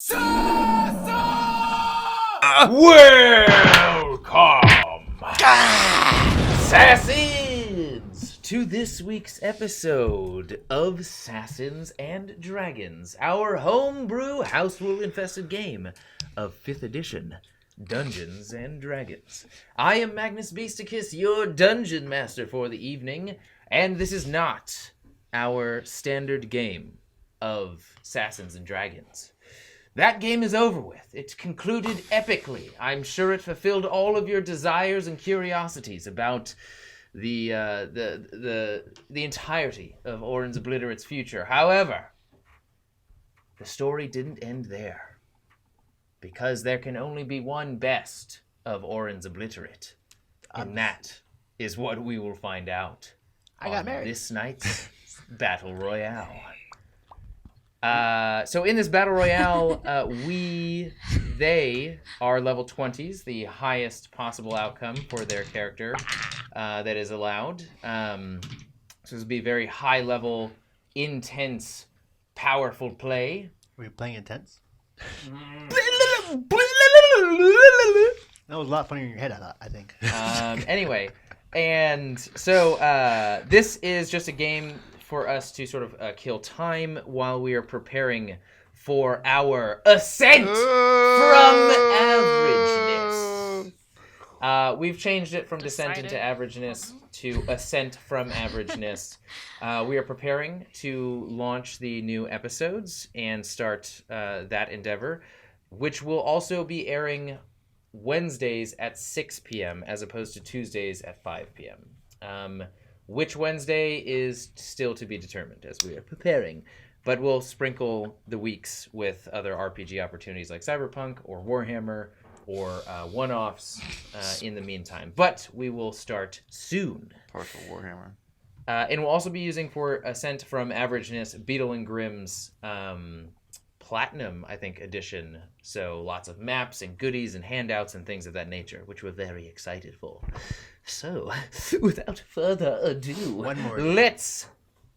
Welcome, SASANS, to this week's episode of SASANS and Dragons, our homebrew house rule infested game of 5th edition Dungeons and Dragons. I am Magnus Beasticus, your dungeon master for the evening, and this is not our standard game of SASANS and Dragons. That game is over with. It concluded epically. I'm sure it fulfilled all of your desires and curiosities about the entirety of Orin's Obliterate's future. However, the story didn't end there, because there can only be one best of Orin's Obliterate, and that is what we will find out on this night's Battle Royale. So in this Battle Royale, they are level 20s, the highest possible outcome for their character that is allowed. So this will be very high level, intense, powerful play. Were you playing intense? That was a lot funnier in your head, I think. Anyway, and so this is just a game for us to sort of kill time while we are preparing for our ascent from averageness. We've changed it from descent into averageness to ascent from averageness. We are preparing to launch the new episodes and start that endeavor, which will also be airing Wednesdays at 6 p.m. as opposed to Tuesdays at 5 p.m. Which Wednesday is still to be determined as we are preparing, but we'll sprinkle the weeks with other RPG opportunities like Cyberpunk or Warhammer or one-offs in the meantime. But we will start soon. Partial Warhammer. And we'll also be using for Ascent from Averageness Beetle and Grimm's Platinum, I think, edition. So lots of maps and goodies and handouts and things of that nature, which we're very excited for. So, without further ado, let's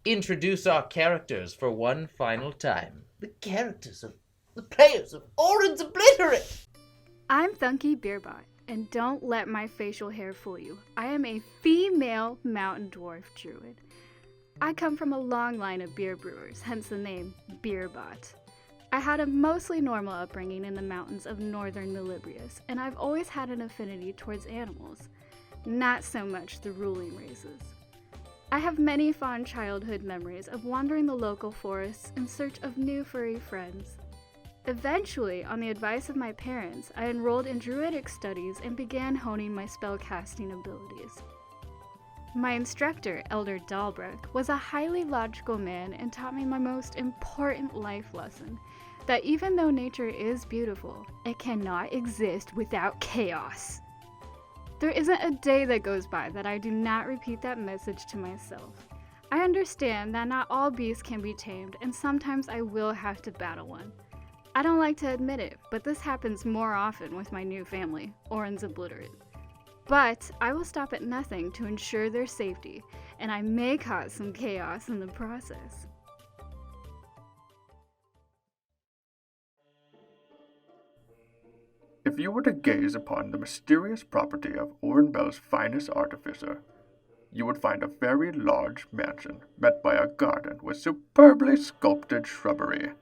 introduce our characters for one final time. The characters of the players of Orin's Obliterate! I'm Thunky Beerbot, and don't let my facial hair fool you. I am a female mountain dwarf druid. I come from a long line of beer brewers, hence the name Beerbot. I had a mostly normal upbringing in the mountains of northern Melibrius, and I've always had an affinity towards animals. Not so much the ruling races. I have many fond childhood memories of wandering the local forests in search of new furry friends. Eventually, on the advice of my parents, I enrolled in druidic studies and began honing my spellcasting abilities. My instructor, Elder Dahlbrook, was a highly logical man and taught me my most important life lesson, that even though nature is beautiful, it cannot exist without chaos. There isn't a day that goes by that I do not repeat that message to myself. I understand that not all beasts can be tamed, and sometimes I will have to battle one. I don't like to admit it, but this happens more often with my new family, Orin's Obliterate. But I will stop at nothing to ensure their safety, and I may cause some chaos in the process. If you were to gaze upon the mysterious property of Orenbel's finest artificer, you would find a very large mansion met by a garden with superbly sculpted shrubbery.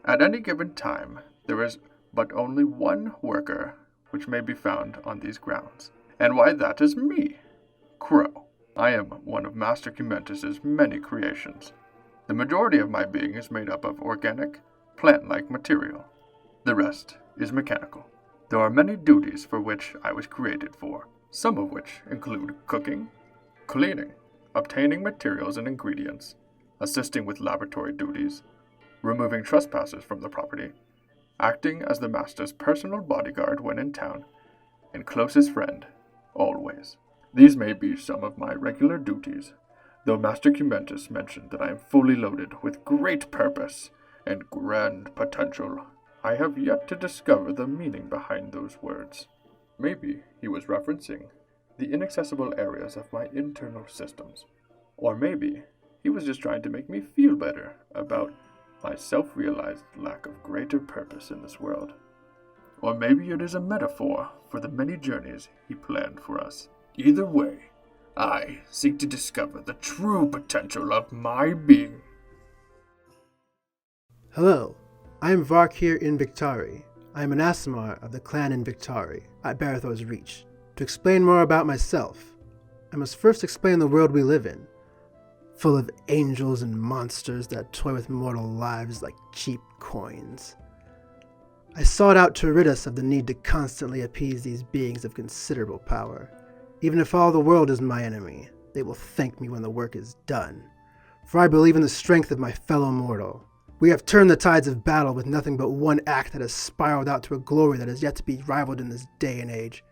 At any given time, there is but only one worker which may be found on these grounds, and why that is me, Crow. I am one of Master Cumentus's many creations. The majority of my being is made up of organic, plant-like material. The rest is mechanical. There are many duties for which I was created for, some of which include cooking, cleaning, obtaining materials and ingredients, assisting with laboratory duties, removing trespassers from the property, acting as the master's personal bodyguard when in town, and closest friend, always. These may be some of my regular duties, though Master Cumentus mentioned that I am fully loaded with great purpose and grand potential. I have yet to discover the meaning behind those words. Maybe he was referencing the inaccessible areas of my internal systems. Or maybe he was just trying to make me feel better about my self-realized lack of greater purpose in this world. Or maybe it is a metaphor for the many journeys he planned for us. Either way, I seek to discover the true potential of my being. Hello, I am Varkir Invictari. I am an Aasimar of the clan Invictari at Barathor's Reach. To explain more about myself, I must first explain the world we live in, full of angels and monsters that toy with mortal lives like cheap coins. I sought out to rid us of the need to constantly appease these beings of considerable power. Even if all the world is my enemy, they will thank me when the work is done, for I believe in the strength of my fellow mortal. We have turned the tides of battle with nothing but one act that has spiraled out to a glory that is yet to be rivaled in this day and age.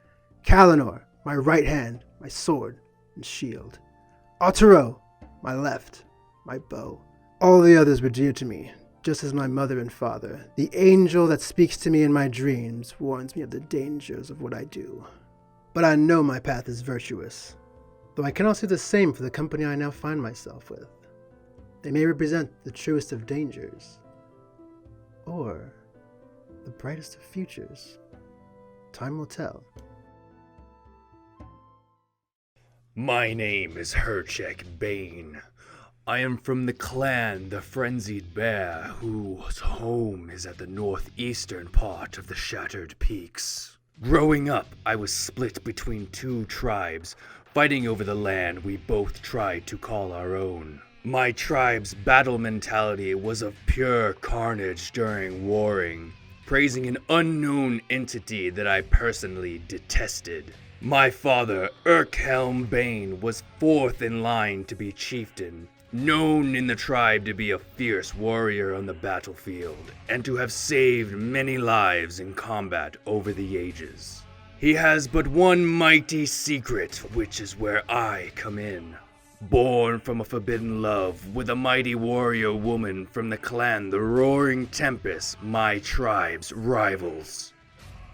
Kalinor, my right hand, my sword and shield. Otero, my left, my bow. All the others were dear to me, just as my mother and father. The angel that speaks to me in my dreams warns me of the dangers of what I do. But I know my path is virtuous, though I cannot say the same for the company I now find myself with. They may represent the truest of dangers, or the brightest of futures. Time will tell. My name is Herchek Bane. I am from the clan the Frenzied Bear, whose home is at the northeastern part of the Shattered Peaks. Growing up, I was split between two tribes, fighting over the land we both tried to call our own. My tribe's battle mentality was of pure carnage during warring, praising an unknown entity that I personally detested. My father, Urkhelm Bane, was fourth in line to be chieftain, known in the tribe to be a fierce warrior on the battlefield, and to have saved many lives in combat over the ages. He has but one mighty secret, which is where I come in. Born from a forbidden love with a mighty warrior woman from the clan the Roaring Tempest, my tribe's rivals.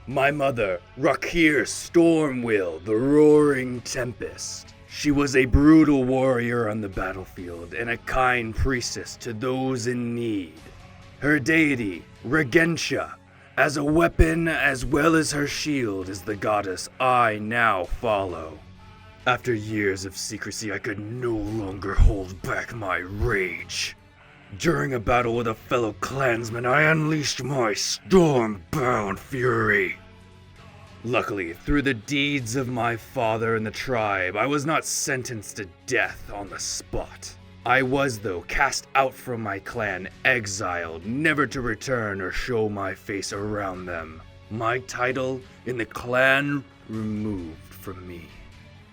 My mother, Rakir Stormwill, the Roaring Tempest. She was a brutal warrior on the battlefield and a kind priestess to those in need. Her deity, Regentia, as a weapon as well as her shield, is the goddess I now follow. After years of secrecy, I could no longer hold back my rage. During a battle with a fellow clansman, I unleashed my storm-bound fury. Luckily, through the deeds of my father and the tribe, I was not sentenced to death on the spot. I was, though, cast out from my clan, exiled, never to return or show my face around them. My title in the clan removed from me.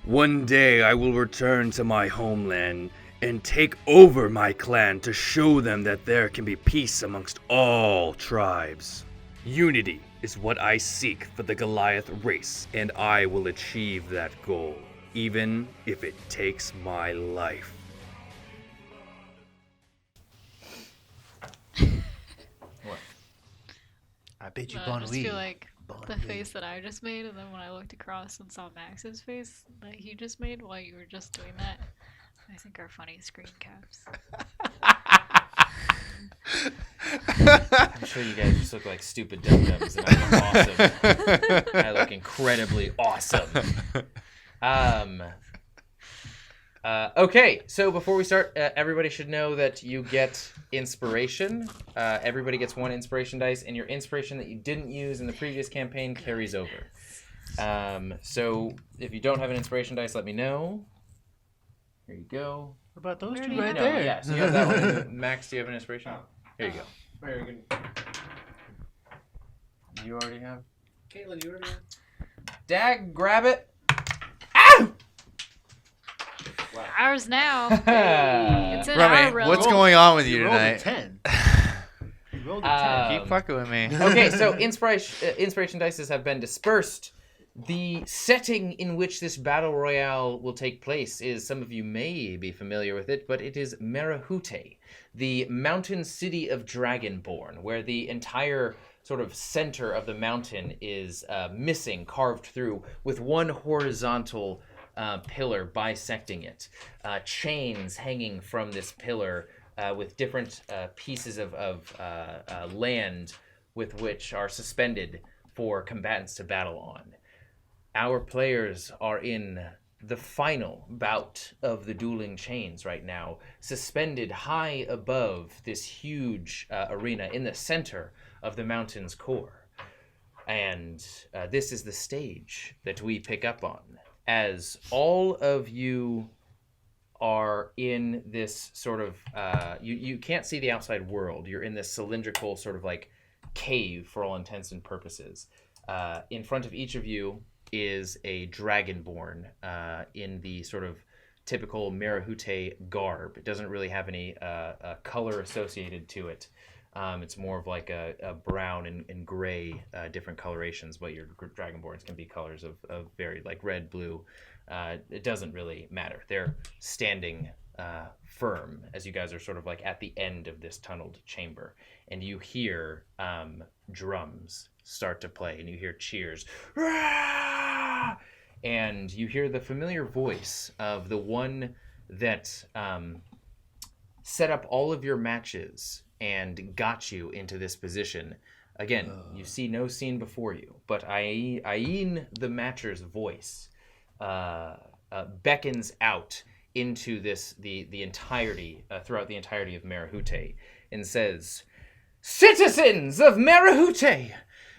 One day I will return to my homeland and take over my clan to show them that there can be peace amongst all tribes. Unity is what I seek for the Goliath race, and I will achieve that goal, even if it takes my life. What? I bid you I bon just nuit. feel like Bon the nuit. face that I just made, and then when I looked across and saw Max's face that he just made while you were just doing that, I think are funny screen caps. I'm sure you guys just look like stupid dum-dums, and I look awesome. I look incredibly awesome. Okay, so before we start, everybody should know that you get inspiration. Everybody gets one inspiration dice, and your inspiration that you didn't use in the previous campaign carries over. So if you don't have an inspiration dice, let me know. Here you go. What about those Where two do you right have there? Yeah, so you have that one. Max, do you have an inspiration? Here you go. Very good. You already have? Caitlin, you already have? Dag, grab it. Ah! Ours now. It's in our Remy, realm. what's going on with you You rolled a tonight? 10. You rolled a 10. Keep fucking with me. Okay, so inspiration dices have been dispersed. The setting in which this battle royale will take place is, some of you may be familiar with it, but it is Marahute, the mountain city of Dragonborn, where the entire sort of center of the mountain is missing, carved through, with one horizontal pillar bisecting it. Chains hanging from this pillar with different pieces of land with which are suspended for combatants to battle on. Our players are in the final bout of the dueling chains right now, suspended high above this huge arena in the center of the mountain's core. And this is the stage that we pick up on. As all of you are in this sort of, you can't see the outside world. You're in this cylindrical sort of like cave for all intents and purposes. In front of each of you is a dragonborn in the sort of typical Marahute garb. It doesn't really have any color associated to it. It's more of like a brown and gray different colorations, but your dragonborns can be colors of varied, like red, blue. It doesn't really matter. They're standing firm as you guys are sort of like at the end of this tunneled chamber, and you hear drums start to play, and you hear cheers. Rah! And you hear the familiar voice of the one that set up all of your matches and got you into this position. Again, you see no scene before you, but Ayin the Matcher's voice beckons out into the entirety, throughout the entirety of Marahute, and says, "Citizens of Marahute,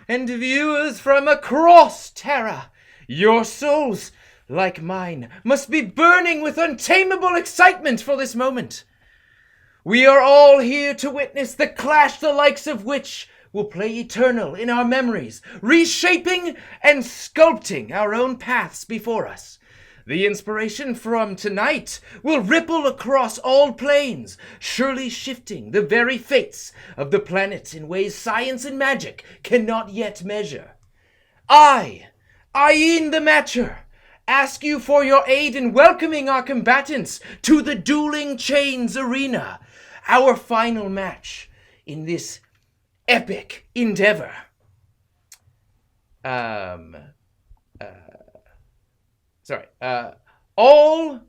and viewers from across Terra, your souls, like mine, must be burning with untamable excitement for this moment. We are all here to witness the clash the likes of which will play eternal in our memories, reshaping and sculpting our own paths before us. The inspiration from tonight will ripple across all planes, surely shifting the very fates of the planet in ways science and magic cannot yet measure. I, Ayin the Matcher, ask you for your aid in welcoming our combatants to the Dueling Chains Arena, our final match in this epic endeavor." All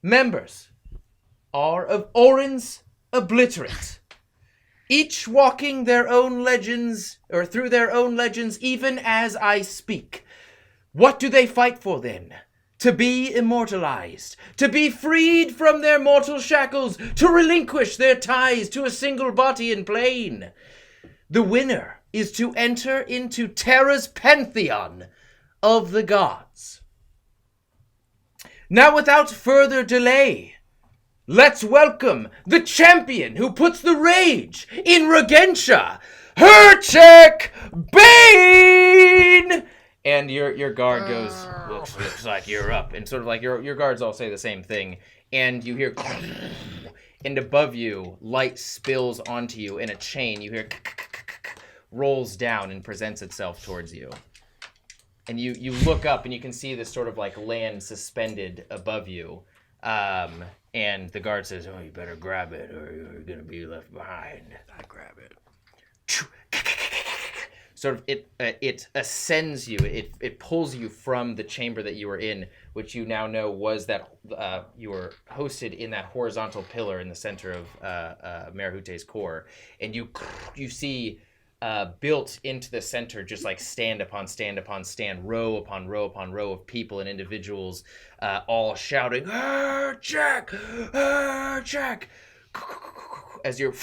members are of Orin's Obliterate, each walking their own legends, or through their own legends, even as I speak. What do they fight for then? To be immortalized, to be freed from their mortal shackles, to relinquish their ties to a single body and plane. The winner is to enter into Terra's pantheon of the gods. Now, without further delay, let's welcome the champion who puts the rage in Regentia, Herchek Bane! And your guard goes, looks like you're up. And sort of like your guards all say the same thing. And you hear, and above you, light spills onto you in a chain. You hear, rolls down and presents itself towards you. And you look up and you can see this sort of like land suspended above you. And the guard says, "Oh, you better grab it or you're going to be left behind." I grab it. Sort of it ascends you. It pulls you from the chamber that you were in, which you now know was that you were hosted in that horizontal pillar in the center of Marahute's core. And you see built into the center, just like stand upon stand upon stand, row upon row upon row of people and individuals, all shouting, "Jack! Jack!" as you're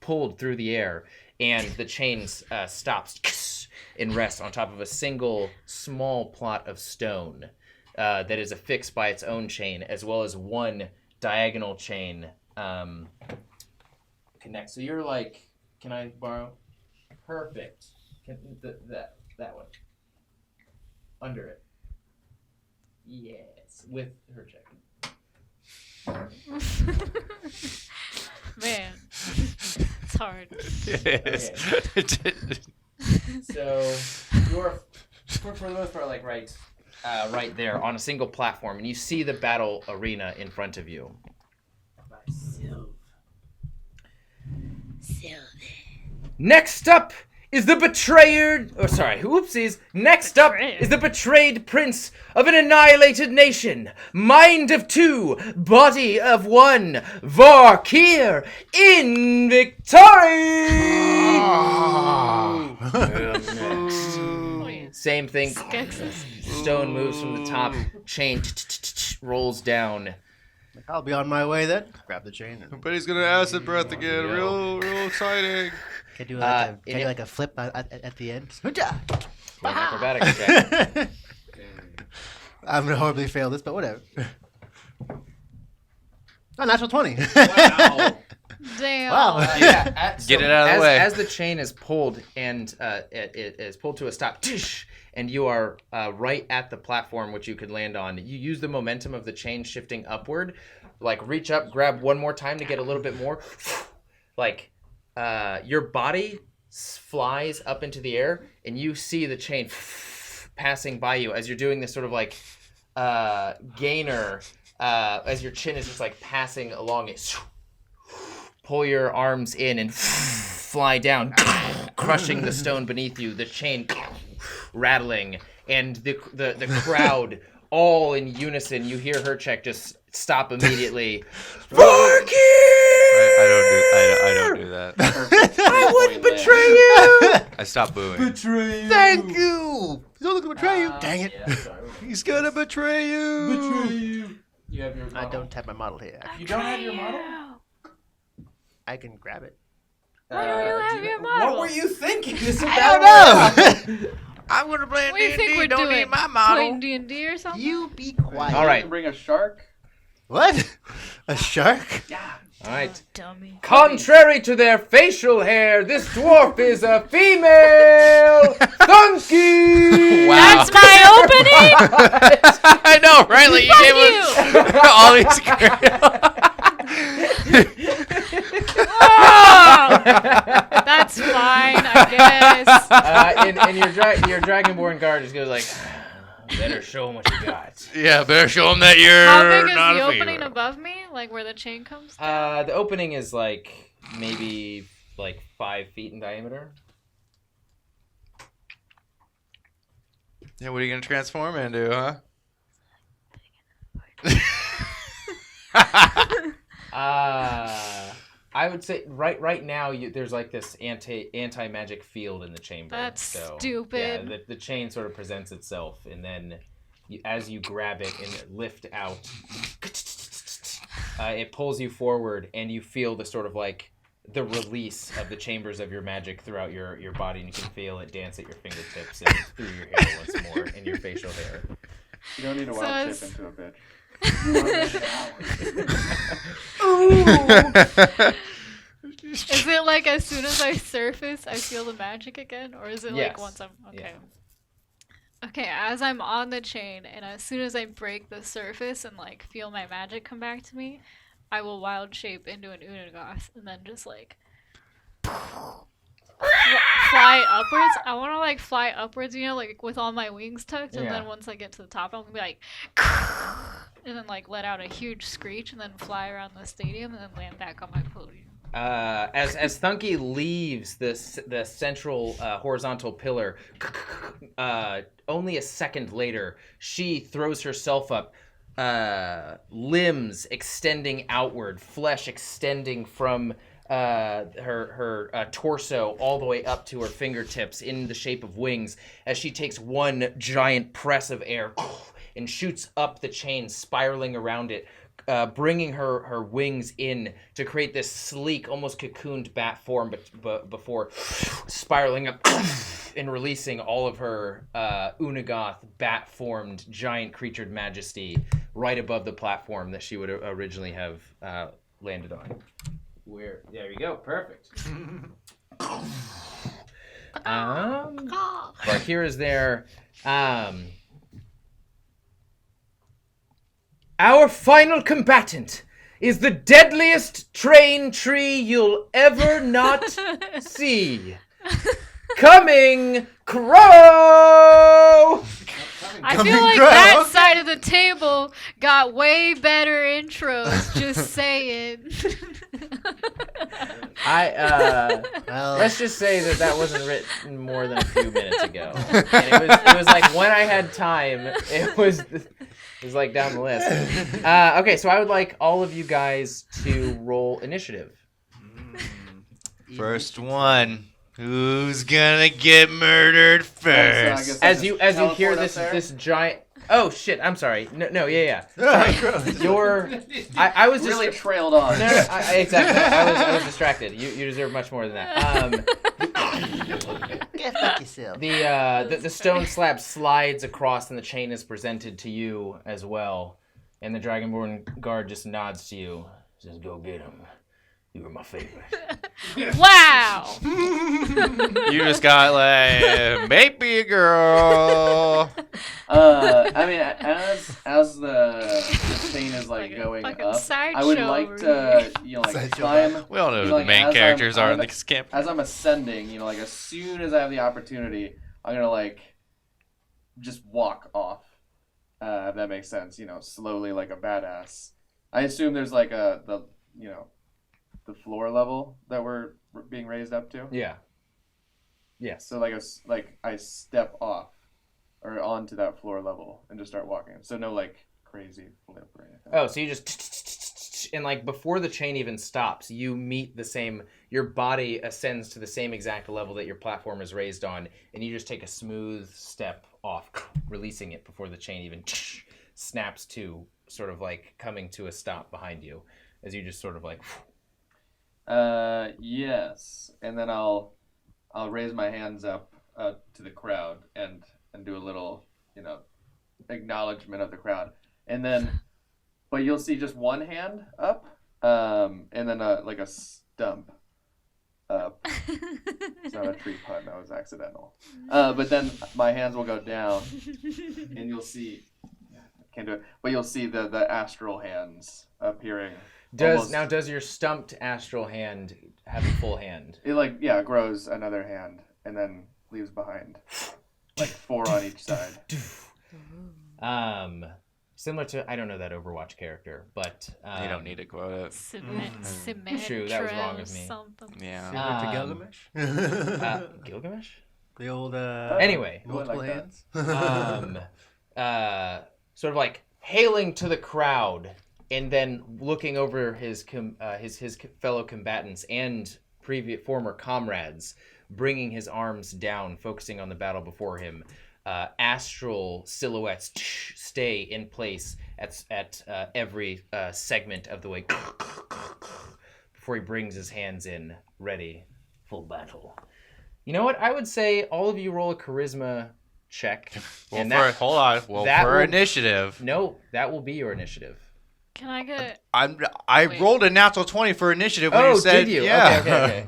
pulled through the air, and the chains stops and rests on top of a single small plot of stone that is affixed by its own chain, as well as one diagonal chain connects. So you're like, can I borrow? Perfect. That one. Under it. Yes. With her check. Man, it's hard. Yes. So you're for the most part like right there on a single platform, and you see the battle arena in front of you. Next up is the betrayer. Oh, sorry. Oopsies. Next up is the betrayed prince of an annihilated nation. Mind of two, body of one. Varkir in victory. Same thing. Stone moves from the top. Chain rolls down. I'll be on my way then. Grab the chain. But he's gonna acid breath again. Real exciting. Can do like a flip at the end? An acrobatics check. I'm gonna horribly fail this, but whatever. Oh, natural 20. Wow. Damn. Wow. Get it out of the way. As the chain is pulled and it is pulled to a stop, and you are right at the platform which you could land on. You use the momentum of the chain shifting upward, like reach up, grab one more time to get a little bit more. Like your body flies up into the air, and you see the chain passing by you as you're doing this sort of like gainer, as your chin is just like passing along it. Pull your arms in and fly down, crushing the stone beneath you, the chain rattling, and the crowd all in unison. You hear her check just stop immediately. Varkir! I don't do that. I wouldn't betray you! I stopped booing. Betray you. Thank you. He's only gonna betray you. Dang it. He's gonna betray you. You have your I don't have my model here. You don't have your model? I can grab it. Why don't you have your model? What were you thinking? This is I don't know. I'm gonna play What do you think we're Don't doing? need my model. Playing D&D or something? You be quiet. All right. Bring a shark. What? A shark? All right. Dummy. Contrary to their facial hair, this dwarf is a female. Donkey. Wow. That's my opening? I know, right? Like you gave us all these. Oh! That's fine, I guess. And your dragonborn guard just goes like, better show them what you got. Yeah, better show him that you're How big is not the a opening female. above me? Like where the chain comes down? The opening is like maybe like 5 feet in diameter. Yeah, what are you gonna transform into, huh? I would say right now there's like this anti magic field in the chamber. That's so, stupid. Yeah, the chain sort of presents itself, and then as you grab it and lift out, it pulls you forward, and you feel the sort of like the release of the chambers of your magic throughout your body, and you can feel it dance at your fingertips and through your hair once more, and your facial hair. You don't need a So wild it's- shape into a bitch. Is it like as soon as I surface, I feel the magic again? Or is it like Yes. once I'm... Okay. Yeah. Okay, as I'm on the chain, and as soon as I break the surface and like feel my magic come back to me, I will wild shape into an Unigoth and then just like fly upwards. I want to like fly upwards, you know, like with all my wings tucked, and Yeah. then once I get to the top, I'm gonna be like, and then like let out a huge screech, and then fly around the stadium, and then land back on my podium. As Thunky leaves the central horizontal pillar, only a second later, she throws herself up, limbs extending outward, flesh extending from her torso all the way up to her fingertips in the shape of wings, as she takes one giant press of air and shoots up the chain, spiraling around it, bringing her wings in to create this sleek, almost cocooned bat form, but before spiraling up and releasing all of her Unigoth bat-formed giant creatured majesty right above the platform that she would originally have landed on. There you go, perfect. But here is their our final combatant is the deadliest train tree you'll ever not see. Coming, Crow! I feel like that side of the table got way better intros, just saying. Let's just say that wasn't written more than a few minutes ago. And it was like when I had time, it was like down the list. Okay, so I would like all of you guys to roll initiative. First one. Who's gonna get murdered first? As you hear this giant. Oh shit! I'm sorry. No, yeah. Sorry. I was really just trailed on. No, exactly. I was distracted. You deserve much more than that. Go fuck yourself. The stone slab slides across, and the chain is presented to you as well. And the Dragonborn guard just nods to you. Says, "Go get him. You were my favorite." Wow. You just got like maybe a girl. I mean, as the chain is like going fucking up, I would sideshow like over to climb. We all know who like, the main as characters I'm are on in this camp. As I'm ascending, like as soon as I have the opportunity, I'm gonna like just walk off. If that makes sense, slowly like a badass. I assume there's like the floor level that we're being raised up to. Yeah. Yes. So I step off or onto that floor level and just start walking. So no like crazy flip or anything. Oh, so you just and like before the chain even stops, you meet the same. Your body ascends to the same exact level that your platform is raised on, and you just take a smooth step off, releasing it before the chain even snaps to, sort of like coming to a stop behind you, as you just sort of like. Yes, and then I'll raise my hands up to the crowd and do a little acknowledgement of the crowd, and then but you'll see just one hand up, and then like a stump up. It's not a tree pun, that was accidental. But then my hands will go down, and you'll see. Can't do it, but you'll see the astral hands appearing. Does your stumped astral hand have a full hand? It grows another hand and then leaves behind like 4 on each side. Similar to, I don't know that Overwatch character, but You don't need to quote it. Symmetra. True, that was wrong of me. Something. Yeah. To Gilgamesh? Gilgamesh? The old Anyway. multiple like hands. Sort of like hailing to the crowd, and then looking over his fellow combatants and former comrades, bringing his arms down, focusing on the battle before him. Astral silhouettes stay in place at every segment of the way before he brings his hands in, ready, full battle. You know what? I would say all of you roll a charisma check. Hold on. For initiative. No, that will be your initiative. Can I get? I rolled a natural 20 for initiative when you said did you? yeah.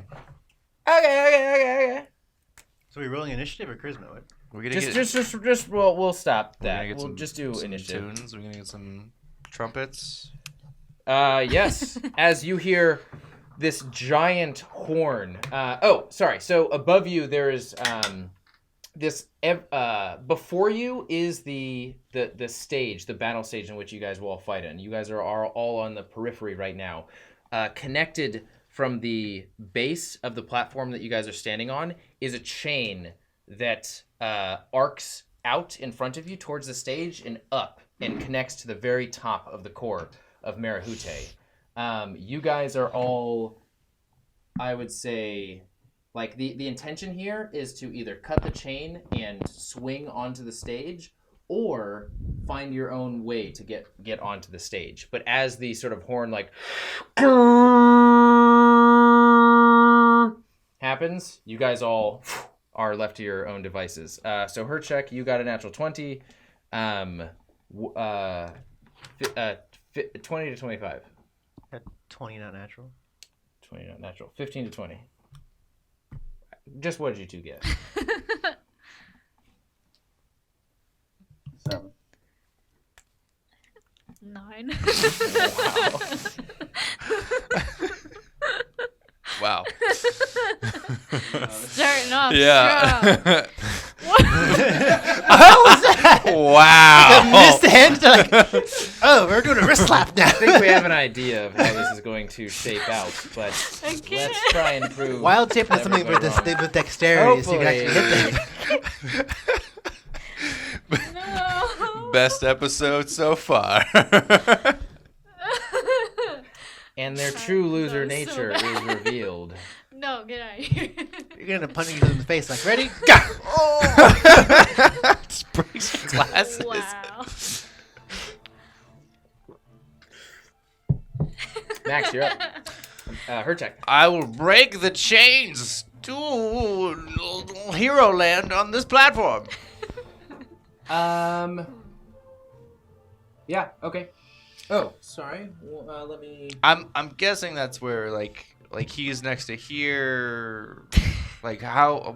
Okay. So we're rolling initiative or charisma? What? We're gonna Just we'll stop that. We'll some, just do some initiative. Tunes. We're gonna get some trumpets. Yes. As you hear this giant horn. Sorry. So above you there is this. Before you is the stage, the battle stage in which you guys will all fight in. You guys are all on the periphery right now, connected. From the base of the platform that you guys are standing on is a chain that arcs out in front of you towards the stage and up and connects to the very top of the core of Marahute. You guys are all, I would say, like the intention here is to either cut the chain and swing onto the stage or find your own way to get onto the stage. But as the sort of horn like happens, you guys all are left to your own devices. So Herchek, you got a natural 20. 20 to 25. 20 not natural. 20 not natural. 15 to 20. Just what did you two get? 7. 9. Wow. Starting off Yeah. strong. How was that? Wow. Missed the hand. Like, oh, we're doing a wrist slap now. I think we have an idea of how this is going to shape out, but I can't. let's try and prove. Wild shape has something with wrong. with dexterity, so you can actually hit Hopefully. them. No. Best episode so far. And their true loser That was so nature is bad. revealed. No, get out of here. You're gonna punch you in the face. Like, ready? Go! Just breaks glasses. Wow. Max, you're up. Her check. I will break the chains to Hero Land on this platform. Yeah. Okay. Oh, sorry. Well, let me. I'm guessing that's where like he's next to here. Like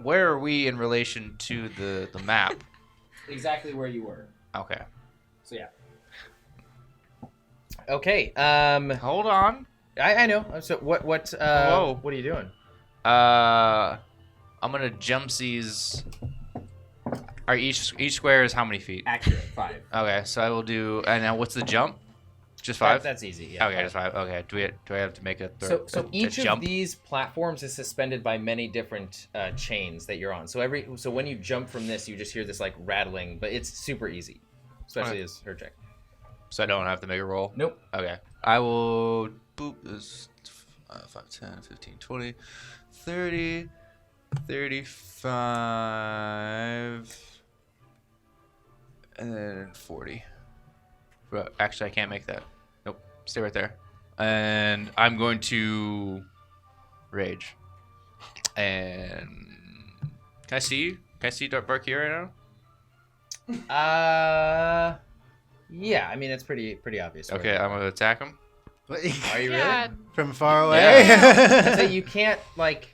where are we in relation to the map? Exactly where you were. Okay. So yeah. Okay. Hold on. I know. So what Whoa. what are you doing? I'm gonna jump seize. Are each square is how many feet? Accurate. 5. Okay, so I will do. And now what's the jump? Just 5. That's easy. Yeah. Okay, just 5. Okay. Do I have to make a So each of jump? these platforms is suspended by many different chains that you're on. So when you jump from this, you just hear this like rattling, but it's super easy, especially as her check. So I don't have to make a roll? Nope. Okay. I will boop this 5, 10, 15, 20, 30, 35, and then 40. But actually, I can't make that. Nope. Stay right there. And I'm going to rage. And can I see Dark Valkyrie right now? Yeah. I mean, it's pretty obvious. Okay, I'm gonna attack him. Are you Yeah. really? From far away. So you can't like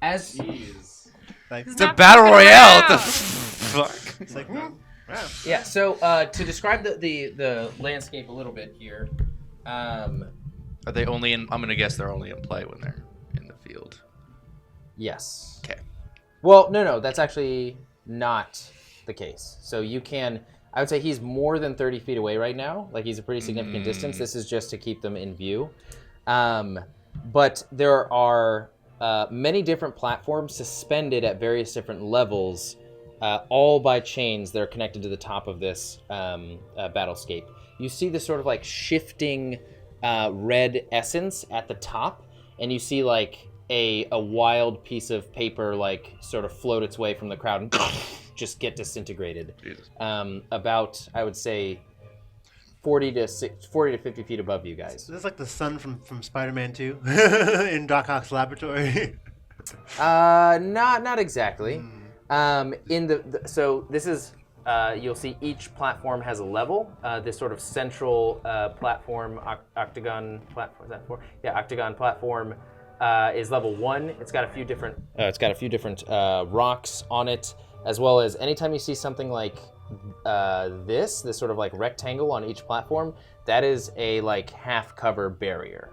as Like, He's It's a not battle fucking royale. What the around. fuck? it's like, yeah. So to describe the landscape a little bit here. Are they only in? I'm gonna guess they're only in play when they're in the field. Yes. Okay. Well, no, that's actually not the case. So you can, I would say he's more than 30 feet away right now. Like he's a pretty significant distance. This is just to keep them in view. But there are many different platforms suspended at various different levels, all by chains that are connected to the top of this battlescape. You see this sort of like shifting red essence at the top, and you see like a wild piece of paper like sort of float its way from the crowd and just get disintegrated. Jesus. About, I would say, 40 to 50 feet above you guys. Is this like the sun from Spider-Man 2 in Doc Ock's laboratory? Not exactly. So this is you'll see each platform has a level. This sort of central platform, octagon platform. Is that four? Yeah, octagon platform is level 1. It's got a few different. Rocks on it, as well as anytime you see something like this sort of like rectangle on each platform, that is a like half cover barrier.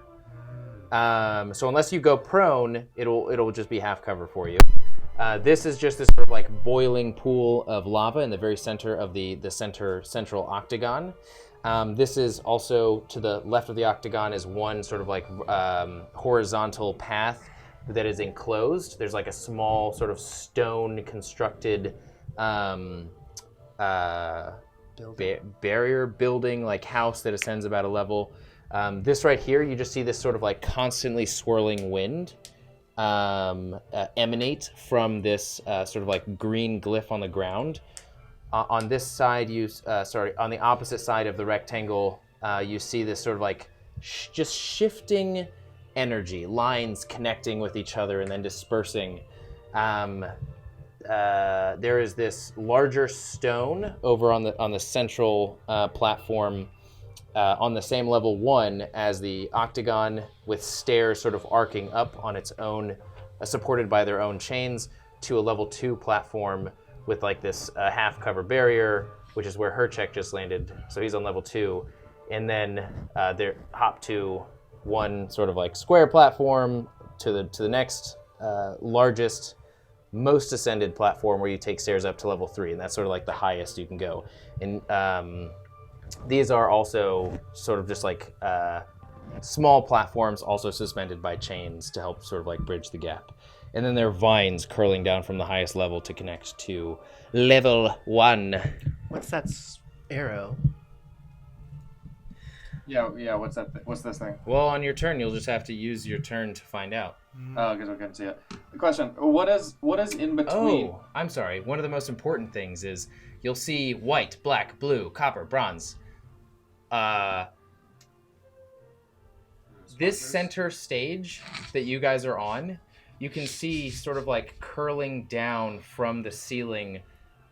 So unless you go prone, it'll just be half cover for you. This is just this sort of like boiling pool of lava in the very center of the central octagon. This is also to the left of the octagon is one sort of like horizontal path that is enclosed. There's like a small sort of stone constructed barrier building like house that ascends about a level. This right here, you just see this sort of like constantly swirling wind emanate from this sort of like green glyph on the ground. On this side, on the opposite side of the rectangle, you see this sort of like just shifting energy, lines connecting with each other and then dispersing. There is this larger stone over on the central platform on the same level 1 as the octagon, with stairs sort of arcing up on its own, supported by their own chains, to a level 2 platform with like this half cover barrier, which is where Herchek just landed. So he's on level 2. And then they hop to one sort of like square platform to the next largest most ascended platform where you take stairs up to level 3, and that's sort of like the highest you can go. And these are also sort of just like small platforms, also suspended by chains to help sort of like bridge the gap. And then there are vines curling down from the highest level to connect to level 1. What's that arrow? Yeah. What's that? What's this thing? Well, on your turn, you'll just have to use your turn to find out. Oh, because we couldn't see it. The question: What is in between? Oh, I'm sorry. One of the most important things is you'll see white, black, blue, copper, bronze. This center stage that you guys are on, you can see sort of like curling down from the ceiling,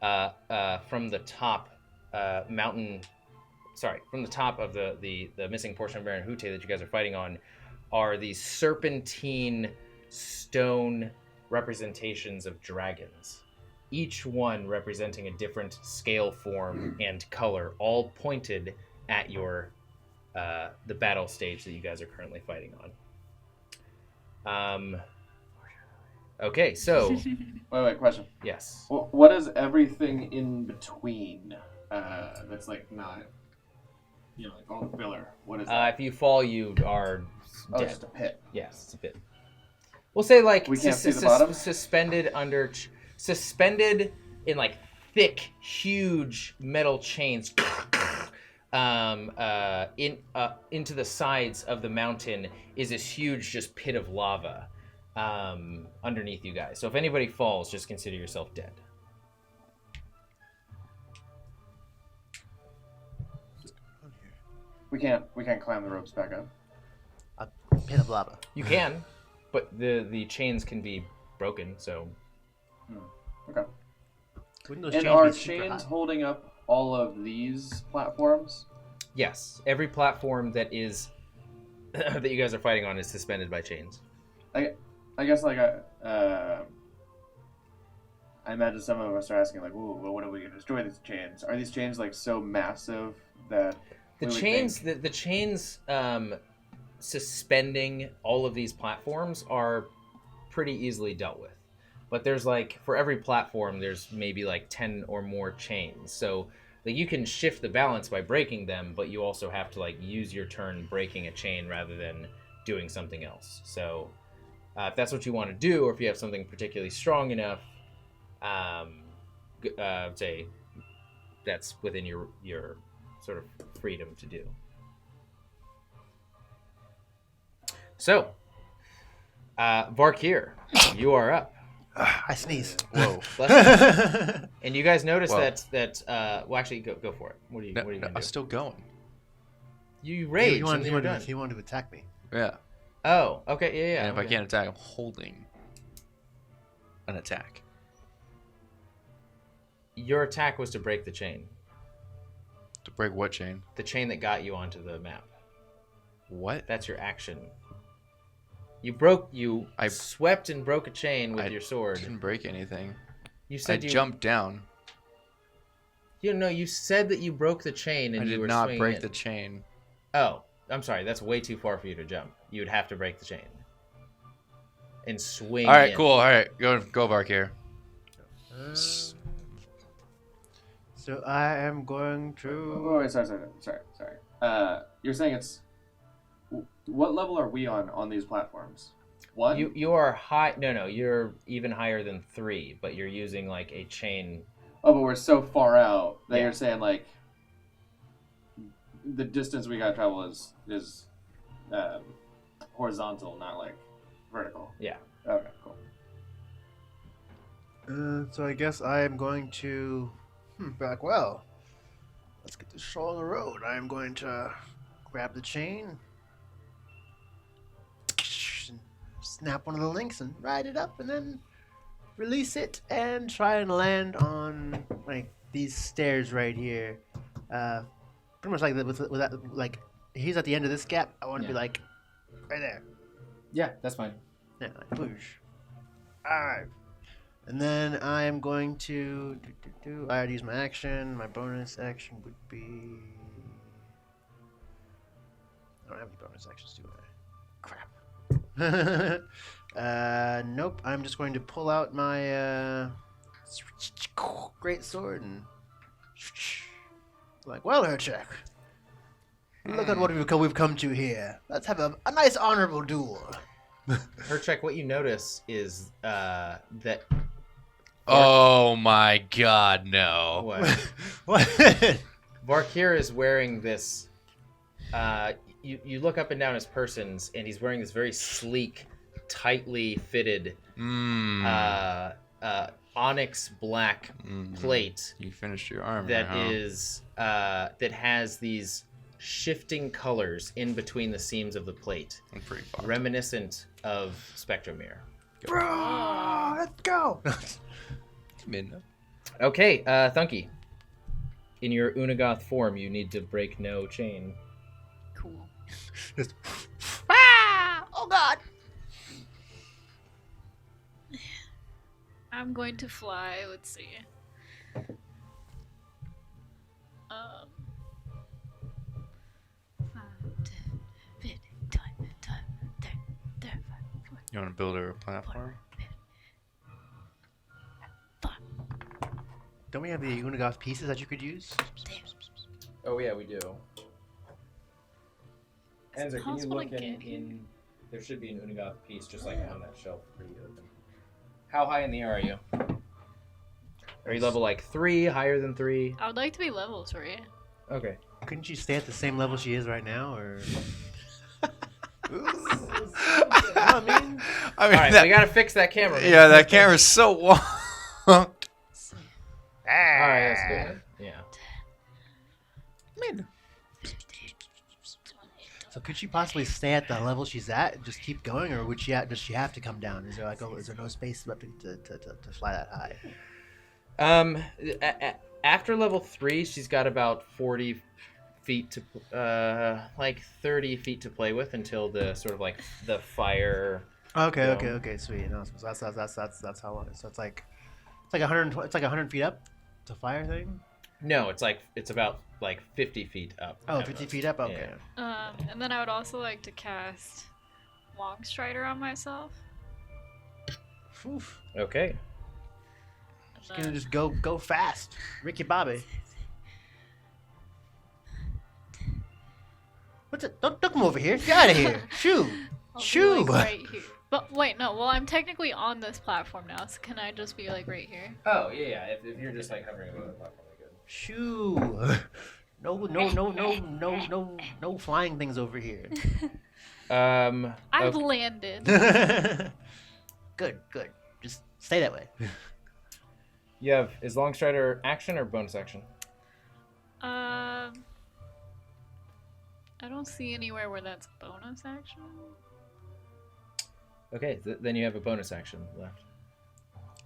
from the top mountain. Sorry, from the top of the missing portion of Baron Hute that you guys are fighting on, are these serpentine stone representations of dragons, each one representing a different scale, form, and color, all pointed at your the battle stage that you guys are currently fighting on. Okay, so Wait. Question. yes, What is everything in between? That's like not, like all the filler. What is that? if you fall, you are Oh, dead. just a pit. Yes, it's a bit. We'll say like We can't see the bottom? suspended suspended in like thick, huge metal chains into the sides of the mountain is this huge just pit of lava underneath you guys. So if anybody falls, just consider yourself dead. We can't climb the ropes back up. A pit of lava. You can, but the chains can be broken. So Okay. Wouldn't those And chains are be super chains high? holding up all of these platforms? yes, every platform that is that you guys are fighting on is suspended by chains. I guess like I imagine some of us are asking like, "Ooh, well, what are we gonna destroy these chains? Are these chains like so massive that The we would chains, think- the chains suspending all of these platforms are pretty easily dealt with. But there's like, for every platform, there's maybe like 10 or more chains. So like you can shift the balance by breaking them, but you also have to like use your turn breaking a chain rather than doing something else. So if that's what you want to do, or if you have something particularly strong enough, say that's within your sort of freedom to do. So, Varkir, you are up. I sneeze. Whoa. Bless you. And you guys notice Well. that well, actually, go for it. What are you No, gonna I'm do? still going. You rage. He wanted, and he, you're wanted done. to, he wanted to attack me. Yeah. Oh, okay, yeah. And if I okay. can't attack, I'm holding an attack. Your attack was to break the chain. To break what chain? The chain that got you onto the map. What? That's your action. You I- swept and broke a chain with I your sword. Didn't break anything. You I said you jumped down. You said that you broke the chain and I you did were not swinging break it. the chain. Oh, I'm sorry. That's way too far for you to jump. You would have to break the chain and swing. All right, in. cool. All right, go Varkir. So I am going Oh, to. wait, sorry. You're saying it's what level are we on these platforms? 1? You are high. No, you're even higher than 3, but you're using like a chain. Oh, but we're so far out that Yeah. you're saying like the distance we gotta travel is horizontal, not like vertical. Yeah. Okay, cool. So I guess I am going to be like, well, let's get this show on the road. I am going to grab the chain, snap one of the links, and ride it up, and then release it and try and land on like these stairs right here. Pretty much like with that, like he's at the end of this gap. I want to be Yeah. like right there. Yeah, that's fine. Yeah, like boosh. Alright. And then I am going to I already used my action. My bonus action would be I don't have any bonus actions, do I? Crap. Nope. I'm just going to pull out my great sword and like, well, Herchek, look at what we've come to here. Let's have a nice honorable duel. Herchek, what you notice is that Oh my God, no. what? What? Varkir is wearing this. You look up and down his persons, and he's wearing this very sleek, tightly fitted onyx black plate You finished your armor, that huh? is that has these shifting colors in between the seams of the plate, I'm pretty fucked. reminiscent of Spectromere. Bro, let's go. Okay, Thunky. In your Unagoth form, you need to break no chain. Cool. Just, ah! Oh God. I'm going to fly. Let's see. 5, 10, 15, 20, 30, 35, 40, You want to build a platform? Don't we have the Unagoth pieces that you could use? Oh yeah, we do. Is it Enzer, can you possible look to get in? There should be an Unagoth piece just like on that shelf for you to open. How high in the air are you? Are you level like 3, higher than 3? I would like to be level 3. Okay. Couldn't you stay at the same level she is right now, or? You know what I mean? I mean, All right, we gotta fix that camera. man. yeah, that camera's so wonky. All right, let's do it. Yeah. So could she possibly stay at the level she's at and just keep going, or would does she have to come down? Is there is there no space left to fly that high? After level 3, she's got about 40 feet to, like 30 feet to play with until the sort of like the fire. Okay, Yeah. okay, sweet. No, so that's how long. So it's like 120. It's like 100 feet up. It's a fire thing. No, it's about like 50 feet up. Oh, at 50 most. feet up. Okay. Yeah. And then I would also like to cast Longstrider on myself. Oof. Okay. And Gonna then- just go fast, Ricky Bobby. What's it? Don't come over here. Get out of here. Shoo. I'll be, Shoo. like, right here. But wait, no. Well, I'm technically on this platform now, so can I just be like right here? Oh yeah. If you're just like hovering above the platform, good. Shoo. No flying things over here. I've okay. landed. Good. Just stay that way. You have is Longstrider action or bonus action? I don't see anywhere where that's bonus action. Okay, then you have a bonus action left.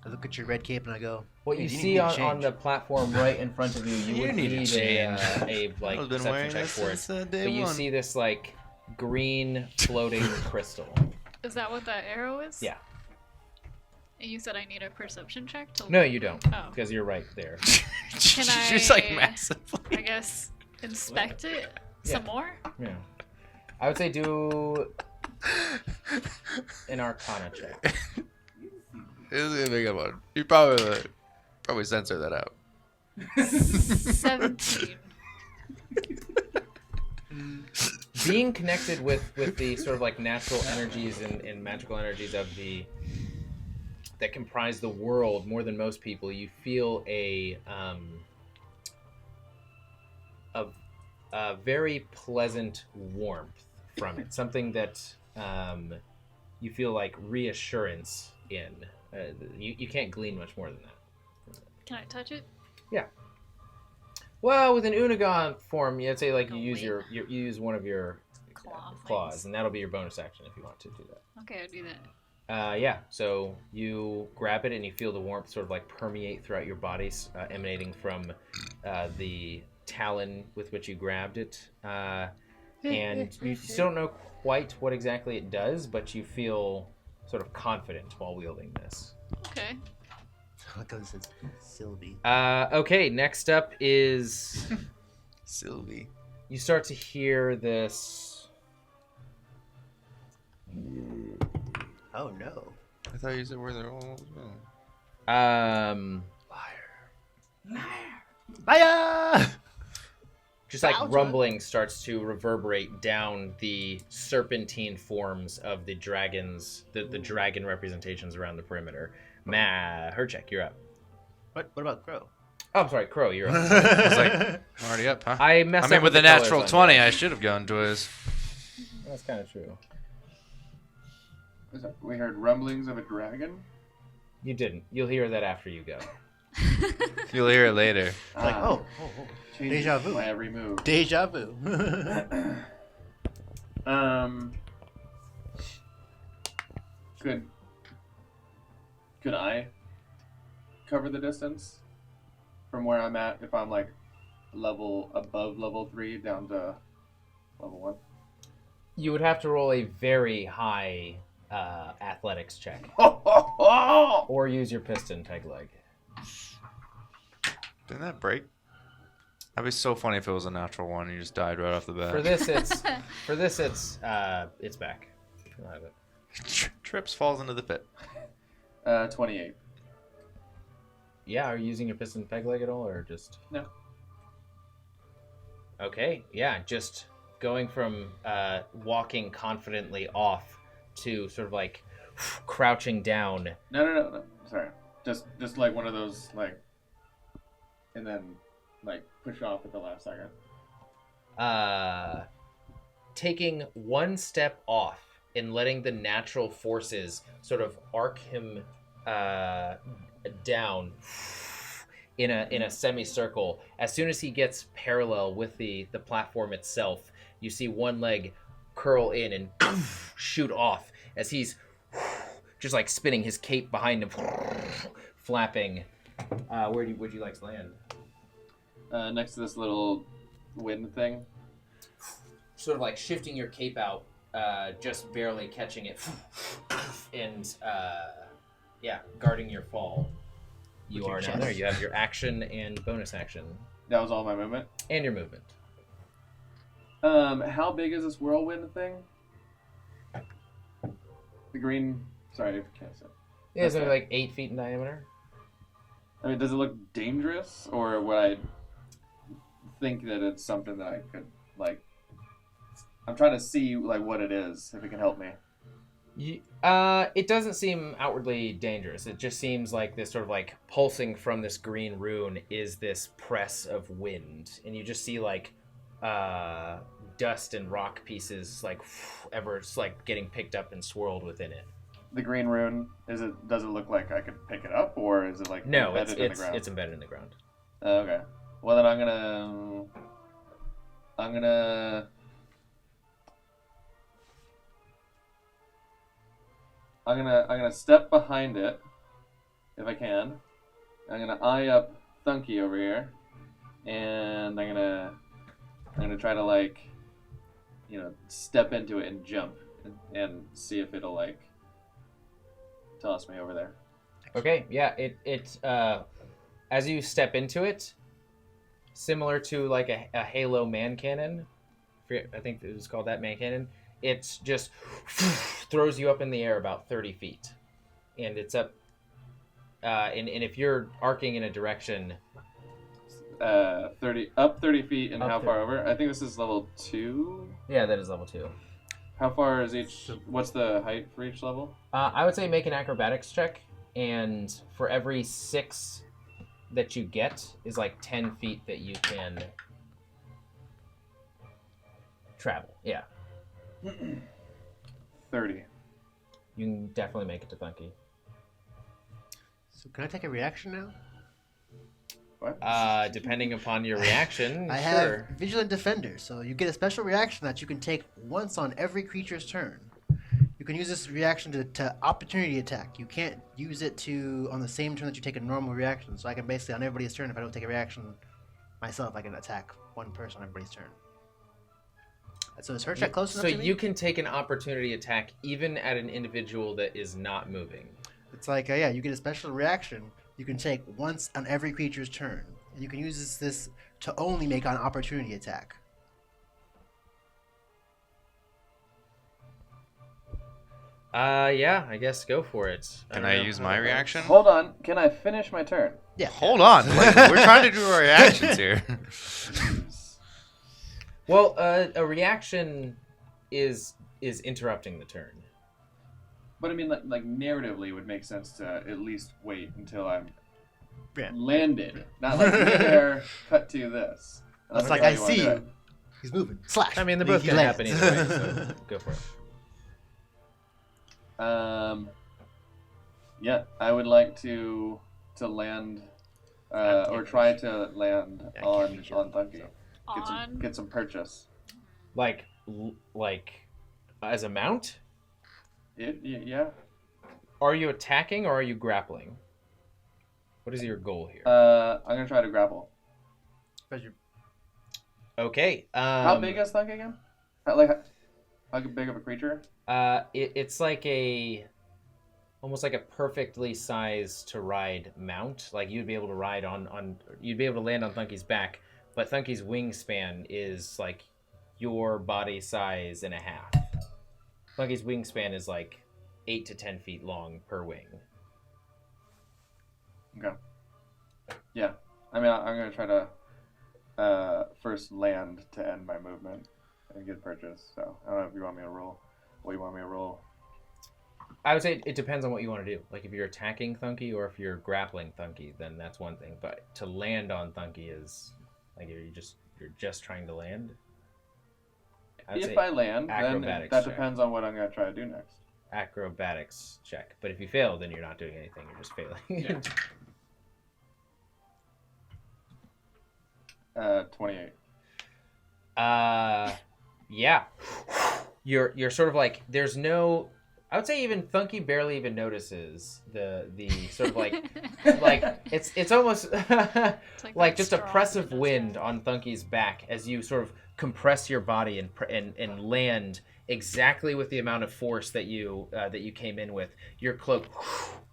I look at your red cape and I go, What "Hey, you do see need to on change?" the platform right in front of you, you You would need need to change. a like I've been perception wearing check this for it. since, day But you one. see this like green floating crystal. Is that what that arrow is? Yeah. And you said I need a perception check to. No, you don't, Oh. because you're right there. She's like I- massively. I guess inspect it Yeah. some more. Yeah. I would say do an Arcana check. This is gonna be a good one. You probably censor that out. 17. Being connected with the sort of like natural energies and magical energies of that comprise the world more than most people, you feel a very pleasant warmth from it. Something that you feel like reassurance in. You can't glean much more than that. Can I touch it? Well, with an Unagon form, you'd say like Oh, you use wait. you use one of your claws, things. and that'll be your bonus action if you want to do that. Okay, I'll do that. Yeah, so you grab it and you feel the warmth sort of like permeate throughout your bodies, emanating from the talon with which you grabbed it. And you still don't know quite what exactly it does, but you feel sort of confident while wielding this. Okay. Look at this, Sylvie. Okay, next up is Sylvie. you start to hear this Oh no. I thought you said where they're all going. Liar! Just like Bowser. rumbling starts to reverberate down the serpentine forms of the dragons, the dragon representations around the perimeter. Herchek, you're up. What about Crow? Oh, I'm sorry, Crow, you're up. I was like, I'm already up, huh? I messed I mean, up with the a natural colors on 20, yours. I should have gone to his. That's kind of true. We heard rumblings of a dragon. You didn't. You'll hear that after you go. You'll hear it later. Like, oh. Changes Deja vu. My every move. Deja vu. Could I cover the distance from where I'm at if I'm like above level 3 down to level 1? You would have to roll a very high athletics check. Or use your piston peg leg. Didn't that break? That'd be so funny if it was a natural one and you just died right off the bat. For this, it's back. You'll have it. Trips, falls into the pit. 28. Yeah, are you using your piston peg leg at all, or just? No. Okay, yeah, just going from walking confidently off to sort of like crouching down. No. Sorry. Just like one of those like, and then like push off at the last second. Taking one step off and letting the natural forces sort of arc him down in a semicircle. As soon as he gets parallel with the platform itself, you see one leg curl in and shoot off as he's just like spinning his cape behind him, flapping. Where would you like to land? Next to this little wind thing. Sort of like shifting your cape out, just barely catching it, and guarding your fall. You are now there. You have your action and bonus action. That was all my movement. And your movement. How big is this whirlwind thing? The green. Sorry, I can't say. Yeah, it's only like 8 feet in diameter. I mean, does it look dangerous, or would I think that it's something that I could like? I'm trying to see like what it is, if it can help me. It doesn't seem outwardly dangerous. It just seems like this sort of like pulsing from this green rune is this press of wind, and you just see like dust and rock pieces like getting picked up and swirled within it. The green rune does it look like I could pick it up, or is it like no? embedded in the ground? It's embedded in the ground. Okay. Well, then I'm gonna step behind it if I can. I'm gonna eye up Thunky over here, and I'm gonna try to like, step into it and jump and see if it'll like toss me over there. Okay, yeah, it as you step into it, similar to like a Halo man cannon, I think it was called that man cannon, it just throws you up in the air about 30 feet. And it's up, and if you're arcing in a direction... 30 feet, and how 30. far over? I think this is level 2. Yeah, that is level 2. How far is each? What's the height for each level? I would say make an acrobatics check, and for every 6 that you get is like 10 feet that you can travel. Yeah. 30. You can definitely make it to Funky. So can I take a reaction now? What? Depending upon your reaction, I sure. have Vigilant Defender, so you get a special reaction that you can take once on every creature's turn. You can use this reaction to opportunity attack. You can't use it on the same turn that you take a normal reaction. So I can basically, on everybody's turn, if I don't take a reaction myself, I can attack one person on everybody's turn. So is her check close enough to me? So you can take an opportunity attack even at an individual that is not moving. It's like, you get a special reaction you can take once on every creature's turn. And you can use this to only make an opportunity attack. Yeah, I guess go for it. Can don't I know use how my that works. reaction? Hold on. Can I finish my turn? Yeah. Hold on. Like, we're trying to do our reactions here. Well, a reaction is interrupting the turn. But I mean, like narratively, it would make sense to at least wait until I'm Yeah. landed, not like midair. Cut to this. That's Unless like, how I you wanna see do you. it. He's moving. Slash. I mean, they're He both gonna happen lands. either way, so go for it. Yeah, I would like to land, or try to land Yeah, I can't on reach it, Thunky. On. Get some purchase. Like as a mount? Yeah. Are you attacking or are you grappling? What is your goal here? I'm gonna try to grapple. Okay. How big is Thunk again? How big of a creature? It's like almost like a perfectly sized to ride mount. Like you'd be able to ride you'd be able to land on Thunky's back, but Thunky's wingspan is like your body size and a half. Thunky's wingspan is like 8 to 10 feet long per wing. Okay. Yeah. I mean, I'm gonna try to first land to end my movement and get purchase. So I don't know if you want me to roll. What you want me to roll? I would say it depends on what you want to do. Like if you're attacking Thunky or if you're grappling Thunky, then that's one thing. But to land on Thunky is like you're just trying to land. If I land, then acrobatics that check. depends on what I'm gonna try to do next. Acrobatics check. But if you fail, then you're not doing anything. You're just failing. Yeah. 28. Yeah. You're sort of like there's no. I would say even Thunky barely even notices the sort of like it's almost like just a press of wind on Thunky's back as you sort of compress your body and land exactly with the amount of force that you came in with. Your cloak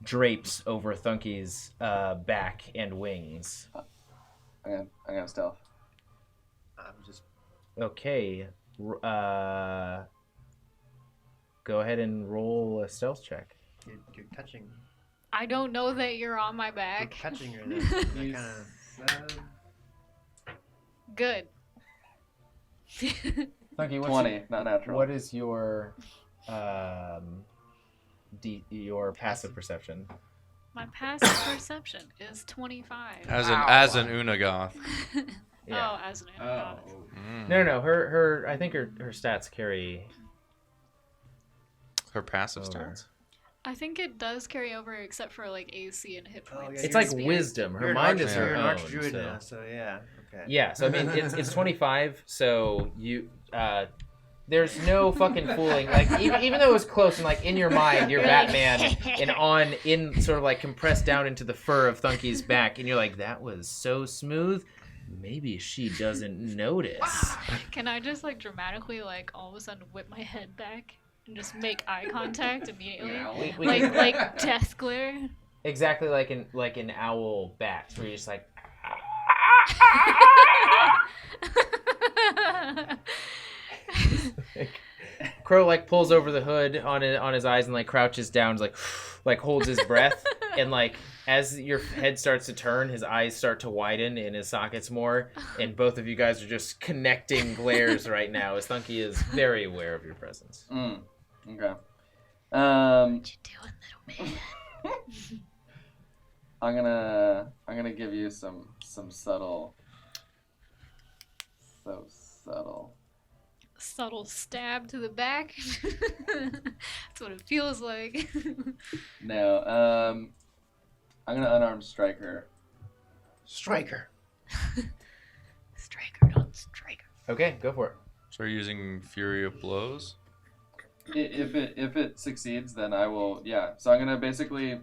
drapes over Thunky's back and wings. I'm gonna stealth. I'm just. Okay. Go ahead and roll a stealth check. You're touching. I don't know that you're on my You're back. touching her. That kind of. Good. Thunky, 20, not natural. What is your your passive perception? My passive perception is 25. As an Unagoth. Oh, as an Unagoth. No. Her I think her stats carry Her passive over. stats? I think it does carry over except for like AC and hit points. It's like wisdom. Her mind is her You're an own. archdruid So. now, so yeah. Okay. Yeah, so I mean it's 25, so you there's no fucking fooling. Like even though it was close and like in your mind you're Batman and in sort of like compressed down into the fur of Thunky's back and you're like that was so smooth. Maybe she doesn't notice. Can I just like dramatically like all of a sudden whip my head back and just make eye contact immediately? We like death glare? Exactly like an owl bat where you're just like Crow like pulls over the hood on his eyes and like crouches down, like holds his breath, and like as your head starts to turn, his eyes start to widen in his sockets more, and both of you guys are just connecting glares right now as Thunky is very aware of your presence. Okay. What you doing, little man? I'm gonna give you some subtle. So subtle. Subtle stab to the back. That's what it feels like. No, I'm gonna unarmed strike her. Striker. Striker, not striker. Okay, go for it. So are you using Fury of Blows? If it succeeds, then I will. Yeah. So I'm gonna basically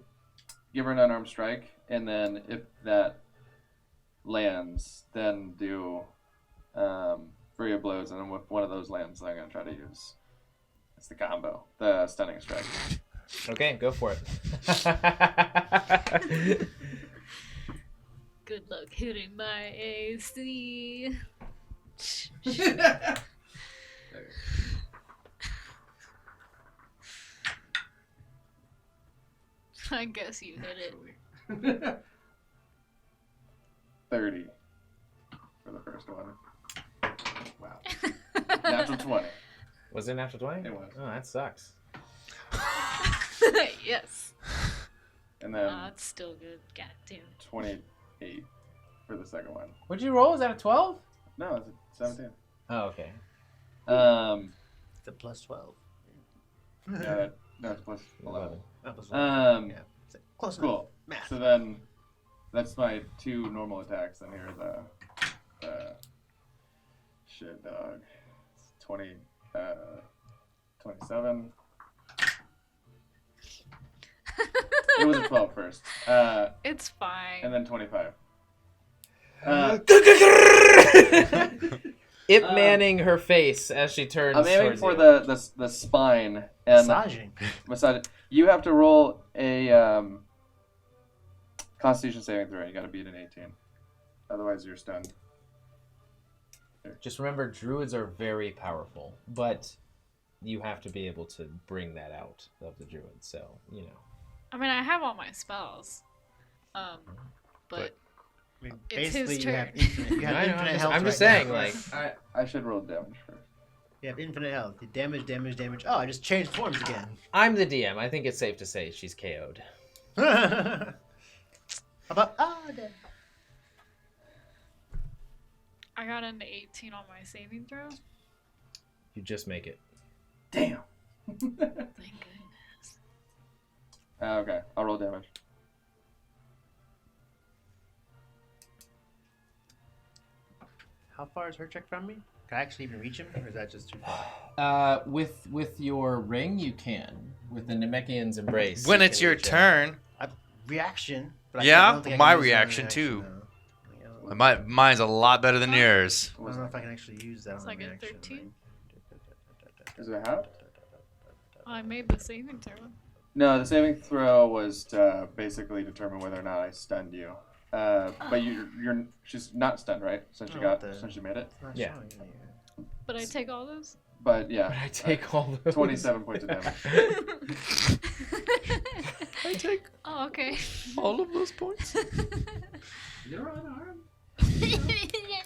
give her an unarmed strike, and then if that lands, then do Fury of Blows, and then with one of those lands, I'm gonna try to use. It's the combo, the stunning strike. Okay, go for it. Good luck hitting my AC. I guess you hit it. 30 for the first one. Wow. Natural 20. Was it natural 20? It was. Oh, that sucks. Yes. And then That's still good. God damn. 28 for the second one. What'd you roll? Is that a 12? No, it's a 17. Oh, okay. It's a plus 12. Yeah, no, it's plus 11. Oh, plus 11. Yeah. Close enough. Cool. Math. So then, that's my 2 normal attacks. And here are the shit dog. It's 27. It was a 12 first. It's fine. And then 25. Ip Manning her face as she turns I'm aiming towards for you. the spine and Massaging. massage. You have to roll a Constitution saving throw. You got to beat an 18, otherwise you're stunned. Just remember, druids are very powerful, but you have to be able to bring that out of the druid. So I mean, I have all my spells. But I mean, It's basically, his you have turn. infinite, you have I know, infinite health. I'm just right saying, now. like, I should roll damage first. You have infinite health. You damage. Oh, I just changed forms again. I'm the DM. I think it's safe to say she's KO'd. How about dead? I got an 18 on my saving throw. You just make it. Damn. Thank goodness. Okay, I'll roll damage. How far is her check from me? Can I actually even reach him, or is that just too far? With your ring, you can. With the Namekian's embrace. When you it's can your reach out. turn. Reaction. But Yeah, I don't think I my can use reaction, my too. no. Mine's a lot better than yours. I don't know if I can actually use that It's on like a a reaction. 13. Is it half? I made the saving throw. No, the saving throw was to basically determine whether or not I stunned you. But she's not stunned, right? Since since you made it. It's not Yeah. showing here. But I take all those? But yeah, But I take all those. 27 points of damage. I take Oh, okay. all of those points. You're unarmed.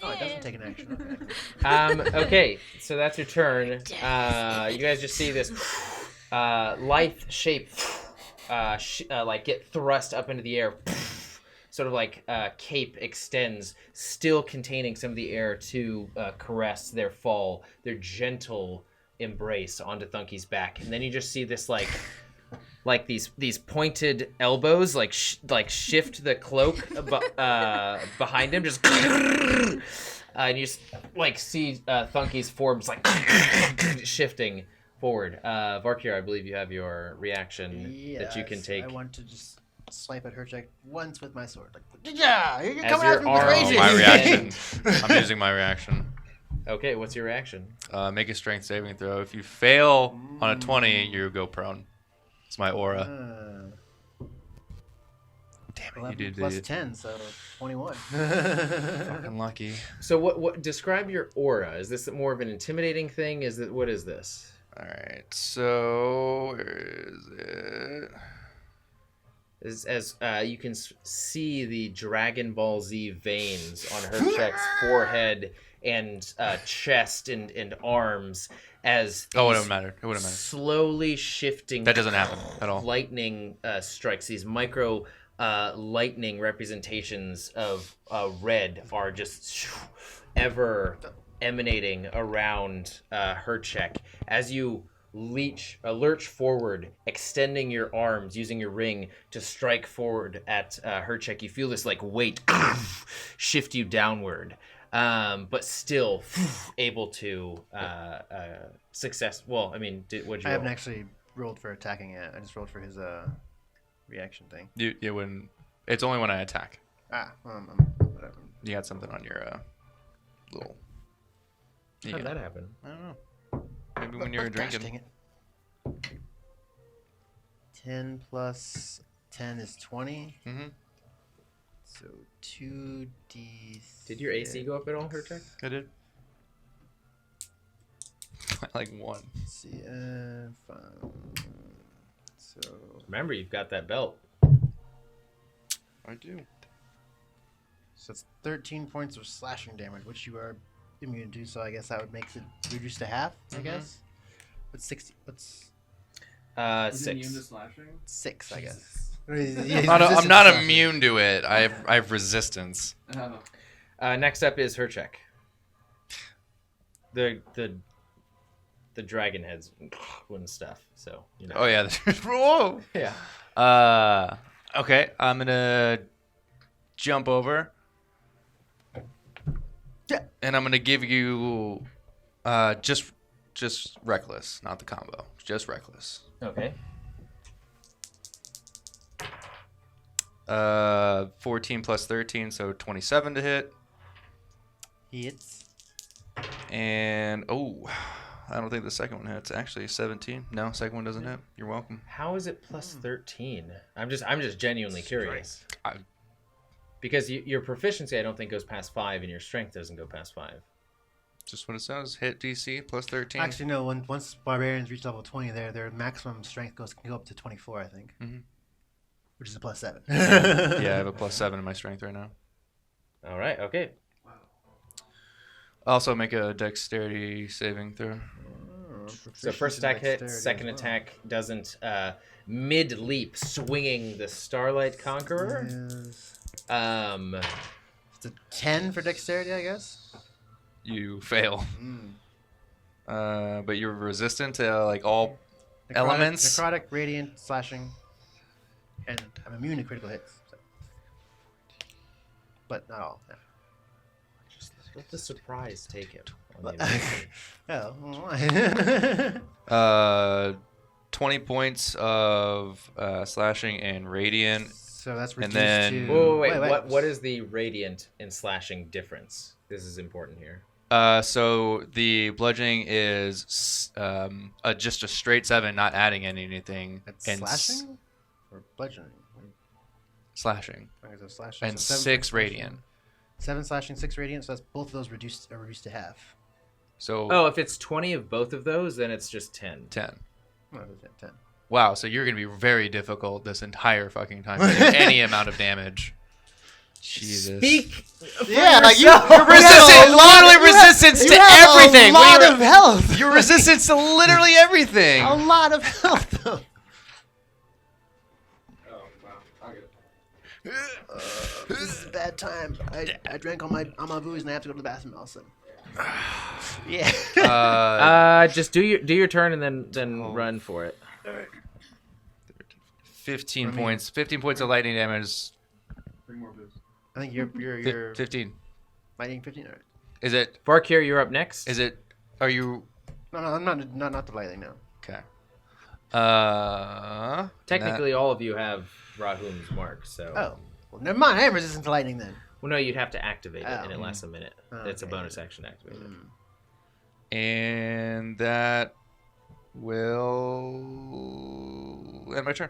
Oh, it doesn't take an action. Okay. Okay, so that's your turn. You guys just see this life shape like get thrust up into the air. Sort of like cape extends, still containing some of the air to caress their fall, their gentle embrace onto Thunky's back. And then you just see this like these pointed elbows like shift the cloak behind him, just and you just like see Thunky's forms like shifting forward. Varkir, I believe you have your reaction that you can Yes, take. I want to just swipe at her check once with my sword. Like, yeah, you're As coming your at me with arm- raging. My reaction. I'm using my reaction. Okay, what's your reaction? Make a strength saving throw. If you fail on a 20, you go prone. It's my aura. Damn it, 11 you did plus it. 10, so 21. Fucking lucky. So what describe your aura? Is this more of an intimidating thing? What is this? All right, so where is it? As you can see the Dragon Ball Z veins on Herchek's forehead and chest and arms as Oh, it these wouldn't matter. It wouldn't matter. slowly shifting That doesn't happen at all. lightning strikes. These micro lightning representations of red are just ever emanating around Herchek as you lurch forward, extending your arms, using your ring to strike forward at Herchek. You feel this like weight shift you downward, but still able to success. Well, I mean, what'd you I haven't roll? actually rolled for attacking yet. I just rolled for his reaction thing. You wouldn't. It's only when I attack. Whatever. You got something on your little. How'd that happen? I don't know. Maybe when you were Gosh, drinking. dang it. 10 plus 10 is 20. Mm-hmm. So 2d. Did your AC go up at all, Herchek? I did. Like 1. See, fine. So Remember, you've got that belt. I do. So it's 13 points of slashing damage, which you are immune to. So I guess that would make it reduced to half. I guess. But 60. What's Is it immune to 6. slashing? 6? I guess. I'm not immune to it. I have resistance. Oh. Next up is her check. The dragon heads and stuff. So you know. Oh yeah. Whoa. Yeah. Okay. I'm gonna jump over. Yeah. And I'm gonna give you, just reckless, not the combo. Just reckless. Okay. 14 plus 13, so 27 to hit. Hits. And I don't think the second one hits. Actually, 17. No, second one doesn't hit. You're welcome. How is it plus 13? I'm just genuinely curious. Because your proficiency, I don't think goes past 5, and your strength doesn't go past 5. Just what it says. Hit DC plus 13. Actually, no. Once barbarians reach level 20, their maximum strength can go up to 24, I think. Mhm. Which is a plus 7. Yeah, I have a plus 7 in my strength right now. All right. Okay. Also, make a dexterity saving throw. So first attack hit, second attack doesn't. Mid leap, swinging the Starlight Conqueror. It's a 10 for dexterity, I guess. You fail. But you're resistant to like all elements. Necrotic, radiant, slashing, and I'm immune to critical hits. So. But not all. No. Just let the surprise take him. Oh. 20 points of slashing and radiant. So that's And reduced then- to... Wait. What is the radiant and slashing difference? This is important here. So the bludgeoning is just a straight 7, not adding anything. That's and slashing? Or bludgeoning? slashing. Okay, so slashing. And so 6 radiant. 7 slashing, 6 radiant, so that's both of those are reduced to half. So Oh, if it's 20 of both of those, then it's just 10. 10. Oh, that's it, 10. Wow, so you're going to be very difficult this entire fucking time. Getting any amount of damage. Jesus. Speak. Yeah, like You're resistant, literally resistance to everything. A lot of health. You're resistant to literally everything. A lot of health, though. Oh, wow. I'll get it. This is a bad time. I drank all my booze and I have to go to the bathroom also. Yeah. Just do your turn and then run for it. 15 points. 15 points of lightning damage. Bring more booze. I think you're 15. fighting 15. All right. Is it? Varkir, you're up next. Is it? Are you? No, I'm not the lightning. No. Okay. Technically, all of you have Rahum's mark, so. Oh, well, never mind. I am resistant to lightning then. Well, no, you'd have to activate it, and it Oh. lasts a minute. It's a bonus action activated. And that will end my turn.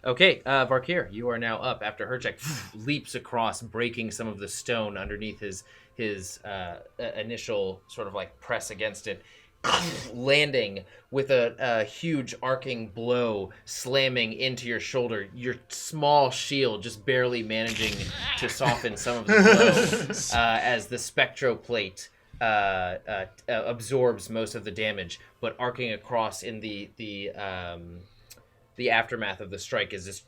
Okay, Varkir, you are now up after her check leaps across, breaking some of the stone underneath his initial sort of like press against it, landing with a huge arcing blow, slamming into your shoulder. Your small shield just barely managing to soften some of the blow as the spectroplate absorbs most of the damage, but arcing across in the aftermath of the strike is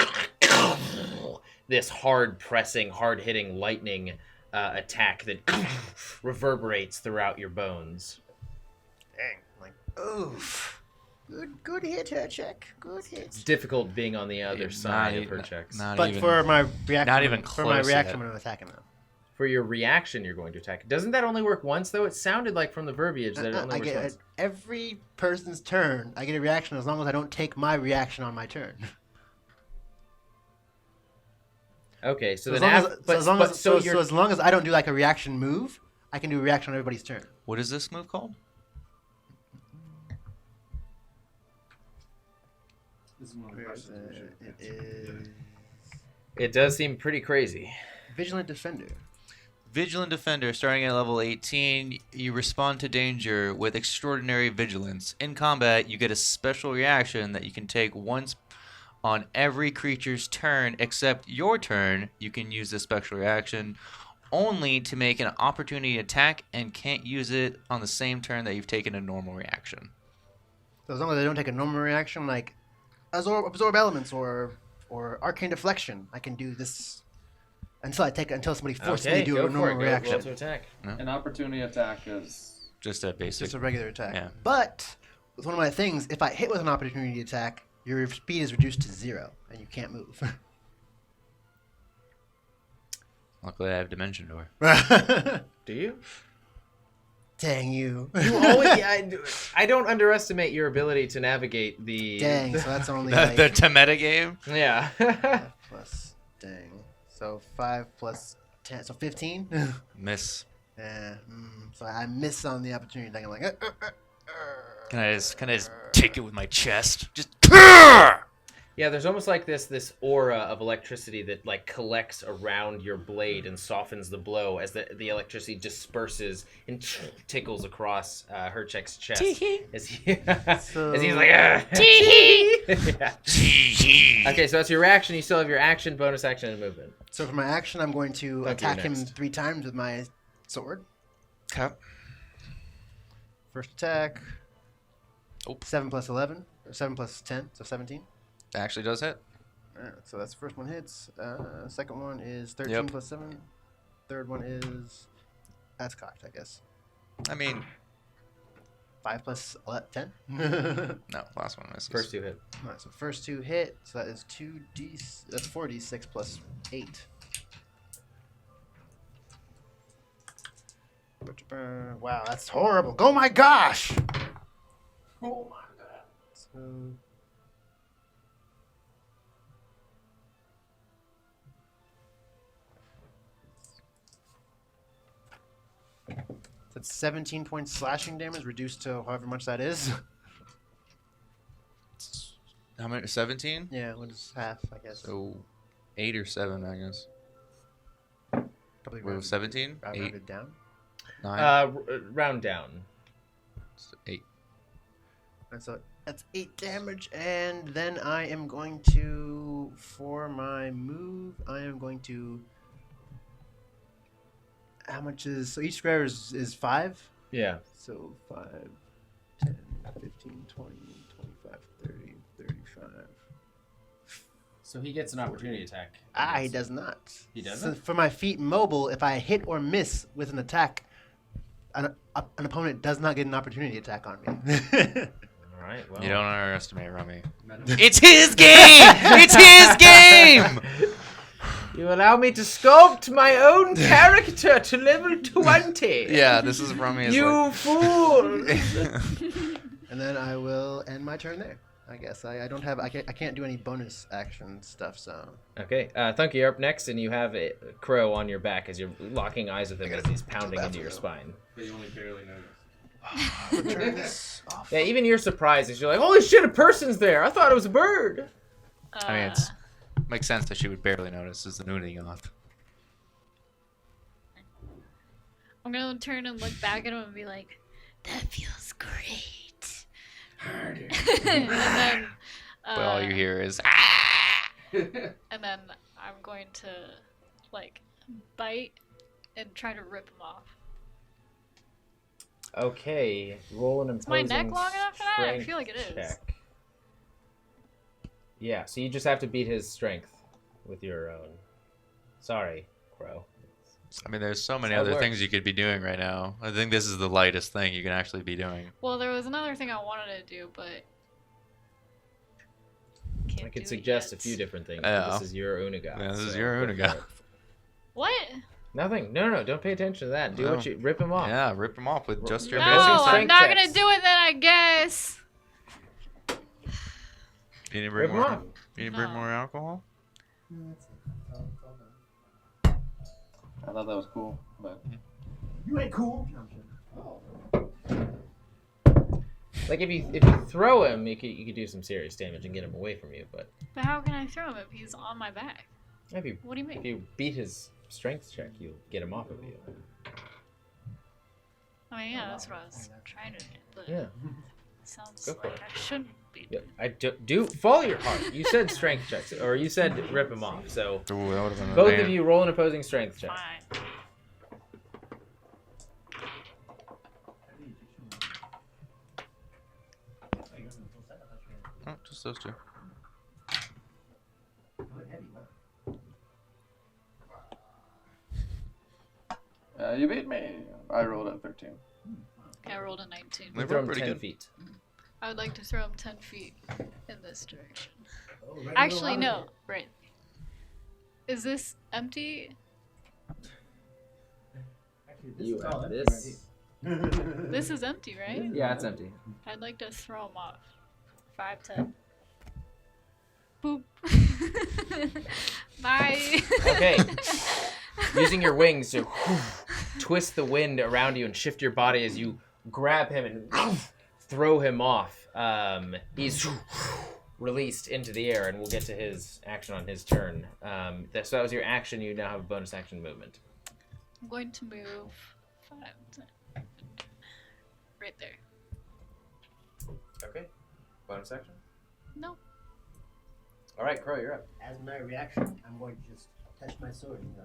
this hard pressing, hard hitting lightning attack that reverberates throughout your bones. Dang. Like, oof. Good hit, her check. Good hit. It's difficult being on the other side of her checks. But for my reaction, not even for my close reaction, yet. I'm attacking them. For your reaction, you're going to attack. Doesn't that only work once, though? It sounded like from the verbiage that it only I works get once. every person's turn. I get a reaction as long as I don't take my reaction on my turn. Okay, so as then long as I don't do like a reaction move, I can do a reaction on everybody's turn. What is this move called? This is one of the questions we should It answer. is It does seem pretty crazy. Vigilant Defender. Vigilant Defender, starting at level 18, you respond to danger with extraordinary vigilance. In combat, you get a special reaction that you can take once On every creature's turn except your turn, you can use this special reaction only to make an opportunity attack and can't use it on the same turn that you've taken a normal reaction. So as long as I don't take a normal reaction like absorb elements or arcane deflection, I can do this until somebody forces me to do a normal reaction. Roll to attack. No? An opportunity attack is Just a basic. Just a regular attack. Yeah. But with one of my things, if I hit with an opportunity attack, your speed is reduced to 0 and you can't move. Luckily, I have Dimension Door. Do you? Dang you. You always. I don't underestimate your ability to navigate the. Dang, so that's only The Temeta game? Yeah. 5 plus, dang. So 5 plus 10, so 15? Miss. Yeah. So I miss on the opportunity attack. I'm like, Can I just take it with my chest? Just. Yeah, there's almost like this aura of electricity that like collects around your blade and softens the blow as the electricity disperses and tickles across Herchek's chest. As he's like, yeah. Okay, so that's your reaction. You still have your action, bonus action, and movement. So for my action, I'm going to Okay, attack him next. 3 times with my sword. Okay. First attack. Oh. 7 plus 11. Or 7 plus 10, so 17. That actually does hit. Alright, so that's the first one hits. Second one is 13 Yep. plus 7. Third one is... That's cocked, I guess. I mean, 5 plus 10? no, last one misses. First 2 hit. Alright, so first 2 hit. So that is that's 4d6 plus 8. Wow, that's horrible. Oh my gosh! Oh my god. So... That's 17 points slashing damage, reduced to however much that is. How many? 17? Yeah, what is half, I guess. So 8 or 7, I guess. Probably We're 17? 8, rounded down. 9, Round down. 8. And so that's 8 damage, and then I am going to, for my move, I am going to... How much is... So each square is 5? Yeah. So 5, 10, 15, 20, 25, 30, 35... So he gets an opportunity attack. He does not. He doesn't? So for my feat mobile, if I hit or miss with an attack, an opponent does not get an opportunity attack on me. All right. Well. You don't underestimate Rummy. It's his game! It's his game! You allow me to sculpt my own character to level 20. Yeah, this is Rummy. You fool! And then I will end my turn there. I guess I don't have I can't do any bonus action stuff. So Okay, Thunky, you're up next, and you have a crow on your back as you're locking eyes with him as he's pounding into your spine. But you only barely notice. turn this off. Yeah, even you're surprised as you're like, holy shit, a person's there. I thought it was a bird. I mean, it makes sense that she would barely notice as the Noonigoth. I'm gonna turn and look back at him and be like, "That feels great." Harder. And then, But all you hear is, and then I'm going to like bite and try to rip him off. Okay, roll an Is my imposing neck long enough for that? I strength feel like it is. check. Yeah, so you just have to beat his strength with your own. Sorry, Crow. I mean, there's so many That's how it other things works. you could be doing right now. I think this is the lightest thing you can actually be doing. Well, there was another thing I wanted to do, but can't I could do suggest it a yet. few different things. Yeah. But this is your Uniga. Yeah, this is so your go for Uniga. it. What? Nothing. No, don't pay attention to that. Do No. what you rip him off. Yeah, rip them off with just your No, Imposing basic I'm strength not checks. gonna do it then, I guess. You need to Rip bring 'em more. off. You need to bring No. more alcohol. I thought that was cool, but You ain't cool. Like if you throw him, you could do some serious damage and get him away from you. But But how can I throw him if he's on my back? if you What do you if mean? you beat his strength check, you get him off of you. I mean, yeah, that's what I was trying to do, but Yeah. sounds Go for like it. I shouldn't I do follow your heart. You said strength checks, or you said rip him off. So Ooh, that would've been both damn. of you roll an opposing strength check. Fine. Oh, just those two. You beat me. I rolled a 13. I rolled a 19. They Throw were him pretty 10 good. feet. I would like to throw him 10 feet in this direction. Actually, no. Right. Is this empty? You have this. This is empty, right? Yeah, it's empty. I'd like to throw him off. 5, 10. Boop. Bye. Okay. Using your wings to twist the wind around you and shift your body as you grab him and throw him off. He's released into the air, and we'll get to his action on his turn. So that was your action. You now have a bonus action movement. I'm going to move 5, 10. Right there. Okay. Bonus action. No. All right, Crow, you're up. As my reaction, I'm going to just touch my sword and go.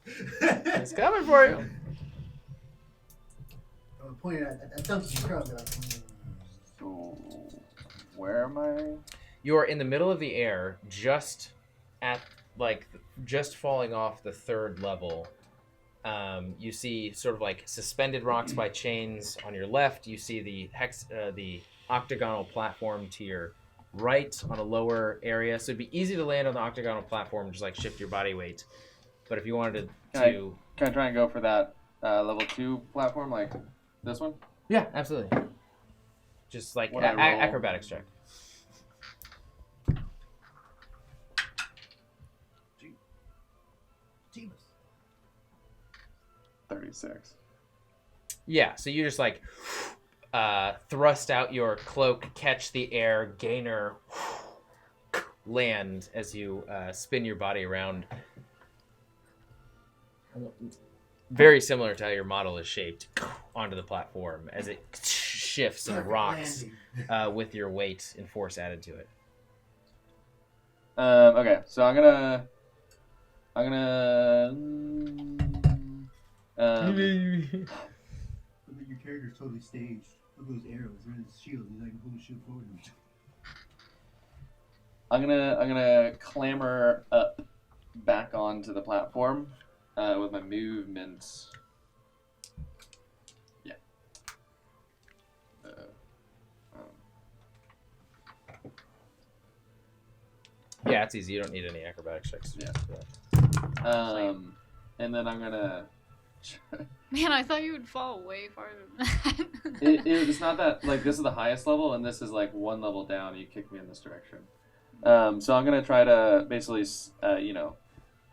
It's coming for you. I'm pointing at Duncan Crow. And be like, So, where am I? You're in the middle of the air, just falling off the third level. You see sort of like suspended rocks by chains on your left. You see the octagonal platform to your right on a lower area. So it'd be easy to land on the octagonal platform, just like shift your body weight. But if you wanted to, Can I try and go for that level 2 platform, like this one? yeah, absolutely. Just like What I roll? acrobatics check. Jeebus. 36. Yeah, so you just like thrust out your cloak, catch the air, gainer, land as you spin your body around. Very similar to how your model is shaped onto the platform as it shifts and rocks with your weight and force added to it. Okay, so I'm gonna. Look at your character's totally staged. Look at those arrows. They're in his shield. He's like holding shit forward. I'm gonna clamber up back onto the platform with my movements. Yeah. Yeah, it's easy. You don't need any acrobatics checks. Yeah. And then I'm gonna. Man, I thought you would fall way farther than that. It's not that, like, this is the highest level, and this is like one level down. You kick me in this direction. So I'm gonna try to basically,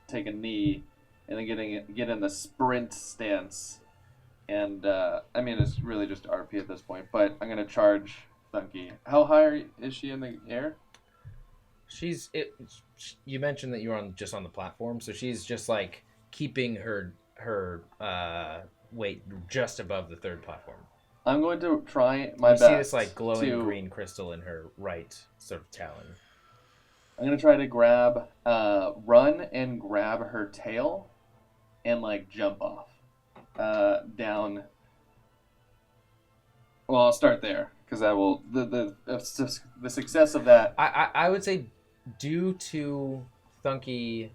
take a knee, and then get in the sprint stance, and I mean it's really just RP at this point. But I'm gonna charge Thunky. How high is she in the air? You mentioned that you were just on the platform, so she's just like keeping her weight just above the third platform. I'm going to try my best. You see this like glowing green crystal in her right sort of talon. I'm gonna try to run and grab her tail, and like jump off, down. Well, I'll start there because I will the success of that. I would say, due to Thunky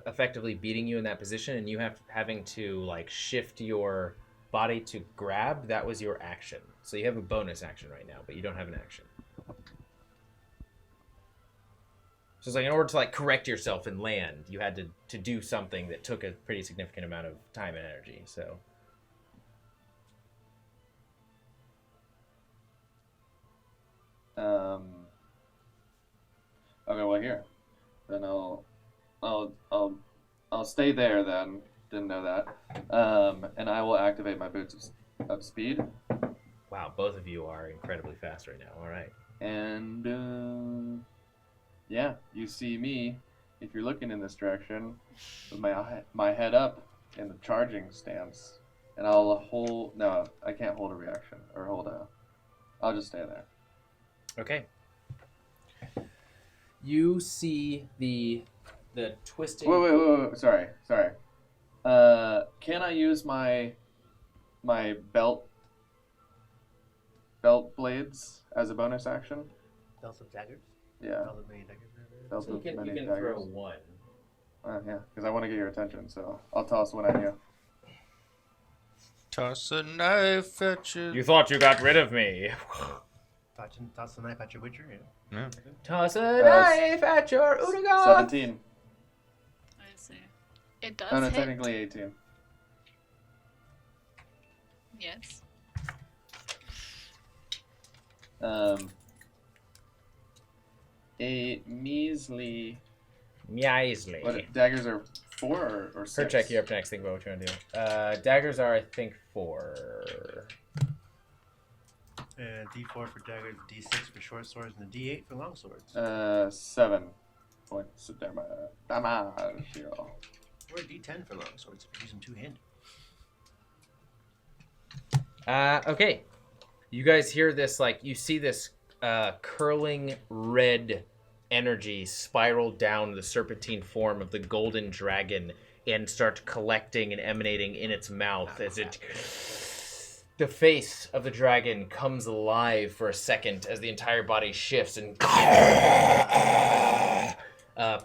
effectively beating you in that position, and you having to like shift your body to grab, that was your action. So you have a bonus action right now, but you don't have an action. So it's like in order to like correct yourself and land, you had to do something that took a pretty significant amount of time and energy. So okay, well here, then I'll stay there then. Didn't know that. And I will activate my boots of speed. wow, both of you are incredibly fast right now. All right. And yeah, you see me if you're looking in this direction with my head up in the charging stance, and I'll hold. No, I can't hold a reaction or hold a. I'll just stay there. Okay. You see the twisting. Wait. Sorry. Can I use my belt blades as a bonus action? Belts of daggers? Yeah. Belt of many daggers? Belt So you of can many throw daggers. one. Yeah, because I want to get your attention, so I'll toss one at you. Toss a knife at you. You thought you got rid of me. Toss the knife at your witcher, yeah. Yeah. Toss a knife at your Udagoth. 17. I see. It does Oh, no, hit. technically 18. Yes. A measly. Measly. What, daggers are 4 or 6? Her check, you're up next. Think about what you want to do. Daggers are, I think, 4. D4 for daggers, D6 for short swords, and a D8 for long swords. 7 points of damage. Here. Or a D10 for long swords if you use them two-handed. Okay. You guys hear this, like, you see this curling red energy spiral down the serpentine form of the golden dragon and start collecting and emanating in its mouth as it... The face of the dragon comes alive for a second as the entire body shifts and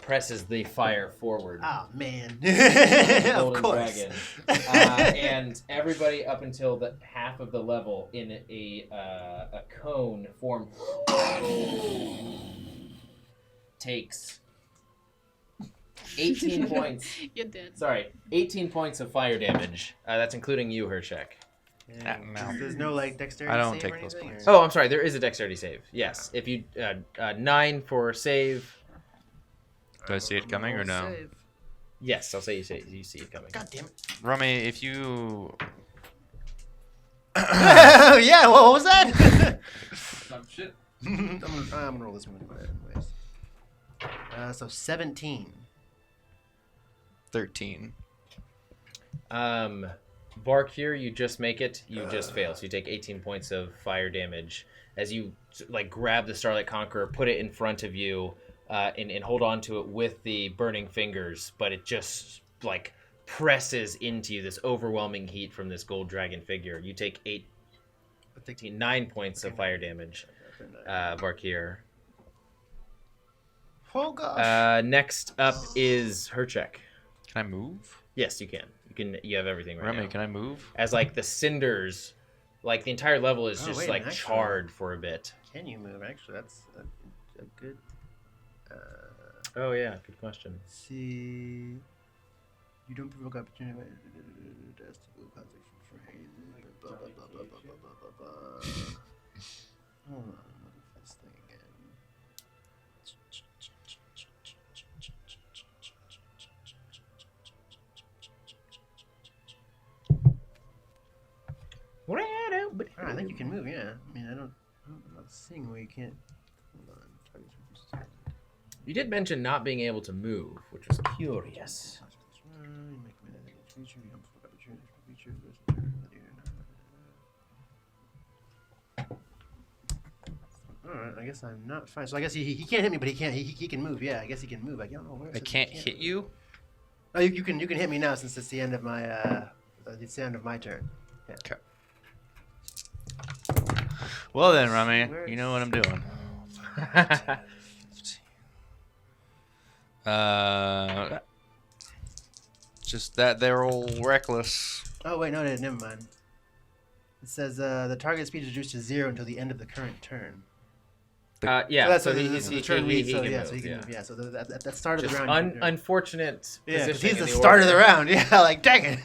presses the fire forward. Oh, man. Of Golden course. Dragon. And everybody up until the half of the level in a cone form takes 18 points. You did. Sorry, 18 points of fire damage. That's including you, Hershek. And there's no, like, dexterity I don't save take or those anything, points. or- Oh, I'm sorry. There is a dexterity save. Yes, if you 9 for save. Do I see it coming or no? Save. Yes, I'll say you see it coming. God damn it. Rummy, if you... Yeah, what was that? Some shit. I'm gonna roll this one anyways. So 17. 13. Bark here, you just make it. You just fail. So you take 18 points of fire damage as you like grab the Starlight Conqueror, put it in front of you, and hold on to it with the burning fingers. But it just like presses into you, this overwhelming heat from this gold dragon figure. You take 9 points of fire damage. Bark here. Oh gosh. Next up is Herchek. Can I move? Yes, you can. You have everything right Rummy, now. can I move? As like the cinders, like the entire level is Oh, just wait, like actually- charred for a bit. Can you move? Actually, that's a good. Oh yeah, good question. See. You don't provoke opportunity. That's the blue context for hate. Hold on, look at this thing again. I think you can move. Yeah. I mean, I'm not seeing where you can't. Hold on. Targets reduced. You did mention not being able to move, which was curious. Alright, I guess I'm not fine. So I guess he can't hit me, but he can move. Yeah, I guess he can move. I don't know where. I can't hit you? Oh, you can hit me now since it's the end of my it's the end of my turn. Yeah. Okay. Well then, Rummy, you know what I'm doing. Just that they're all reckless. Oh wait, no, never mind. It says the target speed is reduced to 0 until the end of the current turn. Yeah, So that's so what he the turn reads. So can yeah, move, so he can yeah. move. Yeah, so at the start of Just the round. unfortunate Yeah, 'cause positioning he's in the the start of order. the round. Yeah, like dang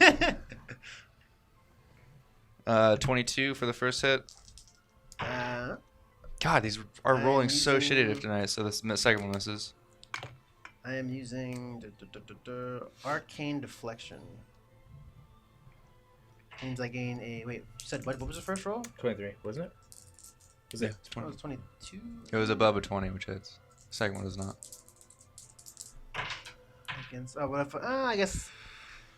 it. 22 for the first hit. uh, God, these are I'm rolling so using- shitty tonight, so the second one misses. I am using arcane deflection. Means I gain a wait. You said what was the first roll? 23, wasn't it? Was it? Oh, it was 22. It was above a 20, which hits. The second one does not. Against what if? I guess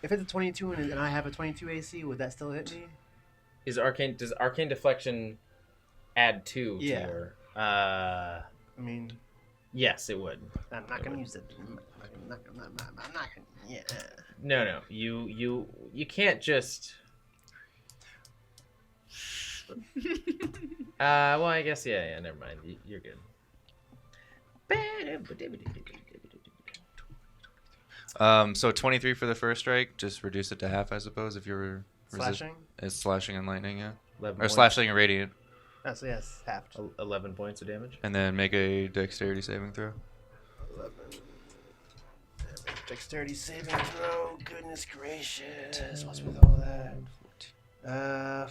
if it's a 22 and I have a 22 AC, would that still hit me? Does arcane deflection add 2 Yeah. to your? Uh, I mean, yes, it would. I'm not gonna use it. I'm not gonna. Yeah. No. You can't just. Well, I guess yeah. Never mind. You're good. So 23 for the first strike. Just reduce it to half, I suppose, if you're Slashing. It's slashing and lightning, yeah. 11 Or points. slashing and radiant. Oh, so yes, half. 11 points of damage. And then make a dexterity saving throw. 11. Dexterity saving throw. Goodness gracious. What's with all that?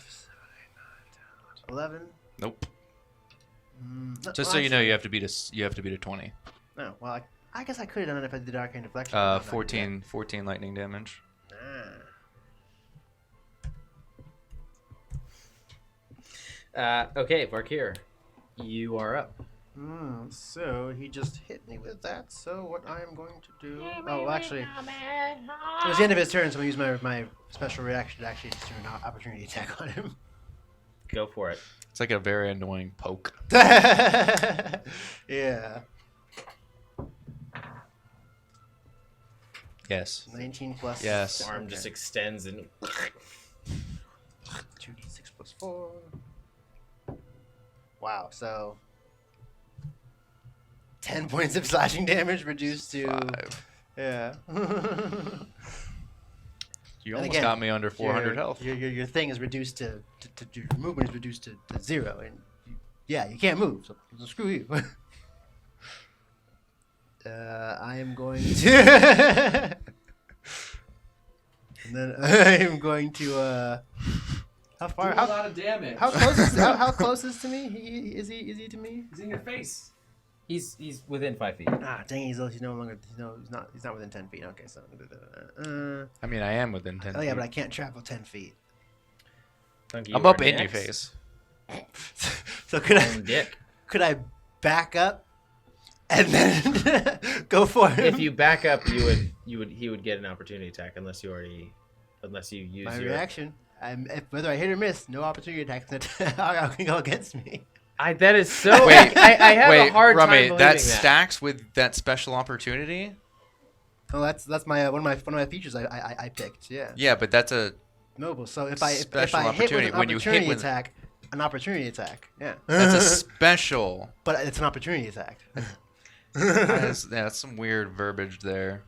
11. Nope. No, Just well, so you know, actually- you have to beat a 20. No, well, I guess I could have done it if I did Arcane Deflection. but I'm not gonna do 14 lightning damage. that. Okay, Varkir, you are up. So he just hit me with that. So what I am going to do? Oh, actually, it was the end of his turn, so I'm gonna use my special reaction to actually just do an opportunity attack on him. Go for it. It's like a very annoying poke. Yeah. Yes. 19 plus. Yes. Arm just extends and 2d6 plus 4. Wow. So 10 points of slashing damage reduced to 5. yeah. You And almost again, got me under 400 your, health. Your thing is reduced to your movement is reduced to 0, and you can't move. So screw you. I am going to. And then I am going to. How far? Do a lot of damage. How close? How close is to me? Is he to me? he's in your face. He's within 5 feet. Ah, dang! He's no longer. He's not within 10 feet. Okay, so. I mean, I am within 10 Oh yeah, feet. but I can't travel 10 feet. Funky, I'm you up are in your next. face. So could Own dick. I back up and then go for him? If you back up, he would get an opportunity attack unless you use My your reaction, whether I hit or miss, no opportunity attacks can go against me. that is so. Wait, I have a hard time Rummy, believing that that. stacks with that special opportunity? Oh, that's my one of my features I picked. Yeah. Yeah, but that's a Noble. So if I Special hit with opportunity. an When you hit opportunity with- attack, an opportunity attack. Yeah. that's a special. But it's an opportunity attack. That's some weird verbiage there.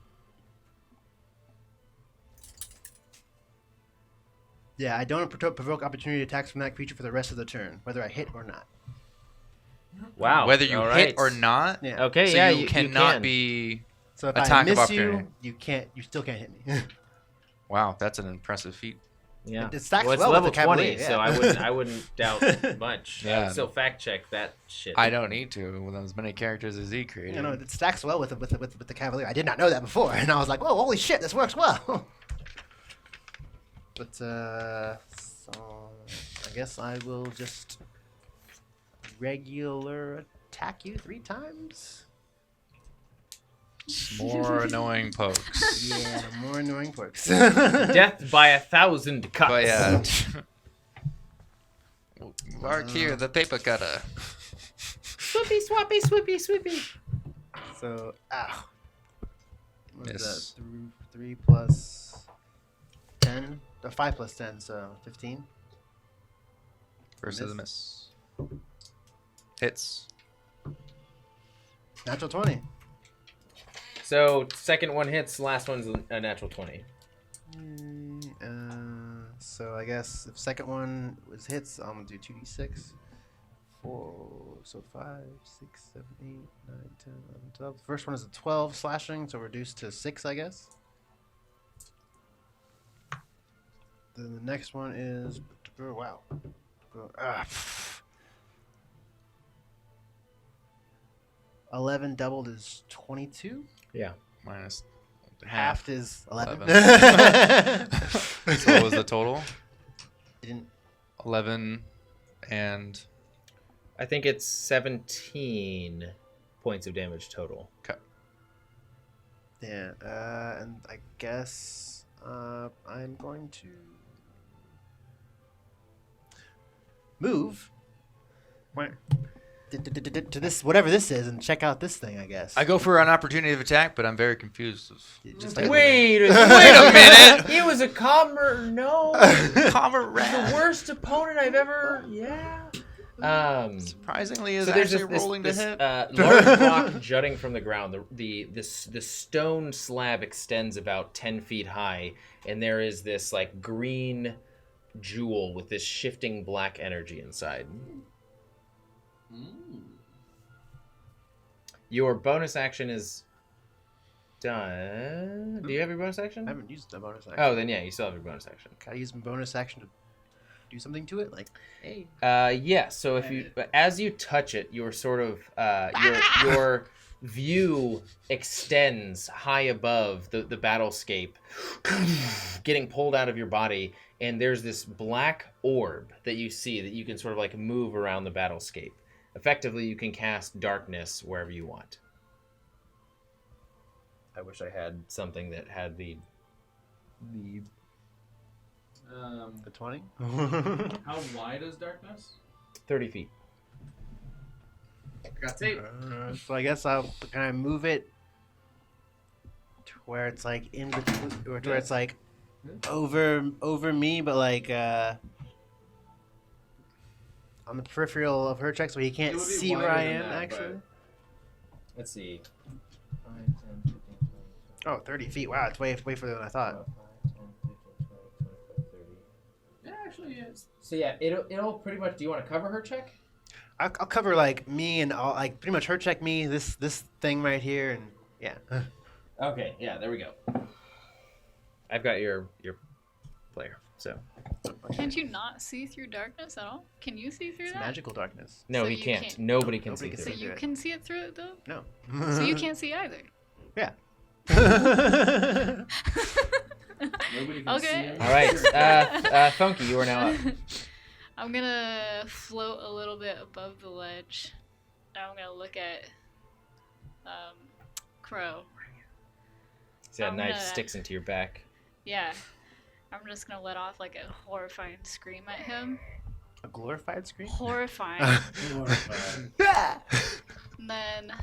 Yeah, I don't provoke opportunity attacks from that creature for the rest of the turn, whether I hit or not. Wow. Whether you all hit right. or not. Yeah. Okay. So yeah. you cannot can. be. So if Attack I of miss opportunity. you still can't hit me. Wow, that's an impressive feat. Yeah. It stacks well, it's well with level the Cavalier, 20, yeah. so I wouldn't doubt much. Yeah. I'd still fact check that shit. I don't need to with as many characters as he created. It stacks well with the Cavalier. I did not know that before, and I was like, "Oh, holy shit, this works well." But so I guess I will just regular attack you 3 times. More annoying pokes. Yeah, more annoying perks. Death by 1,000 cuts. But yeah. Mark here, the paper cutter. Swoopy, swappy, swoopy, swoopy. So, ow. What is Yes. that? 3 plus 10? 5 plus 10, so 15. First of the miss. Hits. Natural 20. So second one hits, last one's a natural 20. So I guess if second one was hits, I'm gonna do 2d6. 4, so 5, 6, 7, 8, 9, 10, 11, 12. The first one is a 12 slashing, so reduced to 6, I guess. Then the next one is, oh, wow. 11 doubled is 22. Yeah. Minus Halved is 11. 11. So what was the total? Didn't 11 and... I think it's 17 points of damage total. Okay. Yeah, and I guess I'm going to move. Where? to this whatever this is and check out this thing. I guess. I go for an opportunity of attack, but I'm very confused. Just like Wait a minute. It was a calmer. No. Calmer The rat. worst opponent I've ever. Yeah. Surprisingly, is So there's actually this rolling to hit. large rock jutting from the ground. The stone slab extends about 10 feet high, and there is this like green jewel with this shifting black energy inside. Your bonus action is done. Do you have your bonus action? I haven't used the bonus action. Oh, then yeah, you still have your bonus action. Can I use my bonus action to do something to it? Like, hey. Yeah. So if you, as you touch it, you're sort of your view extends high above the battlescape, getting pulled out of your body, and there's this black orb that you see that you can sort of like move around the battlescape. Effectively, you can cast darkness wherever you want. I wish I had something that had the The 20. How wide is darkness? 30 feet. Got tape. So I guess I'll kind of move it to where it's like in between, or to where it's like over me, but like on the peripheral of her check, so he can't It would be see where wider I than am. that, Actually, Let's see. 30 feet. Wow, it's way further than I thought. Yeah, actually, yes. So yeah, it'll pretty much. Do you want to cover her check? I'll cover like me and all, like pretty much her check me, this thing right here, and yeah. Okay, yeah, there we go. I've got your player. So Can't you not see through darkness at all? Can you see through It's that? magical darkness. no, So he you can't. can't- Nobody can Nobody see can through. So see it. you can see it through it though? No. So you can't see either. Yeah. Nobody can Okay. see him. All right, Funky, you are now up. I'm gonna float a little bit above the ledge. Now I'm gonna look at Crow. See that I'm knife gonna- sticks into your back. Yeah. I'm just gonna let off like a horrifying scream at him. A glorified screen. Horrifying. And then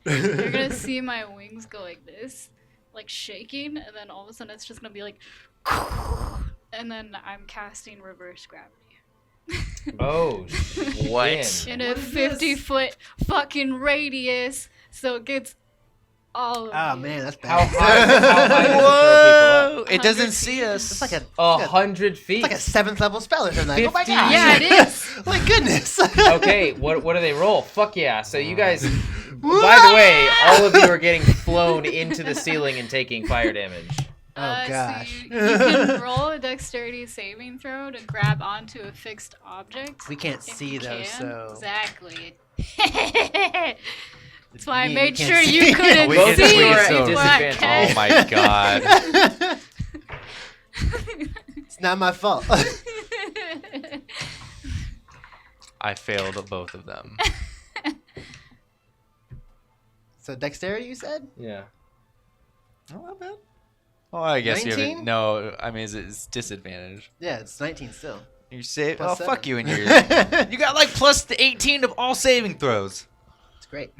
you're gonna see my wings go like this, like shaking, and then all of a sudden it's just gonna be like, and then I'm casting reverse gravity Oh, What? shit. in a 50-foot fucking radius, so it gets all of Oh you. man, that's How bad. high does it throw people up? Whoa! It doesn't see us. It's like a 100 feet. it's like a 7th level spell or something. Oh my 50. god. Yeah, it is. My goodness. Okay, what do they roll? Fuck yeah. So you guys, by the way, all of you are getting flown into the ceiling and taking fire damage. Oh gosh. So you can roll a dexterity saving throw to grab onto a fixed object. We can't if see you those, can. so Exactly. That's why I Me, made you sure can't you see. couldn't We Both can of see you are see at so- a before I disadvantage. Oh my god! it's not my fault. I failed both of them. So dexterity, you said? Yeah. Oh, not bad. Oh, I guess you 19? haven't. No, I mean it's disadvantage. Yeah, it's 19 still. You save. Plus Oh, fuck 7. you and your. You got like plus 18 of all saving throws. It's great.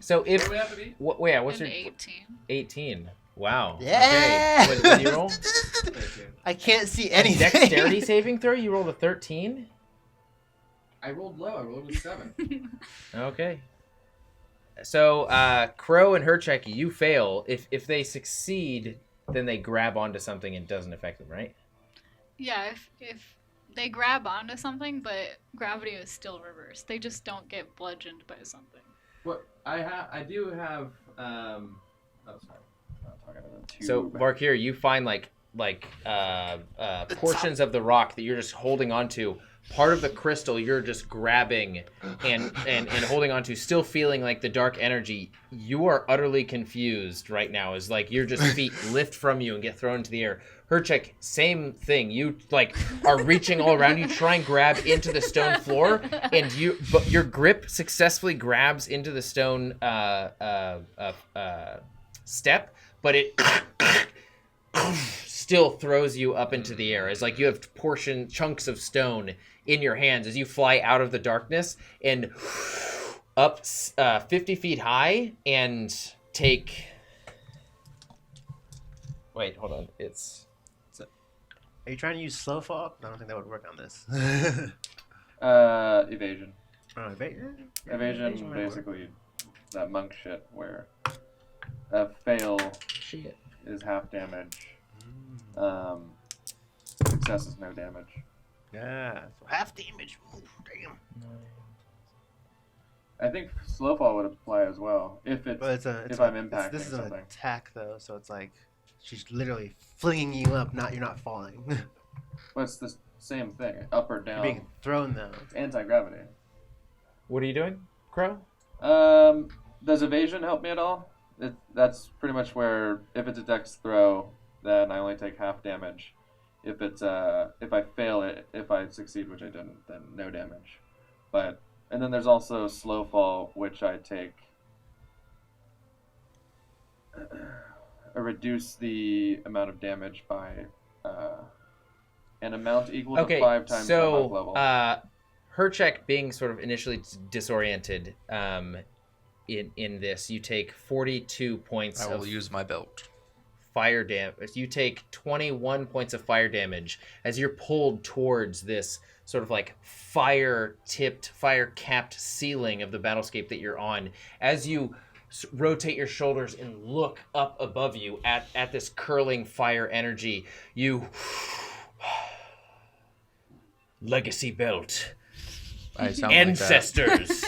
So What if do we have to be? yeah, what's An your 18. 18? Wow. Yeah. Okay. What do you roll? 13. I can't see A anything. dexterity saving throw. You rolled a 13. I rolled low. I rolled a 7. Okay. So Crow and Hercheki, you fail. If they succeed, then they grab onto something and it doesn't affect them, right? Yeah, if they grab onto something, but gravity is still reversed. They just don't get bludgeoned by something. What I do have. Oh, sorry. I'm talking about two. So Varkir, you find like portions of the rock that you're just holding onto. Part of the crystal you're just grabbing and holding onto, still feeling like the dark energy. You are utterly confused right now. As like your just feet lift from you and get thrown into the air. Herchek, same thing. You like are reaching all around you, try and grab into the stone floor, and but your grip successfully grabs into the stone step, but it still throws you up into the air as like you have chunks of stone in your hands as you fly out of the darkness and up 50 feet high and take. Wait, hold on. Are you trying to use slow fall? I don't think that would work on this. Evasion. Oh, evasion? Evasion, basically, that monk shit where a fail is half damage. Success is no damage. Yeah, so half damage. Ooh, damn. I think slow fall would apply as well if I'm impacting this is an something. attack though, so it's like she's literally flinging you up. You're not falling. But it's the same thing, up or down. You're being thrown though. It's anti-gravity. What are you doing, Crow? Does evasion help me at all? That's pretty much where if it's a dex throw, then I only take half damage. If I fail it, if I succeed, which I didn't, then no damage. And then there's also slow fall, which I take reduce the amount of damage by an amount equal to 5 times my buff level. Herchek being sort of initially disoriented in this, you take 42 points I will use my belt. Fire damage. You take 21 points of fire damage as you're pulled towards this sort of like fire-capped ceiling of the battlescape that you're on. As you rotate your shoulders and look up above you at this curling fire energy, you legacy belt. Ancestors,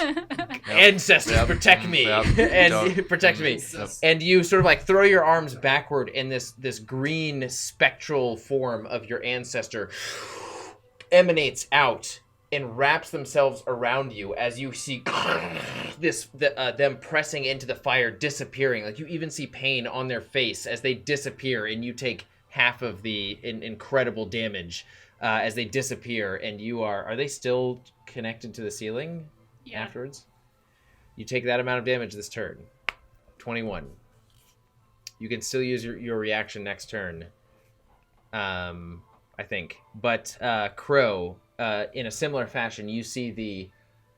ancestors, protect me, and protect me. And you sort of like throw your arms backward, and this green spectral form of your ancestor emanates out and wraps themselves around you as you see them pressing into the fire, disappearing. Like you even see pain on their face as they disappear, and you take half of the incredible damage as they disappear. And you are they still connected to the ceiling afterwards? You take that amount of damage this turn. 21. You can still use your reaction next turn. I think. But Crow, in a similar fashion, you see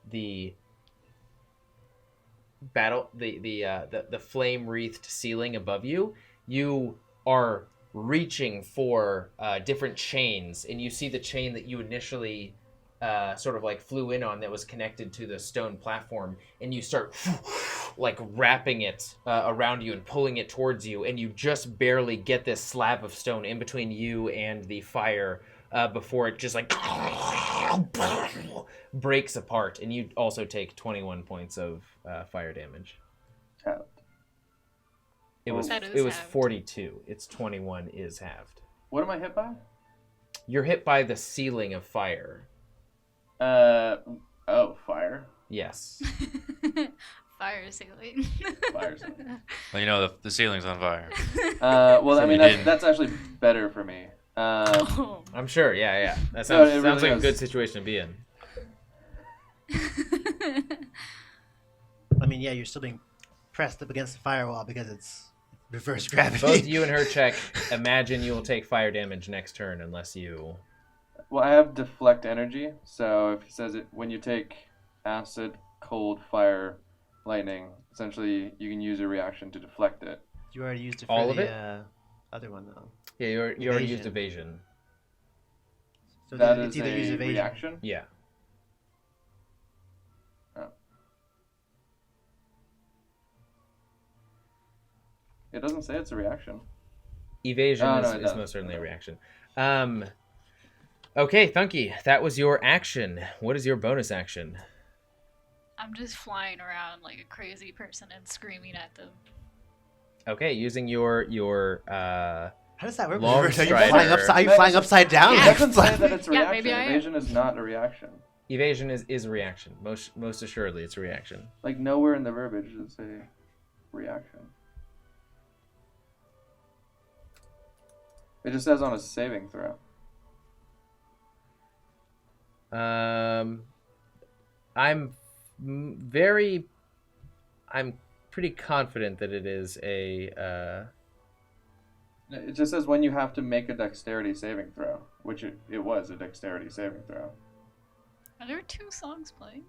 the battle the flame wreathed ceiling above you. You are reaching for different chains, and you see the chain that you initially sort of like flew in on that was connected to the stone platform, and you start like wrapping it around you and pulling it towards you, and you just barely get this slab of stone in between you and the fire before it just like breaks apart, and you also take 21 points of fire damage. It was halved. 42. It's 21 is halved. What am I hit by? You're hit by the ceiling of fire. Fire. Yes. Fire ceiling. Fire ceiling. Well, you know the ceiling's on fire. Well, I mean that's actually better for me. I'm sure. Yeah. That sounds really like a is. good situation to be in. I mean, yeah, you're still being pressed up against the firewall because it's reverse gravity. Both you and Herchek imagine you will take fire damage next turn unless you. Well, I have deflect energy, so if he says it when you take acid, cold, fire, lightning, essentially you can use a reaction to deflect it. You already used it for All of the it? Other one though. Yeah, you already used evasion. So That it's is either use a evasion. reaction. Yeah. Oh. It doesn't say it's a reaction. Evasion Oh, no, is it doesn't. most certainly a reaction. Okay, Thunky, that was your action. What is your bonus action? I'm just flying around like a crazy person and screaming at them. Okay, using your How does that work? Long Are you strider. flying upside down? It Yeah. doesn't say that it's a Yeah, reaction. maybe I am. Evasion is not a reaction. evasion is a reaction. Most assuredly, it's a reaction. Like nowhere in the verbiage does it say reaction. It just says on a saving throw. I'm pretty confident that it is a It just says when you have to make a dexterity saving throw, which it was a dexterity saving throw. Are there 2 songs playing?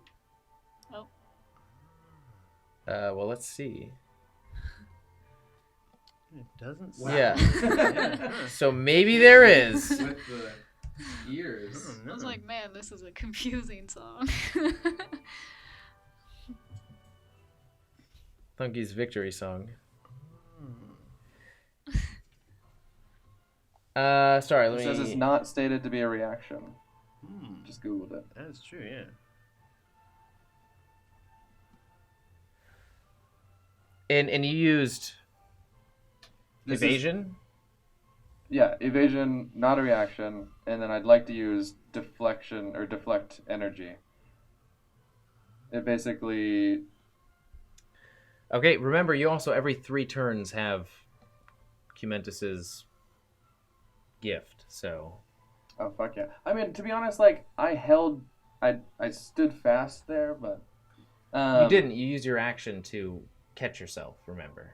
Oh. Well, let's see. It doesn't. Yeah. So maybe there is. With the ears. I was like, man, this is a confusing song. Funky's victory song. Sorry, let It me. says it's not stated to be a reaction. Just Googled it. That is true, yeah. And you used This is- evasion. Yeah, evasion, not a reaction, and then I'd like to use deflection or deflect energy. It basically. Okay, remember you also every 3 turns have Cumentus's gift. So. Oh fuck yeah! I mean, to be honest, like I stood fast there, but. You didn't. You used your action to catch yourself. Remember.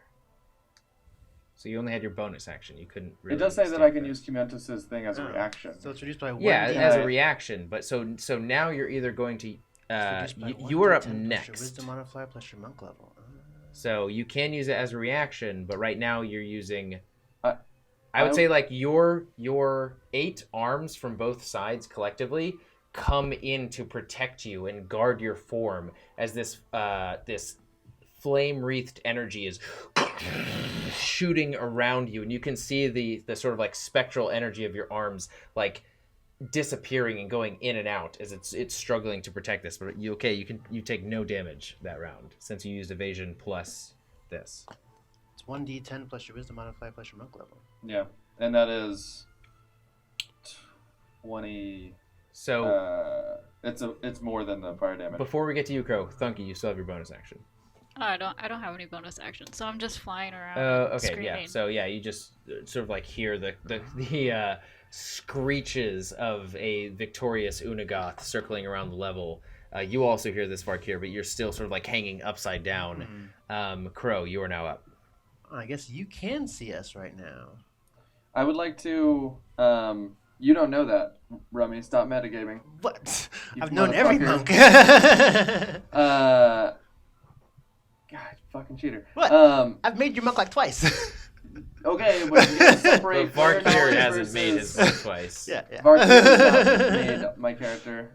So you only had your bonus action. You couldn't. Really It does say that stand I can first. use Cumentus's thing as a reaction. So it's reduced by 1. Yeah, D- as a Right. reaction. But so now you're either going to. it's reduced by You 1 are up D10 plus Your next. wisdom modifier plus your monk level. So you can use it as a reaction, but right now you're using. I I would say like your 8 arms from both sides collectively come in to protect you and guard your form as this flame wreathed energy is shooting around you, and you can see the sort of like spectral energy of your arms like disappearing and going in and out as it's struggling to protect this. But you take no damage that round since you used evasion plus this. It's 1d10 plus your wisdom modifier plus your monk level. Yeah, and that is 20. So it's more than the fire damage. before we get to you, Crow, Thunky, you still have your bonus action. Oh, I don't have any bonus actions, so I'm just flying around. Okay, screaming. yeah. So yeah, you just sort of like hear the screeches of a victorious Unagoth circling around the level. You also hear this Varkir, but you're still sort of like hanging upside down. Crow, you are now up. I guess you can see us right now. I would like to. You don't know that, Rummy. Stop metagaming. What? You I've known every motherfucker. monk. God, fucking cheater. What? Um, I've made your monk like twice. okay, but you gotta separate. But Varkir knowledge hasn't made his versus- one twice. yeah. Varkir has not made my character.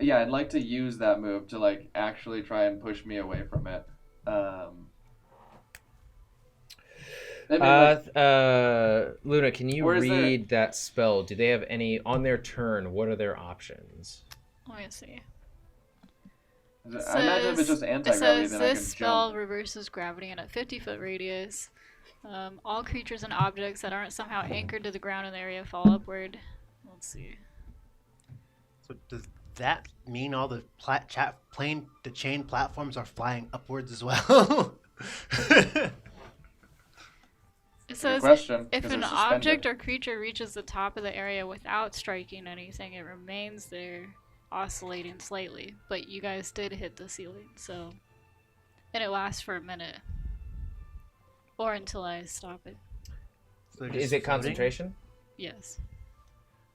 Yeah, I'd like to use that move to like actually try and push me away from it. Maybe, Luna, can you Or is there- read that spell? Do they have any on their turn? What are their options? Let me see. I imagine if it's just It anti-gravity, says then I can this spell jump. reverses gravity in a 50-foot radius. All creatures and objects that aren't somehow anchored to the ground in the area fall upward. Let's see. So does that mean all the chain platforms are flying upwards as well? It says question, if 'cause an they're suspended. object or creature reaches the top of the area without striking anything, it remains there, oscillating slightly. But you guys did hit the ceiling, so. And it lasts for a minute. Or until I stop it. So they're Is just it floating? concentration? Yes.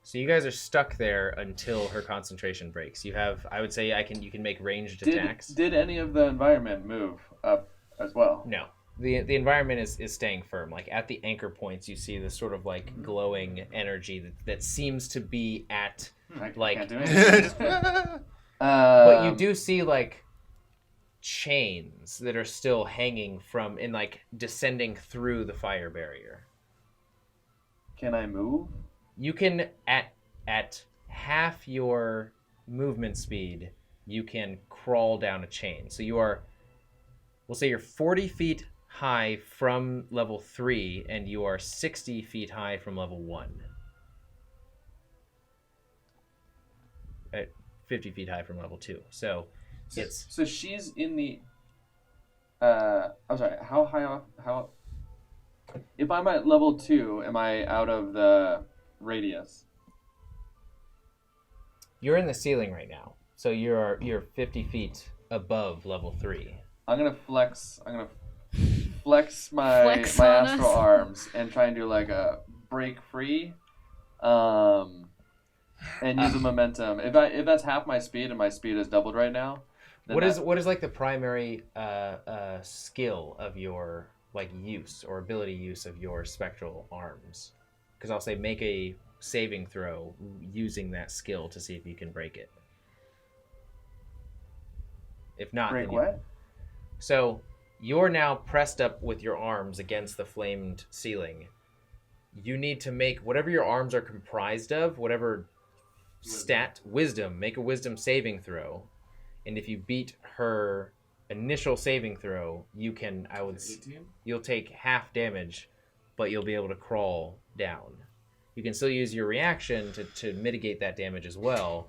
So you guys are stuck there until her concentration breaks. You have, I would say, you can make ranged attacks. Did any of the environment move up as well? No. The environment is staying firm. Like at the anchor points, you see this sort of like glowing energy that seems to be at like. Can't do anything. But you do see like chains that are still hanging from and like descending through the fire barrier. Can I move? You can at half your movement speed, you can crawl down a chain. So you are, we'll say you're 40 feet high from level 3 and you are 60 feet high from level 1. At 50 feet high from level 2. So it's So she's in the. I'm sorry. How high off? How? If I'm at level 2, am I out of the radius? you're in the ceiling right now. So you're 50 feet above level 3. I'm gonna flex. I'm gonna flex my Flex my on astral us. arms and try and do like a break free, and use the momentum. If that's half my speed and my speed is doubled right now, then What is like the primary skill of your like use or ability use of your spectral arms? Because I'll say make a saving throw using that skill to see if you can break it. If not, break then what? So you're now pressed up with your arms against the flamed ceiling. You need to make whatever your arms are comprised of, whatever wisdom, make a wisdom saving throw. And if you beat her initial saving throw, you can, you'll take half damage, but you'll be able to crawl down. You can still use your reaction to mitigate that damage as well.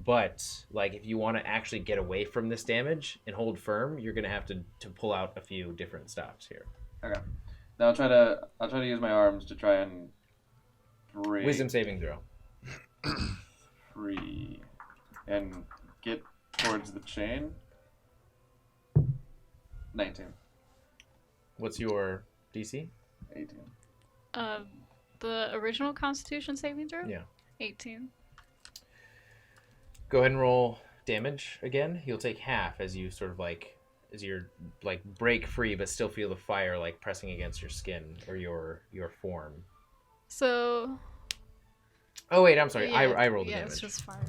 But like if you want to actually get away from this damage and hold firm, you're gonna have to pull out a few different stops here. Okay. Now I'll try to use my arms to try and break Wisdom saving throw. free and get towards the chain. 19. What's your DC? 18. The original Constitution saving throw? Yeah. 18. Go ahead and roll damage again. You'll take half as you sort of like as you're like break free, but still feel the fire like pressing against your skin or your form. So. Oh wait, I'm sorry. Yeah, I rolled the yeah, damage. it's just fire.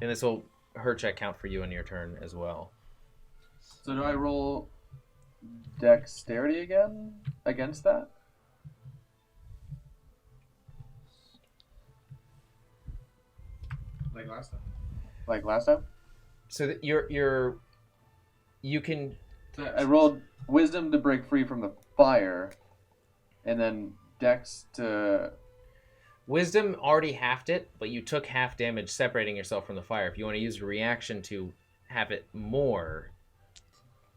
And this will hurt check count for you on your turn as well. So do I roll dexterity again against that? Like last time. Like last time? So that you can. I rolled wisdom to break free from the fire, and then dex to. Wisdom already halved it, but you took half damage separating yourself from the fire. If you want to use a reaction to have it more,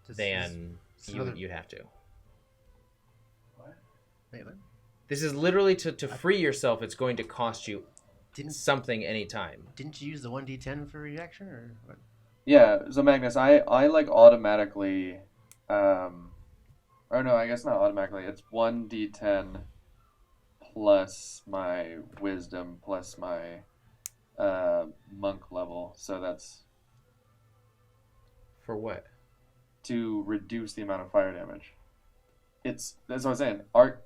then you'd have to. What? Wait, what? This is literally to free yourself. It's going to cost you something anytime. Didn't you use the 1d10 for reaction or what? Yeah, so Magnus, I like automatically, or no, I guess not automatically. It's 1d10 plus my wisdom plus my monk level. So that's For what? to reduce the amount of fire damage. That's what I'm saying. Art.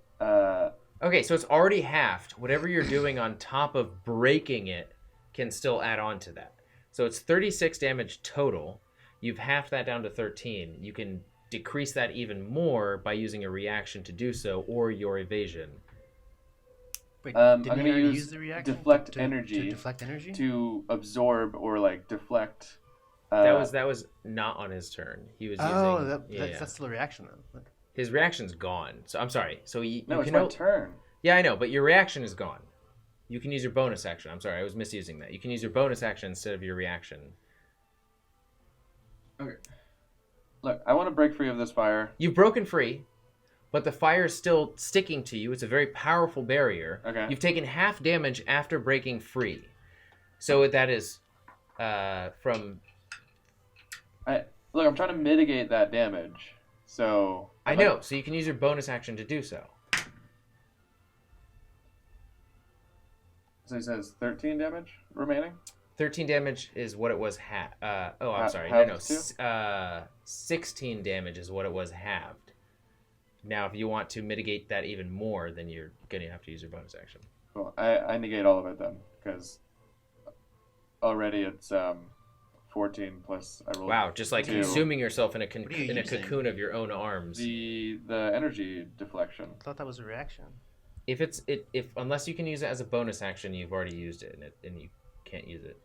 Okay, so it's already halved. Whatever you're doing on top of breaking it can still add on to that. So it's 36 damage total. You've halved that down to 13. You can decrease that even more by using a reaction to do so or your evasion. Wait, I'm didn't gonna you already use the reaction deflect to energy. To deflect energy? To absorb or like deflect. That was not on his turn. He was using. That's still a reaction though. His reaction's gone. So I'm sorry. So no, it's my turn. Yeah, I know, but your reaction is gone. You can use your bonus action. I'm sorry, I was misusing that. You can use your bonus action instead of your reaction. Okay. Look, I want to break free of this fire. You've broken free, but the fire is still sticking to you. It's a very powerful barrier. Okay. You've taken half damage after breaking free. So that is from... Look, I'm trying to mitigate that damage. So... I know, so you can use your bonus action to do so. So he says 13 damage remaining? 13 damage is what it was I'm sorry. No. 16 damage is what it was halved. Now, if you want to mitigate that even more, then you're going to have to use your bonus action. Cool. I negate all of it then, because already it's 14 plus I rolled. Wow, just like 2. consuming yourself in a cocoon of your own arms. The energy deflection. I thought that was a reaction. If unless you can use it as a bonus action, you've already used it and you can't use it.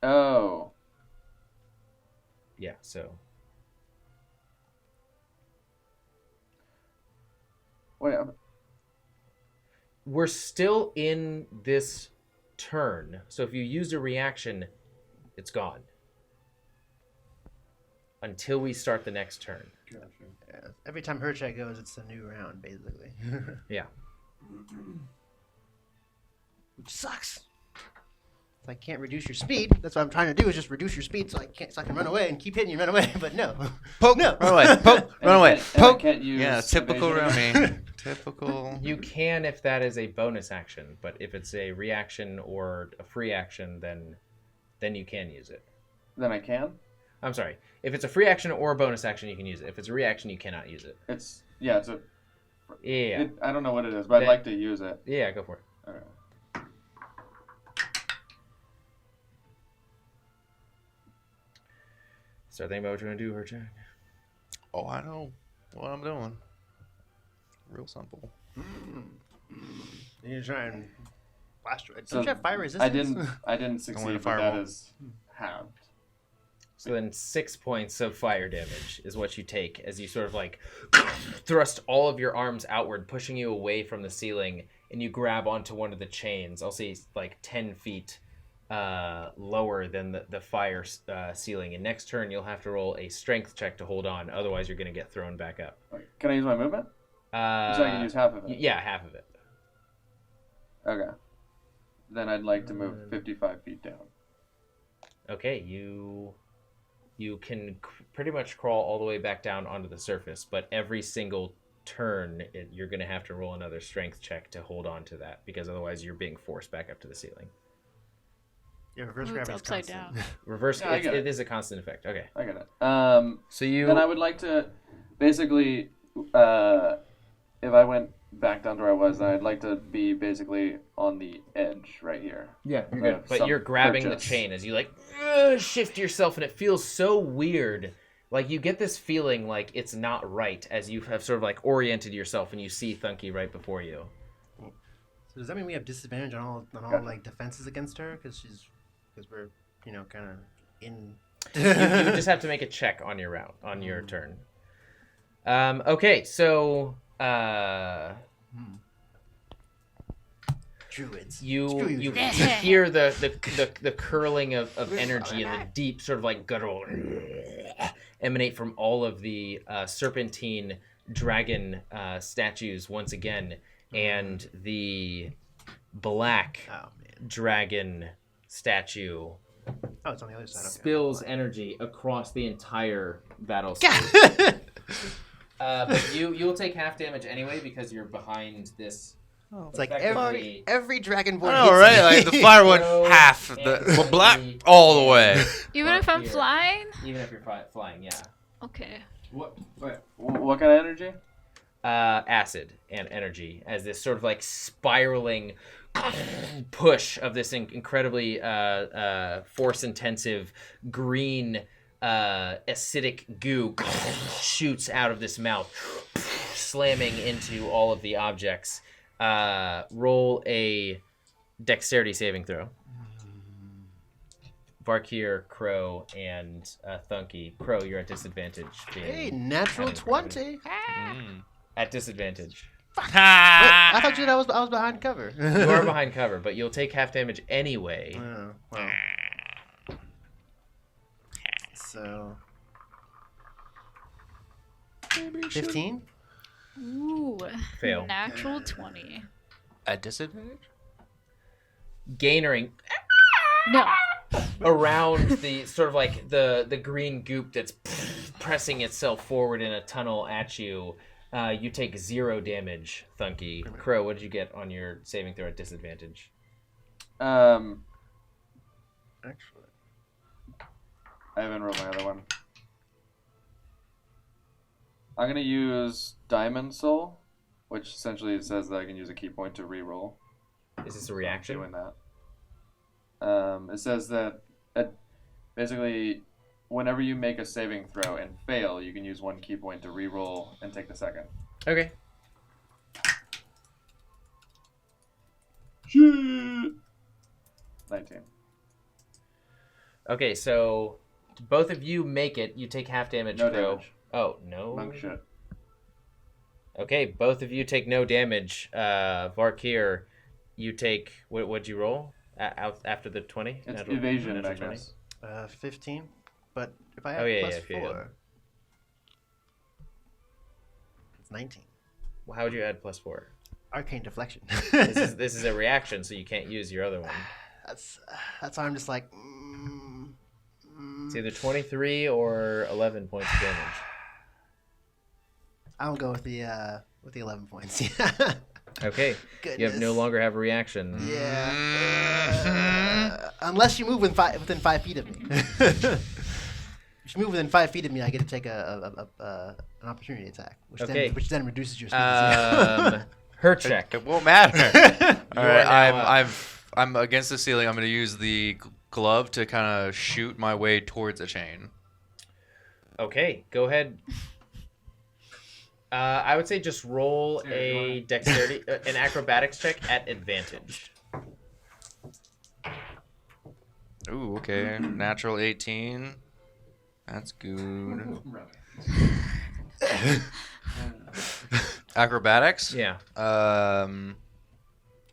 Oh. Yeah, so. Wait. We're still in this turn, so if you use a reaction, it's gone. Until we start the next turn. Gotcha. Yeah. Every time her check goes, it's a new round, basically. Yeah. Which sucks. If I can't reduce your speed, that's what I'm trying to do is just reduce your speed so I can run away and keep hitting you and run away. But no. Poke. No. Run away. Poke. Run away. And I Poke. can't use Yeah, typical evasion. Remy. Typical. You can if that is a bonus action, but if it's a reaction or a free action, then you can use it. Then I can? I'm sorry. If it's a free action or a bonus action, you can use it. If it's a reaction, you cannot use it. It's a... Yeah. I don't know what it is, but I'd like to use it. Yeah, go for it. Okay. So think about what you're going to do, her check. Oh, I know what I'm doing. Real simple. You're trying blast it. So Don't you have fire resistance? I didn't succeed, but that fireball. is halved. So then 6 points of fire damage is what you take as you sort of like thrust all of your arms outward, pushing you away from the ceiling, and you grab onto one of the chains. I'll say like 10 feet lower than the fire ceiling. And next turn, you'll have to roll a strength check to hold on. Otherwise, you're going to get thrown back up. Can I use my movement? So I can use half of it? Yeah, half of it. Okay. Then I'd like to move 55 feet down. Okay, you can pretty much crawl all the way back down onto the surface, but every single turn, you're going to have to roll another strength check to hold on to that, because otherwise you're being forced back up to the ceiling. Yeah, reverse It's gravity's upside constant. down. Reverse, Yeah, I get it is a constant effect. Okay. I get it. So you... Then I would like to, basically, if I went back down to where I was, then I'd like to be basically on the edge right here. Yeah, you're good. But you're grabbing the chain as you like shift yourself, and it feels so weird. Like you get this feeling like it's not right as you have sort of like oriented yourself, and you see Thunky right before you. So does that mean we have disadvantage on all Gotcha. like defenses against her because we're kind of in. You just have to make a check on your round on your turn. Okay, so Druids. you Screw you druids. hear the curling of energy and the deep sort of like guttural emanate from all of the serpentine dragon statues once again, and the black dragon statue Oh, it's on the other side. Okay. spills energy across the entire battle stage. But you'll take half damage anyway because you're behind this. It's like Effectively- every dragonborn. I know, hits right? me. Like the fire went Bro, half, and the black Thunky all the way. Even if I'm here. flying? Even if you're flying, yeah. Okay. What kind of energy? Acid and energy as this sort of like spiraling push of this incredibly force-intensive green acidic goo shoots out of this mouth, slamming into all of the objects. Roll a dexterity saving throw. Varkir, Crow, and Thunky. Crow, you're at disadvantage. Hey, natural 20. At disadvantage. Wait, I thought you said I was behind cover. You are behind cover, but you'll take half damage anyway. Oh, well. So 15. Ooh. Fail. Natural 20. At disadvantage? Gainering No. around the sort of like the green goop that's pressing itself forward in a tunnel at you. You take 0 damage, Thunky. Crow, what did you get on your saving throw at disadvantage? Actually, I haven't rolled my other one. I'm gonna use Diamond Soul, which essentially says that I can use a key point to re-roll. Is this a reaction? Doing that. It says that basically, whenever you make a saving throw and fail, you can use 1 key point to re-roll and take the second. Okay. Shit. 19. Okay, so both of you make it. You take half damage. No Crow. damage. Oh, no. Monk shit. Okay, both of you take no damage. Varkir, you take... What'd you roll after the 20? It's Natural- evasion, natural I 20? guess. 15. But if I have Oh, yeah, plus yeah, if you did. 4, it's 19. Well, how would you add +4? Arcane deflection. This is a reaction, so you can't use your other one. That's why I'm just like. It's either 23 or 11 points of damage. I'll go with the 11 points. Okay. You Goodness. no longer have a reaction. Yeah. Unless you move within 5 feet of me. If you move within 5 feet of me, I get to take an opportunity attack, which then reduces your speed. Her check. It won't matter. All right, now I'm against the ceiling. I'm going to use the glove to kind of shoot my way towards a chain. Okay, go ahead. I would say just roll a dexterity, an acrobatics check at advantage. Ooh, okay. Natural 18. That's good. Acrobatics? Yeah. Wow,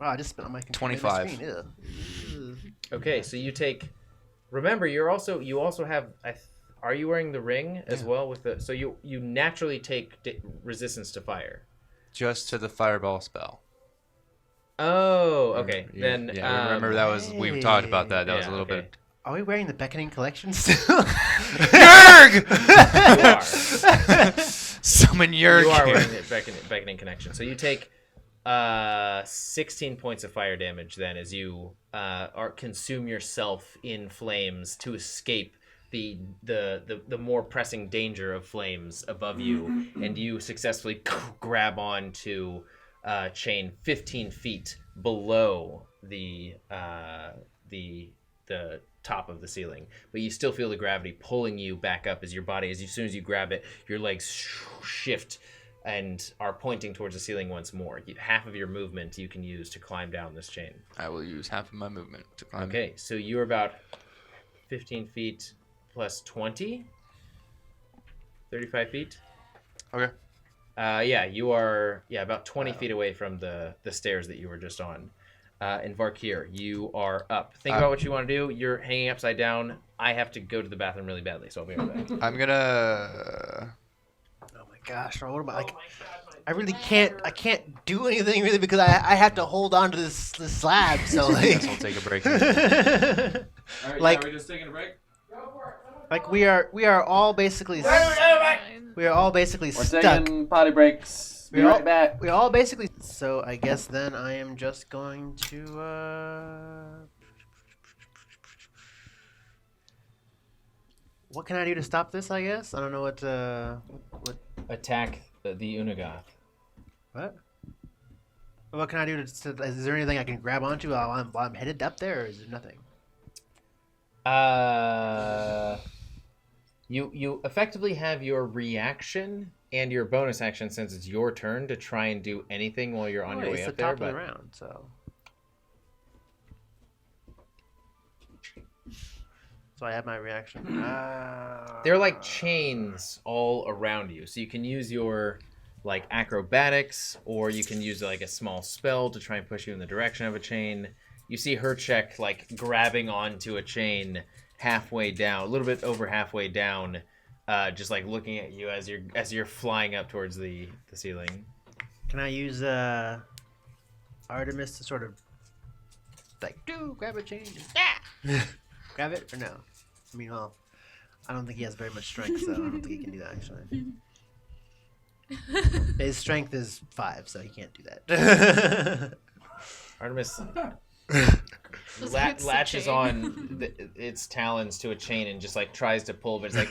I just spit on my computer 25. screen. Ew. Okay, so you take. Remember, you also have. Are you wearing the ring as well with the? So you naturally take resistance to fire. Just to the fireball spell. Oh, okay. Then remember that was we talked about that. That was a little bit. Are we wearing the beckoning collection still? Yerg! You are. Summon Yerg. You are wearing the beckoning connection. So you take 16 points of fire damage then as you consume yourself in flames to escape the more pressing danger of flames above you, and you successfully grab on to chain 15 feet below the top of the ceiling, but you still feel the gravity pulling you back up as soon as you grab it, your legs shift and are pointing towards the ceiling once more. Half of your movement you can use to climb down this chain. I will use half of my movement to climb. Okay, so you're about 15 feet plus 20, 35 feet. Okay. You are about 20 feet away from the stairs that you were just on. And Varkir, you are up. Think about what you want to do. You're hanging upside down. I have to go to the bathroom really badly, so I'll be right back. I'm gonna. Oh my gosh! What am I like? I really can't. I can't do anything really because I have to hold on to this slab. So I guess I'll take a break. All right, Like- are we just taking a break? like we are all basically We're stuck. taking potty breaks. Be right back. We're all basically. So I guess then I am just going to. What can I do to stop this? I guess I don't know what. Attack the Unagoth. What? What can I do to? Is there anything I can grab onto while I'm headed up there, or is there nothing? You effectively have your reaction and your bonus action since it's your turn to try and do anything while you're on your way It's up the there. top of the round, so. So I have my reaction. There are like chains all around you, so you can use your like acrobatics, or you can use like a small spell to try and push you in the direction of a chain. You see her check like grabbing onto a chain halfway down, a little bit over halfway down, just like looking at you as you're flying up towards the ceiling. Can I use Artemis to sort of like grab a chain? Grab it or no? I mean, well, I don't think he has very much strength, so I don't think he can do that actually. His strength is 5, so he can't do that. Artemis Hits the latches chain. on its talons to a chain and just like tries to pull, but it's like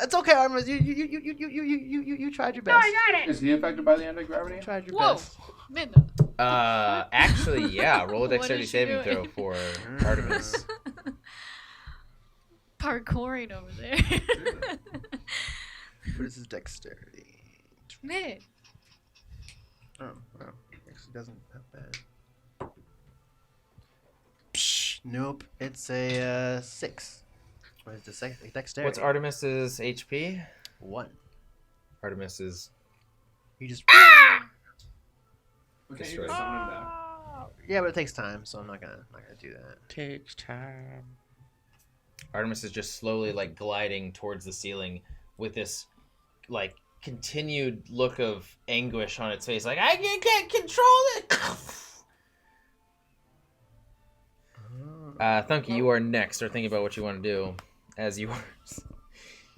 It's okay, Artemis. You tried your best. Is he affected by the anti-gravity? You tried your Whoa, best. Minna. actually, yeah. Roll a What dexterity is she saving throw doing? for Artemis. Parkouring over there. What is his dexterity? Man. Oh, well, actually doesn't have bad. Psh, nope, it's a 6. What is the dexterity? What's Artemis's HP? 1. Artemis is You just. Okay, you Destroyed. just summon him back. Yeah, but it takes time, so I'm not gonna do that. Takes time. Artemis is just slowly like gliding towards the ceiling with this like continued look of anguish on its face, like I can't control it. Thunky, you are next. Or thinking about what you want to do as you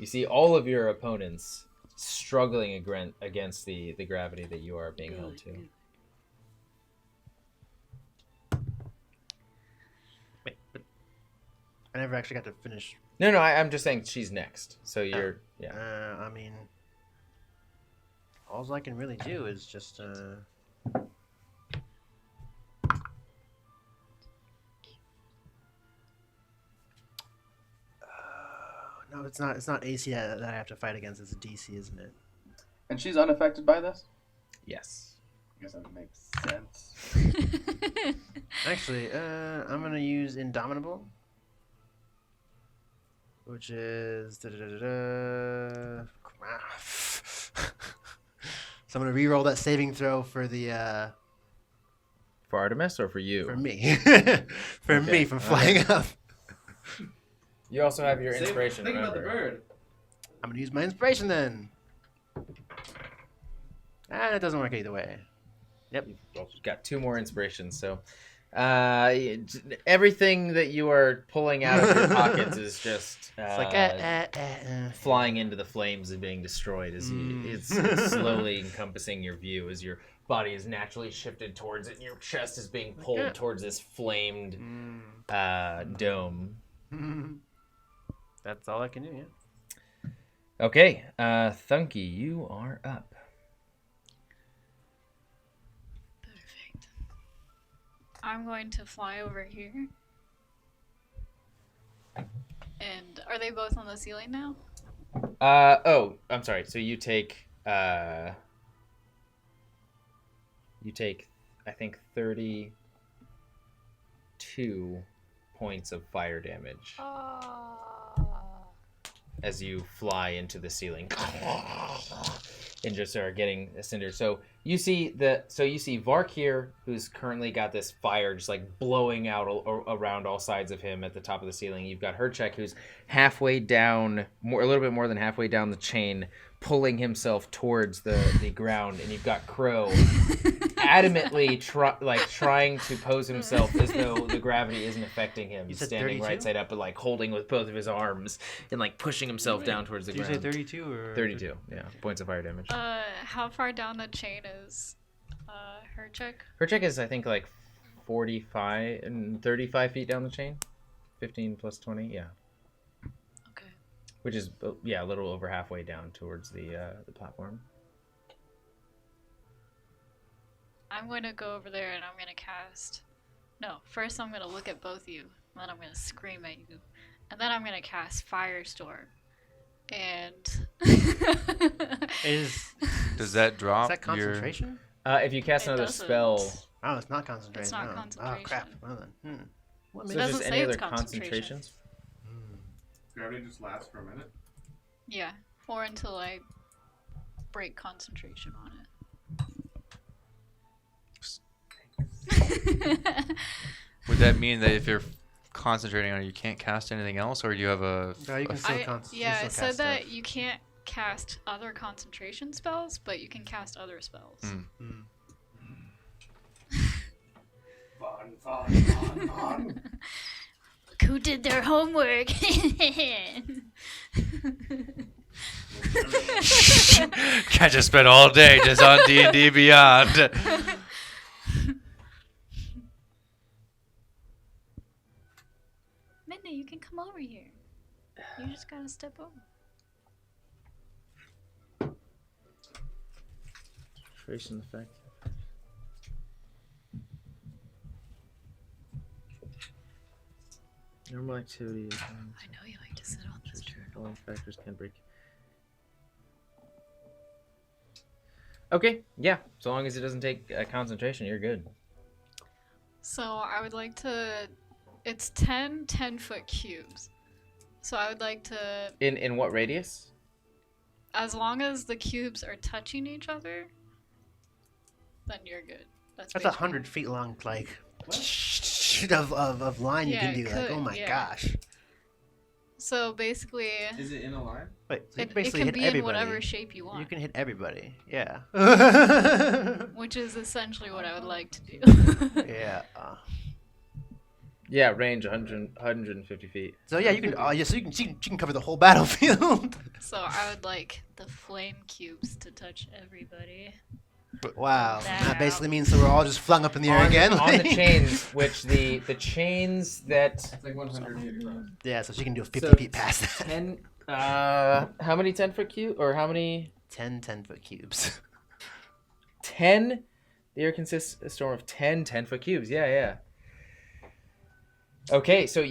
see all of your opponents struggling against the gravity that you are being held to. Wait, but I never actually got to finish. No, I'm just saying she's next. So you're, yeah. I mean, all I can really do is just. No, it's not. It's not AC that I have to fight against. It's a DC, isn't it? And she's unaffected by this? Yes. I guess that makes sense. Actually, I'm gonna use Indomitable, which is so I'm gonna re-roll that saving throw for the For Artemis or for you? for me, for me from flying up. You also have your inspiration. Think about the remember. bird. I'm gonna use my inspiration then. And it doesn't work either way. Yep. You've got 2 more inspirations, so everything that you are pulling out of your pockets is just It's like flying into the flames and being destroyed as it's slowly encompassing your view as your body is naturally shifted towards it and your chest is being pulled towards this flamed dome. That's all I can do, yeah. Okay, Thunky, you are up. Perfect. I'm going to fly over here. And are they both on the ceiling now? Oh, I'm sorry. So you take I think 32 points of fire damage as you fly into the ceiling and just are getting cindered. So you see Vark here, who's currently got this fire just like blowing out around all sides of him at the top of the ceiling. You've got Herchek, who's halfway down, a little bit more than halfway down the chain, pulling himself towards the ground, and you've got Crow adamantly trying to pose himself as though the gravity isn't affecting him. He's standing 32? right side up, but like holding with both of his arms and like pushing himself down towards the Did ground. you say 32 or 32, yeah, points of fire damage. How far down the chain is Herchek? Herchek is, I think, like 45 and 35 feet down the chain. 15 plus 20, yeah. Okay. Which is, yeah, a little over halfway down towards the platform. I'm going to go over there and I'm going to cast... No, first I'm going to look at both of you. And then I'm going to scream at you. And then I'm going to cast Firestorm. And... Does that drop Is that concentration? If you cast It another doesn't. spell... Oh, it's not concentration. It's not no. concentration. Oh, crap. Well then. What So It doesn't just say any it's other concentration. concentrations? Gravity just lasts for a minute. Yeah, or until I break concentration on it. Would that mean that if you're concentrating on it, you can't cast anything else, or do you have a? No, you can still Yeah, it said cast that stuff. you can't cast other concentration spells, but you can cast other spells. Fun. Look who did their homework. Can't just spend all day just on D&D Beyond. Minna, you can come over here. You just gotta step over. Duration effect. Normal activity. I know you like to sit on this turtle. Following factors can break. Okay, yeah. So long as it doesn't take concentration, you're good. So I would like to... It's 10 10-foot cubes. So I would like to... In what radius? As long as the cubes are touching each other, then you're good. That's basically- 100 feet long, like of line Yeah, you can do. Like, oh my gosh. So basically, Is it in a line? Wait, so you it basically can hit be everybody. in whatever shape you want. You can hit everybody. Yeah. Which is essentially what I would like to do. Yeah. Yeah, range 150 feet. So yeah, you can. She can cover the whole battlefield. So I would like the flame cubes to touch everybody. Wow, That that out. basically means that we're all just flung up in the air On, again. on the chains, which the chains that It's like 100 feet across. Yeah, so she can do 50 So, feet past that. 10. How many 10-foot cube or how many 10-foot cubes. 10? The air consists a storm of 10 10-foot cubes. Yeah. Okay, so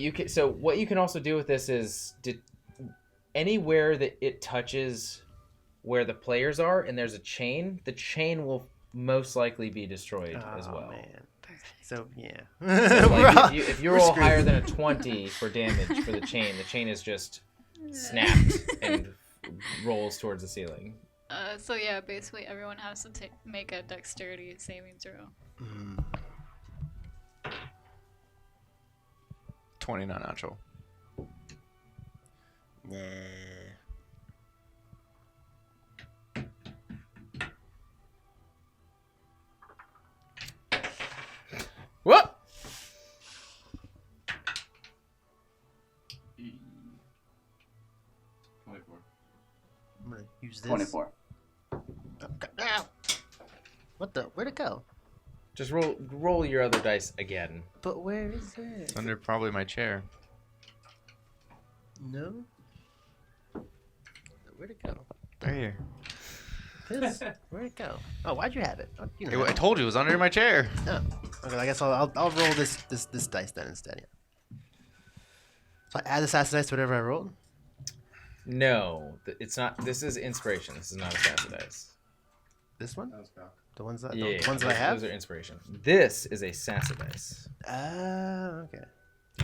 what you can also do with this is anywhere that it touches where the players are and there's a chain, the chain will most likely be destroyed as well. Man. So yeah. So, like, if you roll higher than a 20 for damage for the chain is just snapped and rolls towards the ceiling. So yeah, basically everyone has to make a dexterity saving throw. 20 not natural. Nah. What? 24. I'm gonna use this. 24. Oh, God. Ow! What the? Where'd it go? Just roll your other dice again. But where is it? It's under probably my chair. No. Where'd it go? Right here. This? Where'd it go? Oh, why'd you have it? Oh, you know I told you it was under my chair. Oh. Okay, I guess I'll roll this dice then instead. Yeah. So I add the sassy dice to whatever I rolled. No, it's not. This is inspiration. This is not a sassy dice. This one? That was cool. The ones that Yeah, the ones that I have. Those are inspiration. This is a sassy dice. Okay.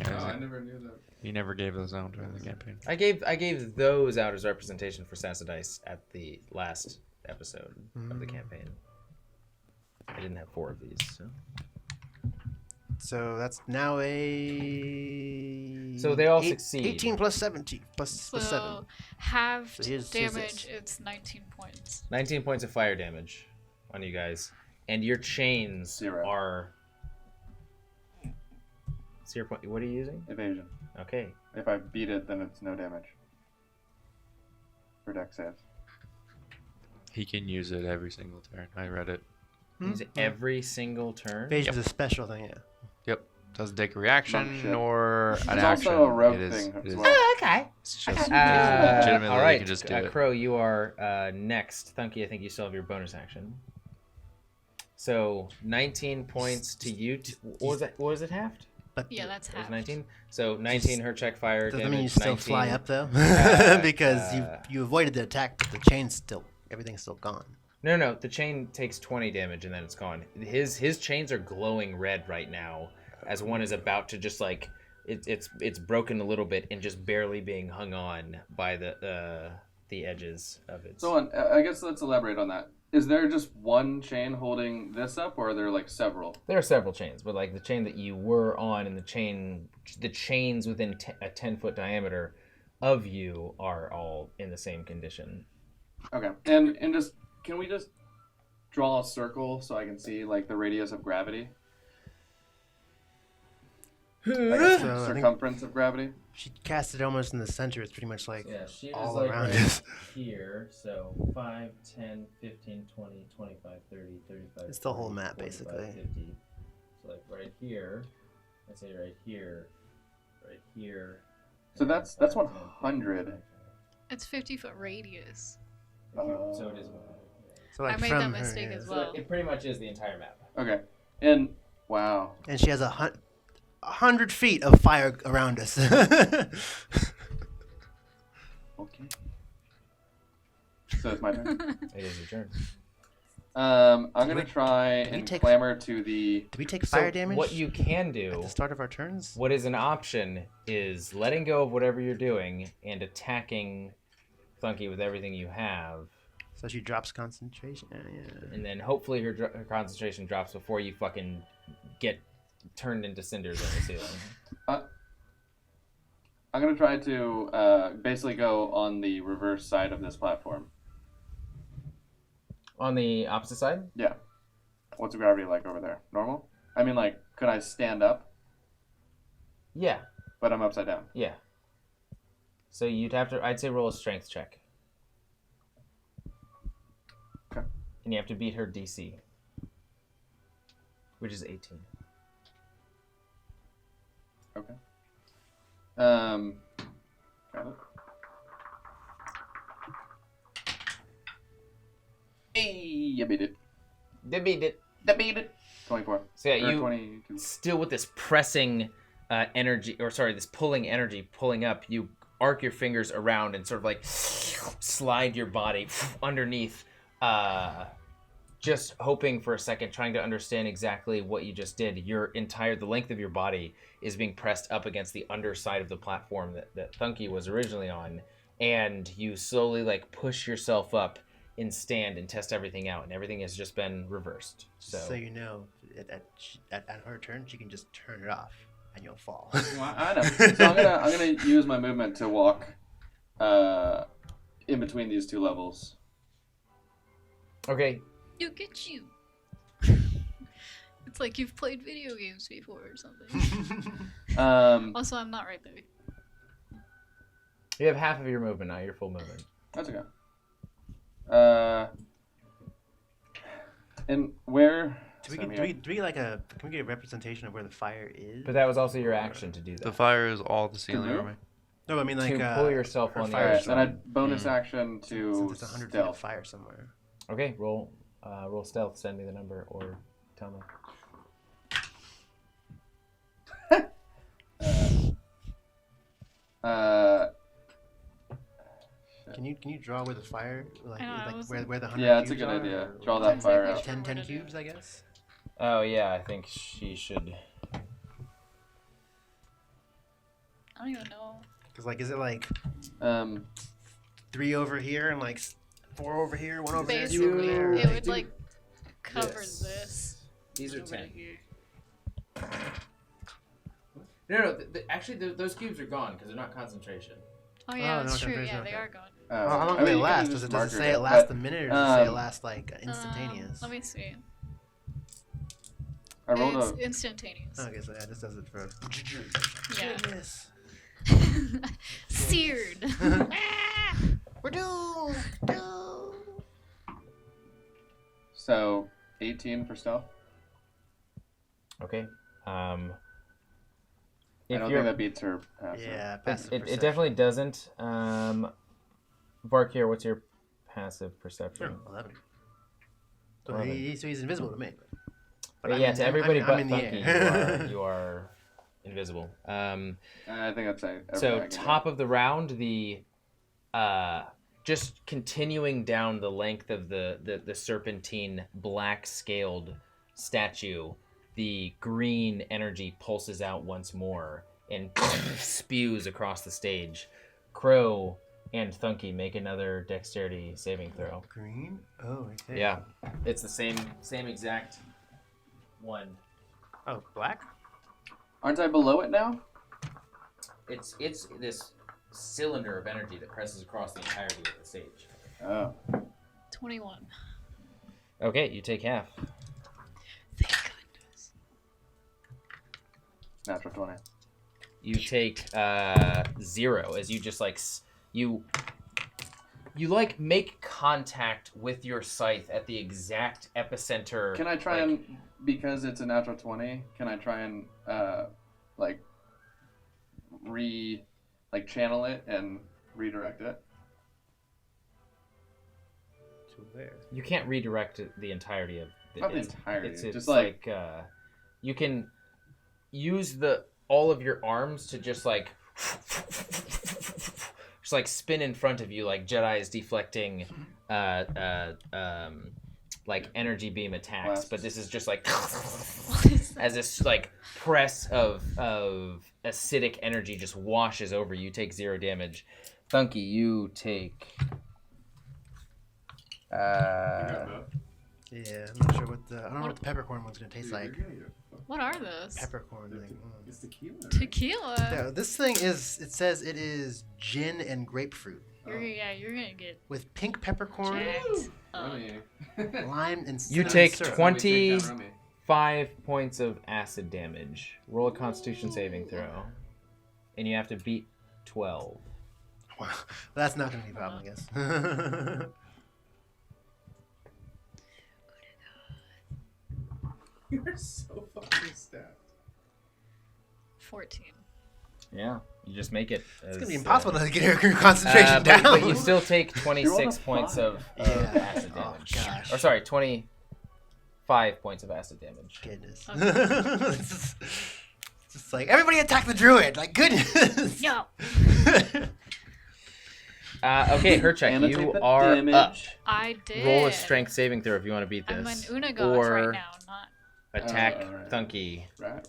Oh, I never knew that. You never gave those out during the campaign. I gave those out as representation for sassy dice at the last episode of the campaign. I didn't have 4 of these. So that's now a. So they all succeed. 18 plus 17 plus 7. So half So here's damage, this. it's 19 points. 19 points of fire damage on you guys, and your chains 0. are 0 point. What are you using? Evasion. Okay. If I beat it, then it's no damage. For dex saves. He can use it every single turn. I read it. Use it every single turn. Evasion's a special thing, yeah. Yep. Doesn't take a reaction Bullshit. nor an It's action. also a rogue It is- thing it as is- well. Okay. It's just legitimately All right, you can just do it. Crow, you are next. Thunky, I think you still have your bonus action. So 19 points to you. What was that? What was it halved? But Yeah, that's It was half. 19. So 19 her check fire doesn't damage. mean you still 19. fly up though, uh, because you avoided the attack, but the chain's still everything's still gone. No. The chain takes 20 damage and then it's gone. His chains are glowing red right now, as one is about to just like it's broken a little bit and just barely being hung on by the edges of it. So I guess let's elaborate on that. Is there just one chain holding this up, or are there like several? There are several chains, but like the chain that you were on and the chains within a 10-foot diameter of you are all in the same condition. Okay. And just can we just draw a circle so I can see like the radius of gravity? Like a So I think circumference of gravity? she cast it almost in the center. It's pretty much like Yeah, she is all like around right us. here, so 5, 10, 15, 20, 25, 30, 35. It's the whole 40, map, 45, basically. 50. So like right here, I say right here, right here. So and then that's 5, 10, 100. 15, It's 50-foot radius. so it is 100. so like I made from that her, mistake yeah. as So well. it pretty much is the entire map. Okay. And wow. And she has 100 feet of fire around us. Okay. So it's my turn. It is your turn. I'm Did gonna we- try did we and take- clamor to the. Do we take So fire damage what you can at do, the start of our turns? what is an option, is letting go of whatever you're doing and attacking Thunky with everything you have. So she drops concentration. Yeah. And then hopefully her concentration drops before you fucking get turned into cinders on the ceiling. I'm gonna try to basically go on the reverse side of this platform. On the opposite side? Yeah. What's the gravity like over there? Normal? I mean, like, could I stand up? Yeah. But I'm upside down. Yeah. So you'd have to, I'd say roll a strength check. Okay. And you have to beat her DC, which is 18. Okay. Got it. Hey, you beat it. They beat it. They beat it. 24. So yeah, Or you 22. still with this pressing energy, or sorry, this pulling energy, pulling up, you arc your fingers around and sort of like slide your body underneath, just hoping for a second, trying to understand exactly what you just did. The length of your body is being pressed up against the underside of the platform that Thunky was originally on, and you slowly like push yourself up and stand and test everything out, and everything has just been reversed. So you know, at her turn, she can just turn it off, and you'll fall. Well, I know. So I'm gonna use my movement to walk in between these two levels. Okay. Look at you. It's like you've played video games before or something. Also, I'm not right there. You have half of your movement, not your full movement. That's okay. And where? Can we get a representation of where the fire is? But that was also your action to do that. The fire is all the ceiling move? over me. No, I mean like to pull yourself her on the fire other Alright, then side. I'd bonus action since to it's 100 feet of stealth. fire somewhere. Okay, roll stealth. Send me the number or tell me. Can you draw where the fire, like where the 100 Yeah, it's a cubes good are, idea. or Draw that fire Exactly. out. 10 What to do. cubes, I guess. Oh yeah, I think she should. I don't even know. Because like, is it like Um, 3 over here and like 4 over here, 1 over there, 2 over Basically, there? it would like cover Yes. this. These are over 10. here. No. Actually, those cubes are gone because they're not concentration. Oh yeah, no, that's true. concentration, Yeah, they okay. are gone. How long I do mean, they you can last? just Does it say mark it lasts but, a minute, or does it say it um, lasts like instantaneous? Let me see. I rolled It's a. instantaneous. Okay, so yeah, this does it for. Yeah. Goodness. Seared. We're doomed. So 18 for stealth. Okay. I If don't you're, think that beats her. Passive. Yeah, passive it perception. definitely doesn't. Varkir, what's your passive perception? 11. So, 11. he's invisible to me. But I'm yeah, in- to everybody I'm but in the Funky, air. you are invisible. I think that's everything I So can do. top of the round, the just continuing down the length of the serpentine black scaled statue, the green energy pulses out once more and spews across the stage. Crow and Thunky make another dexterity saving throw. Green? Oh, okay. Yeah, it's the same exact one. Oh, black? Aren't I below it now? It's this cylinder of energy that presses across the entirety of the stage. Oh. 21. Okay, you take half. Thank goodness. Natural 20. You take 0 as you just like you like make contact with your scythe at the exact epicenter. Can I try and, because it's a natural 20, can I try and channel it and redirect it? To where? You can't redirect the entirety of Not the it's- entirety, It's just like you can use all of your arms to just like spin in front of you like Jedi's deflecting like energy beam attacks. Blasts. But this is just like What is that? as this like press of acidic energy just washes over you. You take 0 damage. Thunky, you take Yeah, I'm not sure what I don't know what the peppercorn one's gonna taste like. What are those? Peppercorn. Like, It's tequila. Tequila. Yeah, this thing is. It says it is gin and grapefruit You're gonna get with pink peppercorn, jacked. Rummy. lime, and You cinnamon take syrup. 25 points of acid damage. Roll a Constitution saving throw. and you have to beat 12. Well, that's not going to be a problem, I guess. You're so fucking stacked. 14. Yeah, you just make it. It's going to be impossible to get your concentration down. But you still take 26 points of Yeah. acid Oh, damage. gosh. Or sorry, 25 points of acid damage. Goodness. Okay. it's just like, everybody attack the druid. Like, goodness. No. Okay, Herchek, Annotate you the are damage. up. I did. Roll a strength saving throw if you want to beat I'm this. an Unagoth or right now, not. attack Alright. Thunky. Right.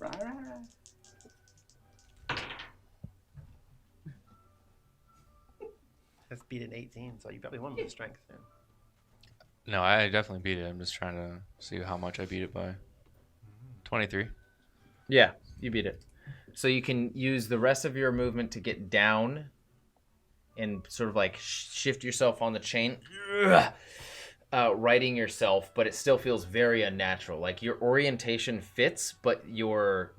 Let's beat an 18, so you probably won with strength. Yeah. No, I definitely beat it. I'm just trying to see how much I beat it by. 23. Yeah, you beat it. So you can use the rest of your movement to get down and sort of like shift yourself on the chain, righting yourself, but it still feels very unnatural. Like your orientation fits, but your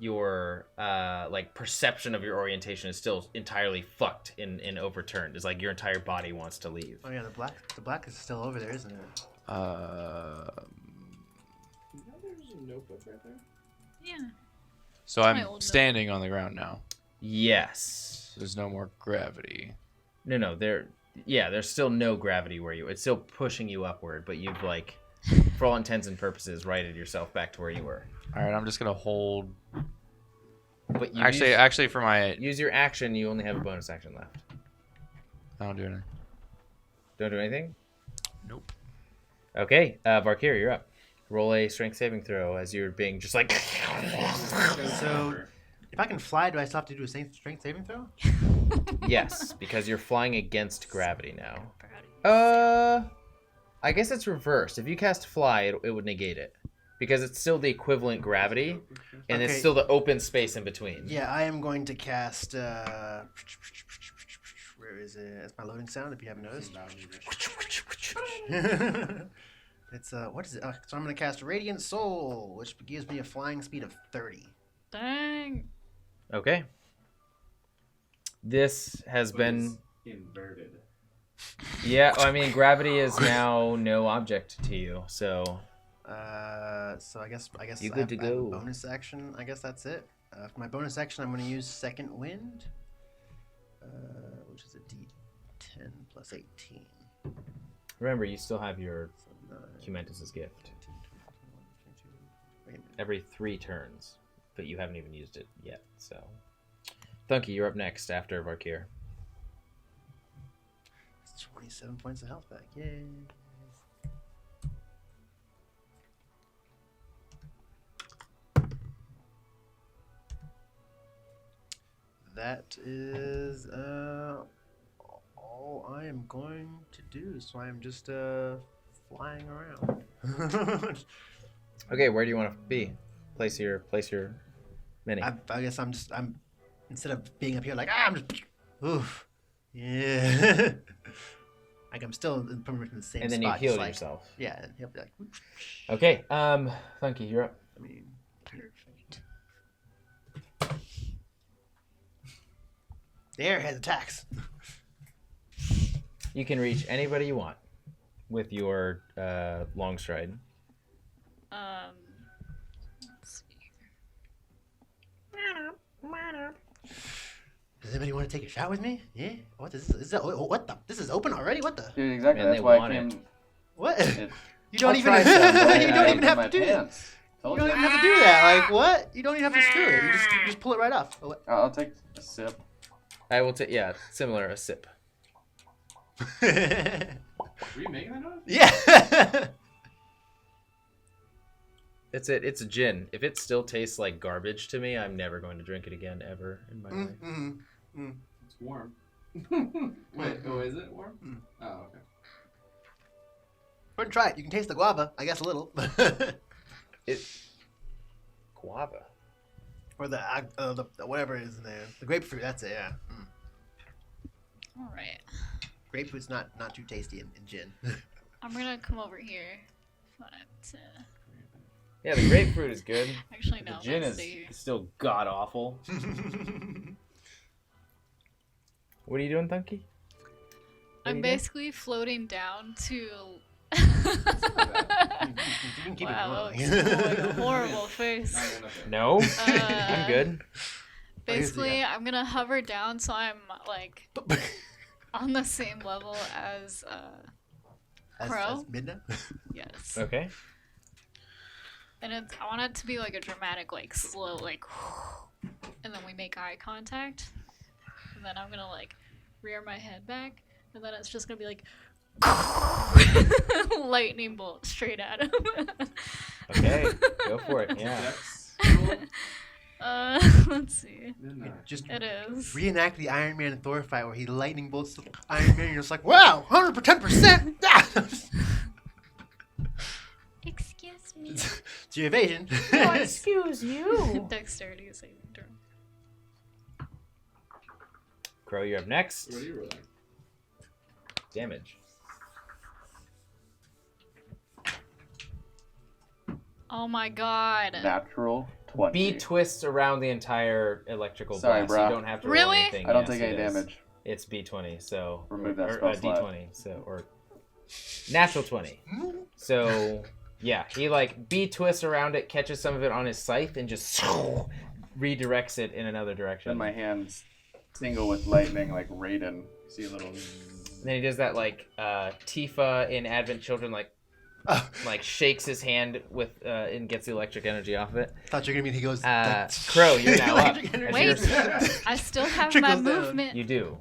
like perception of your orientation is still entirely fucked and overturned. It's like your entire body wants to leave. Oh, yeah, the black is still over there, isn't it? You know there's a notebook right there? Yeah. So my I'm old standing on the ground now. Yes. There's no more gravity. No, there's still no gravity where it's still pushing you upward, but you've like, for all intents and purposes, righted yourself back to where you were. All right, I'm just gonna hold. But you Actually, for my, use your action, you only have a bonus action left. I don't do anything. Don't do anything? Nope. Okay, Varkir, you're up. Roll a strength saving throw as you're being just like... So, if I can fly, do I still have to do a strength saving throw? Yes, because you're flying against gravity now. Proud of you. I guess it's reversed. If you cast fly, it would negate it. Because it's still the equivalent gravity, and it's Okay. still the open space in between. Yeah, I am going to cast. Where is it? It's my loading sound. If you haven't noticed, it's what is it? So I'm going to cast Radiant Soul, which gives me a flying speed of 30. Dang. Okay. This has been... Inverted. Yeah, I mean, gravity is now no object to you, so... So I guess You I good have, to I have a go. bonus action. I guess that's it. For my bonus action, I'm going to use Second Wind, which is a D10 plus 18. Remember, you still have your So 9, Humantus's gift 19, 20, 21, 22. Wait a minute. every 3 turns, but you haven't even used it yet, so... Thunky, you're up next after Varkir. It's 27 points of health back. Yay. That is all I am going to do. So I am just flying around. Okay, where do you want to be? Place your mini. I guess I'm instead of being up here like I'm just oof. Yeah. Like I'm still pretty much in the same And then spot. you just heal like, yourself. Yeah, and he'll be like, whoosh. Okay, Thunky, you're up. I mean, Perfect. the airhead attacks. You can reach anybody you want with your long stride. Let's see. Does anybody want to take a shot with me? Yeah. What is this? What the? This is open already? What the? Dude, exactly. Man, That's they why I want came. it. What? It- You don't I'll even. try some, but You I don't have even it have in to do my that. pants. You Told don't you. even have to do that. Like what? You don't even have to screw it. You just pull it right off. Oh, what? I'll take a sip. I will take, yeah, similar, a sip. Were you making that noise? Yeah. It's a gin. If it still tastes like garbage to me, I'm never going to drink it again, ever in my life. Mm-hmm. It's warm. Wait, oh, is it warm? Mm. Oh, okay. Go ahead and try it. You can taste the guava. I guess a little. Guava. Or the whatever is in there. The grapefruit. That's it. Yeah. Mm. All right. Grapefruit's not too tasty in gin. I'm gonna come over here. But Yeah, the grapefruit is good. actually, The no. gin let's is see. still god awful. What are you doing, Thunky? I'm basically floating down to. You can keep Wow, it that going. was like a horrible face. No, I'm good. Basically, I'm gonna hover down so I'm like on the same level as Crow. As Midna? Yes. Okay. And I want it to be like a dramatic, like slow, like, and then we make eye contact, and then I'm gonna like rear my head back, and then it's just gonna be like lightning bolt straight at him. Okay, go for it. Yeah. Let's see. Just It is. reenact the Iron Man and Thor fight where he lightning bolts Iron Man and you're just like, wow, 110%! Excuse me. It's your evasion. Excuse you. Dexterity saving throw. Crow, you're up next. What are you rolling? Damage. Oh my god. Natural 20. B twists around the entire electrical Sorry, blast. So bro. you don't have to roll Really? anything. I don't Yes, take it any is. damage. It's B20, so Remove that or, spell slot. D20, so or natural 20. So yeah, he like B twists around it, catches some of it on his scythe, and just redirects it in another direction. Then my hands tingle with lightning like Raiden. See a little. And then he does that like Tifa in Advent Children, like shakes his hand with and gets the electric energy off of it. Thought you were gonna mean he goes. Crow, you're now up. Electric energy. Wait, As I still have Trickles my down. movement. You do.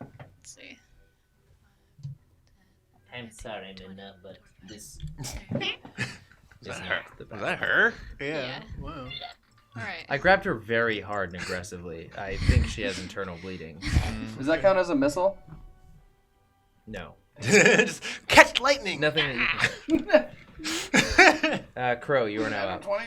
Let's see. I'm sorry, Minna, but this Was Is that not her? the Was best. that her? Yeah. Yeah. Wow. Alright. I grabbed her very hard and aggressively. I think she has internal bleeding. Does that count as a missile? No. Just catch lightning. Nothing that you can. Crow, you are now up. 20.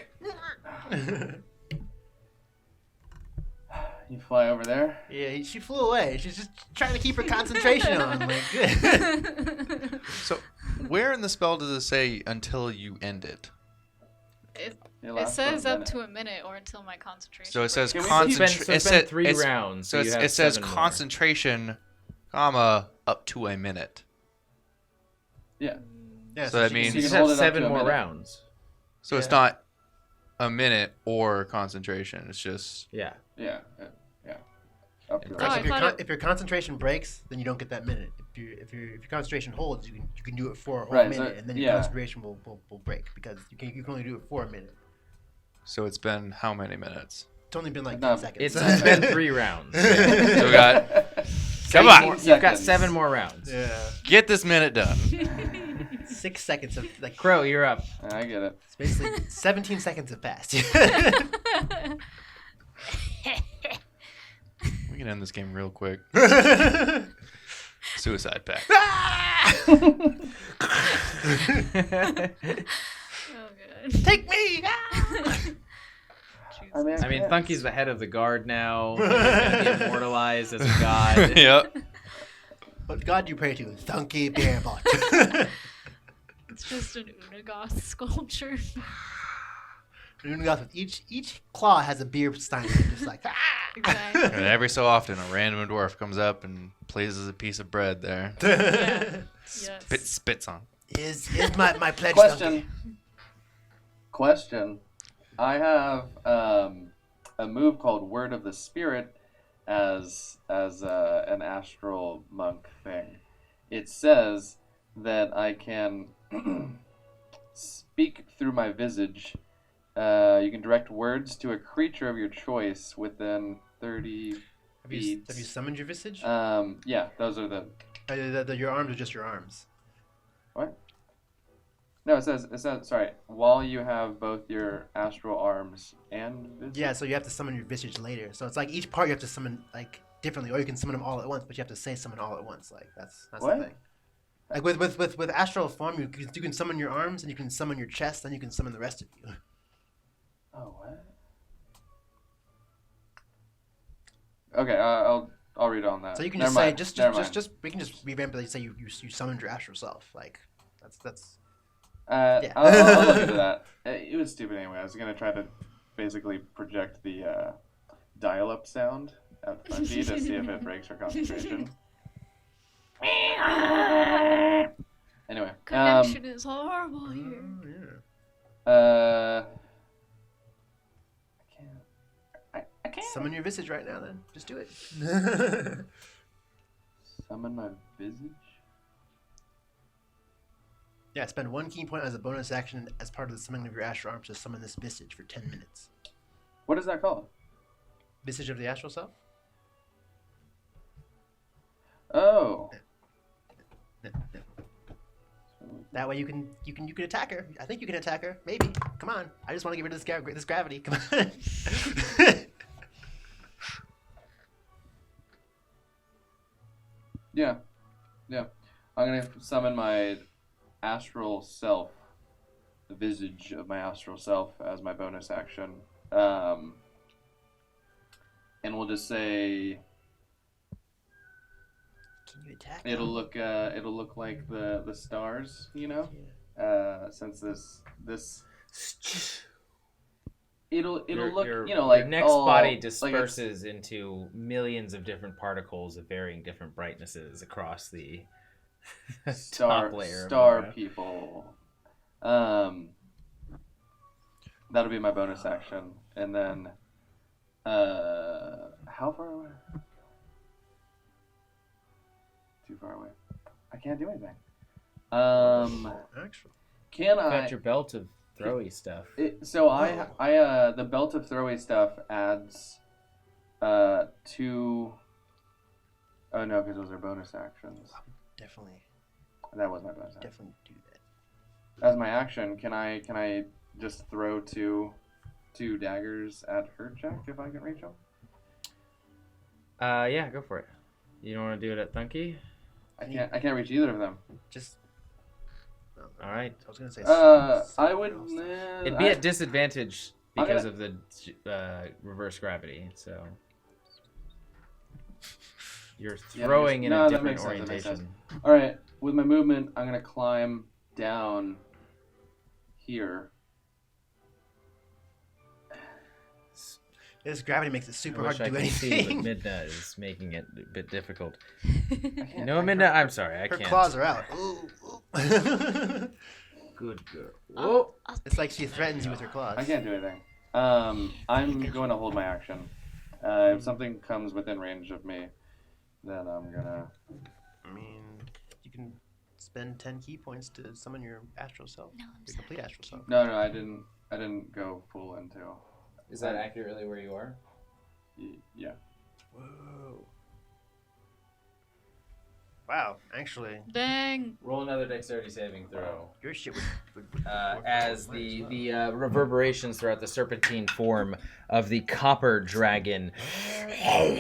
You fly over there. Yeah, she flew away. She's just trying to keep her concentration on. Like, So, where in the spell does it say until you end it? It says up to a minute or until my concentration. So it says It's concentration. been 3 rounds. So you have it says 7 more. concentration, comma up to a minute. Yeah. yeah, So that you means You just hold have it up 7 to a more minute. rounds. so it's not a minute or concentration. It's just Yeah. Yeah. Up to Oh, Right, I so if, your thought if your concentration breaks, then you don't get that minute. If your concentration holds, you can do it for a whole Right, so- minute, and then your yeah. concentration will break because you can only do it for a minute. so it's been how many minutes? It's only been like No, 10 seconds. It's been 3 rounds. So we got come More- on, You've got 7 more rounds. yeah, get this minute done. 6 seconds of like. Crow, you're up. I get it. It's basically 17 seconds have passed. We can end this game real quick. Suicide pact. Oh god. Take me! I mean, I mean, Thunky's the head of the guard now. He's gonna be immortalized as a god. Yep. What god do you pray to? Thunky Bearbot. It's just an Unagoth sculpture. With each claw has a beer stein, just like Exactly. And every so often, a random dwarf comes up and places a piece of bread there. Yeah. Yes. Spits on. is my pledge. Question. I have a move called Word of the Spirit as an astral monk thing. It says that I can speak through my visage. You can direct words to a creature of your choice within 30 feet. Have you summoned your visage? Yeah, those are the. Your arms are just your arms. What? No, it says sorry. While you have both your astral arms and visage. Yeah, so you have to summon your visage later. So it's like each part you have to summon like differently, or you can summon them all at once, but you have to say summon all at once. Like that's What? the thing. Like with astral form, you can summon your arms and you can summon your chest, and you can summon the rest of you. Oh what? Okay, I'll read on that. So you can Never just say mind, just never mind. we can just revamp it. Like say you summoned your astral self. Like that's. Yeah. Yeah. I'll look into that. It was stupid anyway. I was gonna try to basically project the dial-up sound at Funky to see if it breaks her concentration. Anyway, Connection is horrible here. I can't. Summon your visage right now, then. Just do it. Summon my visage. Yeah, spend 1 key point as a bonus action as part of the summoning of your astral arms to summon this visage for 10 minutes. What is that called? Visage of the astral self? Oh. That way you can attack her. I think you can attack her. Maybe. Come on. I just want to get rid of this gravity. Come on. Yeah. I'm gonna summon my astral self, the visage of my astral self, as my bonus action. And we'll just say Can you attack? it'll look like the stars, you know. Since this it'll look, you know, like your next all, body like disperses into millions of different particles of varying different brightnesses across the top layer of star aura. people. That'll be my bonus action, and then how far away? Too far away. I can't do anything. Actually. Can Got I? your belt of throwy stuff. The belt of throwy stuff adds 2. Oh no, because those are bonus actions. Definitely That was my bonus action. do that. As my action, can I just throw two daggers at her check if I can reach them? Yeah, go for it. You don't want to do it at Thunky? I can't reach either of them. Just. All right. I was gonna say. I would. It'd be at disadvantage because of the reverse gravity. So you're throwing in a different orientation. All right. With my movement, I'm gonna climb down here. This gravity makes it super I hard wish to do I could see, anything. but Midna is making it a bit difficult. You know, Midna, I'm sorry, I Her can't. claws are out. Ooh. Good girl. Whoa. It's like she threatens you with her claws. I can't do anything. I'm going to hold my action. If something comes within range of me, then I'm gonna. I mean, you can spend 10 key points to summon your astral self. No, I'm Your complete astral self. No, I didn't go full into. Is that accurately where you are? Yeah. Whoa. Wow, actually, Dang. Roll another dexterity saving throw. your shit would As the reverberations throughout the serpentine form of the copper dragon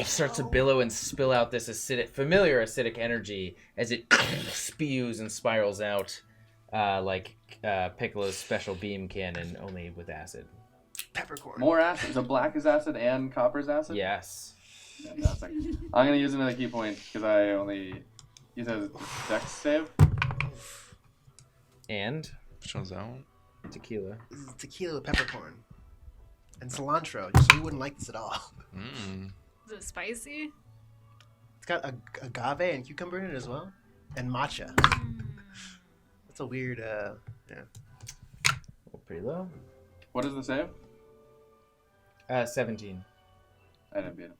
starts to billow and spill out this familiar acidic energy as it spews and spirals out like Piccolo's special beam cannon, only with acid. peppercorn. More acid. So black is acid and copper is acid? Yes. Fantastic. I'm going to use another key point because I only... You said it's dex save? And Which one's that one? tequila. This is tequila with peppercorn. And cilantro, just so you wouldn't like this at all. Mm. Is it spicy? It's got agave and cucumber in it as well. And matcha. That's a weird, yeah. Oh, pretty low. What is the save? 17. I didn't beat it.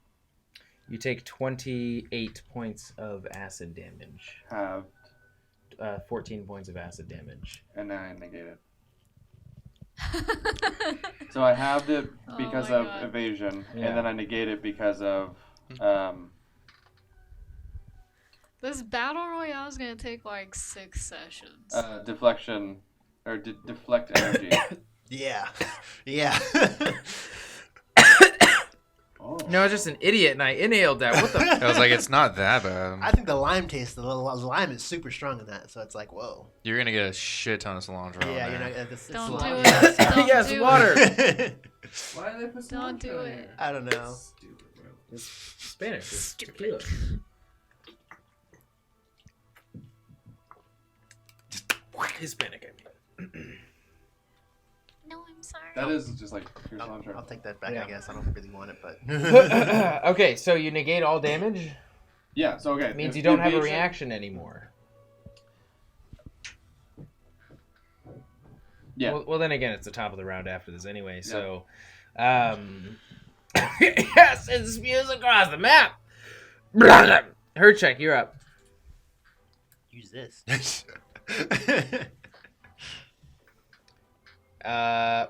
You take 28 points of acid damage. Have, 14 points of acid damage. and then I negate it. So I halved it because of evasion, Yeah. and then I negate it because of... This battle royale is gonna take like 6 sessions. deflection, or deflect energy. Yeah. Yeah. Oh. No, I was just an idiot and I inhaled that. What the f- I was like, it's not that bad. I think the lime taste, the lime is super strong in that, so it's like, whoa. You're gonna get a shit ton of cilantro. Yeah, in you're there. not. It's Don't do lime. it. Don't Yes, do water. It. Why do they put Don't do cilantro in it. here? I don't know. Stupid, bro. It's Spanish. It's tequila. Hispanic, I mean. No, I'm sorry. That is just like your I'll soundtrack. take that back, Yeah. I guess. I don't really want it, but... Okay, so you negate all damage. Yeah, so okay. It means if you don't have a evasion- reaction anymore. Yeah. Well, then again, it's the top of the round after this anyway. So, yes, it spews across the map. Herchek, you're up. Use this.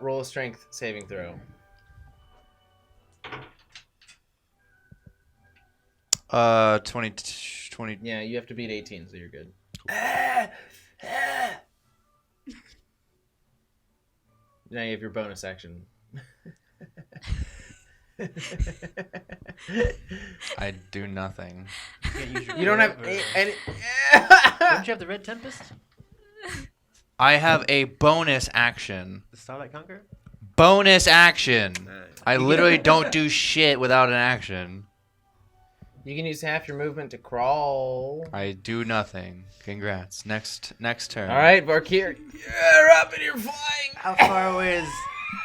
Roll a strength saving throw. 20. Yeah, you have to beat 18, so you're good. Now you have your bonus action. I do nothing. You don't have any. Don't you have the Red Tempest? I have a bonus action. The Starlight Conqueror? Bonus action. I literally don't do shit without an action. You can use half your movement to crawl. I do nothing. Congrats. Next turn. All right, Varkir, you're up and you're flying. How far away is...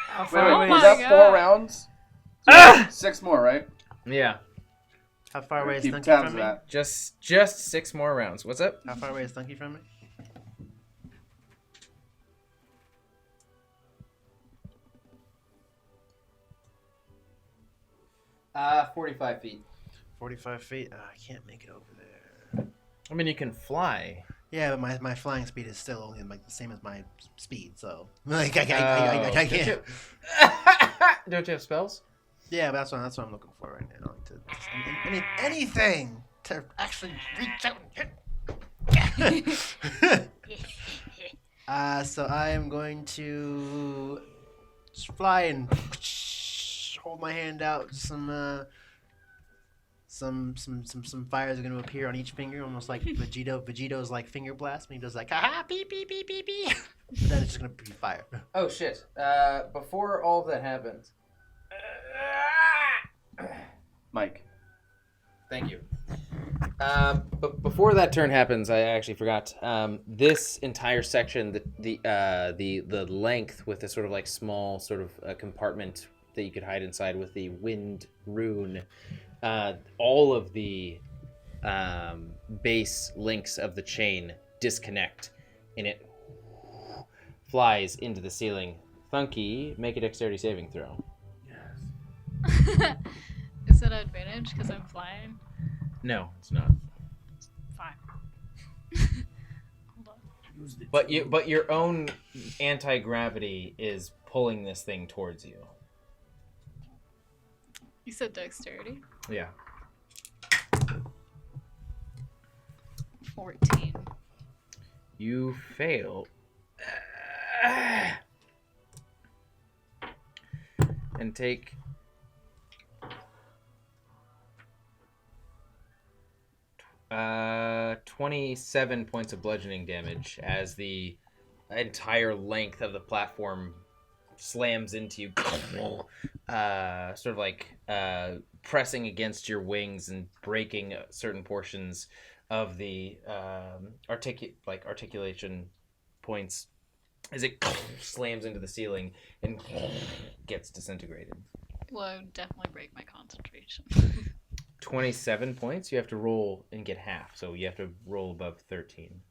How Wait, far wait, away was is... that 4 rounds? So 6 more, right? Yeah, How far away is Keep Stunky tabs from of me? that. just 6 more rounds. What's up? How far away is Stunky from me? Uh, 45 feet. 45 feet? I can't make it over there. I mean, you can fly. Yeah, but my flying speed is still only like the same as my speed, so like I Don't can't. you- Don't you have spells? Yeah, but that's what I'm looking for right now. Anything to actually reach out and hit. So I am going to just fly and hold my hand out. Some fires are going to appear on each finger, almost like Vegeto's like finger blast. And he does like ha beep beep beep beep beep. But then it's just going to be fire. Oh shit! Before all of that happens, Mike. thank you. But before that turn happens, I actually forgot. This entire section, the length with this sort of like small sort of compartment that you could hide inside with the wind rune. All of the base links of the chain disconnect, and it flies into the ceiling. Thunky, make a dexterity saving throw. Is it an advantage because I'm flying? No, it's not. Fine. Hold on. But your own anti-gravity is pulling this thing towards you. You said dexterity? Yeah. 14. You fail. And take 27 points of bludgeoning damage as the entire length of the platform slams into you, sort of like pressing against your wings and breaking certain portions of the articulation points as it slams into the ceiling and gets disintegrated. Well, I would definitely break my concentration. 27 points. You have to roll and get half, so you have to roll above 13.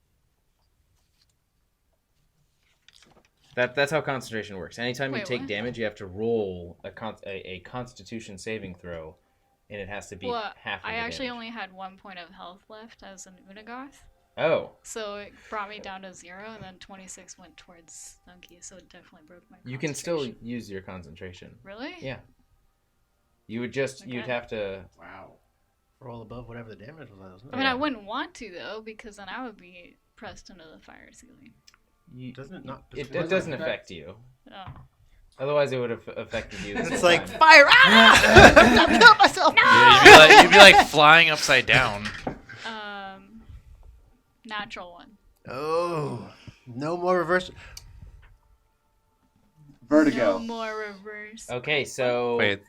That's how concentration works. Anytime you Wait, take what? damage, you have to roll a Constitution saving throw, and it has to be Well, half of I the actually damage. only had 1 point of health left as an Unagoth. Oh, So it brought me down to 0, and then 26 went towards Stunky, so it definitely broke my you can still concentration. use your concentration. Really? Yeah. You'd have to. Wow. Roll above whatever the damage was. I mean, I wouldn't want to, though, because then I would be pressed into the fire ceiling. Doesn't it not? It doesn't affect you. Oh. Otherwise, it would have affected you. this It's whole like time. fire! Ah! I killed myself. Yeah, you'd be like flying upside down. Natural one. Oh, no more reverse. Vertigo. No more reverse. Okay, so Wait,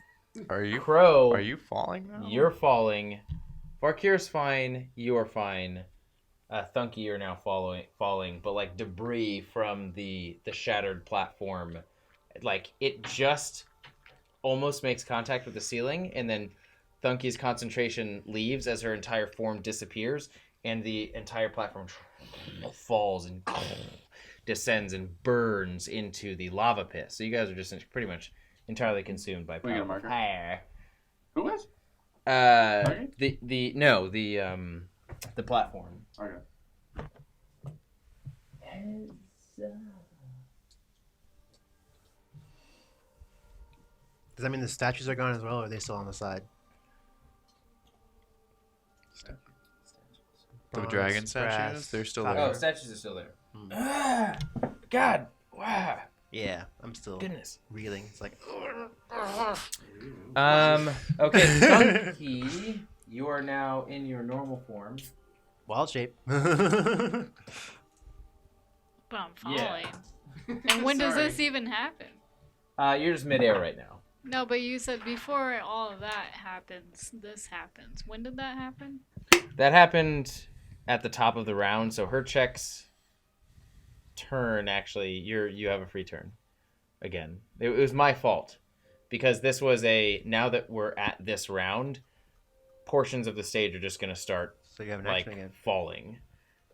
are you Crow, falling now? you're falling. Varkir's fine. You're fine. Thunky, you're now falling, but like debris from the shattered platform like it just almost makes contact with the ceiling, and then Thunky's concentration leaves as her entire form disappears, and the entire platform falls and descends and burns into the lava pit. So you guys are just pretty much entirely consumed by We get a power. marker. Who is? The platform. Okay. Does that mean the statues are gone as well, or are they still on the side? The Bronze, dragon brass, statues, they're still copper. there. Oh, statues are still there. God. Wow. Yeah, I'm still Goodness. reeling. It's like, Okay, Thunky, you are now in your normal form. wild shape. But I'm falling. Yeah. And when does Sorry. this even happen? You're just midair right now. No, but you said before all of that happens, this happens. When did that happen? That happened at the top of the round, so her check's turn, actually, you have a free turn. Again. It was my fault. Because this was now that we're at this round, portions of the stage are just going to start So you have an action again. falling.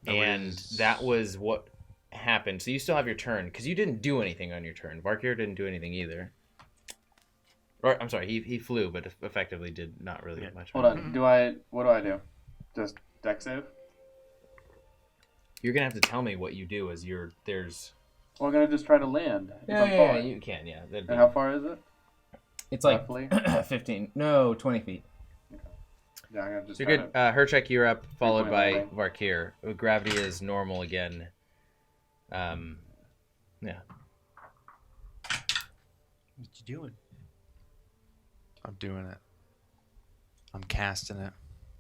And that was what happened. So you still have your turn, because you didn't do anything on your turn. Varkir didn't do anything either. Or, I'm sorry, he flew, but effectively did not really much. Hold on. What do I do? Just deck save? You're gonna have to tell me what you do as there's. Well, I'm gonna just try to land. if I'm Yeah, falling. you can, yeah. And how far is it? It's like Roughly? 15. No, 20 feet. Yeah, I'm gonna just So try good. to... Herchek, you're up, followed by landing. Varkir. Gravity is normal again. Yeah. What you doing? I'm doing it. I'm casting it.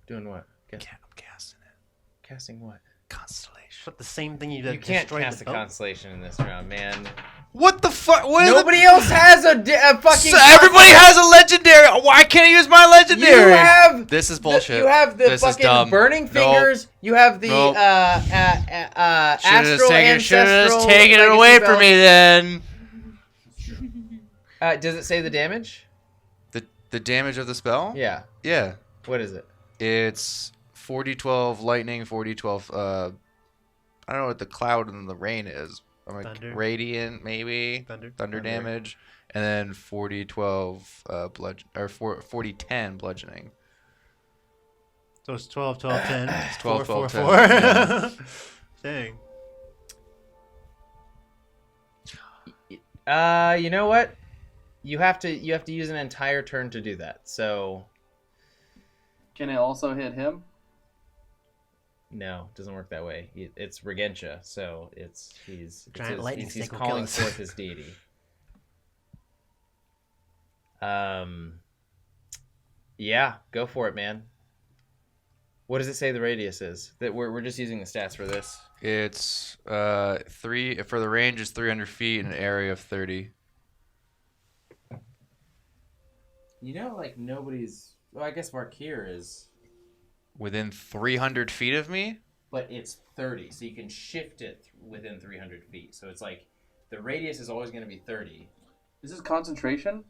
Doing what? I'm casting it. Casting what? Constellation. But the same thing you You can't destroyed cast the a boat? constellation in this round, man. What the fuck? Nobody else has a fucking. So everybody has a legendary. Why can't I use my legendary? You have. This is bullshit. You have the This is fucking dumb. burning Nope. fingers. You have the Nope. astral ancestral. Taken it legacy away from belt. me then. Does it say the damage? The damage of the spell? Yeah. Yeah. What is it? It's 40-12 lightning, 40-12 I don't know what the cloud and the rain is. I'm like Thunder. radiant maybe. Thunder damage. And then 40-12 bludgeon or 40-10 bludgeoning. So it's 12, 12, 10. It's 12, 4, 12, 4, 10. 4. Dang. You know what? You have to use an entire turn to do that. So Can it also hit him? no, it doesn't work that way. It's Regentia, so he's lightning he's snake will kill calling us. forth his deity. Yeah, go for it, man. What does it say the radius is? That we're just using the stats for this. It's 3 for the range is 300 feet in an area of 30. You know, like nobody's. Well, I guess Varkir is, Within 300 feet of me? but it's 30, so you can shift it within 300 feet. So it's like the radius is always going to be 30. Is this concentration?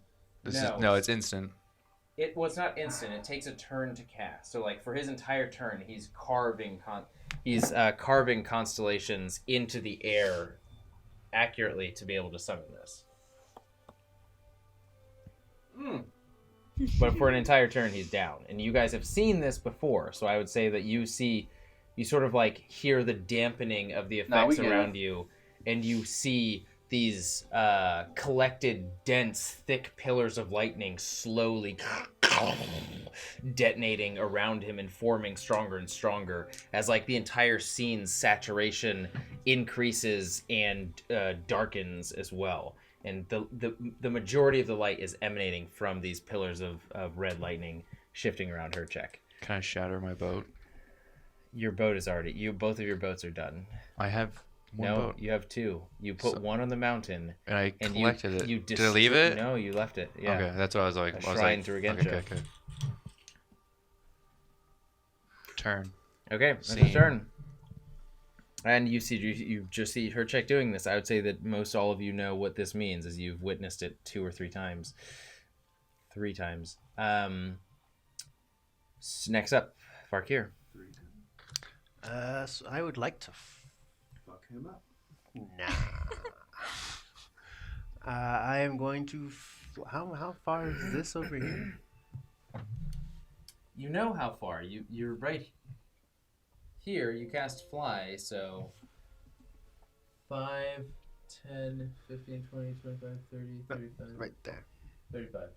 No. It's instant. Well, it's not instant. It takes a turn to cast. So, like for his entire turn, he's carving constellations into the air accurately to be able to summon this. But for an entire turn, he's down. And you guys have seen this before, so I would say that you sort of like hear the dampening of the effects around you, and you see these collected, dense, thick pillars of lightning slowly detonating around him and forming stronger and stronger as like the entire scene's saturation increases and darkens as well. And the majority of the light is emanating from these pillars of red lightning shifting around Herchek. Can I shatter my boat? Your boat is already... both of your boats are done. I have one boat. You have two. You put one on the mountain. And I collected it. You Did I leave it? No, you left it. Yeah. Okay, that's what I was like. A I was shrine like, to Regentia. Okay. Turn. Okay, that's Scene. a turn. And you just see her check doing this. I would say that most all of you know what this means, as you've witnessed it 2 or 3 times. 3 times. Next up, Farkir. So I would like to Fuck him up. Nah. I am going to. How far is this over here? You know how far. You're right here. You cast fly, so 5, 10, 15, 20, 25, 30, 35. Right there. 35.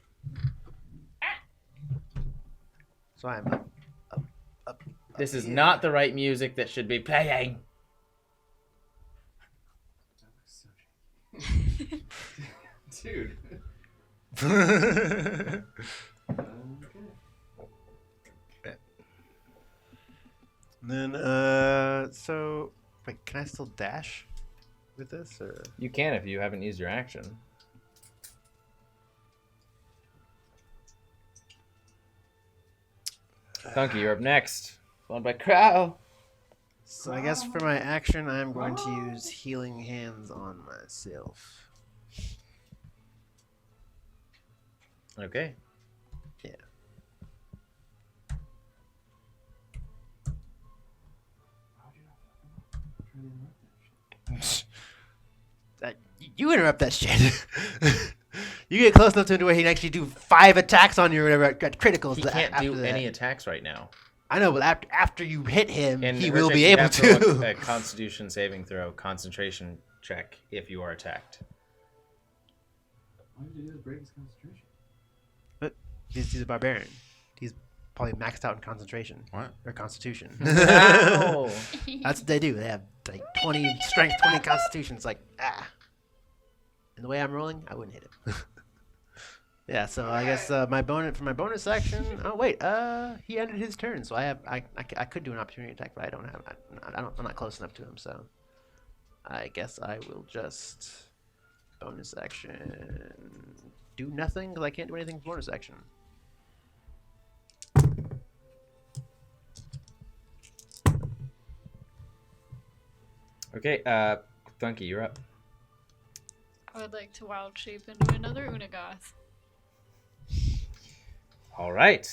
So I'm up. This is here. not the right music that should be playing. Dude. Then, so wait, can I still dash with this, or? You can if you haven't used your action. Thunky, you're up next. Followed by Crow. So I guess for my action, I'm going to use Healing Hands on myself. Okay. Yeah. You interrupt that shit. You get close enough to it where he can actually do 5 attacks on you or whatever at criticals. He can't after do that. any attacks right now. I know, but after you hit him, And he Urchin, will be you able have to to. make a Constitution saving throw, concentration check if you are attacked. All you have to do is break his concentration. But he's a barbarian. He's probably maxed out in concentration. What? Or constitution. Ow. That's what they do. They have like 20 strength, 20 constitution. It's like, ah. And the way I'm rolling, I wouldn't hit him. Yeah, so I guess my bonus action. Oh wait, he ended his turn, so I could do an opportunity attack, but I don't have. I'm not close enough to him, so I guess I will just bonus action do nothing because I can't do anything for bonus action. Okay, Thunky, you're up. I would like to wild shape into another Unagoth. All right.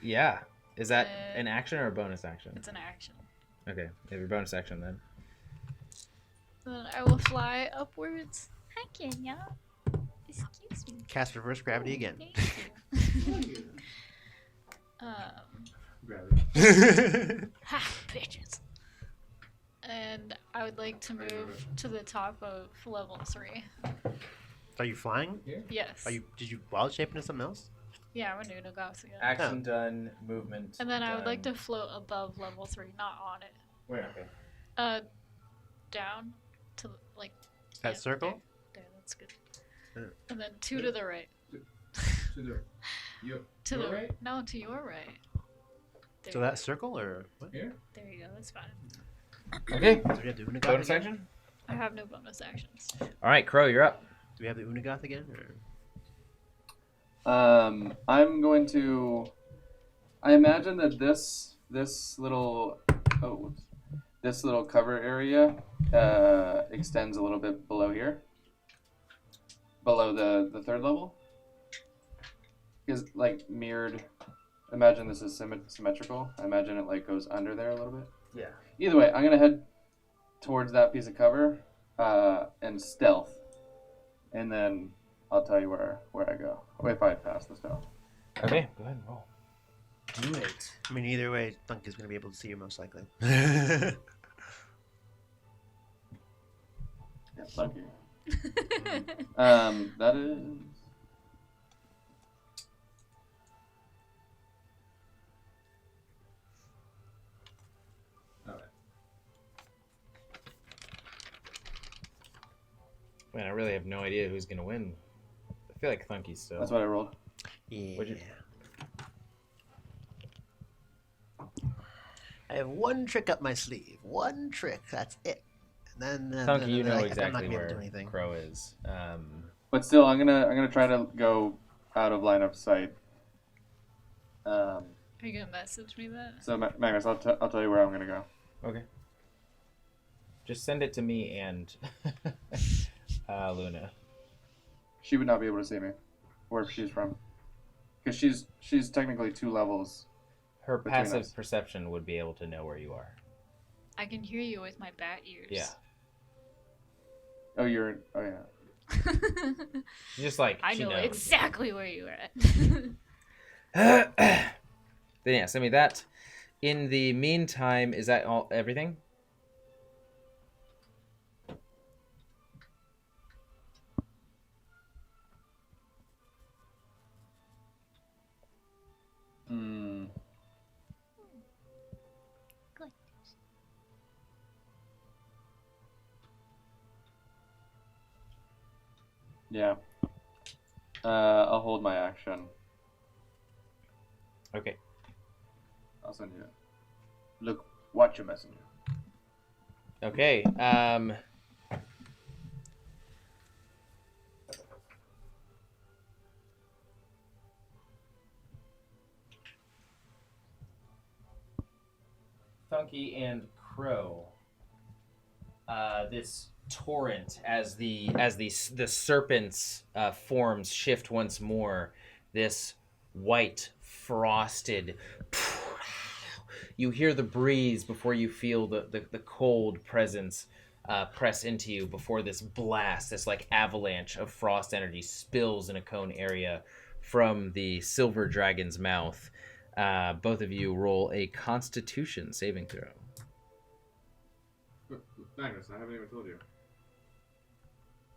Yeah. Is that an action or a bonus action? It's an action. Okay, you have your bonus action then. Then I will fly upwards. Hi, Kenya. Excuse me. Cast reverse gravity again. Thank you. Gravity. Ha, bitches. And I would like to move to the top of level 3. Are you flying? Yes. Did you wild shape into something else? Yeah, I'm a Unagoth again. Action done, movement. And then I would like done. to float above level 3, not on it. Where? Okay. Down to like That circle? There, that's good. Yeah. And then 2 to the right. To the To your the right? No, to your right. There So you that go. circle or what? Here? There you go. That's fine. Okay. So we have the Unagoth Bonus again? action? I have no bonus actions. All right, Crow, you're up. Do we have the Unagoth again? Or? I'm going to. I imagine that this little cover area extends a little bit below here, below the 3rd level. Is like mirrored. Imagine this is symmetrical. I imagine it like goes under there a little bit. Yeah. Either way, I'm gonna head towards that piece of cover and stealth, and then I'll tell you where I go. If I pass the stealth. Okay, go ahead and roll. Do it. I mean, either way, Thunk is going to be able to see you most likely. Yeah, thank you. That is. Man, I really have no idea who's gonna win. I feel like Thunky's still. That's what I rolled. Yeah. What'd you- I have one trick up my sleeve. One trick. That's it. And then, Thunky, you know I'm not exactly gonna be able to do where anything. Crow is. But still, I'm gonna try to go out of line of sight. Are you gonna message me that? So Magnus, I'll tell you where I'm gonna go. Okay. Just send it to me and Luna. She would not be able to see me, wherever she's from, because she's technically 2 levels. Her between passive us. perception would be able to know where you are. I can hear you with my bat ears. Yeah. Oh, you're. Oh yeah. Just like I she know knows. exactly where you are at. Then yeah, send me that. In the meantime, is that all? Everything? Hmm. Yeah. I'll hold my action. Okay. I'll send you. Look, watch your messenger. Okay. Funky and Crow. This torrent, as the serpent's forms shift once more, this white frosted. You hear the breeze before you feel the cold presence press into you before this blast, this like avalanche of frost energy spills in a cone area from the silver dragon's mouth. Both of you roll a Constitution saving throw. Magnus, I haven't even told you.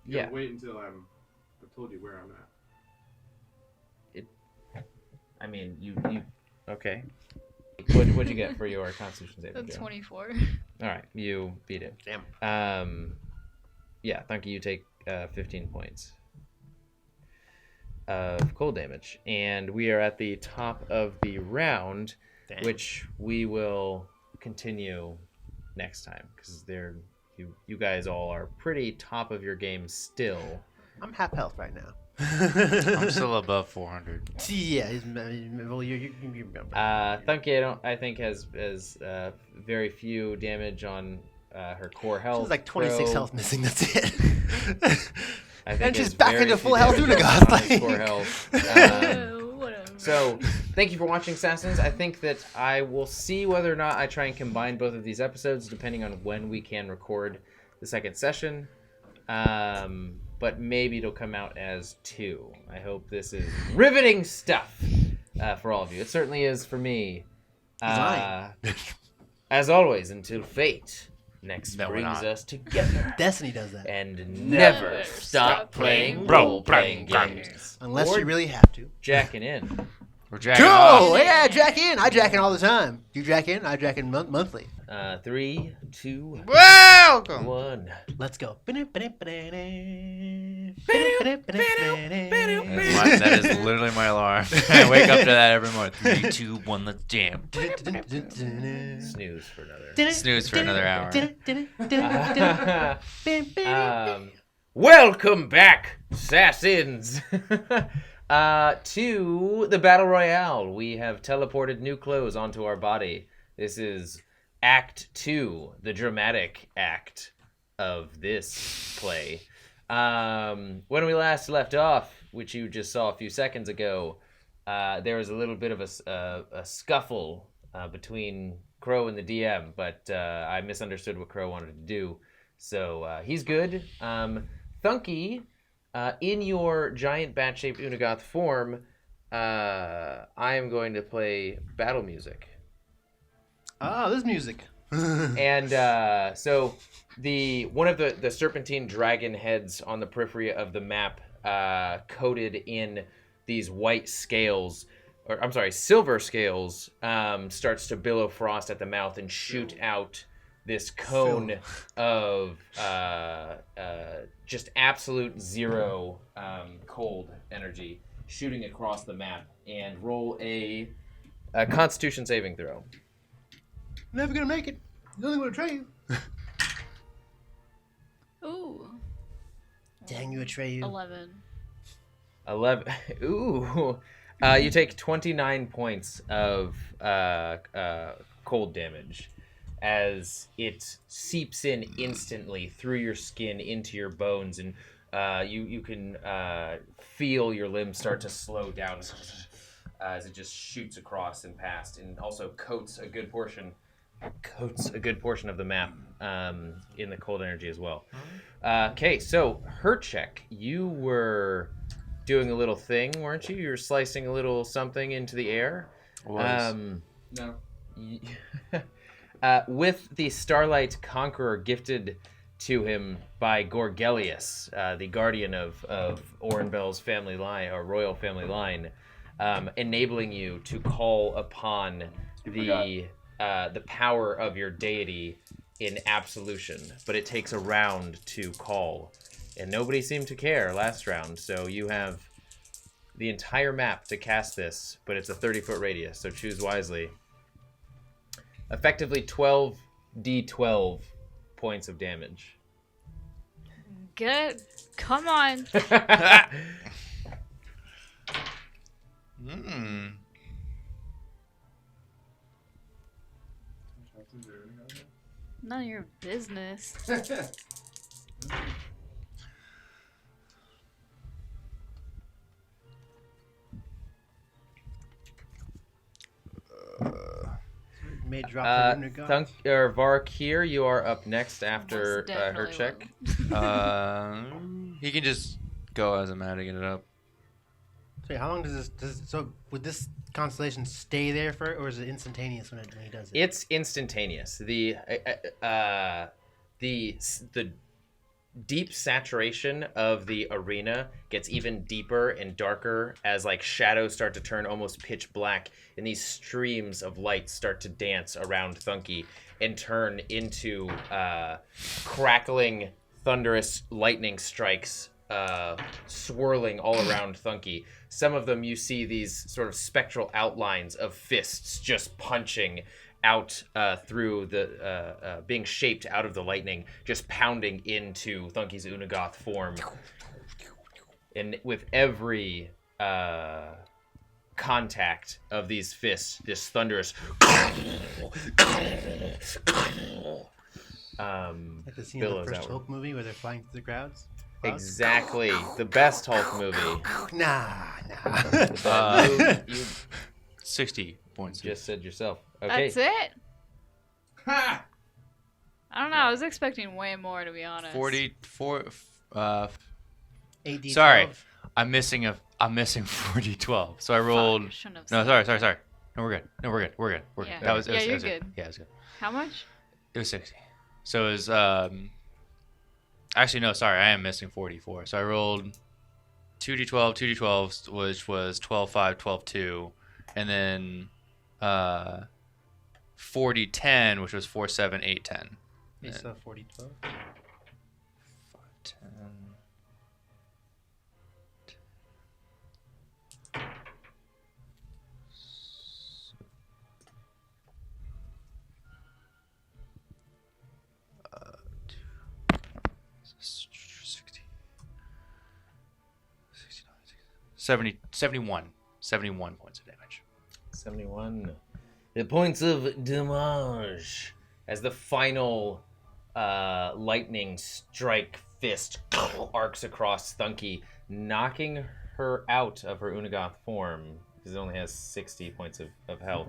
Yeah. Wait until I've told you where I'm at. I mean, you okay. What'd you get for your Constitution saving throw? 24. All right, you beat it. Damn. Yeah, thank you. You take 15 points of cold damage, and we are at the top of the round, Damn. which we will continue next time because you guys all are pretty top of your game still. I'm half health right now. I'm still above 400. Yeah, well, you're Thunky, I think has very few damage on her core health. She's like 26 Crow, health missing. That's it. I think And she's has back very into few full health damage Unagoth, on his like- core health. Whatever. So, thank you for watching, SASANS. I think that I will see whether or not I try and combine both of these episodes, depending on when we can record the second session. But maybe it'll come out as 2. I hope this is riveting stuff for all of you. It certainly is for me. As always, until fate next No, we're brings not. us together. Destiny does that. And never stop playing role-playing games. Unless Or you really have to. jacking in. We're jacking Cool! off. Yeah, jack in. I jack in all the time. You jack in, I jack in monthly. 3, 2, Welcome. 1. Let's go. That is literally my alarm. I wake up to that every morning. 3, 2, 1, let's jam. Snooze for another. Snooze for another hour. Welcome back, SASANS, to the Battle Royale. We have teleported new clothes onto our body. This is Act 2, the dramatic act of this play. When we last left off, which you just saw a few seconds ago, there was a little bit of a scuffle between Crow and the DM, but I misunderstood what Crow wanted to do. So he's good. Thunky, in your giant bat-shaped Unagoth form, I am going to play battle music. Oh, this music. And so one of the serpentine dragon heads on the periphery of the map, coated in these white scales, or I'm sorry, silver scales, starts to billow frost at the mouth and shoot out this cone of just absolute zero cold energy shooting across the map. And roll a Constitution saving throw. Never gonna make it. Nothing gonna try you. Ooh. Dang you, Atreyu. 11. Ooh. You take 29 points of cold damage as it seeps in instantly through your skin into your bones, and you can feel your limbs start to slow down as it just shoots across and past, and also coats a good portion of the map in the cold energy as well. Okay, so Herchek, you were doing a little thing, weren't you? You were slicing a little something into the air. No. With the Starlight Conqueror gifted to him by Gorgelius, the guardian of Orenbel's family line, or royal family line, enabling you to call upon the power of your deity in absolution. But it takes a round to call, and nobody seemed to care last round, so you have the entire map to cast this, but it's a 30-foot radius, so choose wisely. Effectively 12d12 points of damage. Good. Come on. None of your business. May drop the Thunk or Vark here, you are up next after Herchek. He can just go as a man to get it up. So how long does this? So would this constellation stay there for, or is it instantaneous when he does it? It's instantaneous. The deep saturation of the arena gets even deeper and darker as like shadows start to turn almost pitch black, and these streams of light start to dance around Thunky and turn into crackling, thunderous lightning strikes swirling all around Thunky. Some of them you see these sort of spectral outlines of fists just punching out through the being shaped out of the lightning, just pounding into Thunky's Unagoth form. And with every contact of these fists, this thunderous like the scene of the first Hulk movie where they're flying through the crowds. Exactly, the best Hulk movie. Nah. 60 points. Just said yourself. Okay. That's it? Ha! I don't know. I was expecting way more, to be honest. 44. AD12. Sorry, I'm missing 40-12. So I rolled. No, sorry. No, we're good. We're good. Yeah. That was you're good. good. Yeah, it was good. How much? It was 60. So it was actually no, sorry, I am missing 44. So I rolled 2d12, which was 12-5, 12-2, and then 40-10, which was 4-7, 8-10. You saw 40-12? 10. $71 points of damage. 71. The points of damage as the final lightning strike fist arcs across Thunky, knocking her out of her Unagoth form because it only has 60 points of health.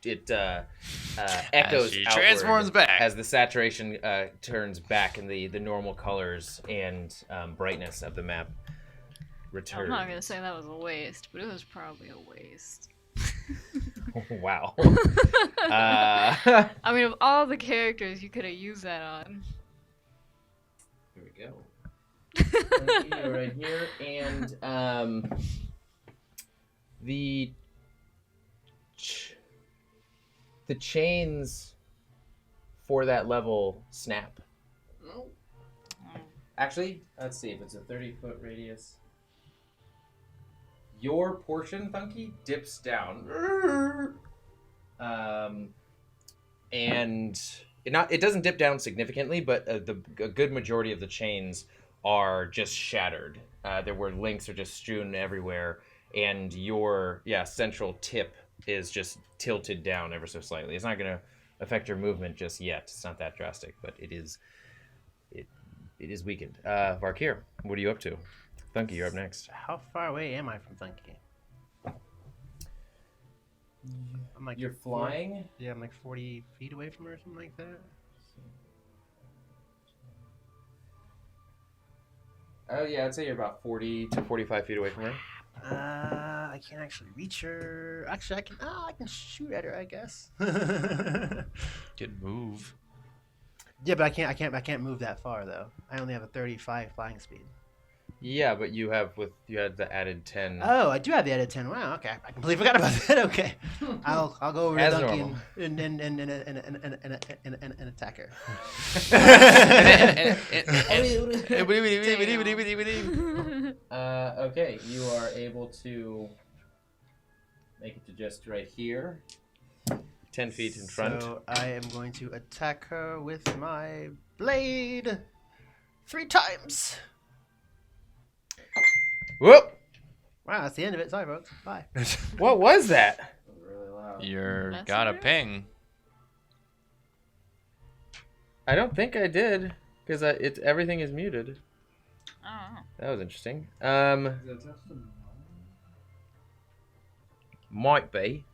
It echoes as she outward transforms back as the saturation turns back and the normal colors and brightness of the map return. I'm not gonna say that was a waste, but it was probably a waste. Wow. I mean, of all the characters you could have used that on. Here we go. Right here, and the chains for that level snap. Actually, let's see if it's a 30-foot radius. Your portion, Thunky, dips down. And it doesn't dip down significantly, but a good majority of the chains are just shattered. There were links are just strewn everywhere, and your central tip is just tilted down ever so slightly. It's not going to affect your movement just yet. It's not that drastic, but it is weakened. Varkir, what are you up to? Thunky, you're up next. How far away am I from Thunky? I'm like You're flying? Yeah, I'm like 40 feet away from her or something like that. Oh yeah, I'd say you're about 40 to 45 feet away from her. I can't actually reach her. Actually, I can shoot at her, I guess. Can move. Yeah, but I can't move that far though. I only have a 35 flying speed. Yeah, but you had the added 10. Oh, I do have the added 10. Wow, okay. I completely forgot about that. Okay, I'll go over to As Duncan normal. and attack her. Okay, you are able to make it to just right here. 10 feet in front. So I am going to attack her with my blade 3 times. Whoop! Wow, that's the end of it. Sorry, folks. Bye. What was that? Really loud. You're Messenger? got a ping. I don't think I did, because everything is muted. Oh. That was interesting. Is that attached to Might be.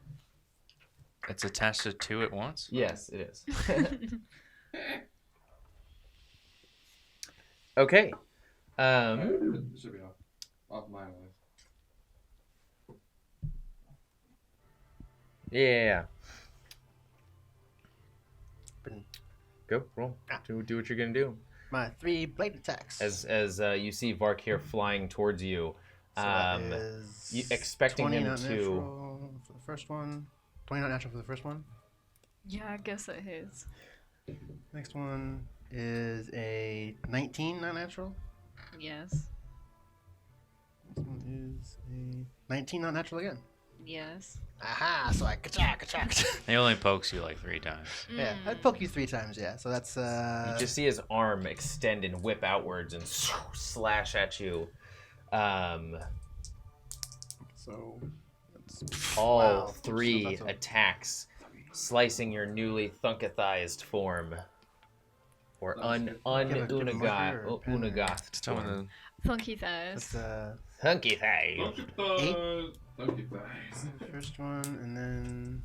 It's attached to 2 at once. Yes, it is. Okay. It should be off mine at least. Yeah. Go, roll. Do what you're gonna do. My 3 blade attacks. As you see Varkir flying towards you, So that is you expecting 20 him not to. natural for the first one. 20 not natural for the first one. Yeah, I guess it is. Next one is a 19 not natural. Yes. Next one is a 19 not natural again. Yes. Aha! So I ka-chak. He only pokes you like 3 times. Yeah, I'd poke you 3 times. Yeah, so that's You just see his arm extend and whip outwards and slash at you. So that's All wow. 3 So that's a- attacks, slicing your newly thunkethized form, or unagath Some of form. the Funky thighs. That's Hunky thighs. Funky thighs. first one, and then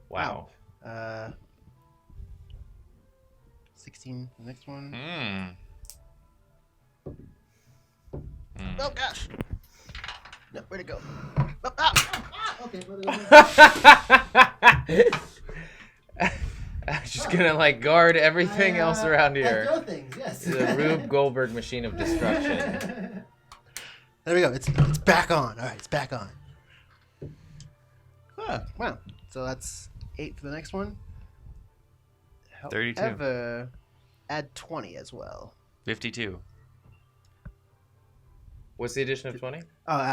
Wow. 16. The next one. Oh gosh! No, where'd it go? Okay. I'm just gonna like guard everything else around I here. throw things, yes. The Rube Goldberg machine of destruction. There we go. It's back on. All right, it's back on. Wow. So that's 8 for the next one. 32. However, add 20 as well. 52. What's the addition of 20?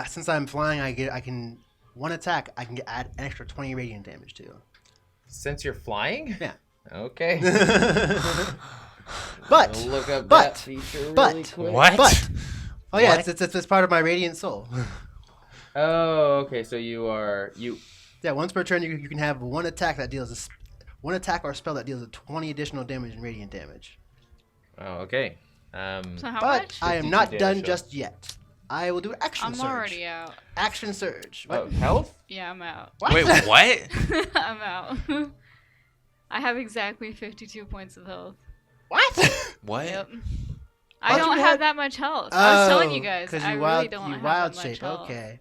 Since I'm flying, I can one attack. I can add an extra 20 radiant damage to. Since you're flying? Yeah. Okay. But I'll look up but- that feature really but- quick. What? But oh yeah, What? it's part of my radiant soul. Oh, okay. So you. Yeah, once per turn, you can have one attack that deals one attack or spell that deals a 20 additional damage in radiant damage. Oh, okay. So how But much? I am 52 not damage done show. just yet. I will do action I'm surge. already out. Action surge. Oh, health? Yeah, I'm out. What? Wait, what? I'm out. I have exactly 52 points of health. What? What? Yep. How'd I don't you have have- that much health. I was telling you guys. Because I you really wild, don't you have wild that much shape. health. Okay.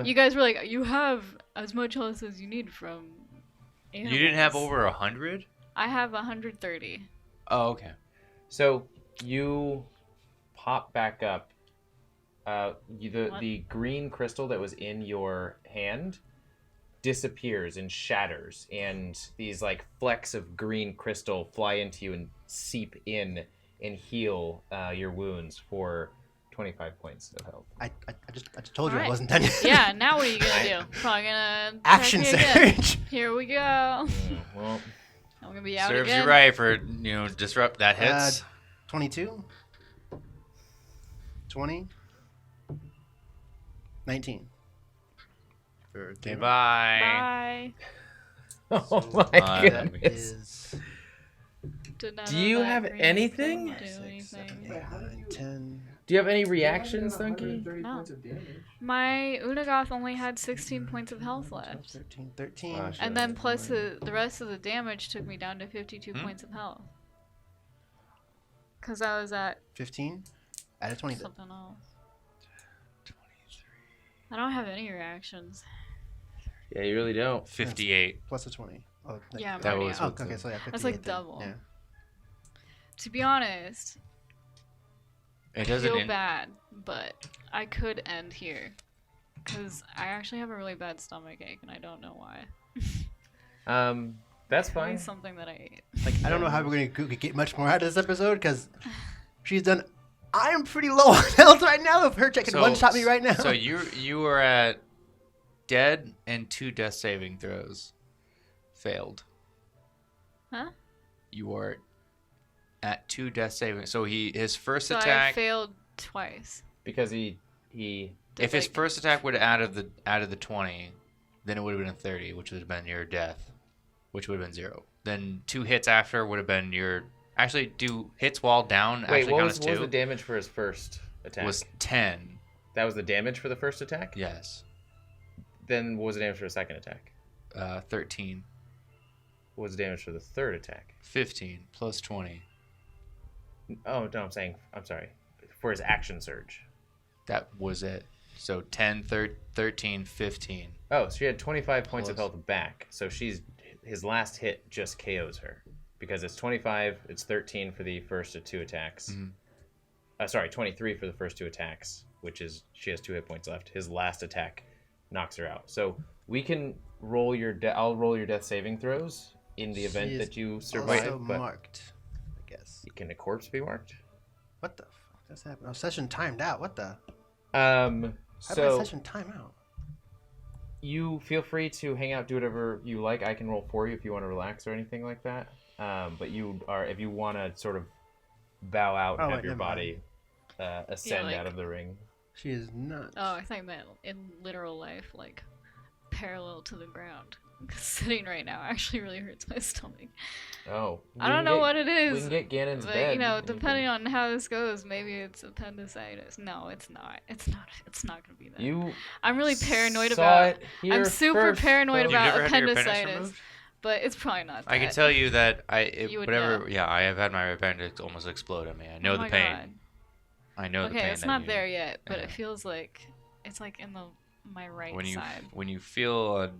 You guys were like, you have as much health as you need from. You didn't have animals." over 100? I have 130. Oh, okay. So you pop back up. What? The green crystal that was in your hand disappears and shatters, and these like flecks of green crystal fly into you and seep in and heal your wounds for 25 points of health. I just told you I Alright. wasn't done yet. Yeah, now what are you gonna do? Probably gonna attack Action me again. surge. Here we go. Well, I'm gonna be out Serves again. you right for, disrupt that hits. 22. 20. 19. for Okay, Gamer. bye. Bye. Oh So my that goodness. is Did none Do of you that have green anything? stuff do 6, 7, anything? 8, 9, 10. Do you have any reactions, Thunky? No. points of damage. My Unagoth only had 16 points of health left. 13, 13. Gosh. And then plus the rest of the damage took me down to 52 points of health. Because I was at 15. Add a 20. something else. I don't have any reactions. Yeah, you really don't. 58. Plus a 20. Oh, Yeah, I'm That already was out. okay, so yeah, 58 That's like then. double. Yeah. To be honest, It I doesn't. feel bad, but I could end here. Because I actually have a really bad stomach ache and I don't know why. That's Probably fine. something that I ate. Like, I don't know how we're going to get much more out of this episode because she's done. I am pretty low on health right now. If her check can one shot me right now. So you were at dead and 2 death saving throws failed. Huh? You were at 2 death saving. So his first So I attack. failed twice. Because he If his first attack would have added the 20, then it would have been a 30, which would have been your death, which would have been 0. Then 2 hits after would have been your. Actually, do hits while down Wait, actually what count was, as what was 2? the damage for his first attack? Was 10. That was the damage for the first attack? Yes. Then what was the damage for the second attack? 13. What was the damage for the third attack? 15 plus 20. Oh, no, I'm sorry. For his action surge. That was it. So 10, 13, 15. Oh, so she had 25 points of Close. health back. So his last hit just KOs her. Because it's 25, it's 13 for the first of 2 attacks. Mm-hmm. Sorry, 23 for the first 2 attacks, which is she has 2 hit points left. His last attack knocks her out. So we can roll your I'll roll your death saving throws in the event She is that you Also survive. But marked, I guess. can a corpse be marked? What the fuck just happened? Oh, session timed out. What the? How How did my so session time out? you feel free to hang out, do whatever you like. I can roll for you if you want to relax or anything like that. But if you want to sort of bow out and Oh, have wait, your never mind. body ascend like- out of the ring. She is not. Oh, I thought you meant in literal life, like parallel to the ground. 'Cause sitting right now actually really hurts my stomach. Oh, I don't know what it is. We can get Ganon's But, bed. you know, and you depending on how this goes, maybe it's appendicitis. No, it's not. It's not gonna be that. I'm really paranoid saw about. it here I'm super first, paranoid folks. You've about never had your appendix appendicitis, removed? but it's probably not that. I can tell you that You would whatever. know. Yeah, I have had my appendix almost explode on me. I know Oh the my pain. God. I know the Okay, pain. it's that not you- there yet, but yeah. it feels like it's like in my right when you side. when you feel a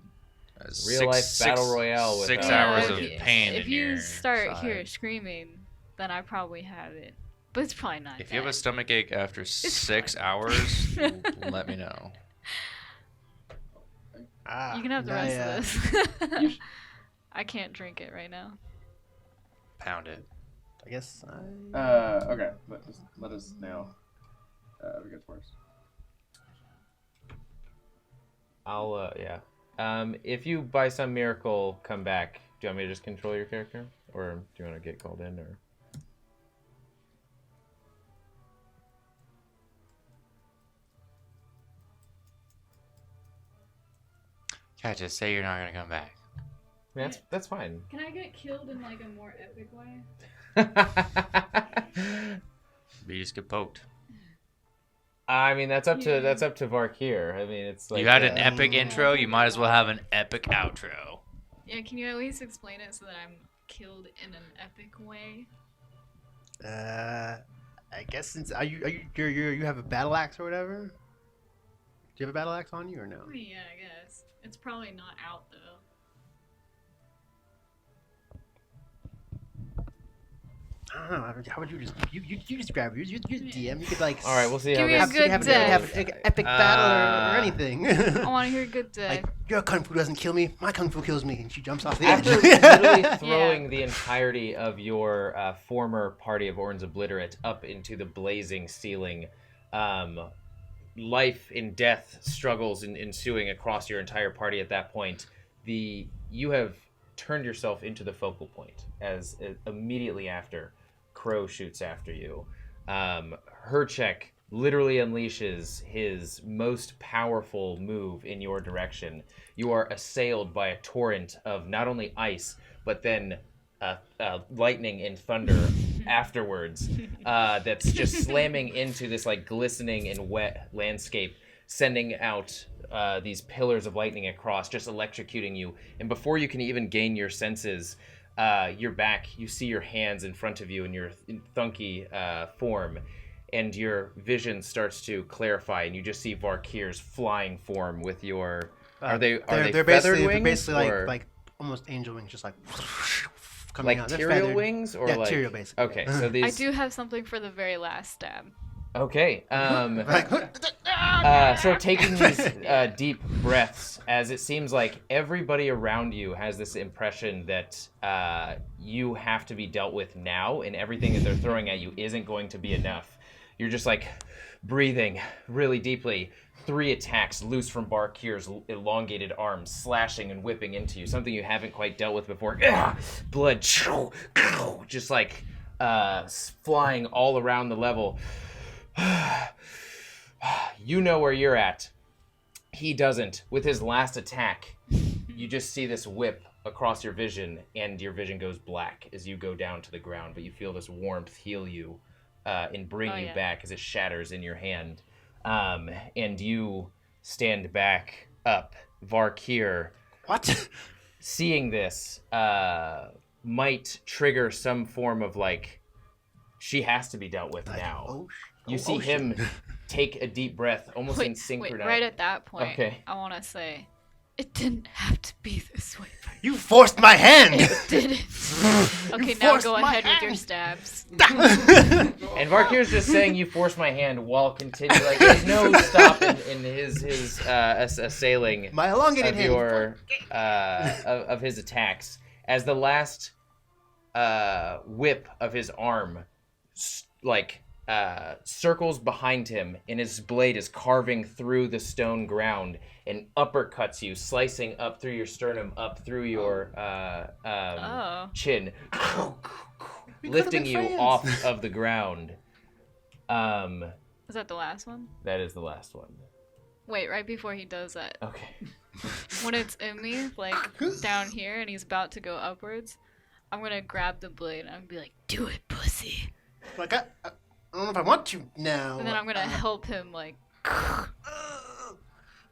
Real life battle royale with 6 Yeah, hours if of you- pain If in you your start side. here screaming, then I probably have it. But it's probably not. If you have a that. stomach ache after It's 6 fine. hours, let me know. Ah, You can have the and rest of You this. I can't drink it right now. Pound it. I guess I. Okay. Let us know. If it gets worse. I'll yeah. If you by some miracle come back, do you want me to just control your character, or do you want to get called in, or? Yeah, just say you're not gonna come back. That's fine. Can I get killed in like a more epic way? You just get poked. I mean, that's up to Varkir. I mean, it's like You had an epic intro. You might as well have an epic outro. Yeah, can you at least explain it so that I'm killed in an epic way? I guess since you have a battle axe or whatever. Do you have a battle axe on you or no? Oh, yeah, I guess. It's probably not out though. I don't know. How would you just you just grab you DM? You could like. All right, we'll see how Give me a this. good have death. an epic battle or anything. I want to hear a good death. Like your kung fu doesn't kill me, my kung fu kills me, and she jumps off the After edge. literally throwing the entirety of your former party of Orn's Obliterate up into the blazing ceiling, life and death struggles ensuing across your entire party at that point. You have turned yourself into the focal point as immediately after Crow shoots after you. Herchek literally unleashes his most powerful move in your direction. You are assailed by a torrent of not only ice, but then lightning and thunder afterwards. That's just slamming into this like glistening and wet landscape, sending out these pillars of lightning across, just electrocuting you. And before you can even gain your senses, you're back. You see your hands in front of you in your thunky form, and your vision starts to clarify, and you just see Varkir's flying form with your. Are they feathered basically, wings? They're basically or like almost angel wings, just like coming out. They're Tyrael feathered. wings, or Yeah, like Tyrael, basically. Okay, so these. I do have something for the very last stab. Okay. So taking these deep breaths, as it seems like everybody around you has this impression that you have to be dealt with now, and everything that they're throwing at you isn't going to be enough. You're just like breathing really deeply. 3 attacks loose from Barkir's elongated arms, slashing and whipping into you, something you haven't quite dealt with before. Blood just like flying all around the level. You know where you're at. He doesn't. With his last attack, you just see this whip across your vision, and your vision goes black as you go down to the ground, but you feel this warmth heal you and bring you back as it shatters in your hand. And you stand back up. Varkir. What? Seeing this might trigger some form of like, she has to be dealt with now. You see him take a deep breath, almost in synchronized. Wait, right at that point, okay. I want to say, it didn't have to be this way. You forced my hand! It didn't. Okay, now go ahead with your stabs. And Varkir's just saying, you forced my hand, while continuing, like, there's no stop in his assailing my elongated of hand. your, of his attacks. As the last whip of his arm, circles behind him, and his blade is carving through the stone ground and uppercuts you, slicing up through your sternum, up through your chin, lifting you off of the ground. Is that the last one? That is the last one. Wait, right before he does that. Okay. When it's in me, like down here, and he's about to go upwards, I'm gonna grab the blade and I'm gonna be like, "Do it, pussy." Like I don't know if I want to now. And then I'm gonna help him, like.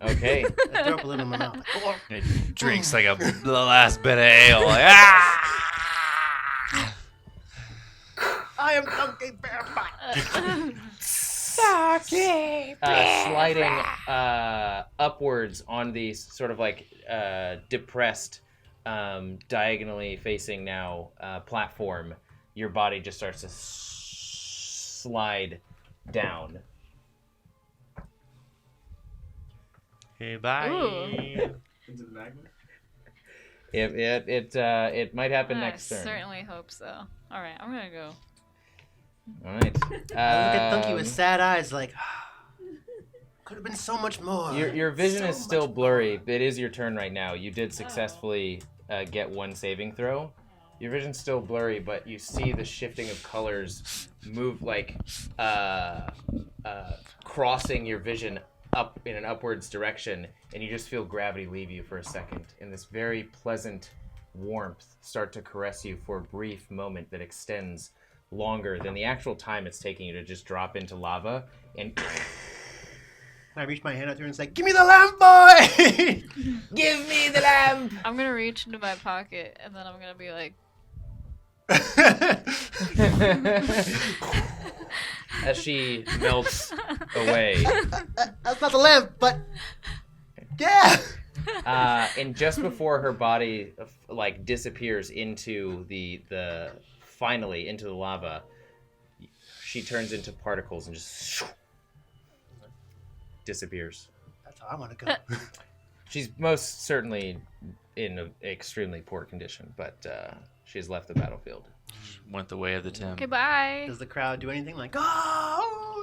Okay. I throw up a little in my mouth. It drinks like the last bit of ale. Like, ah! I am Donkey Bear. Sliding upwards on these sort of like depressed, diagonally facing now platform, your body just starts to slide down. Okay, bye. Into the magma? It might happen next turn. I certainly hope so. All right, I'm gonna go. All right. Look at Donkey with sad eyes, like could have been so much more. Your vision is still blurry. It is your turn right now. You did successfully get one saving throw. Your vision's still blurry, but you see the shifting of colors move like crossing your vision up in an upwards direction, and you just feel gravity leave you for a second, and this very pleasant warmth start to caress you for a brief moment that extends longer than the actual time it's taking you to just drop into lava. And I reach my hand out there and say, "Give me the lamp, boy! Give me the lamp!" I'm gonna reach into my pocket, and then I'm gonna be like, as she melts away. That's not the lamp, but yeah. And just before her body like disappears into finally into the lava, she turns into particles and just disappears. That's how I want to go. She's most certainly in an extremely poor condition, but she has left the battlefield. Went the way of the Tim. "Okay, bye." Does the crowd do anything like, "Oh,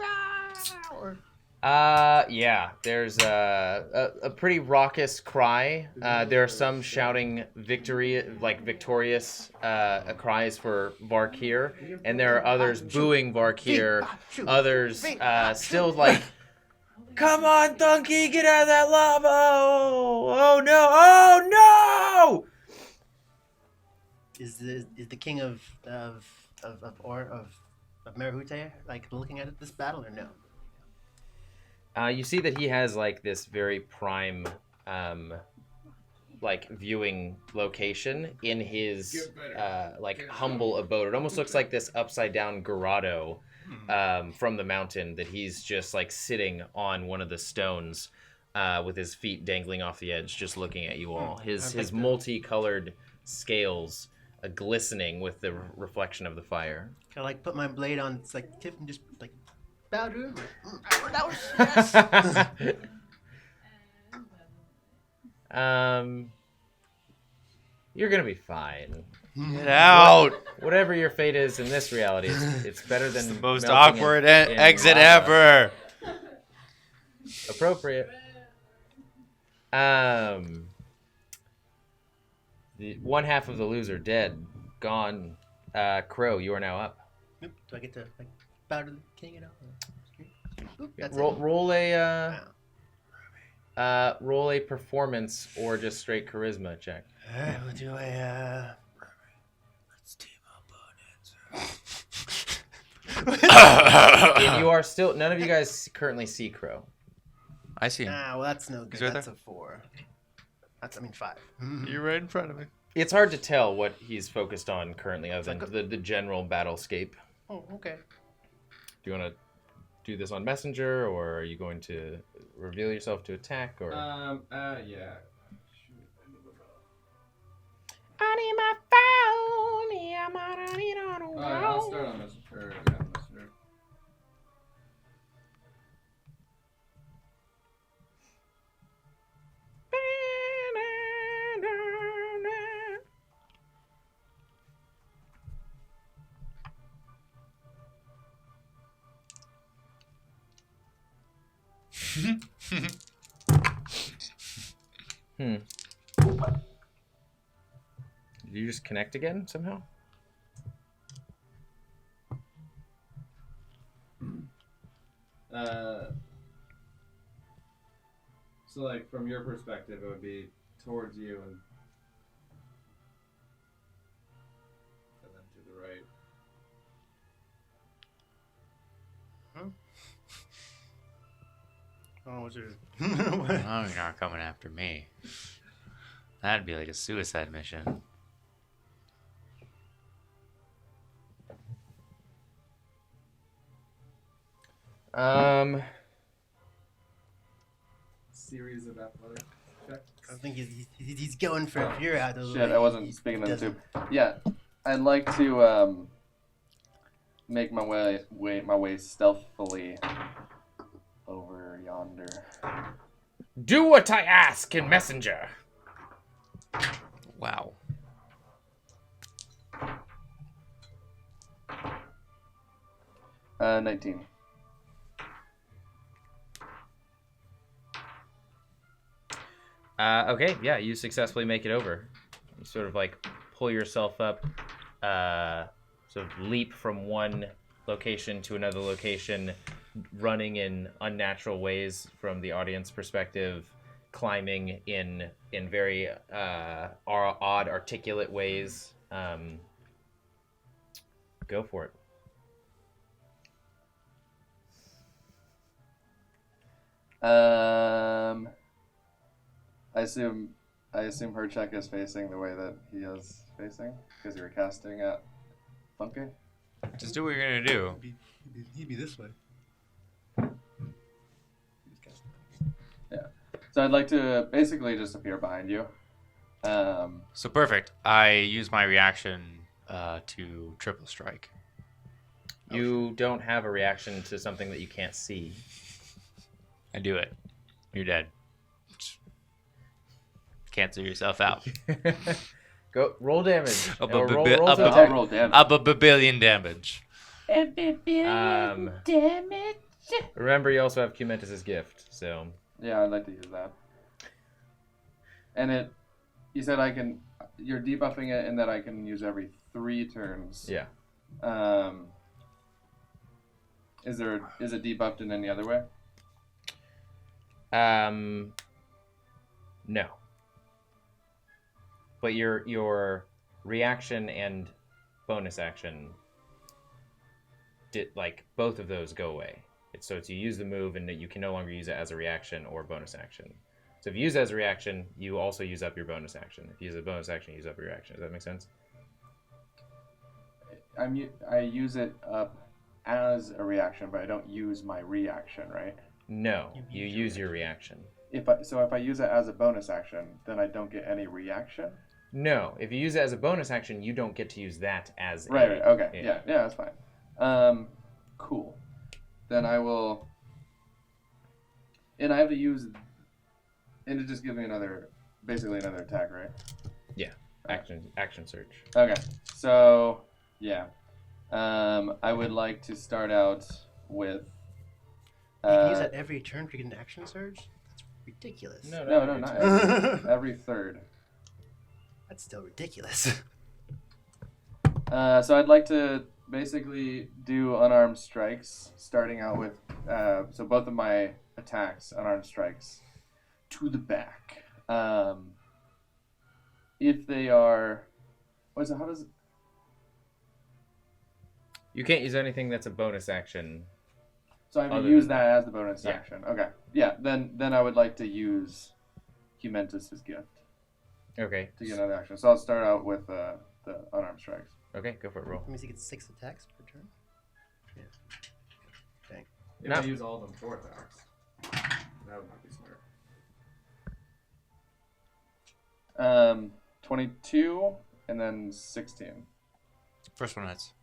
or Yeah. There's a pretty raucous cry. There are some shouting victory, like victorious cries for Varkir, and there are others booing Varkir. Others still like, "Come on, Donkey, get out of that lava! Oh no! Oh no!" Is the king of Merhute like looking at this battle or no? You see that he has like this very prime, like viewing location in his like humble abode. It almost looks like this upside down grotto from the mountain that he's just like sitting on one of the stones with his feet dangling off the edge, just looking at you all. His multicolored scales glistening with the reflection of the fire. Can I like put my blade on it's like tip and just like bow to him? You're gonna be fine. Get out! Whatever your fate is in this reality, it's better than It's the most melting awkward in exit lava. ever. Appropriate. The one half of the loser dead, gone. Crow, you are now up. Oop, do I get to like bow to the king and all? Oop, that's Roll a performance or just straight charisma check. Alright, we'll do a Let's team And you are still. None of you guys currently see Crow. I see him. well that's no good. He's right That's there. a 4. That's 5. You're right in front of me. It's hard to tell what he's focused on currently, other than the general battlescape. Oh, okay. Do you want to do this on Messenger, or are you going to reveal yourself to attack? Or Yeah. I need my phone. Yeah, I need on I'll start on Messenger. Yeah, Messenger. Did you just connect again somehow? So like from your perspective, it would be towards you and then to the right. Oh, what's your Oh, you're not coming after me. That'd be like a suicide mission. Series of athletic checks. I think he's going for fear out of the Shit, way. I wasn't speaking in the tube. Yeah, I'd like to make my way stealthily over yonder. Do what I ask in Messenger. Wow. Uh, 19. Okay, yeah, you successfully make it over. You sort of like pull yourself up, sort of leap from one location to another location, running in unnatural ways from the audience perspective, climbing in very odd, articulate ways. Go for it. I assume Herchek is facing the way that he is facing because you were casting at Funky. Just do what you're gonna do. He'd be this way. Yeah. So I'd like to basically just appear behind you. So perfect. I use my reaction to triple strike. You don't have a reaction to something that you can't see. I do it. You're dead. Cancel yourself out. Go roll damage. Up Or a roll bi- to I'll roll damage. Up a billion damage. Um, Damn it. Remember, you also have Cumentus's gift, so... Yeah, I'd like to use that. And you said you're debuffing it in that I can use every 3 turns. Yeah. Is it debuffed in any other way? No. But your reaction and bonus action both of those go away. So it's you use the move and you can no longer use it as a reaction or bonus action. So if you use it as a reaction, you also use up your bonus action. If you use a bonus action, you use up your reaction. Does that make sense? I use it up as a reaction, but I don't use my reaction, right? No, you use your reaction. If I use it as a bonus action, then I don't get any reaction? No, if you use it as a bonus action, you don't get to use that as right, okay. Yeah, that's fine. Cool. Then I will... And I have to use... And it just gives me basically another attack, right? Yeah, action search. Okay, so, yeah. I would like to start out with... You can use that every turn to get an action surge? That's ridiculous. No, not every third. That's still ridiculous. So I'd like to basically do unarmed strikes, starting out with... so both of my attacks, unarmed strikes, to the back. If they are... How does... You can't use anything that's a bonus action. So I would use that as the bonus action. Okay. Yeah, then I would like to use Cumentus's gift. Okay. To get another action. So I'll start out with the unarmed strikes. Okay, go for it, roll. That means he gets 6 attacks per turn? Yeah. Dang. If I use all of them 4 attacks, that would not be smart. 22 and then 16. First one hits.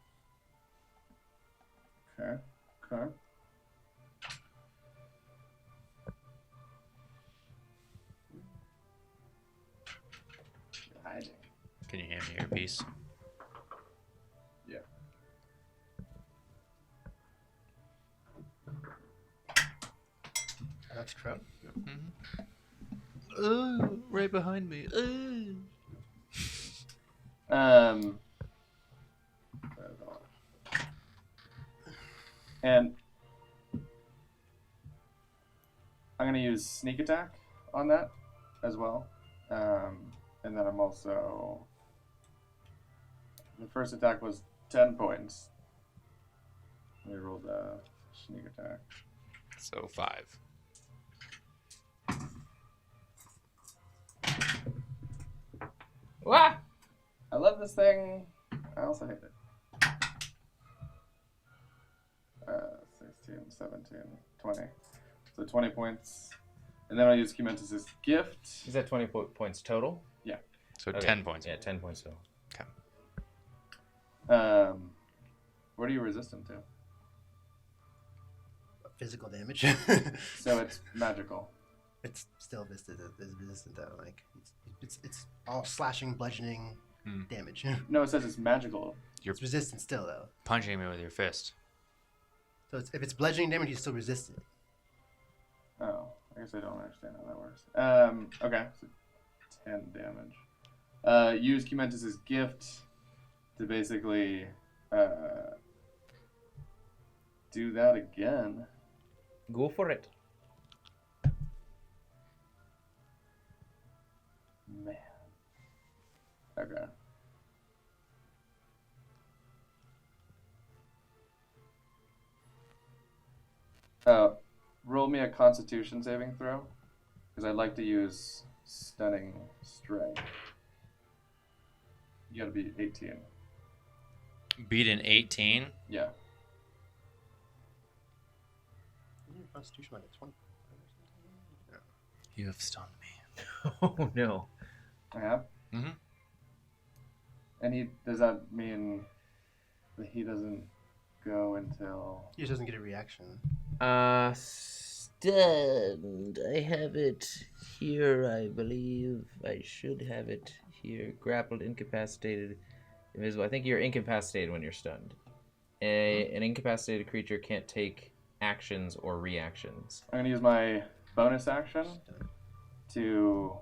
Okay. Can you hand me your piece? Yeah. That's Crow. Oh, right behind me. And I'm gonna use sneak attack on that as well. And then I'm also... The first attack was 10 points. Let me roll the sneak attack. So 5. Wah! I love this thing. I also hate it. 16, 17, 20. So 20 points. And then I'll use Cumentus's gift. Is that 20 points total? Yeah. So 10 points. Yeah, 10 points total. Okay. What are you resistant to? Physical damage. So it's magical. It's still resistant though. Like it's all slashing, bludgeoning damage. No, it says it's magical. It's resistant still though. Punching me with your fist. So if it's bludgeoning damage, you still resist it. Oh, I guess I don't understand how that works. Okay, so 10 damage. Use Cumentus's gift to basically do that again. Go for it. Man. Okay. Roll me a Constitution saving throw, because I'd like to use Stunning Strike. You gotta be 18. Beat an 18? Yeah. Constitution like a 20. You have stunned me. Oh no. I have? Mm-hmm. And does that mean that he doesn't go until... He just doesn't get a reaction. Stunned. I have it here, I believe. I should have it here. Grappled, incapacitated, invisible. I think you're incapacitated when you're stunned. An incapacitated creature can't take actions or reactions. I'm gonna use my bonus action to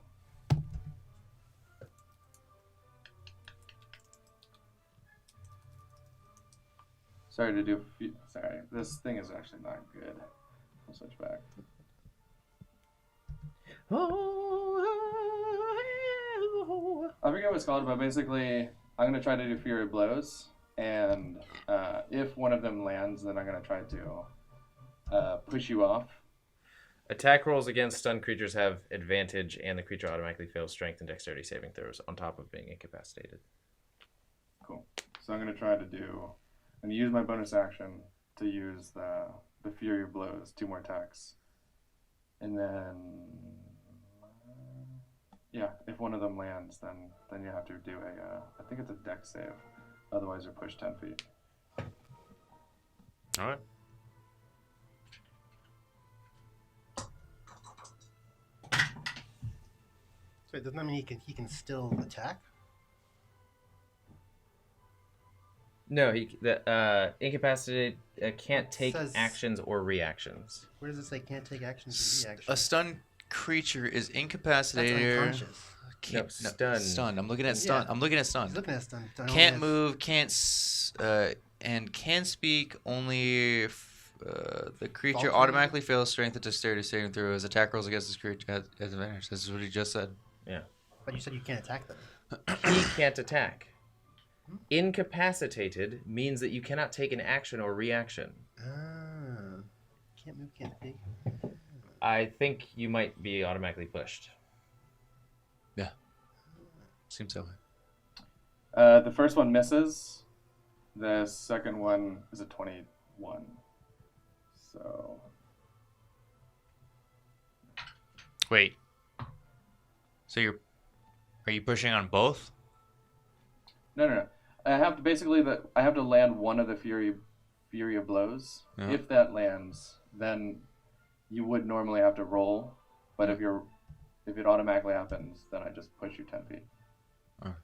sorry, this thing is actually not good. I'll switch back. I forget what it's called, but basically, I'm gonna try to do Fury Blows, and if one of them lands, then I'm gonna try to push you off. Attack rolls against stunned creatures have advantage, and the creature automatically fails strength and dexterity saving throws on top of being incapacitated. Cool. So I'm gonna use my bonus action to use the Fury Blows, 2 more attacks, and then if one of them lands, then you have to do I think it's a dex save, otherwise you're pushed 10 feet. All right. So doesn't that mean he can still attack? No, the incapacitated can't take Says- actions or reactions. Where does it say can't take actions or A reactions? stunned creature is That's incapacitated. unconscious. No, stunned. Stunned. I'm looking at stunned. Yeah. I'm looking at He's stunned. looking at stun. Can't move. And can speak only if the creature Faltering? automatically fails strength and dexterity saving throw. His attack rolls against this creature has advantage. This is what he just said. Yeah. But you said you can't attack them. He can't attack. Incapacitated means that you cannot take an action or reaction. Ah. Can't move, can't speak. I think you might be automatically pushed. Yeah. Seems that way. The first one misses. The second one is a 21. So Wait. So are you pushing on both? no. I have to land one of the Fury of Blows. Yeah. If that lands, then you would normally have to roll, but if it automatically happens, then I just push you 10 feet. Oh.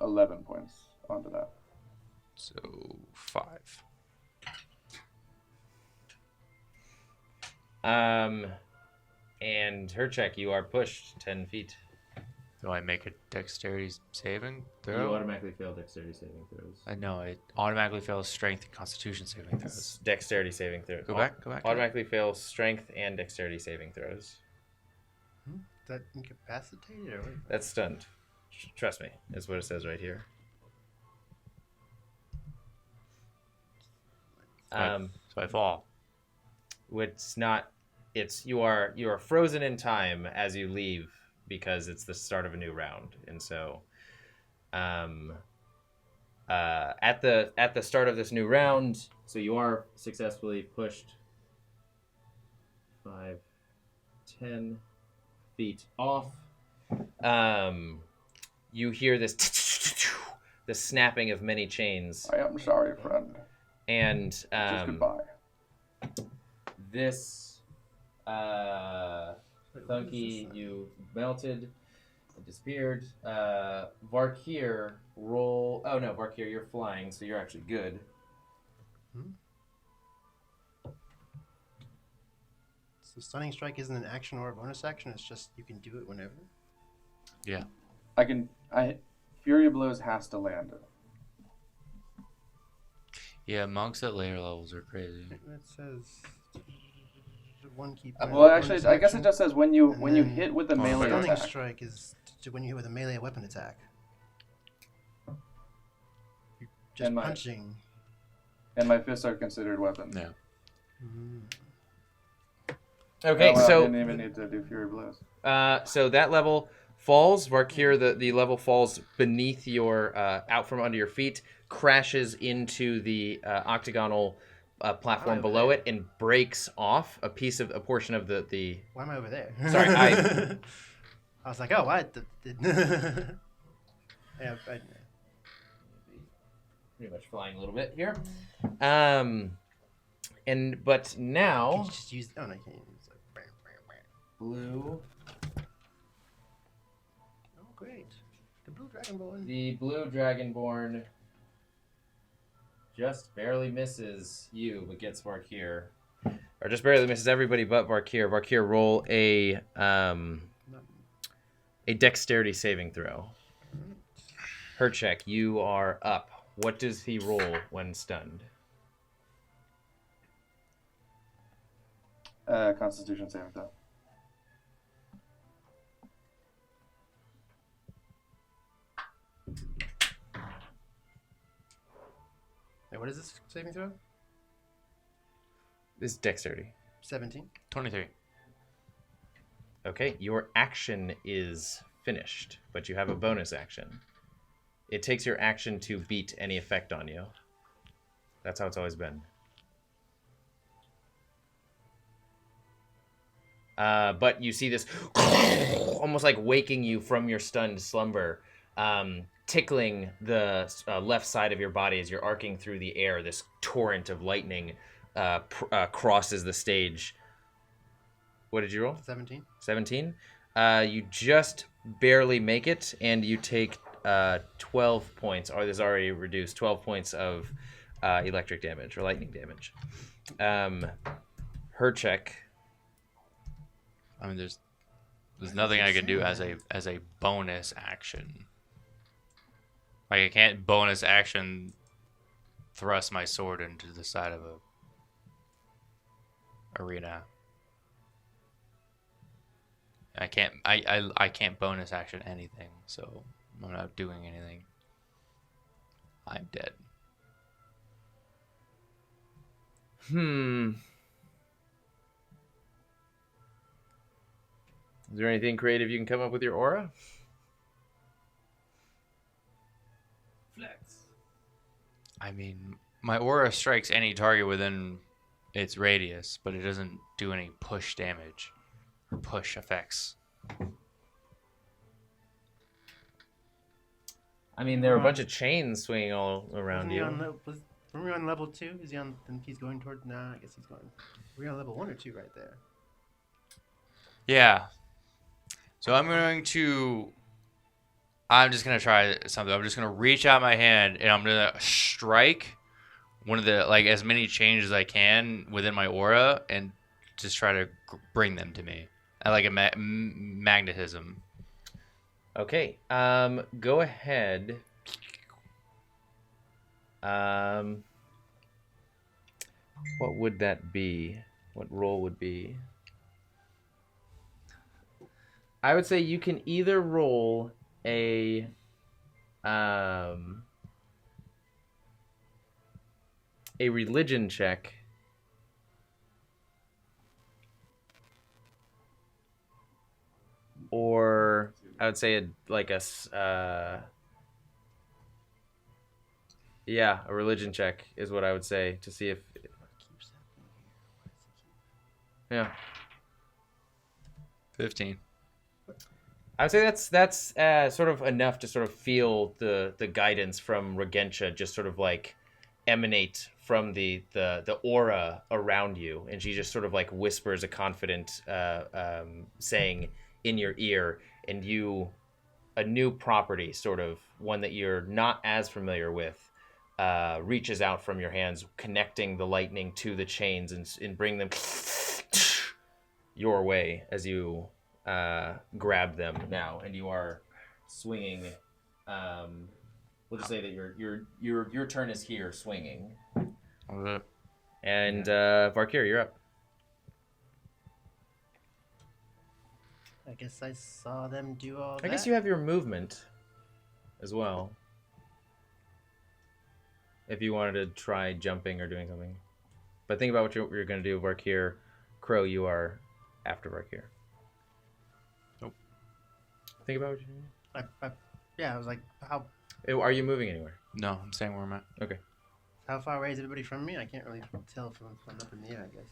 11 points onto that. So 5. And her check, you are pushed 10 feet. Do I make a dexterity saving You throw? automatically fail dexterity saving throws. I know it automatically fails strength and constitution saving throws. Dexterity saving throws. Go back. Automatically fails strength and dexterity saving throws. Is that incapacitated or what? That's stunned. Trust me, is what it says right here. So I fall. It's not. It's you are frozen in time as you leave because it's the start of a new round, and so, at the start of this new round, so you are successfully pushed 5, 10 feet off. You hear this the snapping of many chains. I am sorry, friend. And Just goodbye. This Thunky, you melted, it disappeared. Varkir, roll. Oh no, Varkir, you're flying, so you're actually good. So stunning strike isn't an action or a bonus action. It's just you can do it whenever. Yeah. Fury of Blows has to land it. Yeah, monks at later levels are crazy. It says one key. Well, actually, I guess it just says when you hit with a melee stunning attack. strike is when you hit with a melee weapon attack. You're just punching. And my fists are considered weapons. Yeah. Okay, I so didn't even need to do Fury Blows. so that level falls. Varkir, the level falls beneath your out from under your feet, crashes into the octagonal platform below it, and breaks off a portion of the. Why am I over there? Sorry, I was like, oh, what? Yeah, pretty much flying a little bit here. But now Can you just use. Oh no, you can't use like. blue. Oh, Dragonborn. The blue dragonborn just barely misses you, but gets Varkir. Or just barely misses everybody but Varkir. Varkir, roll a dexterity saving throw. Herchek, you are up. What does he roll when stunned? Constitution saving throw. Wait, what is this saving throw? This is dexterity. 17. 23. Okay, your action is finished, but you have a bonus action. It takes your action to beat any effect on you. That's how it's always been. But you see this almost like waking you from your stunned slumber, tickling the left side of your body as you're arcing through the air. This torrent of lightning crosses the stage. What did you roll? 17. 17? You just barely make it, and you take 12 points, or there's already reduced 12 points of electric damage or lightning damage. Herchek. I mean, there's nothing I can do as a bonus action. Like, I can't bonus action thrust my sword into the side of a arena. I can't bonus action anything, so I'm not doing anything. I'm dead. Is there anything creative you can come up with your aura? Flex. I mean, my aura strikes any target within its radius, but it doesn't do any push damage or push effects. I mean, there are a bunch of chains swinging all around you. Were we on level 2? Is he on? Then he's going toward. Nah, I guess he's going. We're on level 1 or 2 right there. Yeah. So I'm just gonna try something. I'm just gonna reach out my hand and I'm gonna strike one of the, like, as many chains as I can within my aura and just try to bring them to me. I like a magnetism. Okay. Go ahead. What would that be? What roll would be? I would say you can either roll a religion check, or I would say a religion check is what I would say to see if yeah. 15. I would say that's sort of enough to sort of feel the guidance from Regentia just sort of like emanate from the aura around you, and she just sort of like whispers a confident saying in your ear, and you, a new property, sort of one that you're not as familiar with, reaches out from your hands, connecting the lightning to the chains and bring them your way as you grab them now, and you are swinging. We'll just say that your turn is here, swinging. Okay. And Varkir, you're up. I guess I saw them do all that. I guess you have your movement as well, if you wanted to try jumping or doing something. But think about what you're going to do, Varkir. Crow, you are after Varkir. Nope. Think about what you're doing. I was like, how Are you moving anywhere? No, I'm staying where I'm at. Okay. how far away is everybody from me? I can't really tell from up in the air, I guess.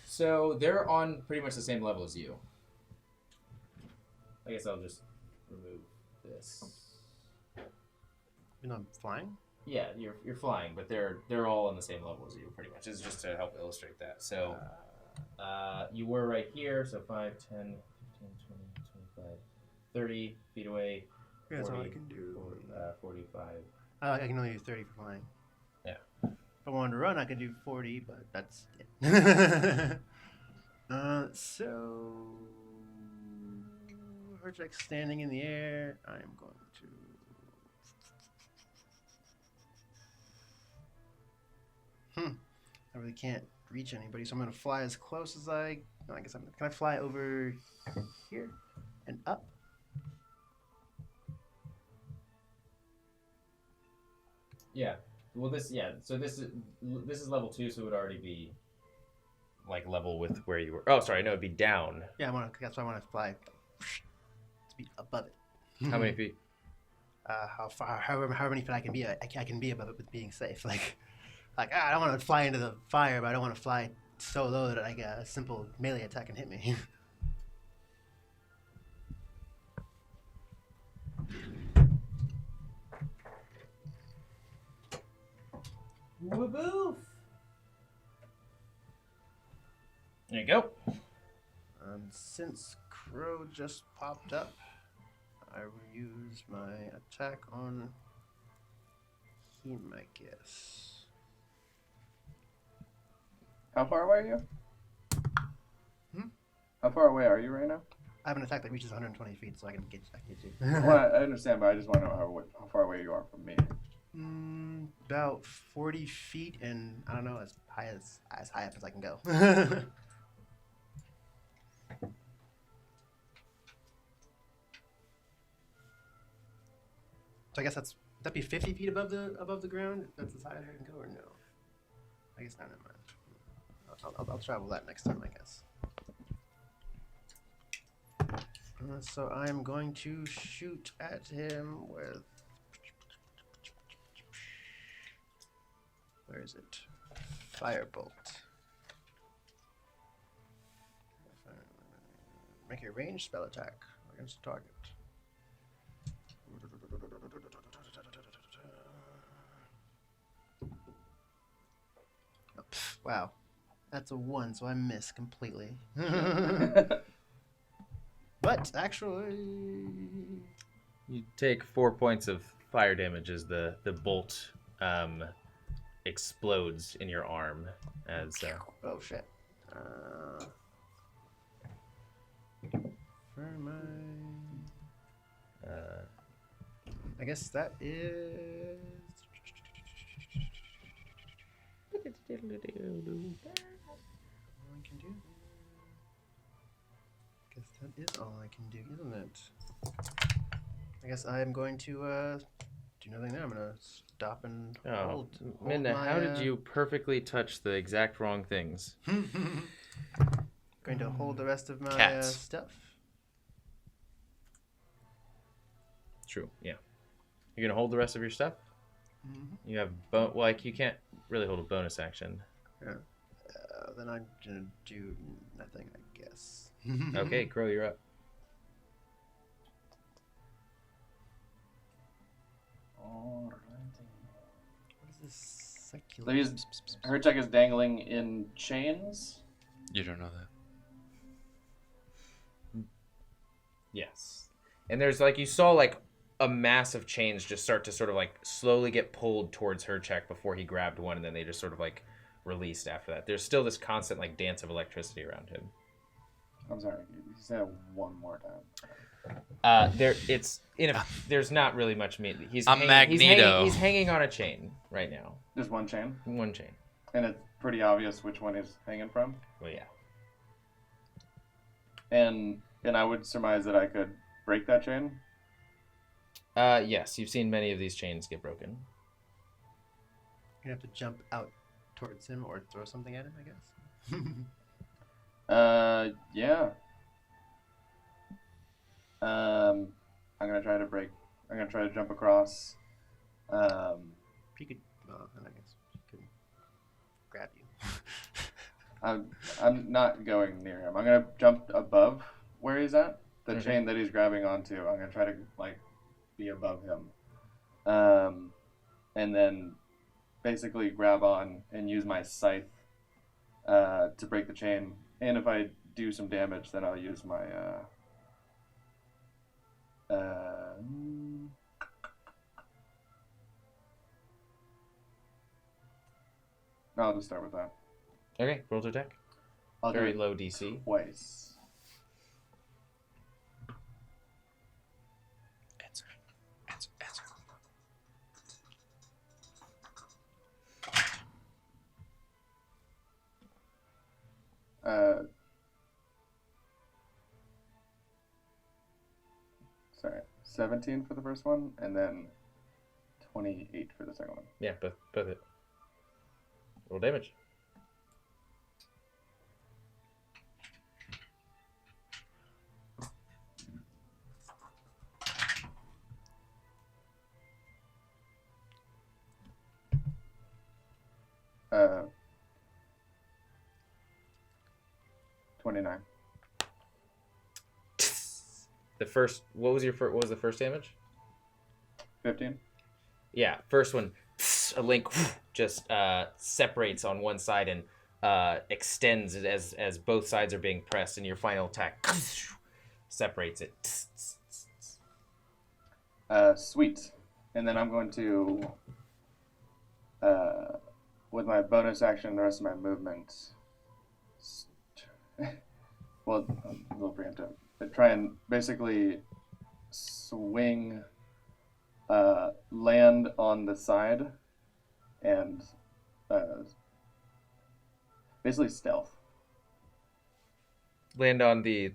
So they're on pretty much the same level as you. I guess I'll just remove this. You know, I'm flying? Yeah, you're flying, but they're all on the same level as you, pretty much. It's just to help illustrate that. So you were right here, so 5, 10, 15, 20, 25, 30 feet away. Yeah, that's all I can do. 45. I can only do 30 for flying. Yeah. If I wanted to run, I could do 40, but that's it. So Herjek standing in the air. I'm going to. I really can't reach anybody, so I'm going to fly as close as I. No, I guess I'm. Can I fly over here and up? Yeah. Well, So this is level 2, so it would already be like level with where you were. Oh, sorry. No, it'd be down. Yeah, that's why I want to fly to be above it. How many feet? How far? However many feet I can be. I can be above it with being safe. Like I don't want to fly into the fire, but I don't want to fly so low that like a simple melee attack can hit me. Woof. There you go. Since Crow just popped up, I will use my attack on him, I guess. How far away are you? Hmm? How far away are you right now? I have an attack that reaches 120 feet, so I can get you. Well, I understand, but I just want to know how far away you are from me. About 40 feet, and I don't know, as high up as I can go. So I guess would that be 50 feet above the ground? If that's as high as I can go, or no? I guess not. Never mind. I'll travel that next time, I guess. So I'm going to shoot at him with. Where is it? Firebolt. Make a ranged spell attack against the target. Oh, wow. That's a 1, so I miss completely. But actually, You take 4 points of fire damage as the bolt explodes in your arm as oh shit. For my I guess that is all I can do. Guess that is all I can do, isn't it? I guess I am going to do nothing now. I'm gonna stop and hold Minna, my, how did you perfectly touch the exact wrong things? Going to hold the rest of my Cats. stuff. True, yeah. You're gonna hold the rest of your stuff? Mm-hmm. You have you can't really hold a bonus action. Yeah. Then I'm gonna do nothing, I guess. Okay, Crow, you're up. Alrighty. What is this? So Herjek is dangling in chains. You don't know that. Yes. And there's you saw a mass of chains just start to sort of slowly get pulled towards Herjek before he grabbed one, and then they just sort of released after that. There's still this constant dance of electricity around him. I'm sorry, you said it one more time. There's not really much meat. Magneto. He's hanging on a chain right now. Just one chain? One chain. And it's pretty obvious which one he's hanging from? Well, yeah. And I would surmise that I could break that chain? Yes, you've seen many of these chains get broken. You have to jump out towards him or throw something at him, I guess. Yeah. I'm gonna try to jump across. He could, then I guess he could grab you. I'm not going near him. I'm gonna jump above where he's at. The Okay. chain that he's grabbing onto. I'm gonna try to be above him, and then basically grab on and use my scythe to break the chain. And if I do some damage, then I'll use my I'll just start with that. Okay, roll to attack. I'll Very do low DC. twice. Answer. 17 for the first one, and then 28 for the second one. Yeah, both it. Roll damage. Uh, 29. What was the first damage? 15. Yeah, first one, a link just separates on one side and extends it as both sides are being pressed, and your final attack separates it. Sweet. And then I'm going to, with my bonus action, the rest of my movement, well, a little preemptive, but try and basically swing, land on the side, and basically stealth. Land on the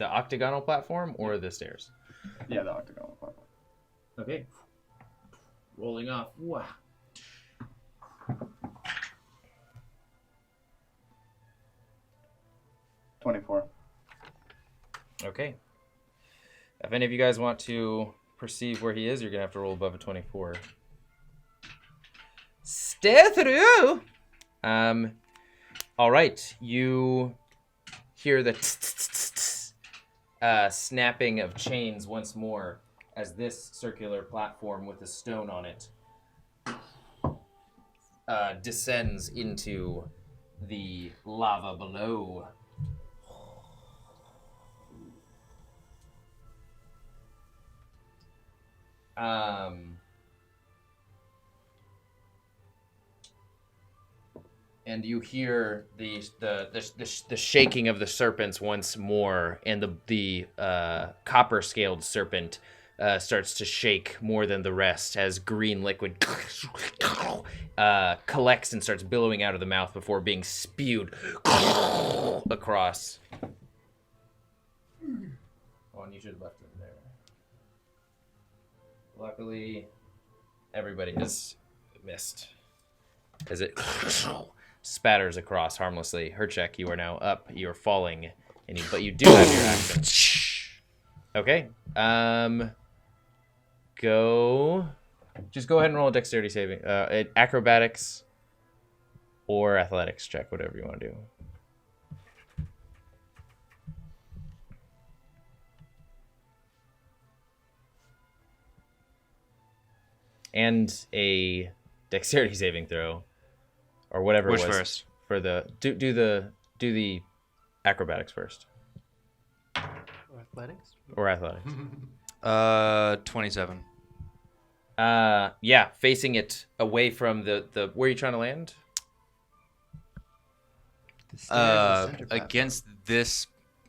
octagonal platform or the stairs? Yeah, the octagonal platform. Okay. Rolling off. Wow. Okay. If any of you guys want to perceive where he is, you're going to have to roll above a 24. Stay through! All right. You hear the snapping of chains once more as this circular platform with a stone on it descends into the lava below. And you hear the shaking of the serpents once more, and the copper scaled serpent starts to shake more than the rest as green liquid collects and starts billowing out of the mouth before being spewed across. Oh, and you should have left it there. Luckily, everybody has missed as it spatters across harmlessly. Herchek, you are now up. You are falling, but you do have your action. Okay. Just go ahead and roll a dexterity saving, acrobatics or athletics check, whatever you want to do. And a dexterity saving throw, or whatever Which it was. first? For the do the acrobatics first. Or athletics? Or athletics. 27. Yeah, facing it away from the where are you trying to land? The stairs, the center platform. Against this,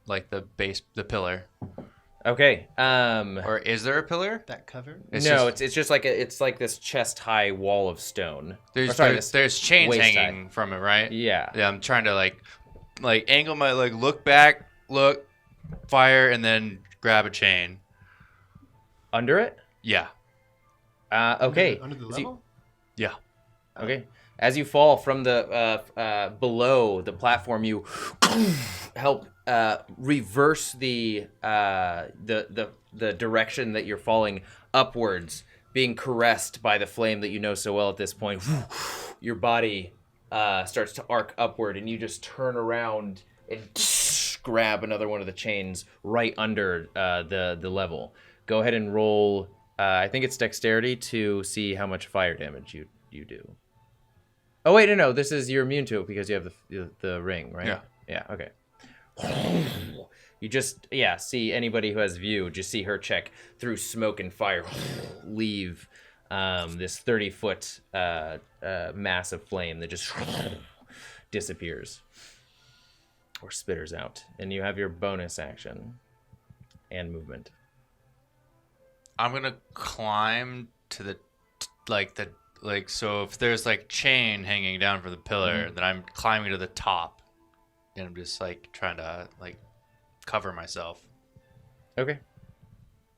like the base, the pillar. Okay. Or is there a pillar? That cover? It's just like it's like this chest high wall of stone. There's chains hanging high from it, right? Yeah. Yeah, I'm trying to like angle my look back, look, fire, and then grab a chain. Under it? Yeah. Okay. Under the So level? Yeah. Okay. As you fall from the below the platform, you help reverse the direction that you're falling upwards, being caressed by the flame that you know so well at this point. Your body starts to arc upward, and you just turn around and grab another one of the chains right under the level. Go ahead and roll. I think it's dexterity to see how much fire damage you do. Oh wait, no, this is you're immune to it because you have the ring, right? Yeah. Yeah. Okay. You just see anybody who has view. Just see her check through smoke and fire leave this 30-foot mass of flame that just disappears or spitters out, and you have your bonus action and movement. I'm gonna climb to the so if there's like chain hanging down from the pillar, then I'm climbing to the top, and I'm just like trying to like cover myself. Okay,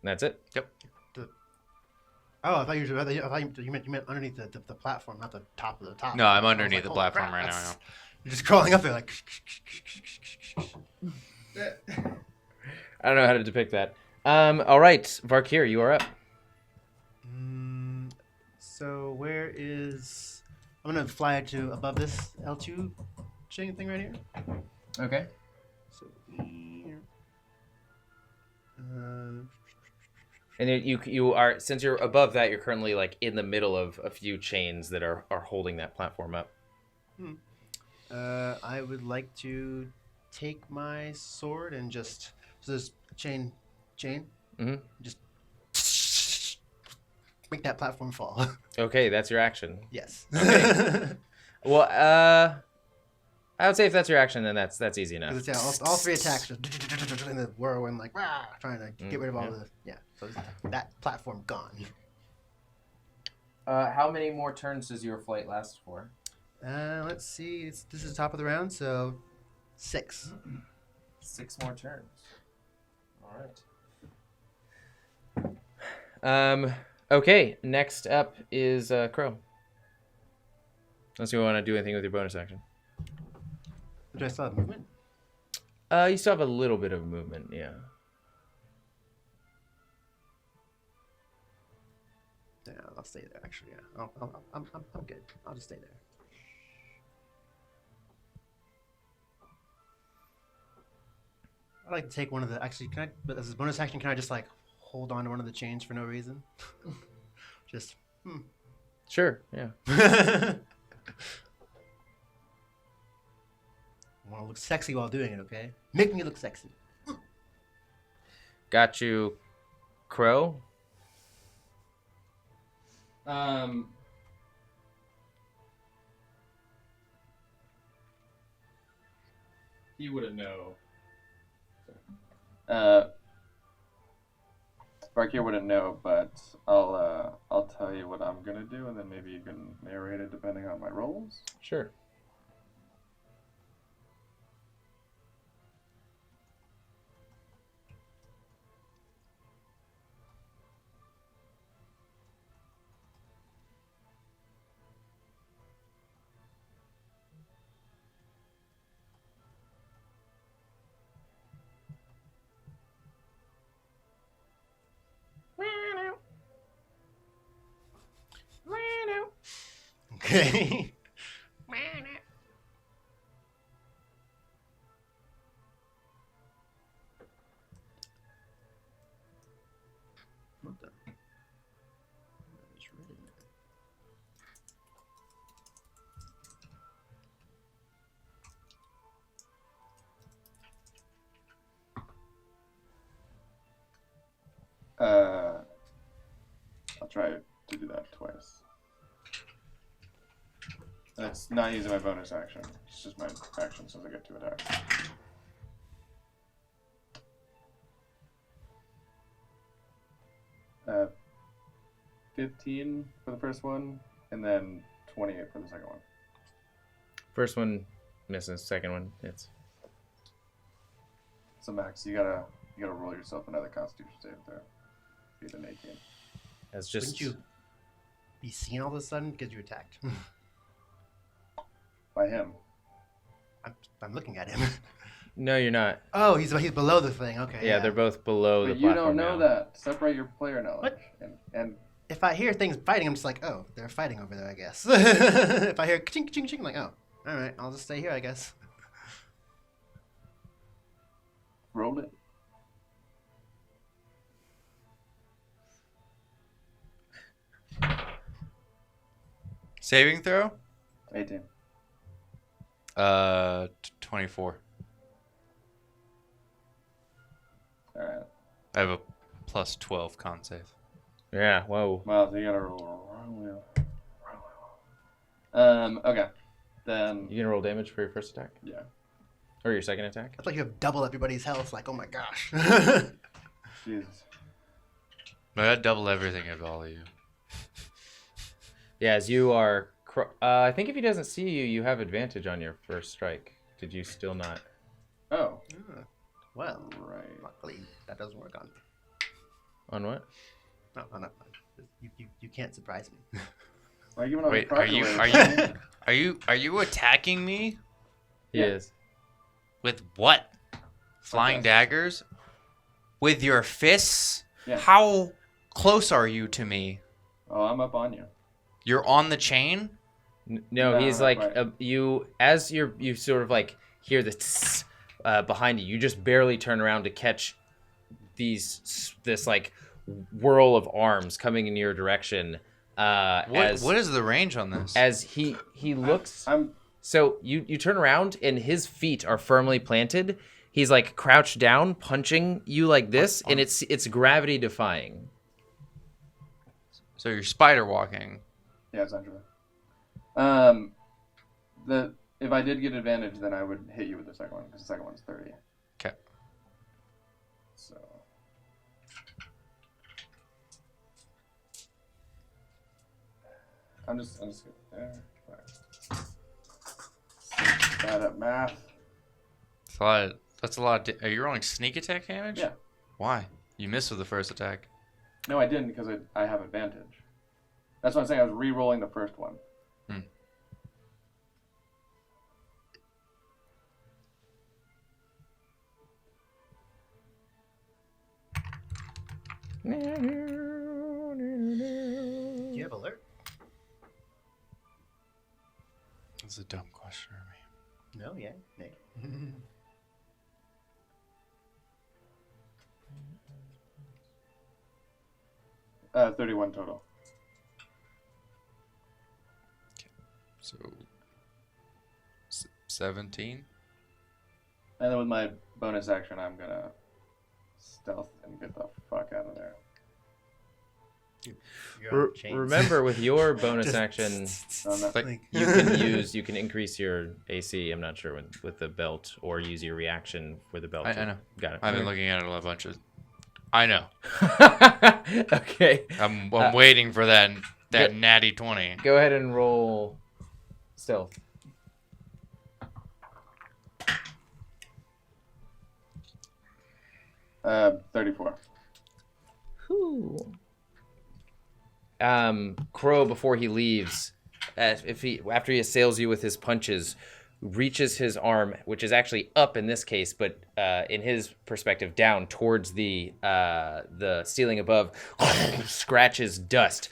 that's it. Yep. Oh, I thought you meant underneath the platform, not the top of the top. No, I'm I was underneath like, the holy platform crap, right that's- now. You're just crawling up there like. I don't know how to depict that. All right, Varkir, you are up. So where is? I'm gonna fly to above this L2 chain thing right here. Okay. So here. And you are, since you're above that, you're currently like in the middle of a few chains that are holding that platform up. I would like to take my sword and just this chain, just make that platform fall. Okay, that's your action. Yes. Okay. Well, I would say if that's your action, then that's easy enough. Because it's all three attacks just in the whirlwind, like trying to get rid of all the So that platform gone. How many more turns does your flight last for? Let's see. This is the top of the round, so 6. 6 more turns. All right. Okay. Next up is Crow. Unless you want to do anything with your bonus action. Do I still have movement? You still have a little bit of movement, yeah. Yeah, I'll stay there. Actually, yeah. I'm good. I'll just stay there. I'd like to take one of the. Actually, can I? But as a bonus action, can I just like hold on to one of the chains for no reason? Just. Sure. Yeah. I want to look sexy while doing it. Okay, make me look sexy. Got you, Crow. He wouldn't know. Barkir wouldn't know, but I'll tell you what I'm gonna do, and then maybe you can narrate it depending on my rolls. Sure. Okay. I'll try to do that twice. That's not using my bonus action. It's just my action since I get 2 attacks. Uh, 15 for the first one, and then 28 for the second one. First one misses. Second one hits. So Max, you gotta roll yourself another Constitution save there. Beat an 18. That's just. Wouldn't you be seen all of a sudden because you attacked? By him. I'm looking at him. No, you're not. Oh, he's below the thing. Okay. Yeah, they're both below But the you platform don't know now. that. Separate your player knowledge. What? And if I hear things fighting, I'm just like, oh, they're fighting over there, I guess. If I hear ching ching ching, I'm like, oh, all right, I'll just stay here, I guess. roll it. Saving throw? 18. 24. All right. I have a plus 12 con save. Yeah. Whoa. Well, so you gotta roll. Okay. Then. You gonna roll damage for your first attack? Yeah. Or your second attack? It's like you have double everybody's health. Like, oh my gosh. Jesus. But I double everything of all of you. Yeah, as you are. I think if he doesn't see you, you have advantage on your first strike. Did you still not? Oh. Well, Right. luckily that doesn't work on me. On what? No, you can't surprise me. Why are you giving all the Wait, progress? are you attacking me? He is. With what? Flying Okay. daggers? With your fists? Yeah. How close are you to me? Oh, I'm up on you. You're on the chain? No, he's not like quite. you. As you sort of like hear the tss, behind you. You just barely turn around to catch this like whirl of arms coming in your direction. What is the range on this? As he looks. So you turn around and his feet are firmly planted. He's like crouched down, punching you like this, and it's gravity defying. So you're spider walking. Yeah, essentially. If I did get advantage, then I would hit you with the second one because the second one's 30. Okay. So. I'm just there. Bad at math. That's a lot. Are you rolling sneak attack damage? Yeah. Why? You missed with the first attack. No, I didn't because I have advantage. That's what I'm saying. I was re-rolling the first one. Do you have alert? That's a dumb question for me. No, yeah, Nick. 31 total. So 17. And then with my bonus action, I'm gonna stealth and get the fuck out of there. Remember, with your bonus action, Like- you can increase your AC. I'm not sure with the belt, or use your reaction for the belt. I know. Got it. I've been looking at it a bunch of. I know. Okay. I'm waiting for that natty 20. Go ahead and roll stealth. Uh, 34. Whew. Crow, before he leaves, after he assails you with his punches, reaches his arm, which is actually up in this case, but in his perspective, down towards the ceiling above, scratches dust,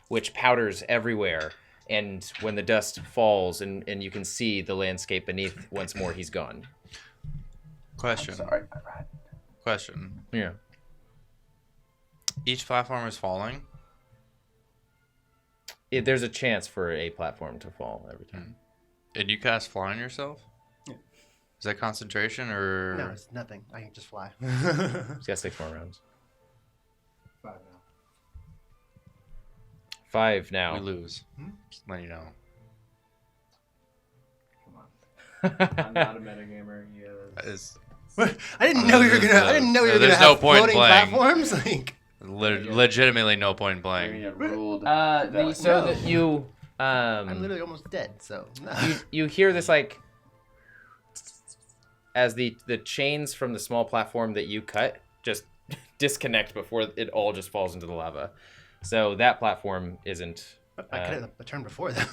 which powders everywhere. And when the dust falls and you can see the landscape beneath once more, he's gone. Question. I'm sorry, my bad. Question. Yeah. Each platform is falling? There's a chance for a platform to fall every time. And you cast fly on yourself? Yeah. Is that concentration or? No, it's nothing. I can just fly. He's got 6 more rounds. 5 now. 5 now. We lose. Just letting you know. Come on. I'm not a metagamer. He is. I didn't know you were gonna. I didn't know you were gonna There's no have point floating playing. platforms. Like, legitimately no point in playing. You're gonna get ruled. So that you I'm literally almost dead. So you hear this like as the chains from the small platform that you cut just disconnect before it all just falls into the lava. So that platform isn't. I cut it a turn before though.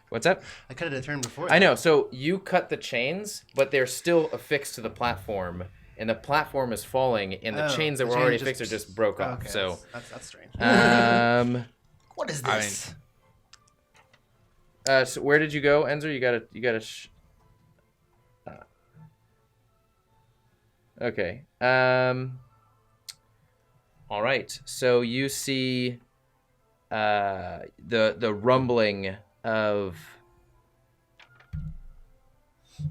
What's up? I cut it a turn before. I know. So you cut the chains, but they're still affixed to the platform, and the platform is falling, and the chains that were already affixed are just broke off. Okay, So that's strange. What is this? So where did you go, Enzer? You gotta. Okay. All right. So you see the rumbling of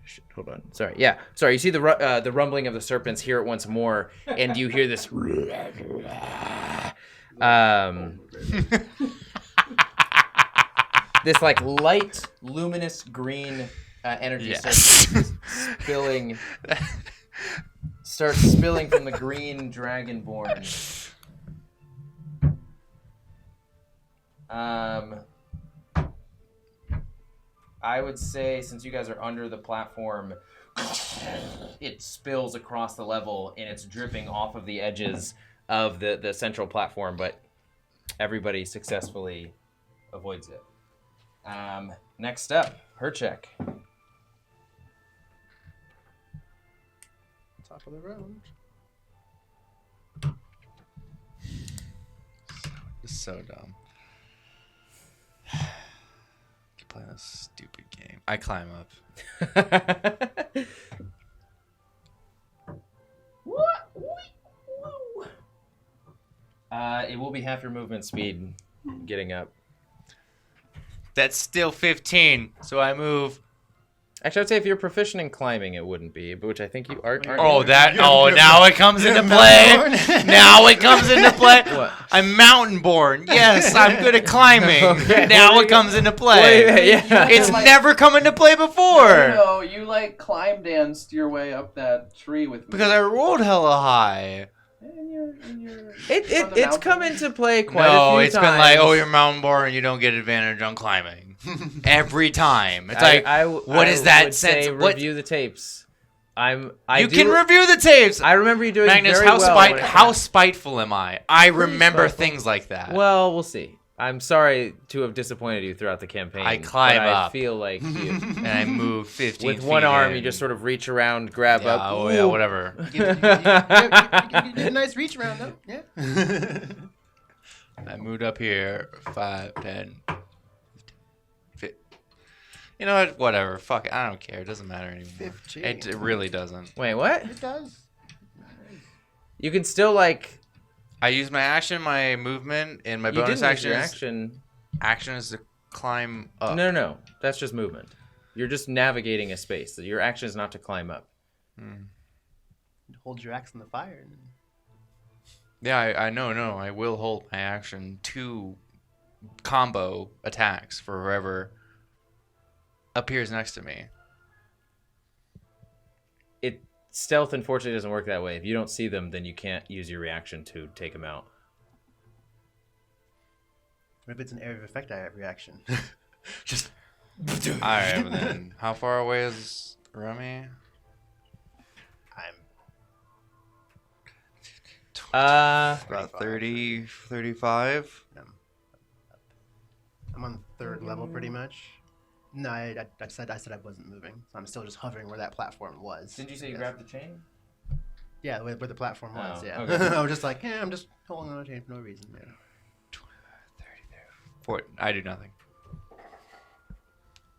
Shit, hold on. Sorry. Yeah. Sorry. You see the rumbling of the serpents. Hear it once more, and you hear this. This like light, luminous green energy starts spilling from the green dragonborn. I would say, since you guys are under the platform, it spills across the level and it's dripping off of the edges of the central platform, but everybody successfully avoids it. Next up, her check. Top of the round. So dumb. Keep playing this stupid game. I climb up. It will be half your movement speed getting up. That's still 15, so I move. Actually, I'd say if you're proficient in climbing, it wouldn't be, but which I think you are. Now it comes into play. Now it comes into play. What? I'm mountain born. Yes, I'm good at climbing. Okay. Now it comes into play. Yeah. It's never come into play before. No, you like climb danced your way up that tree with me. Because I rolled hella high. It's come into play quite a few No, times. it's been like, oh, you're mountain born and you don't get advantage on climbing. Every time. It's like, what is that would sense? say What? review the tapes. You can review the tapes. I remember you doing Magnus, very well. how spiteful am I? I remember things like that. Well, we'll see. I'm sorry to have disappointed you throughout the campaign. I climb but up. I feel like you... And I move 15 with feet one arm, in. you just sort of reach around, grab up. Oh, yeah, whatever. You did a nice reach around, though. Yeah. I moved up here. 5, 10, 15. You know what? Whatever. Fuck it. I don't care. It doesn't matter anymore. 15. It really doesn't. Wait, what? It does. You can still, like... I use my action, my movement, and my You bonus didn't use action. your action. Action is to climb up. No. That's just movement. You're just navigating a space. Your action is not to climb up. Hold your axe in the fire. Yeah, I know. No, I will hold my action to combo attacks for whoever appears next to me. Stealth, unfortunately, doesn't work that way. If you don't see them, then you can't use your reaction to take them out. What if it's an area of effect I have reaction? Just. Alright, but then how far away is Remy? About 30, 35. I'm on third level pretty much. No, I said I wasn't moving, so I'm still just hovering where that platform was. Did you say you grabbed the chain? Yeah, where the platform was. Oh, Yeah, okay. I was just like, yeah, I'm just holding on a chain for no reason. Yeah. 40, I do nothing.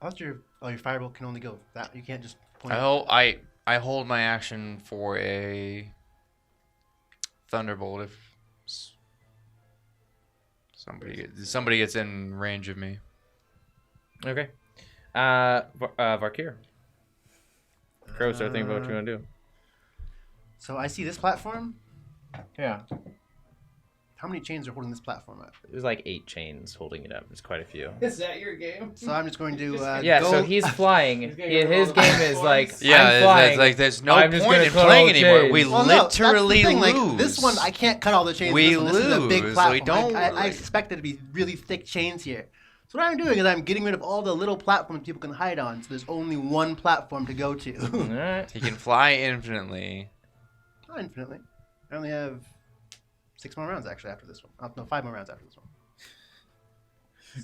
I thought your firebolt can only go that. You can't just point. I hold my action for a thunderbolt if somebody gets in range of me. Okay. Varkir. Crow, start thinking about what you want to do. So I see this platform. Yeah. How many chains are holding this platform up? There's like 8 chains holding it up. It's quite a few. Is that your game? So I'm just going to yeah, go... so he's flying. His game is like, yeah, I'm flying. it's like there's no I'm just point gonna in cut playing all the anymore. chains. We Well, no, that's the literally thing, lose. like, this one, I can't cut all the chains. We this is a big lose. platform. We don't I really- expect it to be really thick chains here. So what I'm doing is I'm getting rid of all the little platforms people can hide on, so there's only one platform to go to. Alright. He can fly infinitely. Not infinitely. I only have 6 more rounds actually after this one. No, 5 more rounds after this one.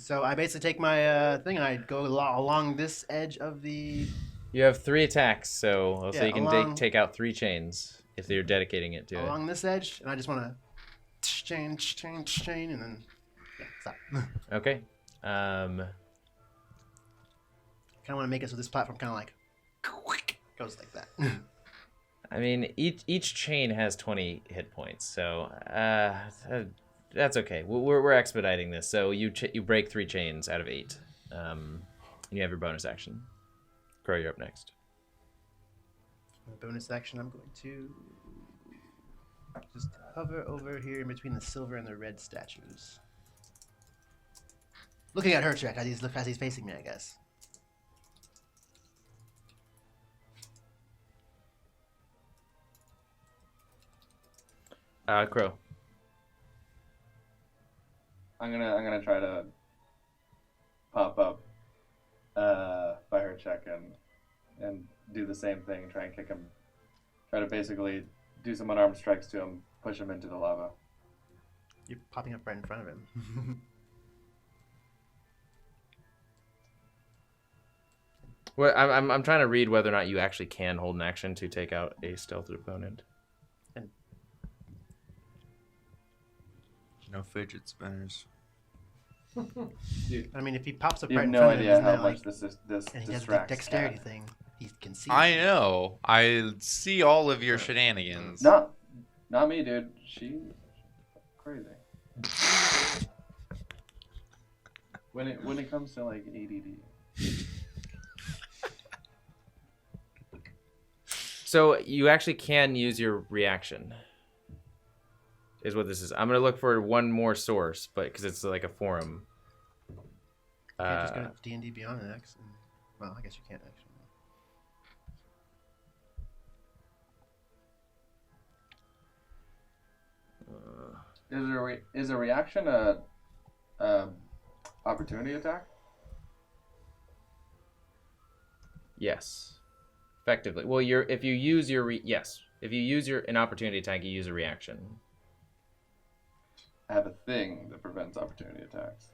So I basically take my thing and I go along this edge of the... You have 3 attacks, so Yeah, you can along- take out 3 chains if you're dedicating it to it. Along this edge, and I just want to chain, and then stop. Okay. Kind of want to make it so this platform kind of like goes like that. I mean, each chain has 20 hit points, so that's okay. We're expediting this. So you break 3 chains out of 8. You have your bonus action. Crow, you're up next. Bonus action, I'm going to just hover over here in between the silver and the red statues. Looking at Herchek as he's facing me, I guess. Crow. I'm gonna try to pop up by her check and do the same thing. Try and kick him. Try to basically do some unarmed strikes to him. Push him into the lava. You're popping up right in front of him. Well, I'm trying to read whether or not you actually can hold an action to take out a stealth opponent. No fidget spinners. I mean, if he pops up You right have in no front of him, idea isn't how that much like, this and he has the distracts dexterity Cat. thing. He can see. I know. I see all of your shenanigans. Not me, dude. She crazy. When it comes to like ADD. So you actually can use your reaction. Is what this is. I'm gonna look for one more source, but because it's like a forum. You can't just go to D&D Beyond X. And, well, I guess you can't actually. Is a reaction a opportunity attack? Yes, effectively. Well, if you use your an opportunity attack, you use a reaction. I have a thing that prevents opportunity attacks.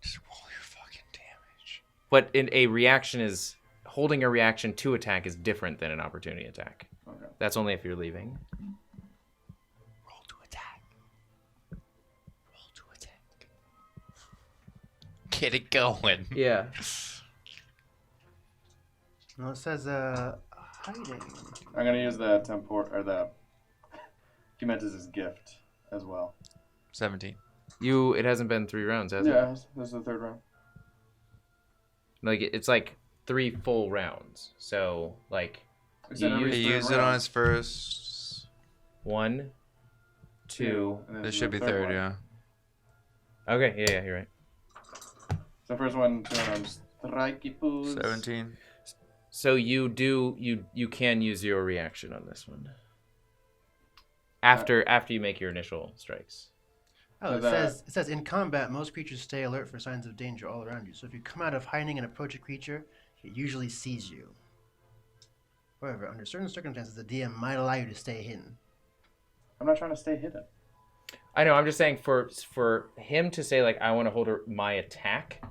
Just roll your fucking damage. But a reaction is holding a reaction to attack is different than an opportunity attack. Okay. That's only if you're leaving. Roll to attack. Roll to attack. Get it going. Yeah. No, it says hiding. I'm gonna use the the Humantis' gift as well. 17. It hasn't been 3 rounds, has it? Yeah, this is the third round. Like it's like 3 full rounds. So like He used it on his first 1, 2. This should be third, yeah. Okay, yeah, you're right. So first one, 2 unarmed strikey poos. 17. So you can use your reaction on this one. After you make your initial strikes. Oh, it says in combat, most creatures stay alert for signs of danger all around you. So if you come out of hiding and approach a creature, it usually sees you. However, under certain circumstances, the DM might allow you to stay hidden. I'm not trying to stay hidden. I know. I'm just saying for him to say like I want to hold my attack.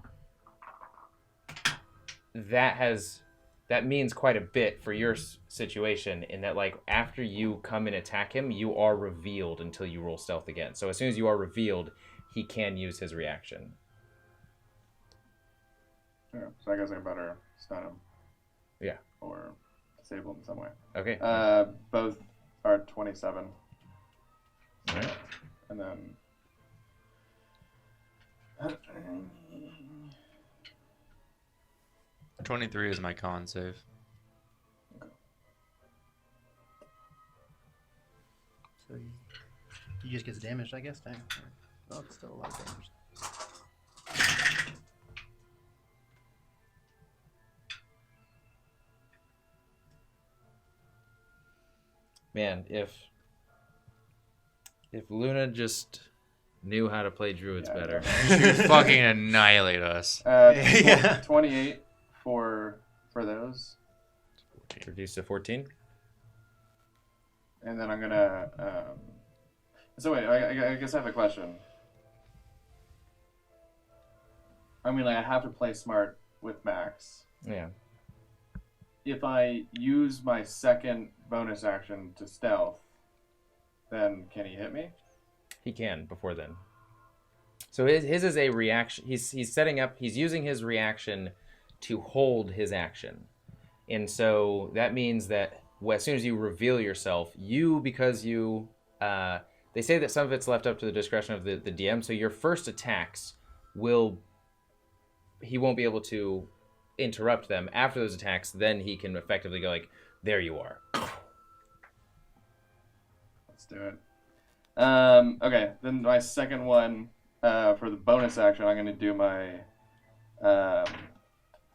That means quite a bit for your situation in that, like, after you come and attack him, you are revealed until you roll stealth again. So as soon as you are revealed, he can use his reaction. Yeah, so I guess I better stun him. Yeah. Or disable him in some way. Okay. Both are 27. All right. And then... 23 is my con save. So he just gets damaged, I guess. Dang. Well, it's still a lot of damage. Man, if Luna just knew how to play druids better. She would fucking annihilate us. 28 for those. Reduced to 14. And then I'm gonna. So wait, I guess I have a question. I mean, like, I have to play smart with Max. Yeah. If I use my second bonus action to stealth, then can he hit me? He can before then. So his is a reaction. He's setting up. He's using his reaction to hold his action, and so that means that as soon as you reveal yourself, because you they say that some of it's left up to the discretion of the DM. So your first attacks he won't be able to interrupt them. After those attacks, then he can effectively go like, There you are. Let's do it. Okay, then my second one, for the bonus action, I'm gonna do my, I'm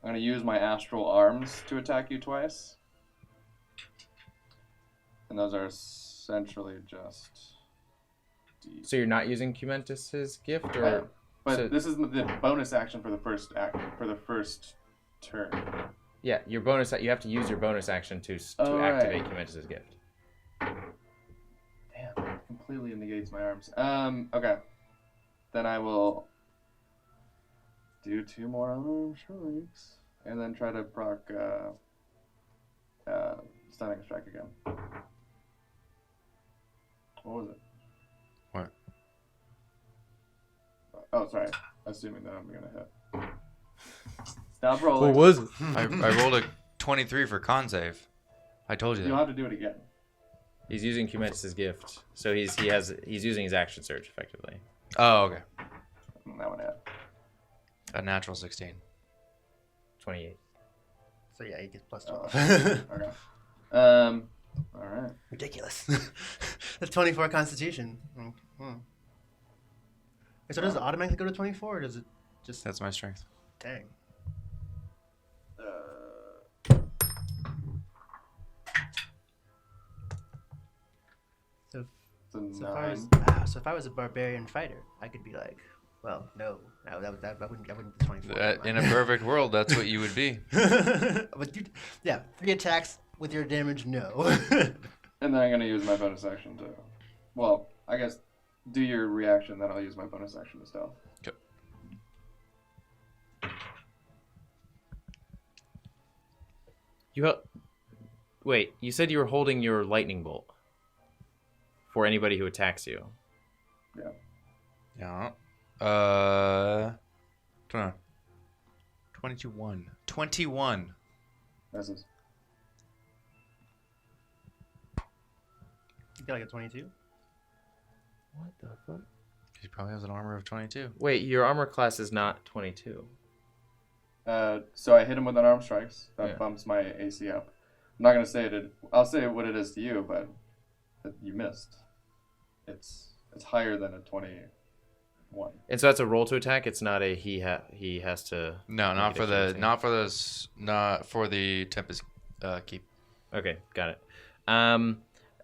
gonna use my astral arms to attack you twice. And those are essentially just. So you're not using Cumentus's gift, or? Right. But So- this is the bonus action for the first turn. Yeah, your bonus. You have to use your bonus action to activate Cumentus's gift. Damn, it completely negates my arms. Okay. Then I will do 2 more arm strikes, and then try to proc stunning strike again. What was it? What? Oh, sorry. Assuming that I'm gonna hit. Stop rolling. What was it? I rolled a 23 for con save. I told you that. You'll have to do it again. He's using Cumentus's gift, so he's using his action surge effectively. Oh, okay. That one hit. A natural 16. 28. So yeah, he gets plus 12. Okay. All right. Ridiculous. That's 24 Constitution. Mm-hmm. So does it automatically go to 24, or does it just? That's my strength. Dang. So if I was a barbarian fighter, I could be like, well, no, I wouldn't be 24. In a perfect world, that's what you would be. But 3 attacks with your damage, no. And then I'm gonna use my bonus action to, well, I guess do your reaction, then I'll use my bonus action to stealth. Okay. Wait, you said you were holding your lightning bolt for anybody who attacks you. Yeah. 21. 21. Misses. You got like a 22? What the fuck? He probably has an armor of 22. Wait, your armor class is not 22. So I hit him with unarmed strikes. That Yeah. bumps my AC up. I'm not gonna say it. I'll say what it is to you, but you missed. It's higher than a 21. And so that's a roll to attack. It's not a he has to. No, make not it for a the thing. not for the Tempest keep. Okay, got it.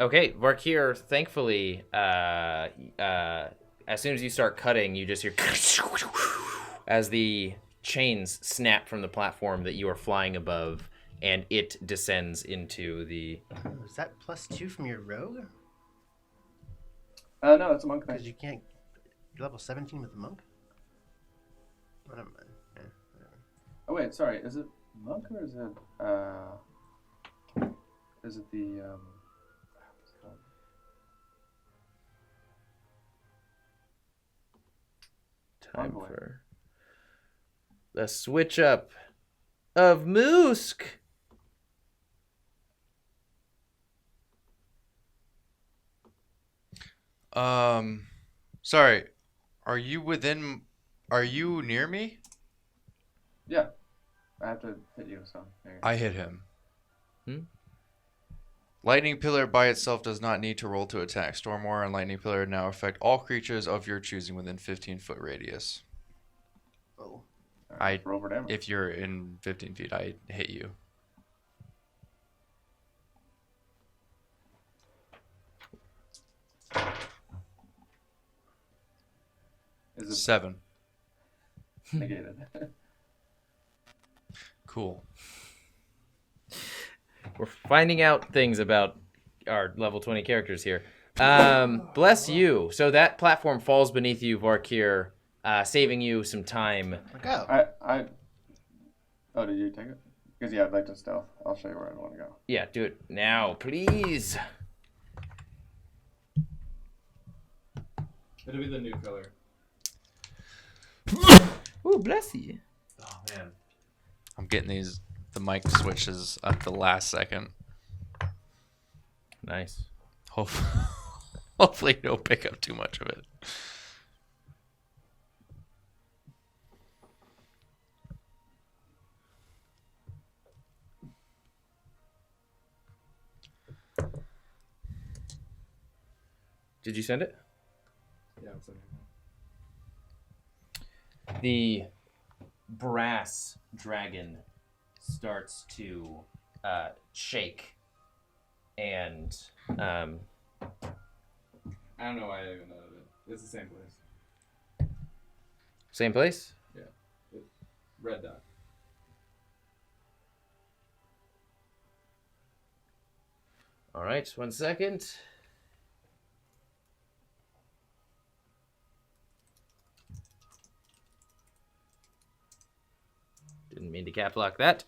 Okay, Varkir, thankfully, as soon as you start cutting, you just hear as the chains snap from the platform that you are flying above, and it descends into the. Oh, is that +2 from your rogue? No, that's a monk thing. Because you can't. You're level 17 with the monk? Oh, never mind. Yeah, whatever. Oh wait, sorry. Is it monk or is it the what's it called? Time Envoy. for the switch up of Moosk. Sorry. Are you near me? Yeah, I have to hit you. So there you go. I hit him. Hmm? Lightning Pillar by itself does not need to roll to attack. Storm Aura and Lightning Pillar now affect all creatures of your choosing within 15-foot radius. Oh. All right, roll for damage. If you're in 15 feet, I hit you. Is it 7. negated? Cool. We're finding out things about our level 20 characters here. Bless you. So that platform falls beneath you, Varkir, saving you some time. Go. Oh, did you take it? Because yeah, I'd like to stealth. I'll show you where I want to go. Yeah, do it now, please. It'll be the new color. Ooh, bless you. Oh man. I'm getting the mic switches at the last second. Nice. Hopefully you don't pick up too much of it. Did you send it? Yeah, I'm sending it. The brass dragon starts to shake, and I don't know why I even know that. It's the same place. same place. Yeah. It's red dot. All right, 1 second. Didn't mean to cap lock that.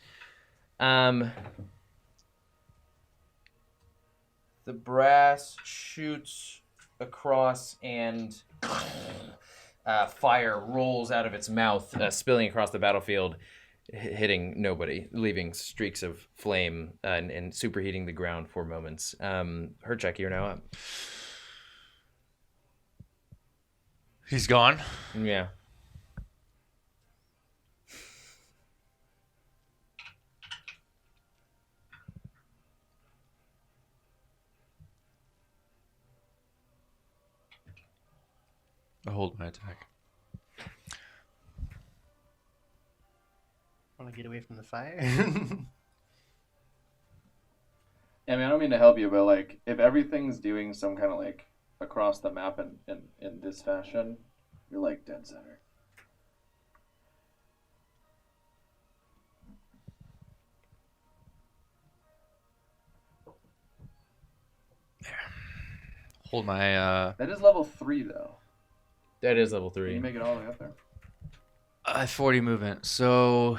The brass shoots across and fire rolls out of its mouth, spilling across the battlefield, hitting nobody, leaving streaks of flame and superheating the ground for moments. Herchek, you're now up. He's gone. Yeah. I hold my attack. Want to get away from the fire? I mean, I don't mean to help you, but like, if everything's doing some kind of like across the map in this fashion, you're like dead center. Hold my That is level 3 though. That is level Can 3. you make it all the way up there? 40 movement. So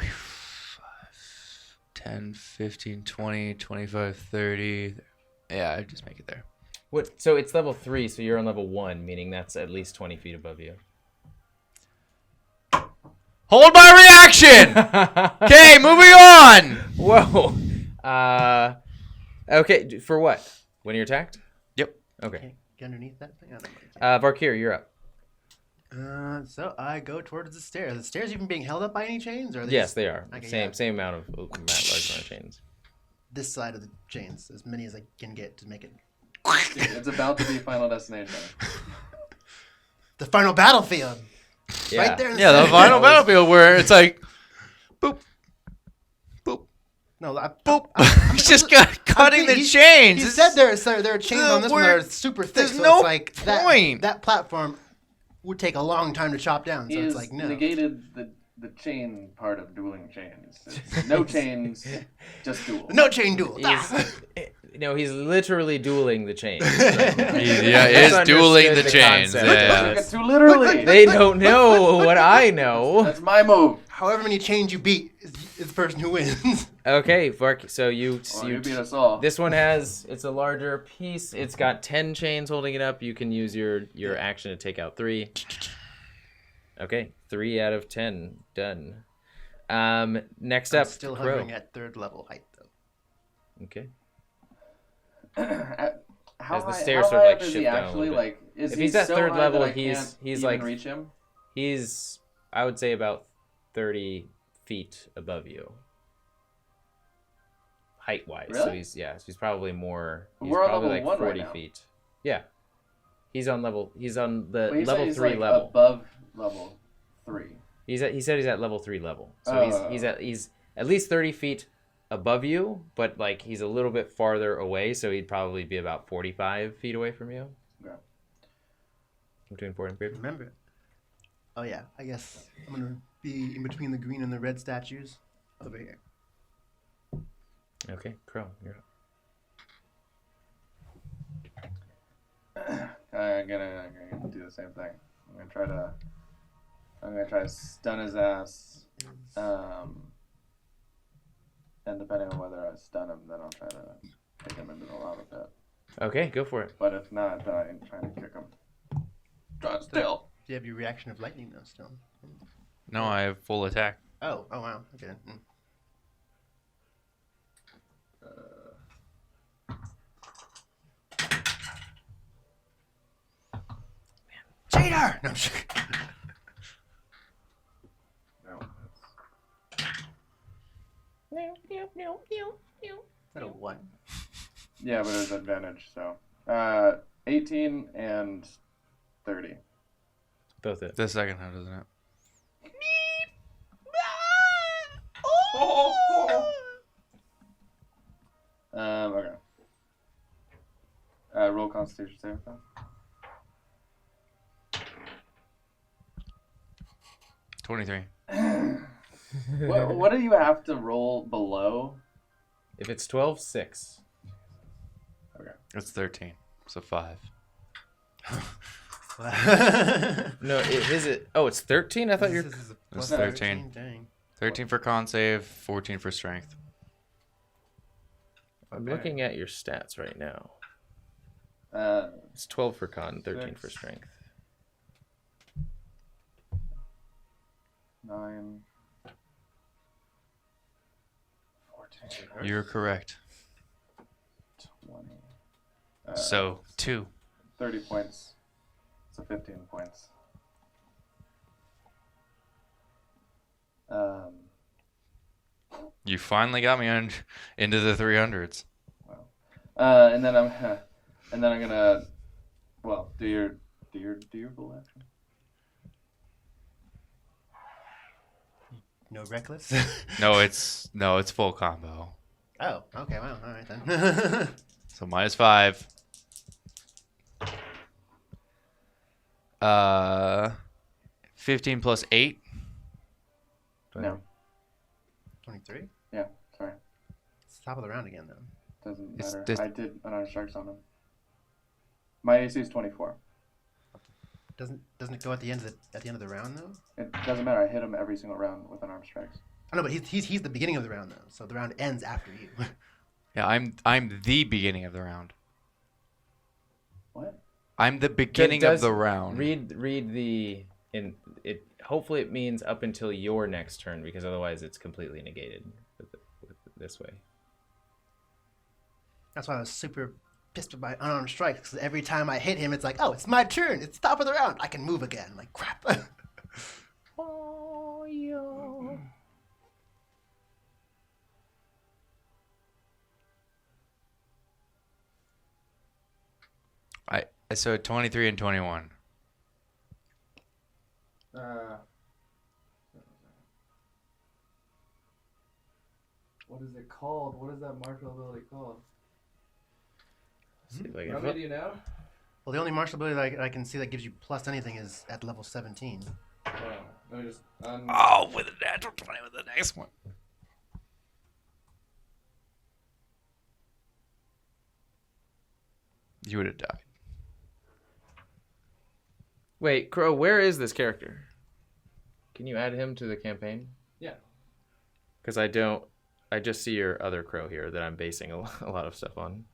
10, 15, 20, 25, 30. Yeah, I just make it there. What? So it's level 3, so you're on level 1, meaning that's at least 20 feet above you. Hold my reaction! Okay, moving on! Whoa. Okay, for what? When you're attacked? Yep. Okay. Get underneath that thing? I don't know. Varkir, you're up. So I go towards the stairs. Are the stairs even being held up by any chains? Or are they Yes, just- they are. Okay, Same yeah. same amount of large amount of chains. This side of the chains, as many as I can get to make it. Dude, it's about to be Final Destination. The final battlefield. Yeah. Right there. In the Yeah, the center. final battlefield where it's like, boop, boop, No, boop. He's just cutting the chains. He said there are chains on this one that are super thick. There's So no it's like point. That platform would take a long time to chop down. So He's it's like no. negated the chain part of dueling chains. It's no chains, just duel. No chain duel. He's literally dueling the chains. Yeah, he is dueling the chains. Took Yeah. it too literally. They don't know what I know. That's my move. However many chains you beat is the person who wins. Okay, Vark. So you beat us all. This one it's a larger piece. It's got 10 chains holding it up. You can use your action to take out 3. Okay, 3 out of 10 done. Next I'm up, still Crow. hovering at 3rd level height though. Okay. How As the high, stairs how sort of high like up is shift he down a actually? little bit. Like, is If he he's at so 3rd high level, that I he's can't he's even like reach him? He's I would say about 30 feet above you. Height wise. So Really? he's probably more he's We're on probably level like 1 right 40 now. feet. Yeah. He's on the But you said level he's 3 like level. above level 3. He said he's at level 3 level. So he's at least 30 feet above you, but like he's a little bit farther away, so he'd probably be about 45 feet away from you. Okay. Between 4 and 50. Remember. Oh yeah, I guess I'm gonna be in between the green and the red statues over here. Okay, Crow, you're up. I'm gonna do the same thing. I'm gonna try to stun his ass. And depending on whether I stun him, then I'll try to kick him into the lava pit. Okay, go for it. But if not, then I'm trying to kick him. Try still. Do you have your reaction of lightning though still? No, I have full attack. Oh wow. Okay. Cheater! No, I'm sure. Is that a 1? Yeah, but there's advantage, so. 18 and 30. Both it. The second one, doesn't it? Okay. Roll Constitution saving throw. 23. What do you have to roll below? If it's 12, 6. Okay. It's 13, so 5. No, is it? Oh, it's 13. I thought you're. It's 13. Dang. 13 for con save, 14 for strength. I'm looking at your stats right now. It's 12 for con, 13 for strength. 9. 14. You're correct. 20. So 2. 30 points. So 15 points. You finally got me into the 300s. Wow. And then I'm gonna, well, do your full action. No reckless? No, it's full combo. Oh, okay, wow, all right then. So -5. 15 plus 8. No. 23? Yeah, sorry. It's the top of the round again, though. Doesn't It's matter. this- I did unarmed strikes on him. My AC is 24. Doesn't it go at the end of the round though? It doesn't matter. I hit him every single round with unarmed strikes. I know, but he's the beginning of the round though, so the round ends after you. Yeah, I'm the beginning of the round. What? I'm the beginning of the round. Read the in it. Hopefully, it means up until your next turn, because otherwise, it's completely negated with this way. That's why I was super pissed with my unarmed strikes, because every time I hit him, it's like, oh, it's my turn. It's the top of the round. I can move again. Like crap. Oh, yo. So 23 and 21. What is it called? What is that martial ability called? See if I How can- many do you know? Well, the only martial ability that I can see that gives you plus anything is at level 17. Let me just. Oh, with a natural 20 with the next one. You would have died. Wait, Crow, where is this character? Can you add him to the campaign? Yeah. Because I just see your other Crow here that I'm basing a lot of stuff on.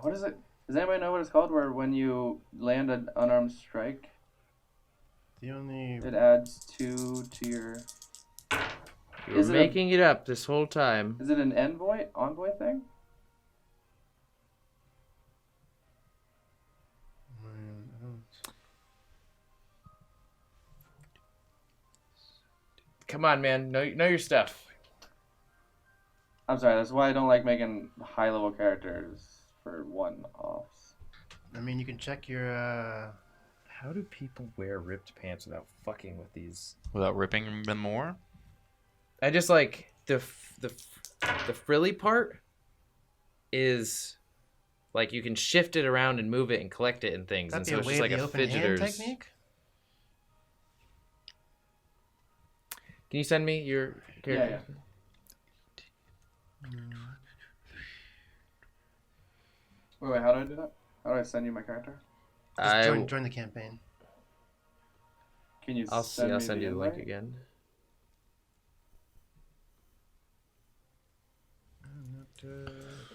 What is it? Does anybody know what it's called? Where when you land an unarmed strike, The only it adds 2 to your. You were making it up this whole time. Is it an envoy thing? Come on, man. Know your stuff. I'm sorry. That's why I don't like making high-level characters for one-offs. I mean, you can check your. How do people wear ripped pants without fucking with these? Without ripping them more? I just like the frilly part is like you can shift it around and move it and collect it and things, and That'd so be it's a way just like of the a open hand fidgeter's technique. Can you send me your character? Yeah. Wait, how do I do that? How do I send you my character? Just join the campaign. Can you I'll send me send you the link invite? again.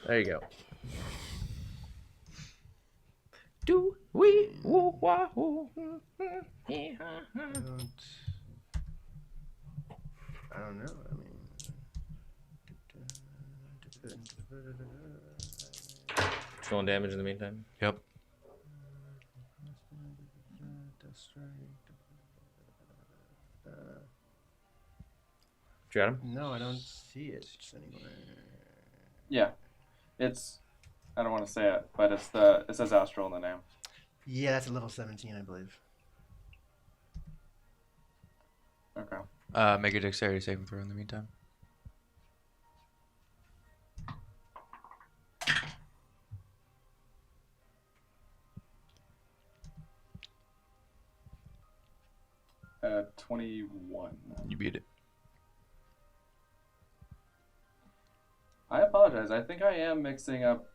There you go. Do we woo wah woo? I don't know. I mean, Rolling damage in the meantime. Yep. You got him? No, I don't see it anywhere. Yeah, it's. I don't want to say it, but it says Astral in the name. Yeah, that's a level 17, I believe. Okay. Make a dexterity saving throw in the meantime. Uh, 21. You beat it. I apologize. I think I am mixing up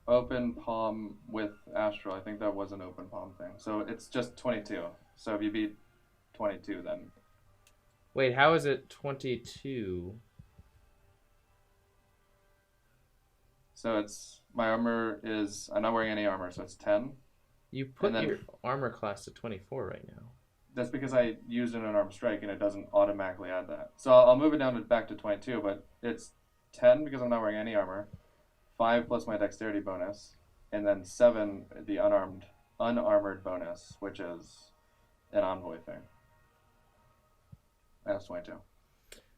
open palm with astral. I think that was an open palm thing. So it's just 22. So if you beat 22, then. Wait, how is it 22? So it's my armor is. I'm not wearing any armor, so it's 10. You put your armor class to 24 right now. That's because I used an unarmed strike and it doesn't automatically add that. So I'll move it down back to 22, but it's 10 because I'm not wearing any armor, 5 plus my dexterity bonus, and then 7 the unarmored bonus, which is an envoy thing. That's 22.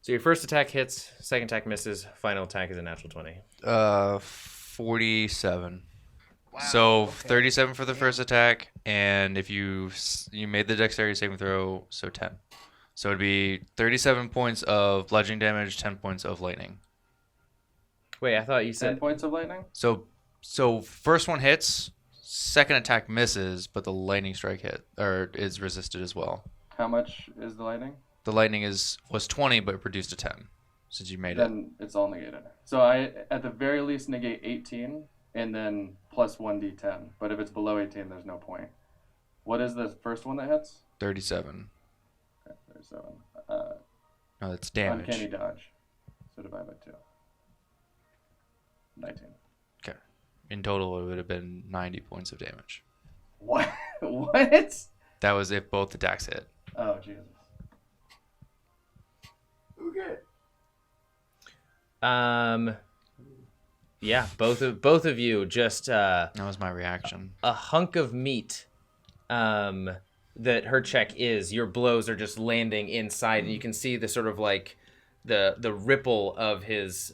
So your first attack hits, second attack misses, final attack is a natural 20. 47. Wow, so okay. 37 for the first attack, and if you made the dexterity saving throw, so 10. So it'd be 37 points of bludgeoning damage, 10 points of lightning. Wait, I thought you said 10 points of lightning? So first one hits, second attack misses, but the lightning strike is resisted as well. How much is the lightning? The lightning was 20, but it produced a 10 since you made it. Then it's all negated. So I at the very least negate 18 and then plus 1d10. But if it's below 18, there's no point. What is the first one that hits? 37. Okay, 37. No, that's damage. Uncanny dodge. So divide by 2. 19. Okay. In total, it would have been 90 points of damage. What? What? That was if both attacks hit. Oh, Jesus. Okay. Yeah, both of you just that was my reaction. A hunk of meat that Herchek is. Your blows are just landing inside, and you can see the sort of like the ripple of his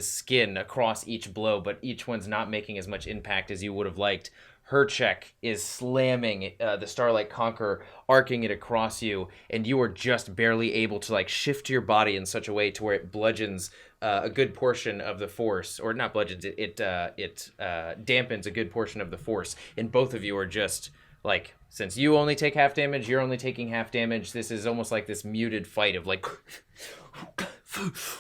skin across each blow, but each one's not making as much impact as you would have liked. Herchek is slamming the Starlight Conqueror, arcing it across you, and you are just barely able to like shift your body in such a way to where it bludgeons a good portion of the force, or not bludgeons, it dampens a good portion of the force, and both of you are just like, since you only take half damage, you're only taking half damage. This is almost like this muted fight of like,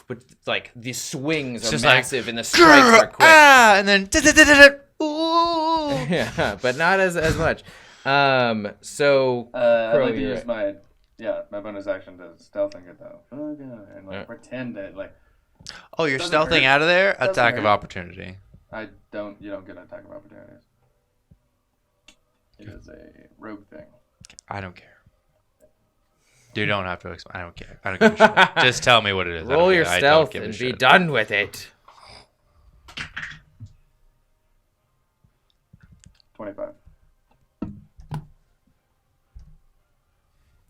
but like the swings are massive and the strikes are quick. And then yeah, but not as much. So I'd like to use my bonus action to stealthing it though. Oh god, and like pretend it like. Oh, you're stealthing out of there? Attack of opportunity. You don't get an attack of opportunities. It is a rogue thing. I don't care. You don't have to explain. I don't care. I don't give a shit. Just tell me what it is. Roll your stealth and be done with it. 25.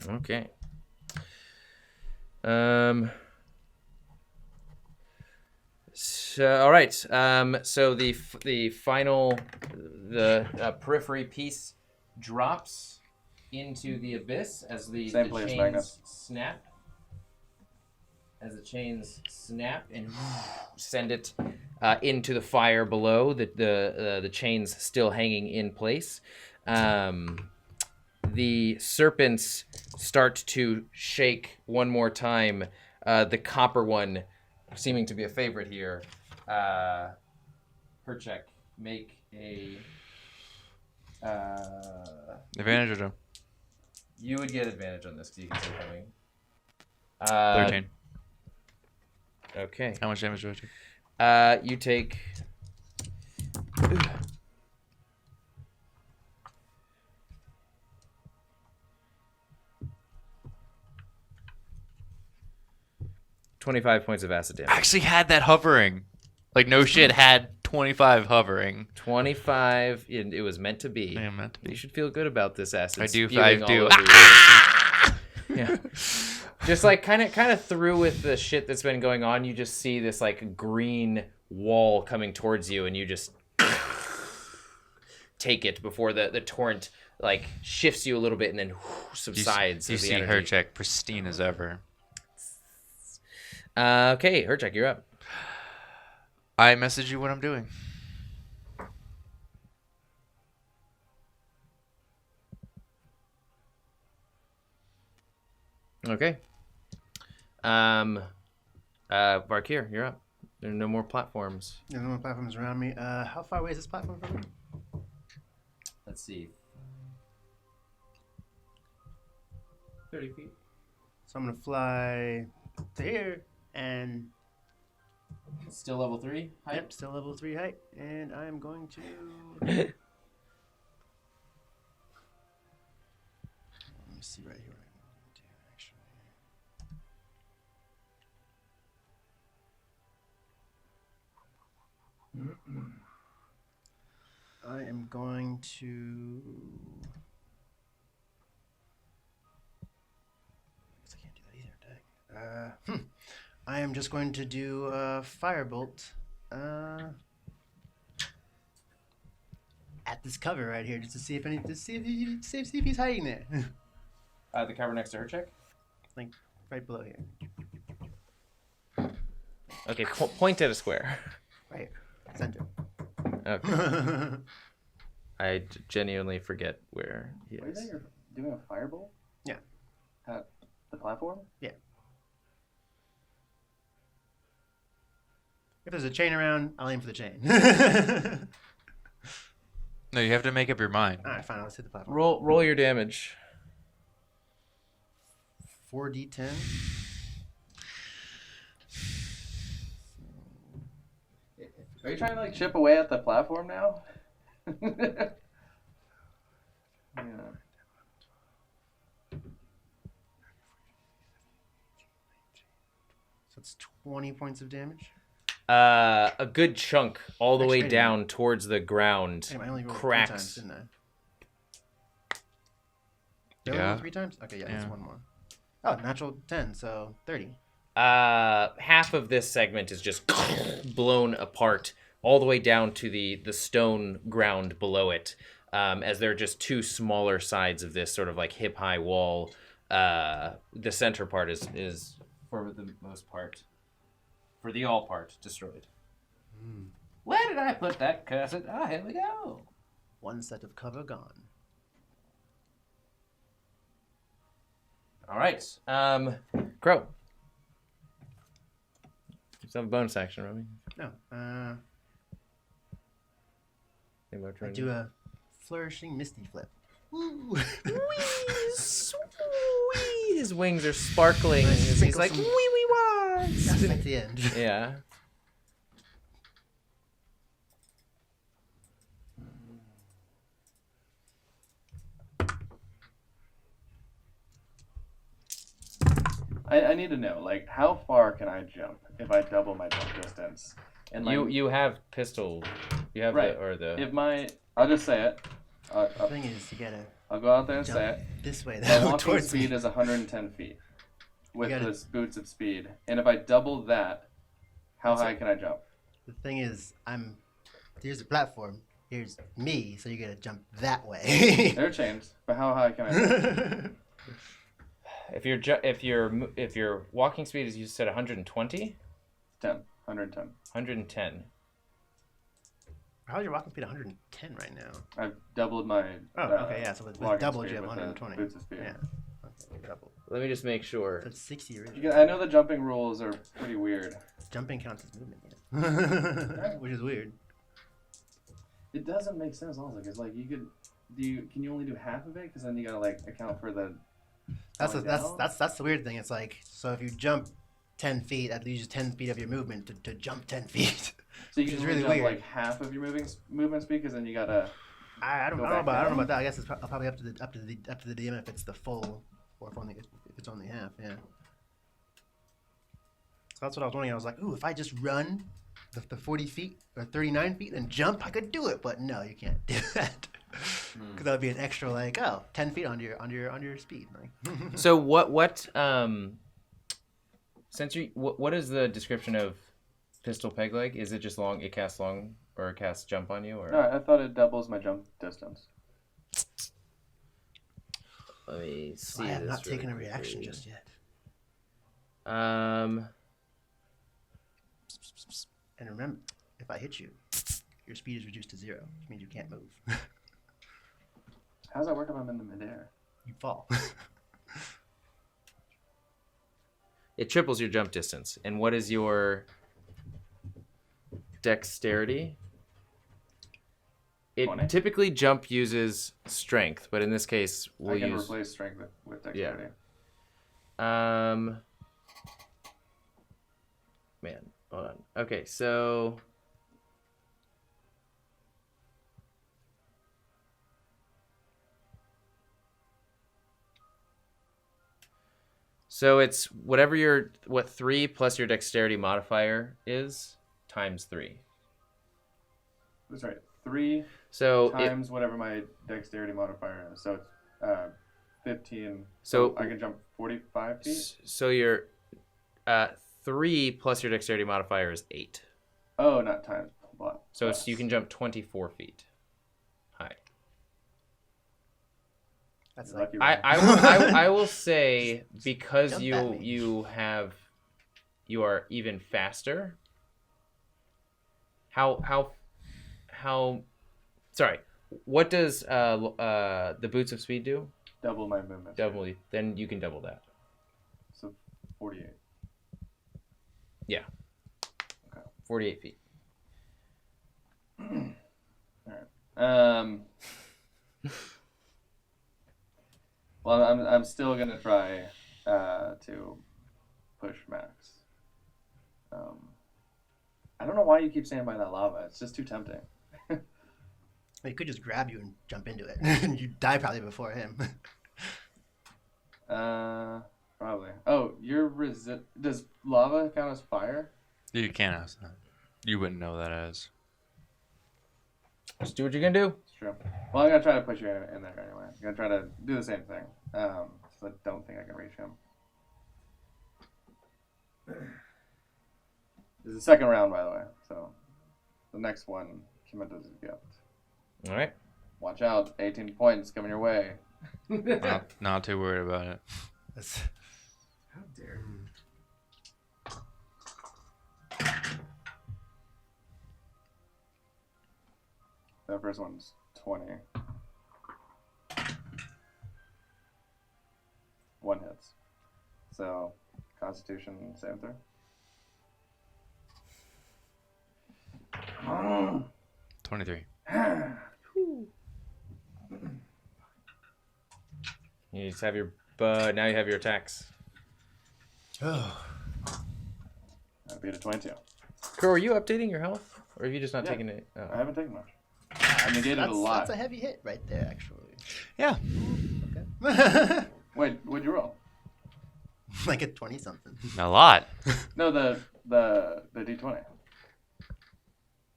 Okay. So, all right. So the final periphery piece drops into the abyss as the chains snap. As the chains snap and send it into the fire below, the chains still hanging in place. The serpents start to shake one more time. The copper one, seeming to be a favorite here. Herchek, make a advantage or no? You would get advantage on this because you can see coming. 13. Okay. How much damage do I take? You take. 25 points of acid damage. I actually had that hovering. Like, no shit, had 25 hovering. 25. It was meant to be. Yeah, meant to be. You should feel good about this acid. I do. spewing I do. all over you. Yeah. Just like kind of through with the shit that's been going on, you just see this like green wall coming towards you, and you just take it before the torrent like shifts you a little bit and then subsides. You see her check pristine as ever. Okay, Herchek, you're up. I message you what I'm doing. Okay. Varkir, you're up. There are no more platforms. There's no more platforms around me. How far away is this platform from me? Let's see. 30 feet. So I'm gonna fly to here and. Still level 3 height? Yep, still level 3 height, and I'm going to. Let me see right here. I am going to. I guess I can't do that either. Dang. I am just going to do a firebolt at this cover right here, just to see if he's hiding there. The cover next to Herchek? Like right below here. Okay, point at a square. Right, center. Okay. I genuinely forget where he is. Wait, you're doing a firebolt? Yeah. At the platform? Yeah. If there's a chain around, I'll aim for the chain. No, you have to make up your mind. All right, fine. Let's hit the platform. Roll your damage. 4d10. Are you trying to like chip away at the platform now? Yeah. So it's 20 points of damage. A good chunk all the way Actually, down towards the ground Anyway, I only rolled cracks. 3 times, didn't I? Did I Yeah. roll 3 times? Okay, yeah, that's one more. Oh, natural 10, so 30. Half of this segment is just blown apart all the way down to the stone ground below it, as there are just two smaller sides of this sort of like hip-high wall. The center part is for the most part, for the all part, destroyed. Where did I put that cursed? Ah, here we go. One set of cover gone. All right. Crow. You still have a bonus action, Robbie? No. Think about I trying do to- a flourishing misty flip. Woo! Whee! His wings are sparkling. Nice, He's like, sprinkle wee some- wee was. That's at the end. Yeah. I need to know, like, how far can I jump if I double my jump distance? And like, You have pistol. You have right. I'll just say it. The thing is, you gotta I'll go out there and jump say it. this way, My though, walking towards speed me. is 110 feet with gotta- this boots of speed. And if I double that, how That's high it. can I jump? The thing is, here's the platform. Here's me, so you gotta jump that way. They're chains, but how high can I jump? If your walking speed is, you said 120? 110. 110. How's your walking speed 110 right now? I've doubled my. Oh, okay, yeah. So with walking double, speed you have with the 120. Boots of speed. Yeah. Okay, double. Let me just make sure. So it's 60 originally. I know the jumping rules are pretty weird. Jumping counts as movement, yeah. Which is weird. It doesn't make sense also, because like can you only do half of it? Because then you gotta like account for the. That's going that's down? that's the weird thing. It's like, so if you jump 10 feet, that leaves you 10 feet of your movement to jump 10 feet. So you which can is really really jump weird. like half of your movement speed, because then you gotta. I don't go know back about down? that. I guess it's probably up to the DM if it's the full, or if it's only half. Yeah. So that's what I was wondering. I was like, ooh, if I just run the 40 feet or 39 feet and jump, I could do it. But no, you can't do that. Because that would be an extra 10 feet on your speed. So what since what is the description of pistol peg leg? Is it just long? It casts long or it casts jump on you? Or No, I thought it doubles my jump distance. Let me see. I have not really taken a reaction just yet. And remember, if I hit you, your speed is reduced to 0, which means you can't move. How does that work if I'm in the midair? You fall. it triples your jump distance. And what is your dexterity? It 20. typically jump uses strength, but in this case we'll I can use replace strength with dexterity. Man, hold on. Okay, so it's whatever your 3 plus your dexterity modifier is times 3. That's right. 3 times whatever my dexterity modifier is. So it's 15. So I can jump 45 feet? So your 3 plus your dexterity modifier is 8. Oh, not times. So you can jump 24 feet high. That's lucky. I will say, because you are even faster. Sorry, what does the Boots of Speed do? Double my movement. Then you can double that. So 48. Yeah. Okay. 48 feet. All right. Well, I'm still gonna try to push Max. I don't know why you keep standing by that lava. It's just too tempting. He could just grab you and jump into it, and you'd die probably before him. Probably. Oh, does lava count as fire? You can't ask that. You wouldn't know that as. Just do what you're gonna do. It's true. Well, I'm gonna try to push you in there anyway. I'm gonna try to do the same thing. So I don't think I can reach him. This is the second round, by the way. So the next one, Kimento's gift. All right. Watch out! 18 points coming your way. Not too worried about it. How dare you? That first one's 20. 1 hits. So, Constitution save throw. 23. You just have your now you have your attacks. Oh. I beat a 22. Crow, are you updating your health, or have you just not taken it? Oh. I haven't taken much. I negated a lot. That's a heavy hit right there, actually. Yeah. Okay. Wait, what'd you roll? Like a 20-something. A lot. No, the D20.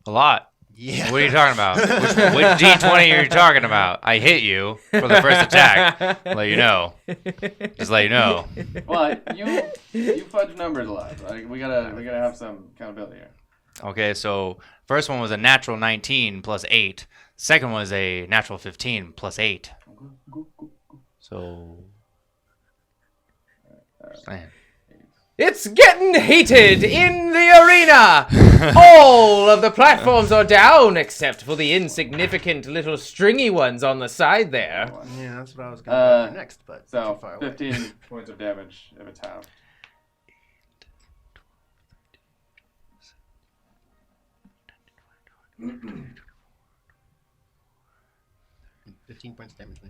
A lot. Yeah. What are you talking about? Which D20 are you talking about? I hit you for the first attack. Let you know. Just let you know. Well, you fudge numbers a lot. Like, we gotta have some accountability here. Okay, so first one was a natural 19 plus 8. Second one was a natural 15 plus 8. So, man. It's getting heated in the arena! All of the platforms are down except for the insignificant little stringy ones on the side there. Yeah, that's what I was going to do next, but so too far away. 15 points of damage if it's half. Mm-mm. 15 points damage.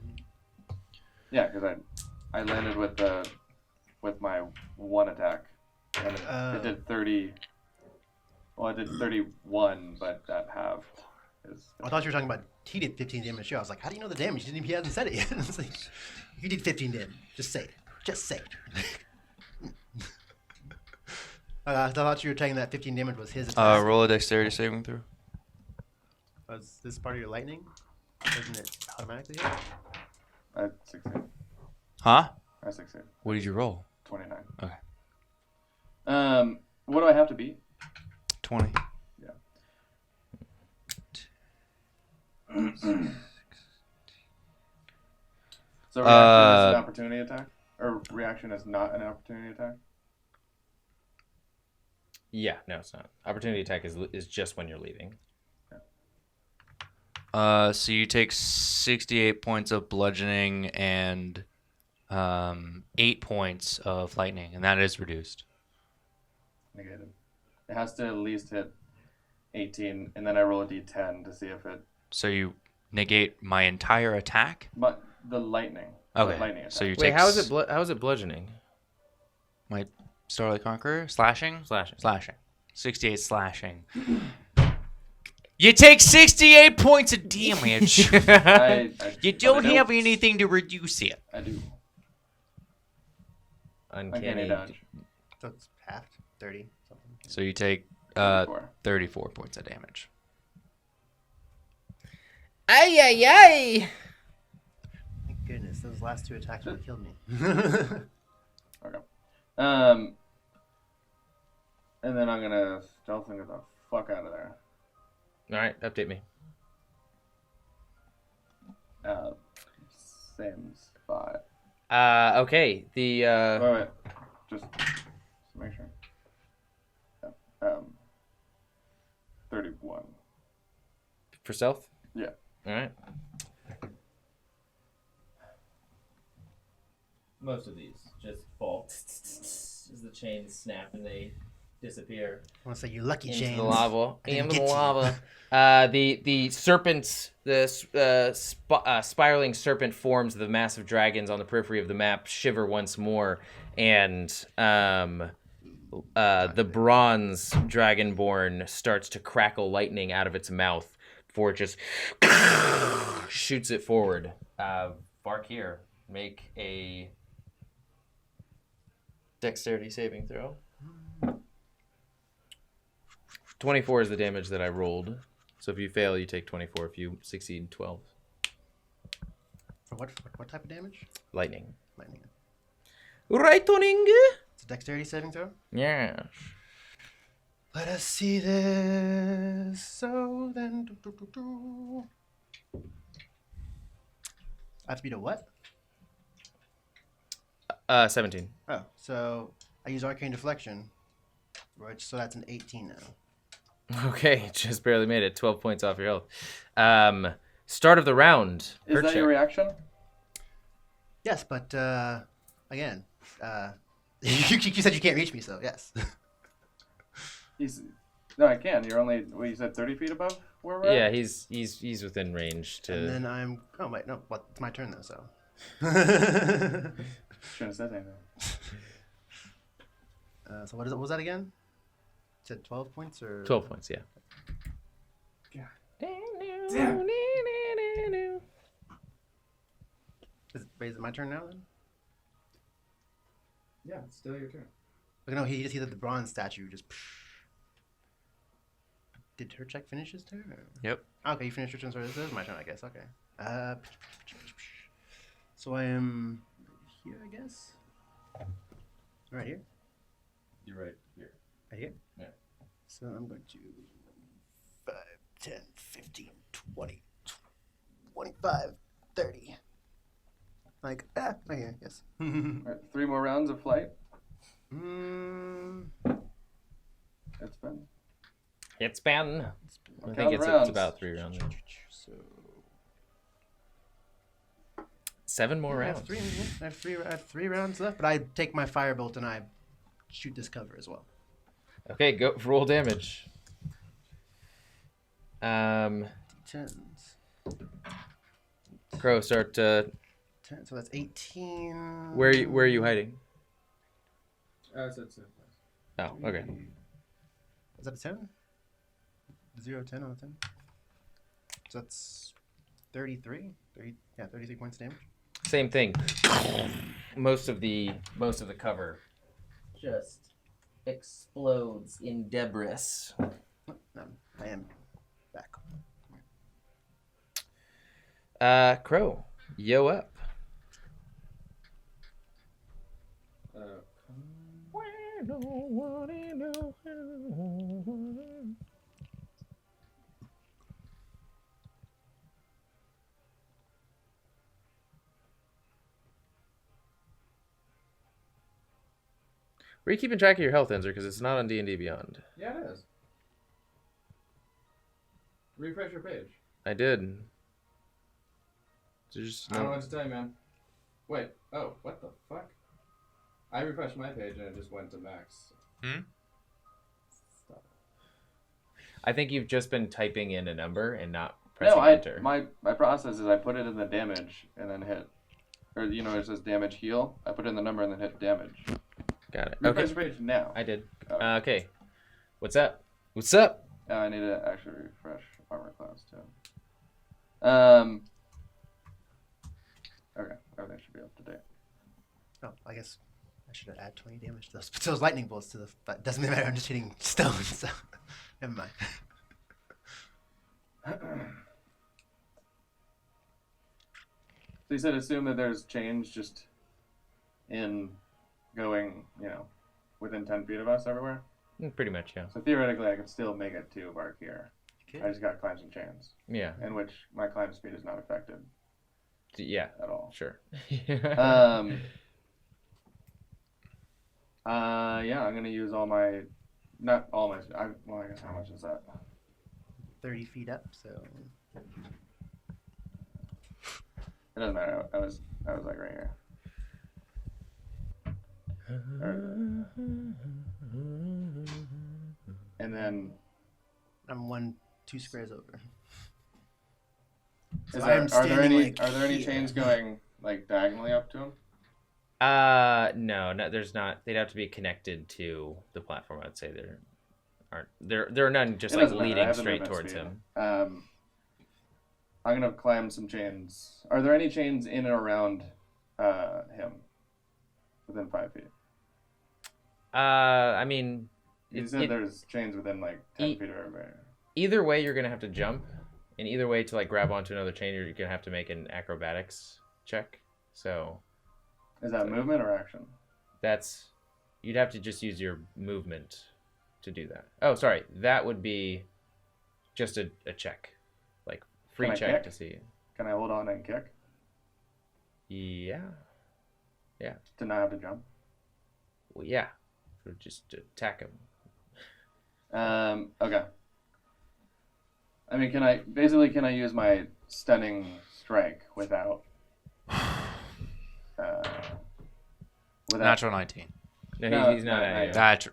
Yeah, because I landed with my one attack, and it did 30. Well, I did 31, but that halved. I thought you were talking about he did 15 damage too. I was like, how do you know the damage? He hasn't said it yet. It's like, you did 15 damage. Just say it. Just say it. I thought you were taking that 15 damage was his attack. Roll a dexterity saving throw. Was this part of your lightning? Doesn't it automatically hit? I succeed. Huh? I succeed. What did you roll? 29. Okay. What do I have to beat? 20. Yeah. So reaction is an opportunity attack? Or reaction is not an opportunity attack? Yeah, no, it's not. Opportunity attack is just when you're leaving. So you take 68 points of bludgeoning and 8 points of lightning, and that is reduced. Negated. It has to at least hit 18, and then I roll a d10 to see if it... So you negate my entire attack? But the lightning. Okay. The lightning attack. So you Wait, take... how is it bludgeoning? My Starlight Conqueror? Slashing? Slashing. 68 slashing. You take 68 points of damage. You don't have anything to reduce it. I do. Uncanny dodge. So it's half, 30 something. So you take 34 points of damage. Ay, ay, ay! Thank goodness, those last 2 attacks would have killed me. Okay. And then I'm gonna stealth and get the fuck out of there. Alright, update me. Same spot. Okay, the, Wait. Just to make sure. Yeah. 31. For stealth? Yeah. Alright. Most of these just fall as the chains snap and they disappear. I want to say you lucky into James. the lava. I didn't Into the get you. lava. The serpents, spiraling serpent forms of the massive dragons on the periphery of the map shiver once more, and the bronze dragonborn starts to crackle lightning out of its mouth before it just shoots it forward. Varkir, make a dexterity saving throw. 24 is the damage that I rolled. So if you fail, you take 24. If you succeed, 12. For what type of damage? Lightning. Lightning. Lightning? It's a dexterity saving throw? Yeah. Let us see this. So then... I have to beat a what? 17. Oh, so I use Arcane Deflection. Right, so that's an 18 now. Okay, just barely made it. 12 points off your health. Start of the round. Is that your reaction? Yes, but again, you said you can't reach me, so yes. No, I can. You're only, what, you said 30 feet above where we're Yeah, at? he's within range to. And then I'm. Oh wait, no. What? It's my turn though, so. Shouldn't have said anything. So what was that again? You said 12 points or? 12 points, yeah. Damn. Is it my turn now then? Yeah, it's still your turn. Look, no, he just did the bronze statue. Just. Did her check finish his turn? Or? Yep. Okay, you finished your turn, so this is my turn, I guess. Okay. So I am here, I guess. Right here. You're right here. Right here? Yeah. So I'm going to 5, 10, 15, 20, 25, 30. Like, right here, yes. All right, 3 more rounds of flight. It's been. It's been. I Count think it's rounds. about 3 rounds. So 7 more I rounds. have 3 rounds left, but I take my firebolt and I shoot this cover as well. Okay, go roll damage. 10s. Crow, start. 10, so that's 18. Where are you hiding? It's at the same place. Oh, okay. Is that a 10? 0, 10 on a 10? So that's 33? 33 points of damage. Same thing. Most of the cover just explodes in debris. I am back. Crow, yo up. Where are you keeping track of your health, Enzer? Because it's not on D&D Beyond. Yeah, it is. Refresh your page. I did. There's I don't know what to tell you, man. Wait. Oh, what the fuck? I refreshed my page and it just went to max. Stop. I think you've just been typing in a number and not pressing enter. My process is I put it in the damage and then hit, or it says damage heal. I put in the number and then hit damage. Got it. Refresh Okay. your page now. I did. Oh. Okay. What's up? What's up? I need to actually refresh armor class too. Okay, everything should be up to date. Oh, I guess I should add 20 damage to those lightning bolts to the. But doesn't matter. I'm just hitting stones. So never mind. So you said assume that there's change just in going, within 10 feet of us everywhere? Pretty much, yeah. So theoretically, I could still make it to Bark here. I just got to climb some chains. Yeah. In which my climb speed is not affected. Yeah. At all. Sure. Yeah, I'm going to use all my... Not all my... Well, I guess how much is that? 30 feet up, so... It doesn't matter. I was like right here. And then I'm 2 squares over. So are there any chains going like diagonally up to him? No, there's not. They'd have to be connected to the platform. I'd say there are none just like leading straight towards him. I'm gonna climb some chains. Are there any chains in and around him within 5 feet? I mean, you said there's chains within like 10 feet of everybody. Either way, you're gonna have to jump, and either way to like grab onto another chain, you're gonna have to make an acrobatics check. So, is that movement or action? You'd have to just use your movement to do that. Oh, sorry, that would be just a check, like free check to see. Can I hold on and kick? Yeah. To not have to jump. Well, yeah. Or just attack him. Okay. I mean, can I use my stunning strike without Natural 19. No, he's not at you.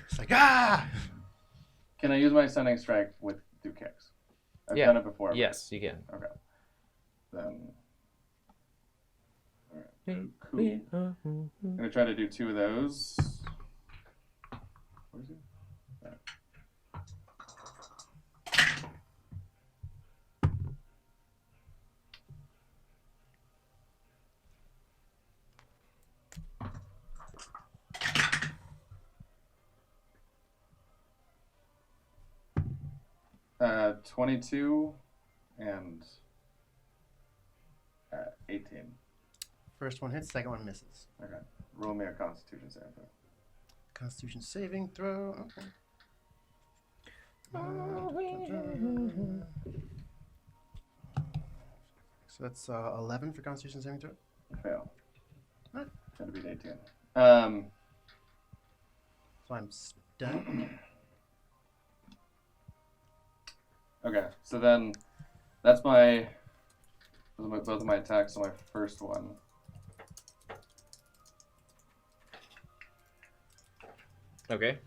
It's like, ah! Can I use my stunning strike with 2 kicks? I've done it before. Yes, you can. Okay. Then. Alright. Cool. I'm gonna try to do 2 of those. What is it? Right. Uh, 22 and 18. First one hits, second one misses. Okay. Roll me a Constitution saving throw. Constitution saving throw. So that's 11 for Constitution saving throw. Fail. Huh? Had to beat 18. So I'm stunned. Okay, so then that's both of my attacks on my first one. Okay.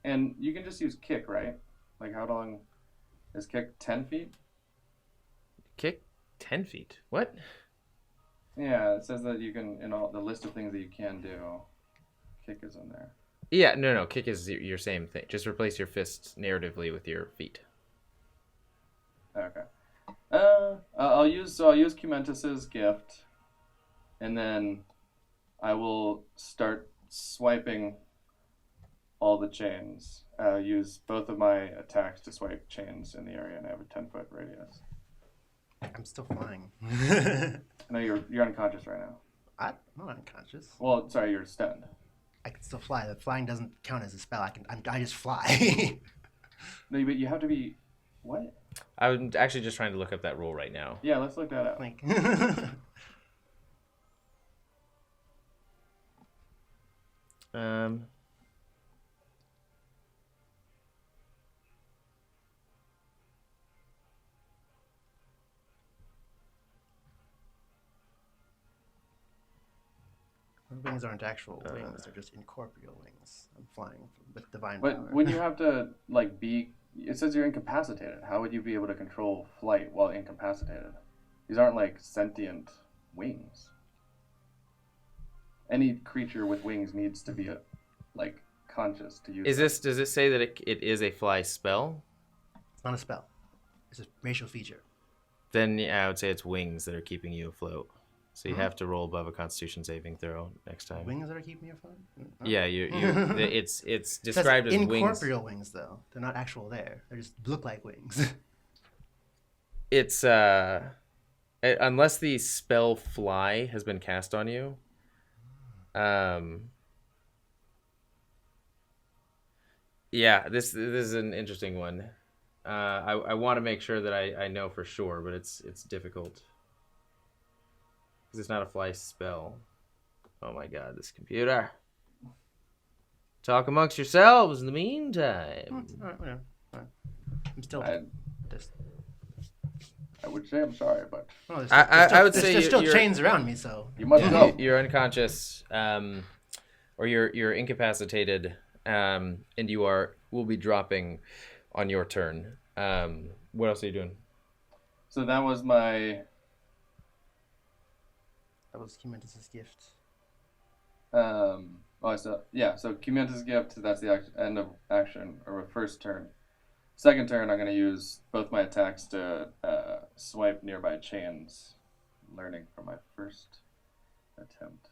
And you can just use kick, right? Like how long is kick? 10 feet? Kick 10 feet? What? Yeah, it says that you can, in all the list of things that you can do, kick is in there. Yeah, no. Kick is your same thing. Just replace your fists narratively with your feet. Okay. I'll use Cumentus's gift, and then I will start swiping all the chains. Use both of my attacks to swipe chains in the area, and I have a 10-foot radius. I'm still flying. No, you're unconscious right now. I'm not unconscious. Well, sorry, you're stunned. I can still fly. The flying doesn't count as a spell. I just fly. No, but you have to be. What? I'm actually just trying to look up that rule right now. Yeah, let's look that up. Like. Wings aren't actual wings; they're just incorporeal wings. I'm flying with divine power. But when you have to be, it says you're incapacitated. How would you be able to control flight while incapacitated? These aren't sentient wings. Any creature with wings needs to be conscious to use. Does it say that it is a fly spell? It's not a spell. It's a racial feature. Then I would say it's wings that are keeping you afloat. So you have to roll above a Constitution saving throw next time. Wings that are keeping you afloat? Oh. Yeah, it's described as wings. Incorporeal wings, though. They're not actual there. They just look like wings. It's unless the spell fly has been cast on you. Yeah, this is an interesting one. I want to make sure that I know for sure, but it's difficult. Because it's not a fly spell. Oh my god, this computer. Talk amongst yourselves in the meantime. All right. I'm still... I would say I'm sorry, but... Oh, I would say there's still chains around me, so... You must go. You're unconscious, or you're incapacitated, and will be dropping on your turn. What else are you doing? So that was my... That was Cumentus's gift. So Cumentus' gift, that's the end of action, or a first turn. Second turn, I'm going to use both my attacks to swipe nearby chains, learning from my first attempt.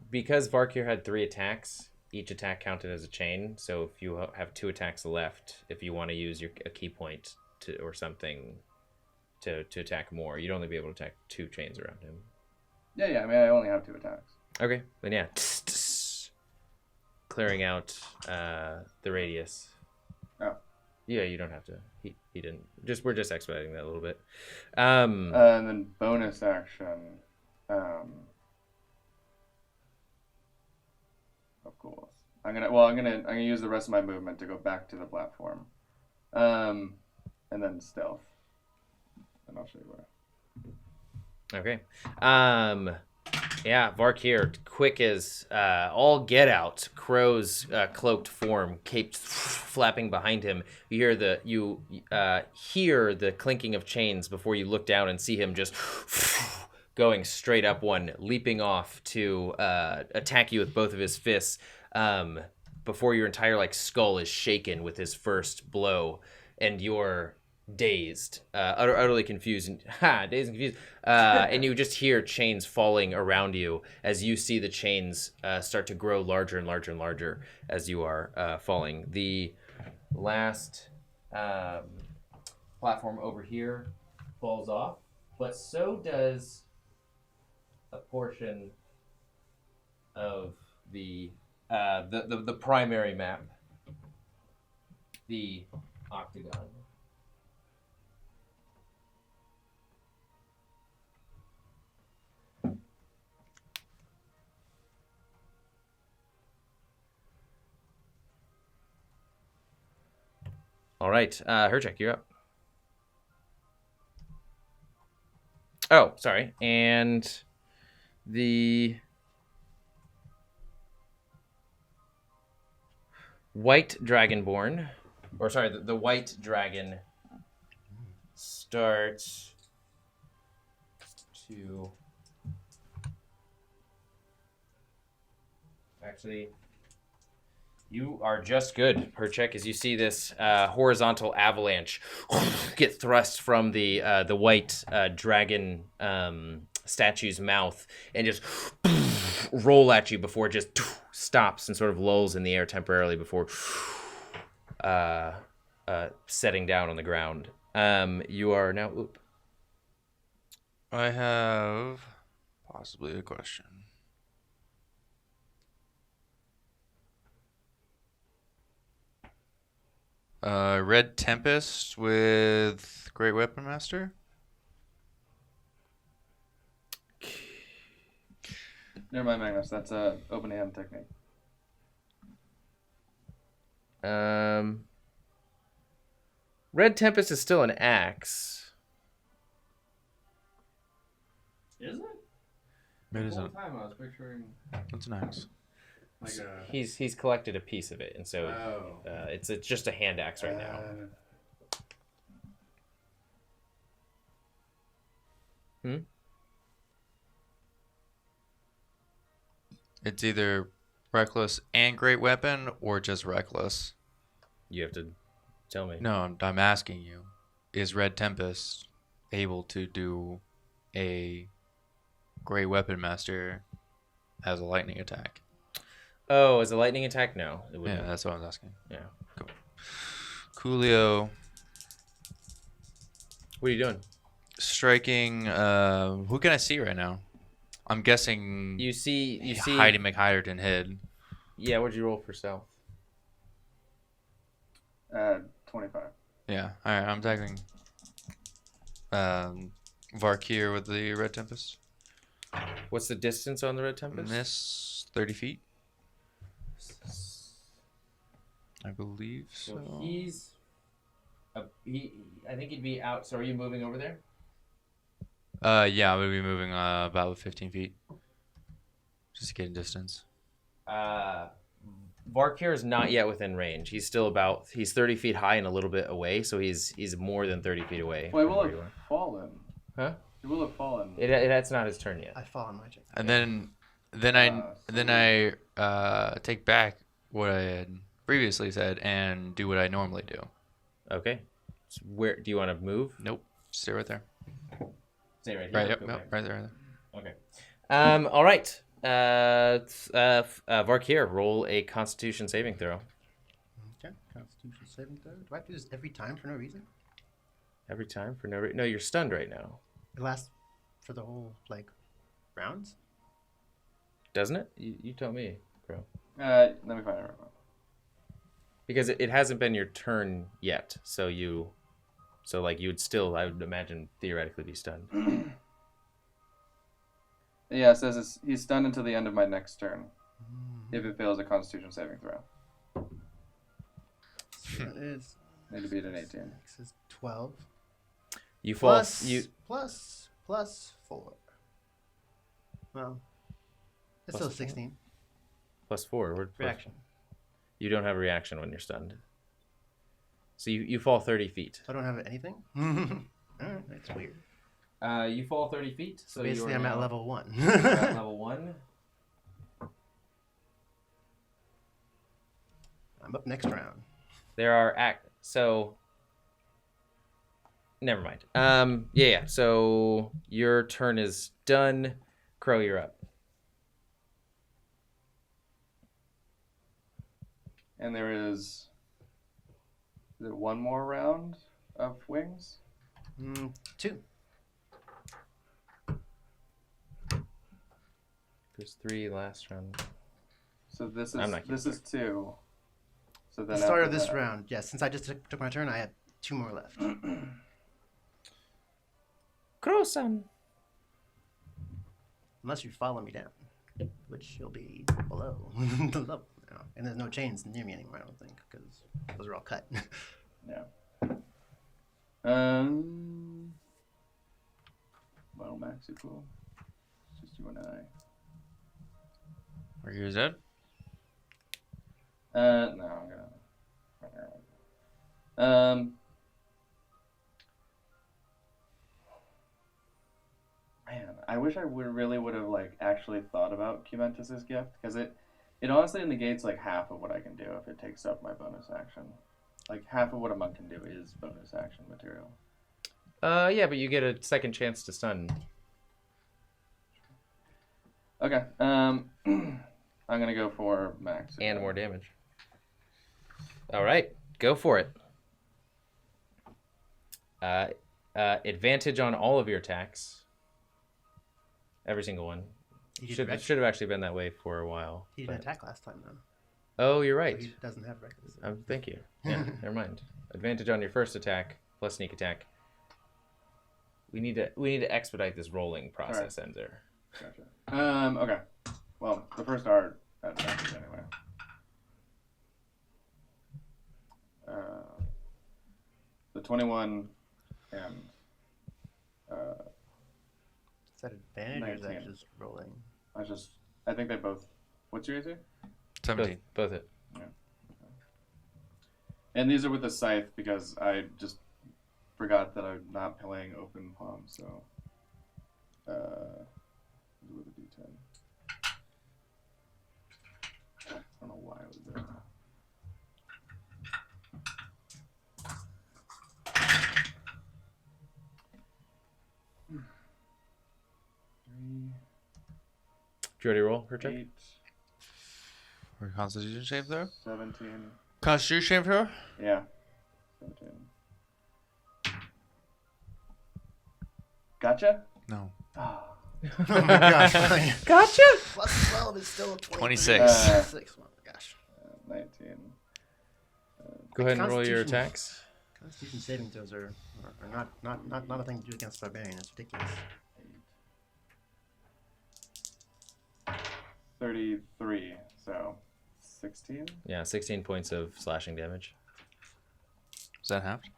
Because Varkir had 3 attacks, each attack counted as a chain. So if you have 2 attacks left, if you want to use a key point or something to attack more, you'd only be able to attack 2 chains around him. Yeah. I mean, I only have 2 attacks. Okay, then yeah, clearing out the radius. Oh. Yeah, you don't have to. He didn't. We're just expediting that a little bit. And then bonus action. Of course. I'm gonna use the rest of my movement to go back to the platform. And then stealth. And I'll show you where. Okay. Yeah, Varkir, quick as all get out. Crow's cloaked form, caped, flapping behind him. You hear the clinking of chains before you look down and see him just going straight up one, leaping off to attack you with both of his fists. Before your entire skull is shaken with his first blow, and you're dazed, utterly confused, dazed and confused, and you just hear chains falling around you as you see the chains start to grow larger and larger and larger as you are falling. The last platform over here falls off, but so does a portion of the primary map, the octagon. All right, Herchek, you're up. Oh, sorry, and the white dragonborn, or sorry, the white dragon starts to actually You are just good, Perchek, as you see this horizontal avalanche get thrust from the white dragon statue's mouth and just roll at you before it just stops and sort of lulls in the air temporarily before setting down on the ground. You are now... Oop. I have possibly a question. Red Tempest with Great Weapon Master? Never mind, Magnus. That's a open hand technique. Red Tempest is still an axe. Is it? It The isn't. whole time I was picturing What's an axe? like a. He's collected a piece of it, and so Oh. it's just a hand axe right now. It's either reckless and great weapon, or just reckless. You have to tell me. No, I'm asking you: is Red Tempest able to do a great weapon master as a lightning attack? Oh, as a lightning attack? No, it Yeah, wouldn't. that's what I was asking. Yeah. Cool. Coolio. What are you doing? Striking. Who can I see right now? I'm guessing. You see Heidi McHiderton hid. Yeah, what'd you roll for stealth? 25. Yeah. All right. I'm tagging. Varkir with the Red Tempest. What's the distance on the Red Tempest? Miss 30 feet. I believe so. So he's I think he'd be out. So are you moving over there? Yeah, we'll be moving about 15 feet. Just to get in distance. Varkir is not yet within range. He's 30 feet high and a little bit away, so he's more than 30 feet away. Well, it from will where you have are. fallen. Huh? It will have fallen. That's not his turn yet. I fall on my check. And then I take back what I had previously said and do what I normally do. Okay. So where do you want to move? Nope. Stay right there. Stay right here. Right. Yep. Go Nope. back. Right there. Right there. Okay. All right. Varkir, roll a Constitution saving throw. Okay. Constitution saving throw. Do I have to do this every time for no reason? Every time for no reason. No, you're stunned right now. It lasts for the whole rounds. Doesn't it? You tell me, Crow. Let me find it right now. Because it hasn't been your turn yet, so you would still, I would imagine, theoretically be stunned. Yeah, it says he's stunned until the end of my next turn. If it fails a Constitution saving throw. So that is. Need to beat an 18. This is 12. You fall. Plus 4. Well, it's Plus still 16. Plus 4. Reaction. You don't have a reaction when you're stunned. So you fall 30 feet. So I don't have anything? Alright, that's weird. You fall 30 feet. So basically, I'm at level 1. You're at level 1. I'm up next round. There are so. Never mind. Yeah. So your turn is done. Crow, you're up. And there is it one more round of wings? 2. There's 3 last round. So this I'm not is 2. So then The start of after this that- round, yes. Since I just took my turn, I have 2 more left. Crow-san. Unless you follow me down, which you'll be below the level now. And there's no chains near me anymore, I don't think, because those are all cut. Yeah. Well, Maxi cool. It's just you and I. Are you dead? No, I'm gonna. Man, I wish I would have actually thought about Cubentus's gift because It honestly negates like half of what I can do if it takes up my bonus action. Like half of what a monk can do is bonus action material. Yeah, but you get a second chance to stun. Okay. I'm gonna go for max. And more damage. All right, go for it. Advantage on all of your attacks. Every single one. Should have actually been that way for a while. He didn't attack last time, though. Oh, you're right. So he doesn't have reckless. Thank you. Yeah, never mind. Advantage on your first attack plus sneak attack. We need to expedite this rolling process, Enzer. Gotcha. Okay. Well, the first are advantage anyway. The 21 and is that advantage 19. or is that just rolling? I think they both. What's your AC? 17. Both it. Yeah. Okay. And these are with the scythe because I just forgot that I'm not playing open palm, so with a D10. I don't know why I was doing that. Did you already roll her check? 8, Or Constitution save throw? 17. Constitution save throw? Yeah. 17. Gotcha? No. Oh. Oh my gosh. Gotcha! Plus 12 is still 26. 26. Oh my gosh. 19. Go ahead and roll your attacks. Constitution saving throws are not a thing to do against barbarian. It's ridiculous. 33, so 16? Yeah, 16 points of slashing damage. Is that halved?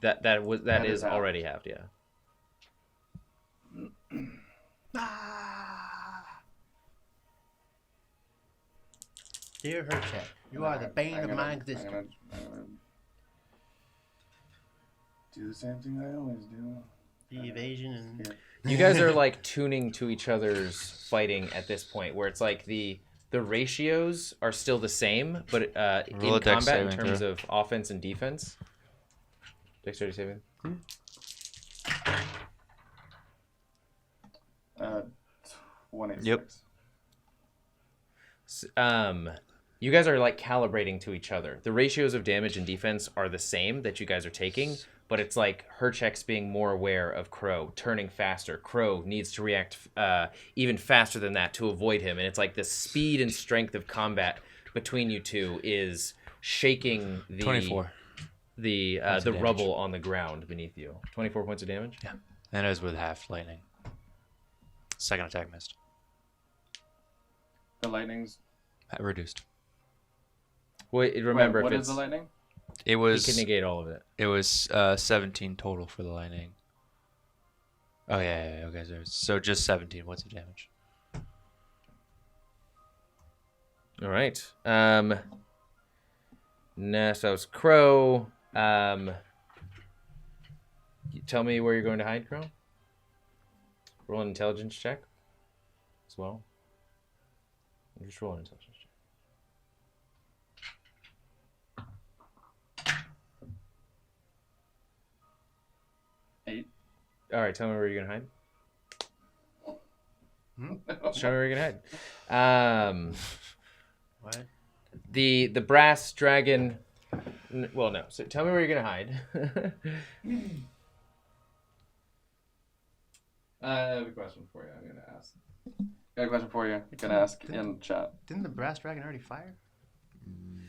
That is halved. already halved, yeah. Dear Herchek, you are the bane of my existence. I'm gonna do the same thing I always do. The evasion and... You guys are like tuning to each other's fighting at this point, where it's like the ratios are still the same, but in combat in terms of offense and defense. Dexterity saving. 26. Yep. You guys are like calibrating to each other. The ratios of damage and defense are the same that you guys are taking, but it's like Herchek's being more aware of Crow, turning faster. Crow needs to react even faster than that to avoid him, and it's like the speed and strength of combat between you two is shaking the 24. The rubble on the ground beneath you. 24 points of damage? Yeah. And it was with half lightning. Second attack missed. The lightning's Reduced. Wait, remember, what if is it's... the lightning? It was... You can negate all of it. It was 17 total for the lightning. Oh, yeah, okay. So just 17 points of damage. All right. So that was Crow. You tell me where you're going to hide, Crow. Roll an intelligence check as well. Just roll an intelligence check. All right, tell me where you're gonna hide. Show me where you're gonna hide. What? The brass dragon. Well, no. So tell me where you're gonna hide. I have a question for you. I'm gonna ask. Got a question for you. Gonna ask in chat. Didn't the brass dragon already fire?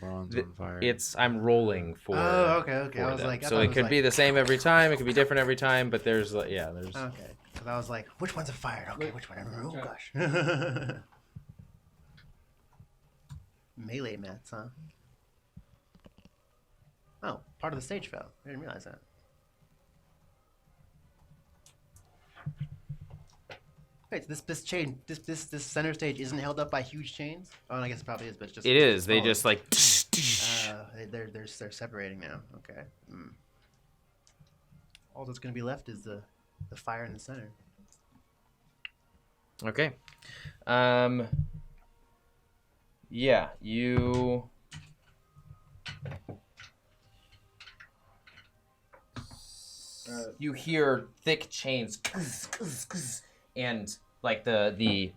Bronze on fire. I'm rolling for. Oh, okay. for I was them. like, so it could be the same every time. It could be different every time. But there's there's. Okay. Because I was like, which ones are fired? Okay, which one? Oh gosh. Melee mats, huh? Oh, part of the stage fell. I didn't realize that. Wait, so this chain, this center stage isn't held up by huge chains? Oh, I guess it probably is, but it's just. It is. They smaller. just like. They're separating now. Okay. All that's gonna be left is the fire in the center. Okay. Yeah, you. You hear thick chains, and like the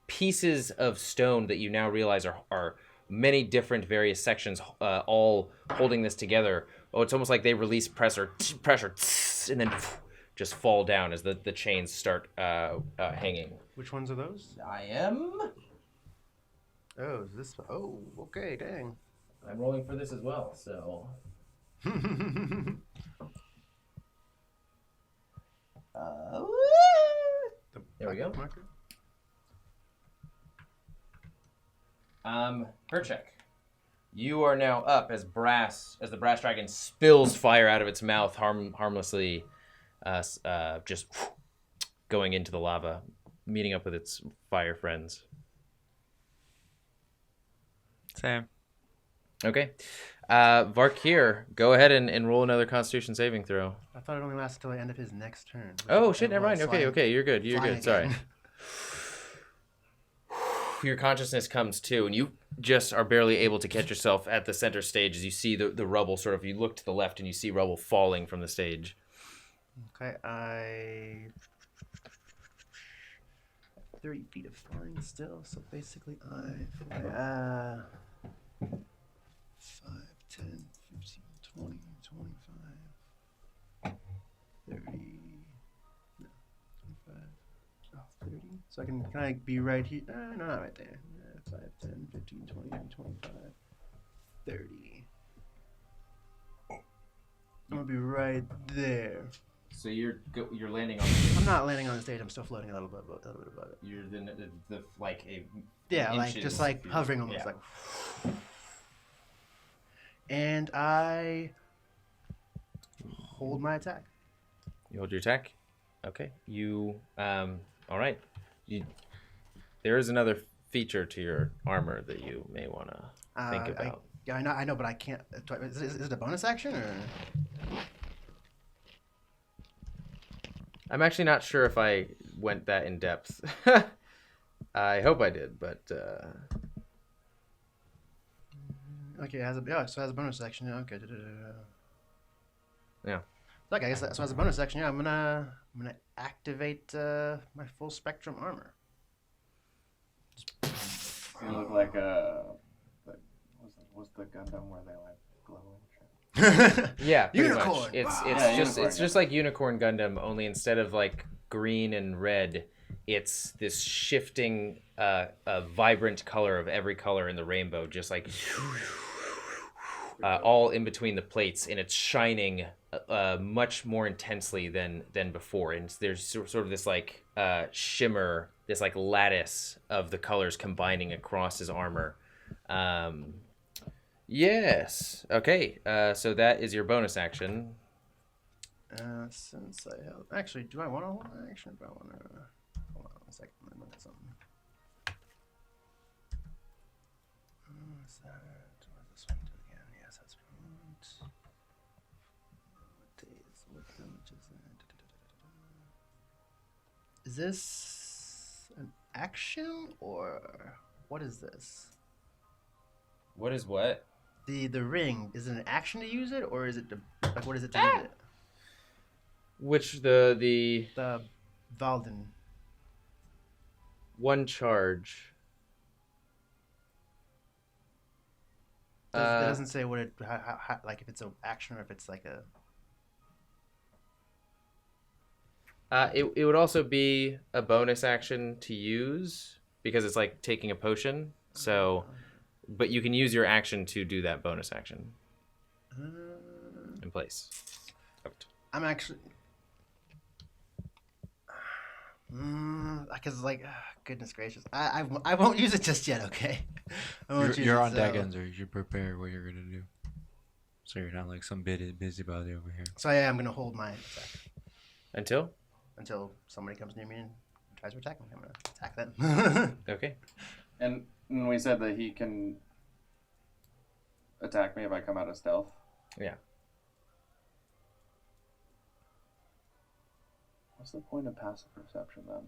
pieces of stone that you now realize are many different various sections, all holding this together. Oh, it's almost like they release pressure, and then just fall down as the chains start hanging. Which ones are those? I am. Oh, is this? Oh, okay, dang. I'm rolling for this as well, so. There we go. Herchek, you are now up as the brass dragon spills fire out of its mouth, harmlessly, just going into the lava, meeting up with its fire friends. Same. Okay. Varkir, go ahead and roll another Constitution saving throw. I thought it only lasted till the end of his next turn. Oh shit! Never mind. Okay, you're good. You're good. Sorry. Your consciousness comes to, and you just are barely able to catch yourself at the center stage as you see the rubble. Sort of, you look to the left and you see rubble falling from the stage. Okay, 30 feet of flying still, so basically I fly 5, 10, 15, 20, 25, 30, no, 25, 30. So can I be right here? No, not right there. 5, 10, 15, 20, 25, 30. I'm gonna be right there. So you're landing on. I'm not landing on the stage. I'm still floating a little bit above it. You're the like a. Yeah, like just like hovering almost like. And I hold my attack. You hold your attack. Okay. You all right. There is another feature to your armor that you may want to think about. I know, but I can't. Is it a bonus action or? I'm actually not sure if I went that in depth. I hope I did, but. Okay, so it has a bonus action. Yeah, okay. Yeah. Okay, I guess so. As a bonus action, yeah, I'm gonna activate my full spectrum armor. You look like what's the Gundam where they like glowing? Yeah, pretty Unicorn. much. It's just like Unicorn Gundam, only instead of like green and red, it's this shifting, vibrant color of every color in the rainbow, just like all in between the plates, and it's shining much more intensely than before. And there's sort of this like shimmer, this like lattice of the colors combining across his armor. Yes. Okay. So that is your bonus action. Since I held, actually, do I want to hold an action? Or do I want to? Hold on a second. I'm looking at something. What's that? What's this one do again? Yes, that's right. What days? What damage is that? Is this an action or what is this? What is what? The ring, is it an action to use it, or is it like what is it to use it? Which the Valden. One charge. It doesn't say what it how, like if it's an action or if it's like a. It would also be a bonus action to use because it's like taking a potion. So. But you can use your action to do that bonus action in place. I'm actually, because like, goodness gracious, I won't use it just yet. Okay, You're on deck, Enzer. You should prepare what you're gonna do, so you're not like some busybody over here. So yeah, I'm gonna hold my attack until somebody comes near me and tries to attack me. I'm gonna attack them. Okay. And we said that he can attack me if I come out of stealth. Yeah. What's the point of passive perception then?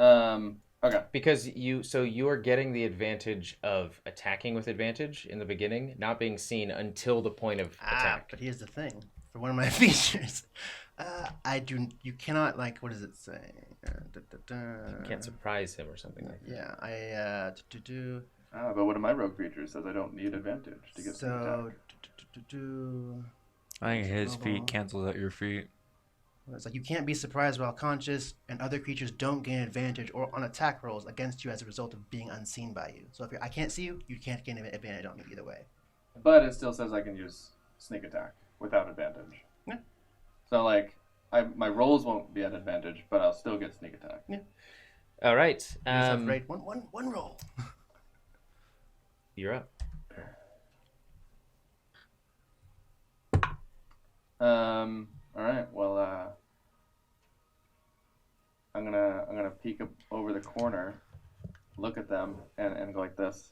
Okay. Because you are getting the advantage of attacking with advantage in the beginning, not being seen until the point of attack. But here's the thing. For one of my features, you cannot, like, what does it say? You can't surprise him or something like that. Yeah, but one of my rogue features says I don't need advantage to get sneak attack. I think his feat cancels out your feat. It's like you can't be surprised while conscious, and other creatures don't gain advantage or on attack rolls against you as a result of being unseen by you. So if I can't see you, you can't gain advantage on me either way. But it still says I can use sneak attack without advantage. Yeah. So like, my rolls won't be at advantage, but I'll still get sneak attack. Yeah. All right. Right. One roll. You're up. All right. Well, I'm gonna peek up over the corner, look at them, and go like this.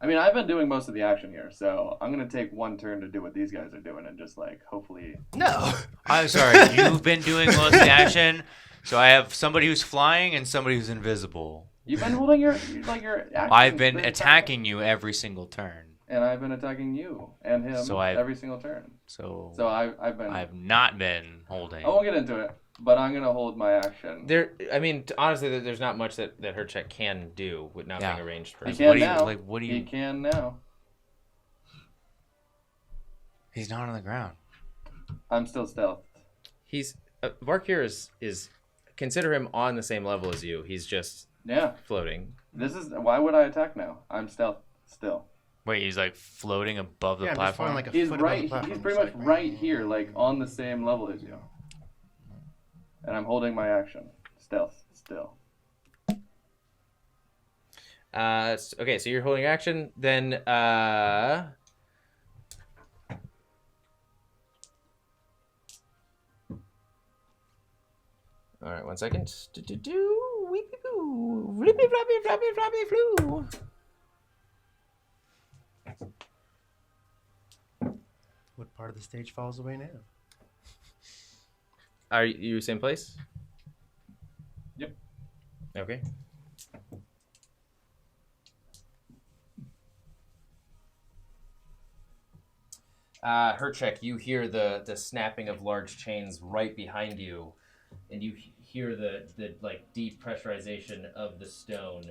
I mean, I've been doing most of the action here, so I'm gonna take one turn to do what these guys are doing, and just like hopefully. No. I'm sorry. You've been doing most of the action, so I have somebody who's flying and somebody who's invisible. You've been holding your action. I've been attacking you every single turn. And I've been attacking you and him every single turn. So I've not been holding. I won't get into it, but I'm gonna hold my action. I mean, honestly, there's not much that Herchek can do with not being a ranged person. He can now. He can now. He's not on the ground. I'm still stealth. He's Varkir is consider him on the same level as you. He's just floating. Why would I attack now? I'm stealth still. Wait, he's like floating above the platform? Like he's right. He's pretty much right here, like on the same level as you. And I'm holding my action, stealth still. Okay, so you're holding action. Then all right, 1 second. Weepy-boo. Flippy floppy floppy floppy flu. What part of the stage falls away now? Are you same place? Yep. Okay. Herchek, you hear the snapping of large chains right behind you, and you hear the like depressurization of the stone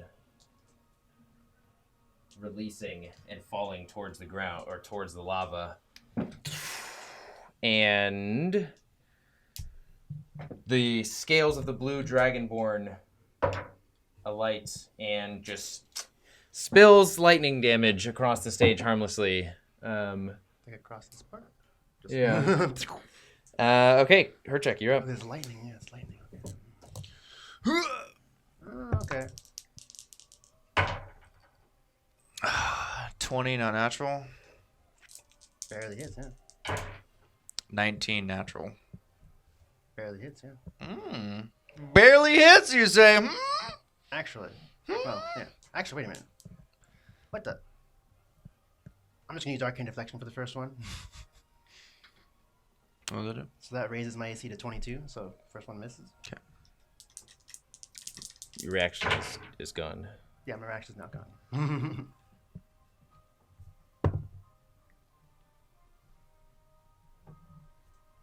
releasing and falling towards the ground or towards the lava. And the scales of the blue dragonborn alight and just spills lightning damage across the stage harmlessly. Like across this part. Yeah. Okay, Herchek, you're up. There's lightning. Yeah, it's lightning. Okay. 20 not natural. Barely hits, yeah. 19 natural. Barely hits, yeah. Barely hits, you say? Actually. Well, yeah. Actually, wait a minute. What the? I'm just going to use Arcane Deflection for the first one. What was it? So that raises my AC to 22, so first one misses. Okay. Your reaction is gone. Yeah, my reaction is now gone.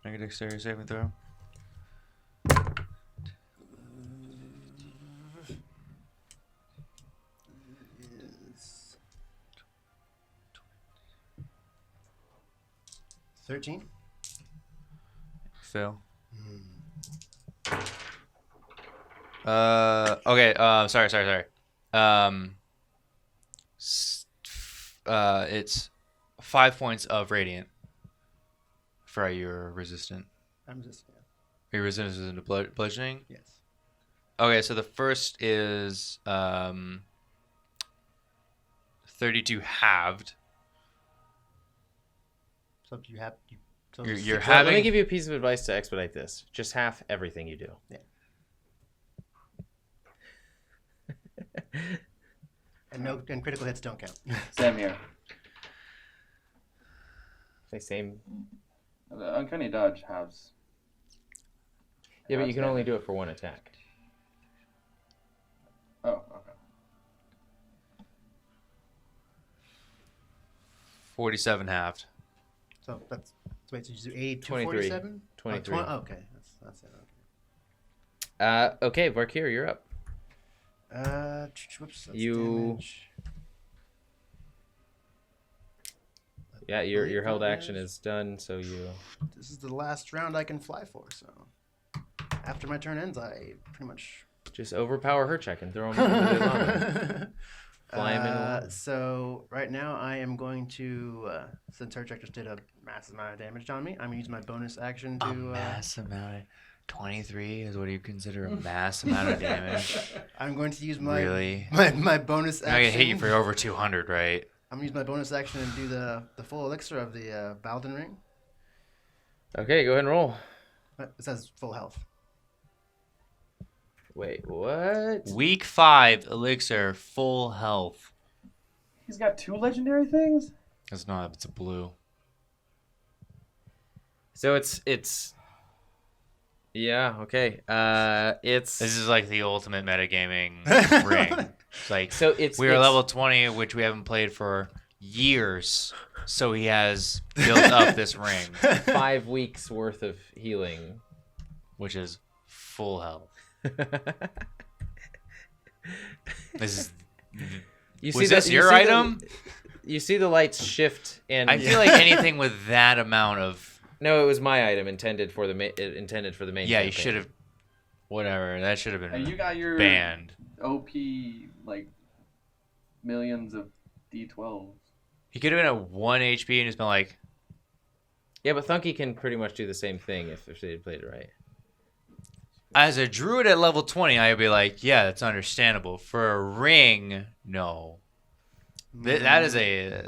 Make a dexterity saving throw. Is 13. Fail. Okay. Sorry. It's 5 points of radiant. For your resistant. I'm just. Yeah. Are you resistant to bludgeoning? Yes. Okay, so the first is 32 halved. So you have. You're having. Let me give you a piece of advice to expedite this. Just half everything you do. Yeah. And critical hits don't count. Same here. Say same. The uncanny dodge halves Yeah, but you can only do it for one attack. Oh, okay. 47 halved. So that's wait. So you do 8 to 23. 47? 23. Oh, okay, that's it. Okay. Okay, Varkir, you're up. Whoops. That's You. damage. Yeah, your held action is done, so you. This is the last round I can fly for. So after my turn ends, I pretty much Just overpower her check and throw him into the llama. Fly him in the llama. So right now I am going to, since her check just did a massive amount of damage on me, I'm gonna use my bonus action to. A mass amount of 23 is what you consider a mass amount of damage. I'm going to use my Really? my bonus action. I can hit you for over 200, right? I'm gonna use my bonus action and do the full elixir of the Balden ring. Okay, go ahead and roll. It says full health. Wait, what? Week 5 elixir, full health. He's got 2 legendary things? It's not, it's a blue. So it's. Yeah. Okay. It's. This is like the ultimate metagaming ring. It's like So we are level 20, which we haven't played for years. So he has built up this ring, 5 weeks worth of healing, which is full health. This is. Was this your item? You see the lights shift, and I feel like anything with that amount of. No, it was my item intended for the main. Yeah, campaign. you should have. Whatever, that should have been Hey, you got your banned. OP like millions of D12s. He could have been at 1 HP and just been like. Yeah, but Thunky can pretty much do the same thing if they had played it right. As a druid at level 20, I'd be like, yeah, that's understandable. For a ring, no. That is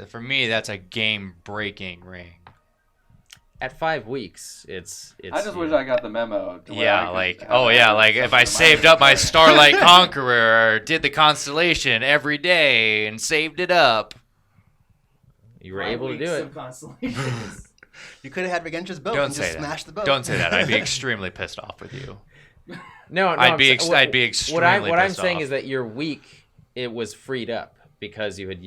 for me, that's a game-breaking ring. At 5 weeks, it's. I just wish I got the memo. To where I could like if I saved up my Starlight Conqueror, or did the constellation every day and saved it up. You were able to do it. Constellations. You could have had Regentra's boat Don't and say just that. smashed the boat. Don't say that. I'd be extremely pissed off with you. No, I'd be extremely what I'm pissed saying off. is that your week it was freed up because you had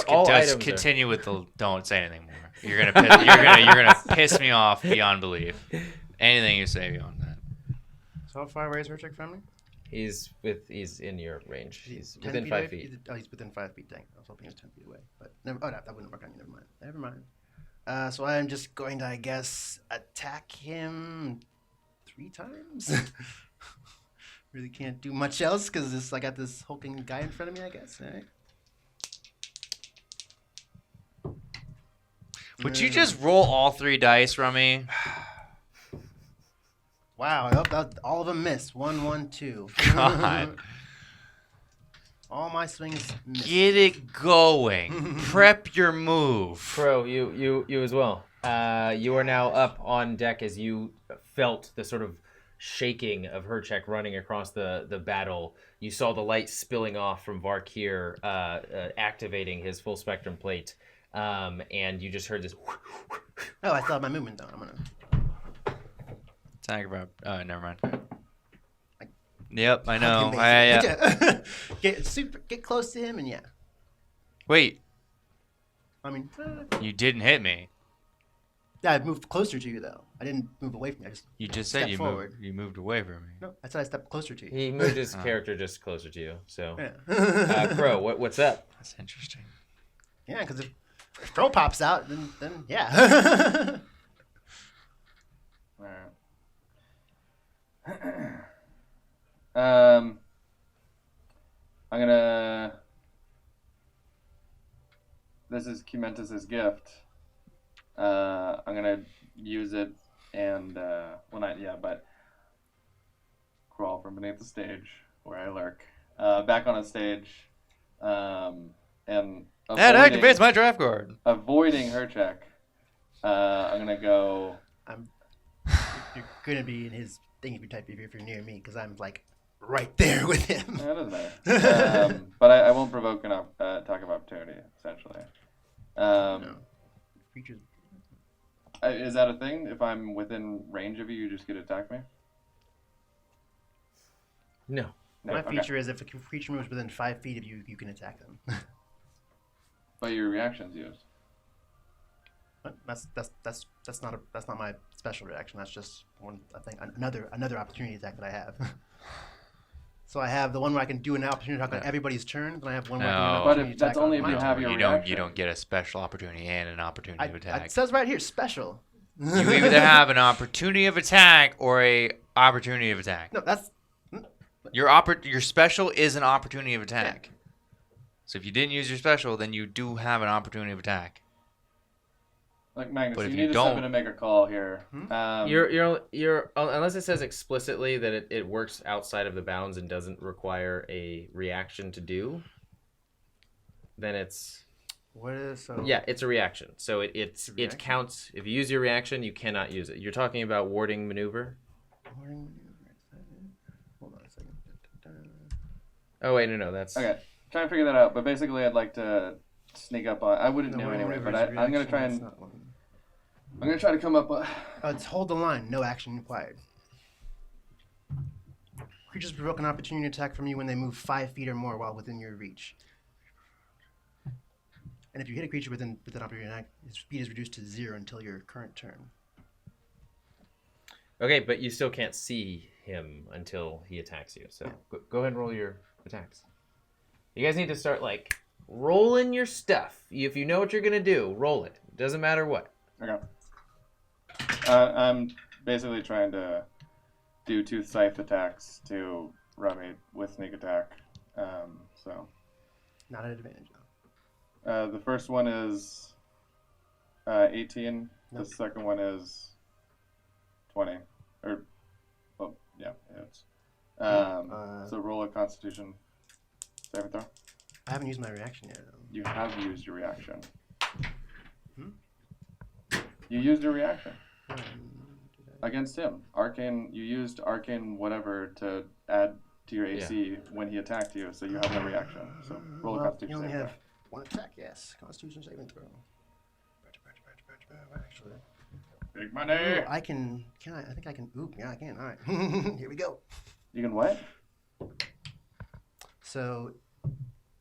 all items. Just continue with the. Don't say anything more. You're gonna piss me off beyond belief. Anything you say beyond that. So how far away is her check from me? He's in your range. He's 10 within 5 feet. He's within 5 feet. Dang, I was hoping he was 10 feet away, but never. Oh no, that wouldn't work on you. Never mind. So I'm just going to, I guess, attack him 3 times. Really can't do much else because I got this hulking guy in front of me. I guess. All right. Would you just roll all 3 dice, Rummy? Wow, all of them missed. 1, 1, 2. God. All my swings missed. Get it going. Prep your move. Pro, you as well. You are now up on deck as you felt the sort of shaking of Herchek running across the battle. You saw the light spilling off from Varkir, activating his full spectrum plate. And you just heard this. Oh, I still have my movement though. I'm gonna. Never mind. Yep, I know. Yeah. Get close to him and yeah. Wait. I mean. You didn't hit me. Yeah, I moved closer to you though. I didn't move away from you. You just said you moved away from me. No, I said I stepped closer to you. He moved his character just closer to you. So, yeah. Pro, what's up? That's interesting. Yeah, because if Pro pops out, then yeah. All right. I'm gonna. This is Cumentus's gift. I'm gonna use it and but crawl from beneath the stage where I lurk, back on a stage, and that activates my draft card. Avoiding her check. I'm gonna go. You're gonna be in his thing if you type if you're near me because I'm like right there with him. That doesn't matter. But I won't provoke an attack of opportunity essentially. No. Creatures. is that a thing? If I'm within range of you, you just get to attack me? No. My okay. feature is if a creature moves within 5 feet of you, you can attack them. But your reaction's used. But that's not my special reaction. That's just another opportunity attack that I have. So I have the one where I can do an opportunity attack on everybody's turn, then I have one where I can do an opportunity attack. That's only on if you my have turn. your You don't get a special opportunity and an opportunity of attack. It says right here, special. You either have an opportunity of attack or a opportunity of attack. No, that's your special is an opportunity of attack. Yeah. So if you didn't use your special, then you do have an opportunity of attack. Like Magnus, you need to step in and make a call here. You're unless it says explicitly that it works outside of the bounds and doesn't require a reaction to do, then it's yeah, it's a reaction. So it counts. If you use your reaction, you cannot use it. You're talking about warding maneuver. Hold on a second. Oh wait, no, that's okay. Trying to figure that out, but basically, I'd like to sneak up on. I wouldn't know anyway, but I'm gonna try and. I'm gonna try to come up. It's hold the line. No action required. Creatures provoke an opportunity attack from you when they move 5 feet or more while within your reach. And if you hit a creature with an opportunity attack, its speed is reduced to 0 until your current turn. Okay, but you still can't see him until he attacks you. So go ahead and roll your attacks. You guys need to start like rolling your stuff. If you know what you're gonna do, roll it. Doesn't matter what. Okay. I'm basically trying to do 2 scythe attacks to Rummy with sneak attack. So. Not an advantage though. The first one is 18. Nope. The second one is 20. Or, well, yeah, it's. So roll a Constitution saving throw. I haven't used my reaction yet. You have used your reaction. You used your reaction. Against him. Arcane, you used Arcane whatever to add to your AC when he attacked you, so you have no reaction. So roll a Constitution you only saving have one attack, yes. Constitution saving throw. Actually. Big money! Ooh, I think I can. Ooh, yeah, I can. All right. Here we go. You can what? So,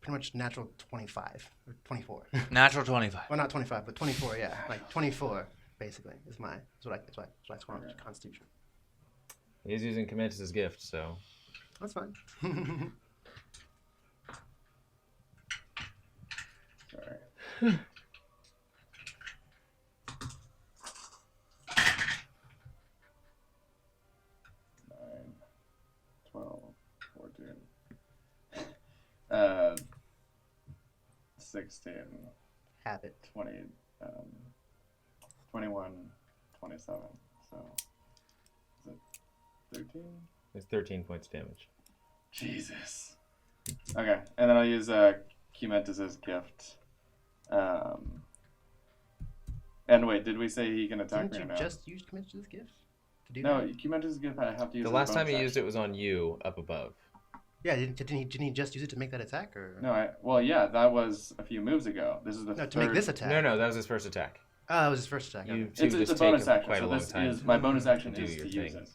pretty much natural 25. Or 24. Natural 25. Well, not 25, but 24, yeah. Like 24, basically, is my. That's what I score on Constitution. He's using Commentus' gift, so. That's fine. Sorry. 12, 14, 16, have it. 20, 21, 27. So, is it 13? It's 13 points of damage. Jesus. Okay, and then I'll use Cumentus' gift. And wait, did we say he can attack me or no? Didn't you just use Cumentus' gift? To do no, that? Cumentus' gift I have to use. The last time he used it was on you, up above. Yeah, didn't he just use it to make that attack, or? No, well, yeah, that was a few moves ago. This is the to make this attack. No, that was his first attack. Oh, that was his first attack. It's a bonus action. So this is my bonus action is to use it.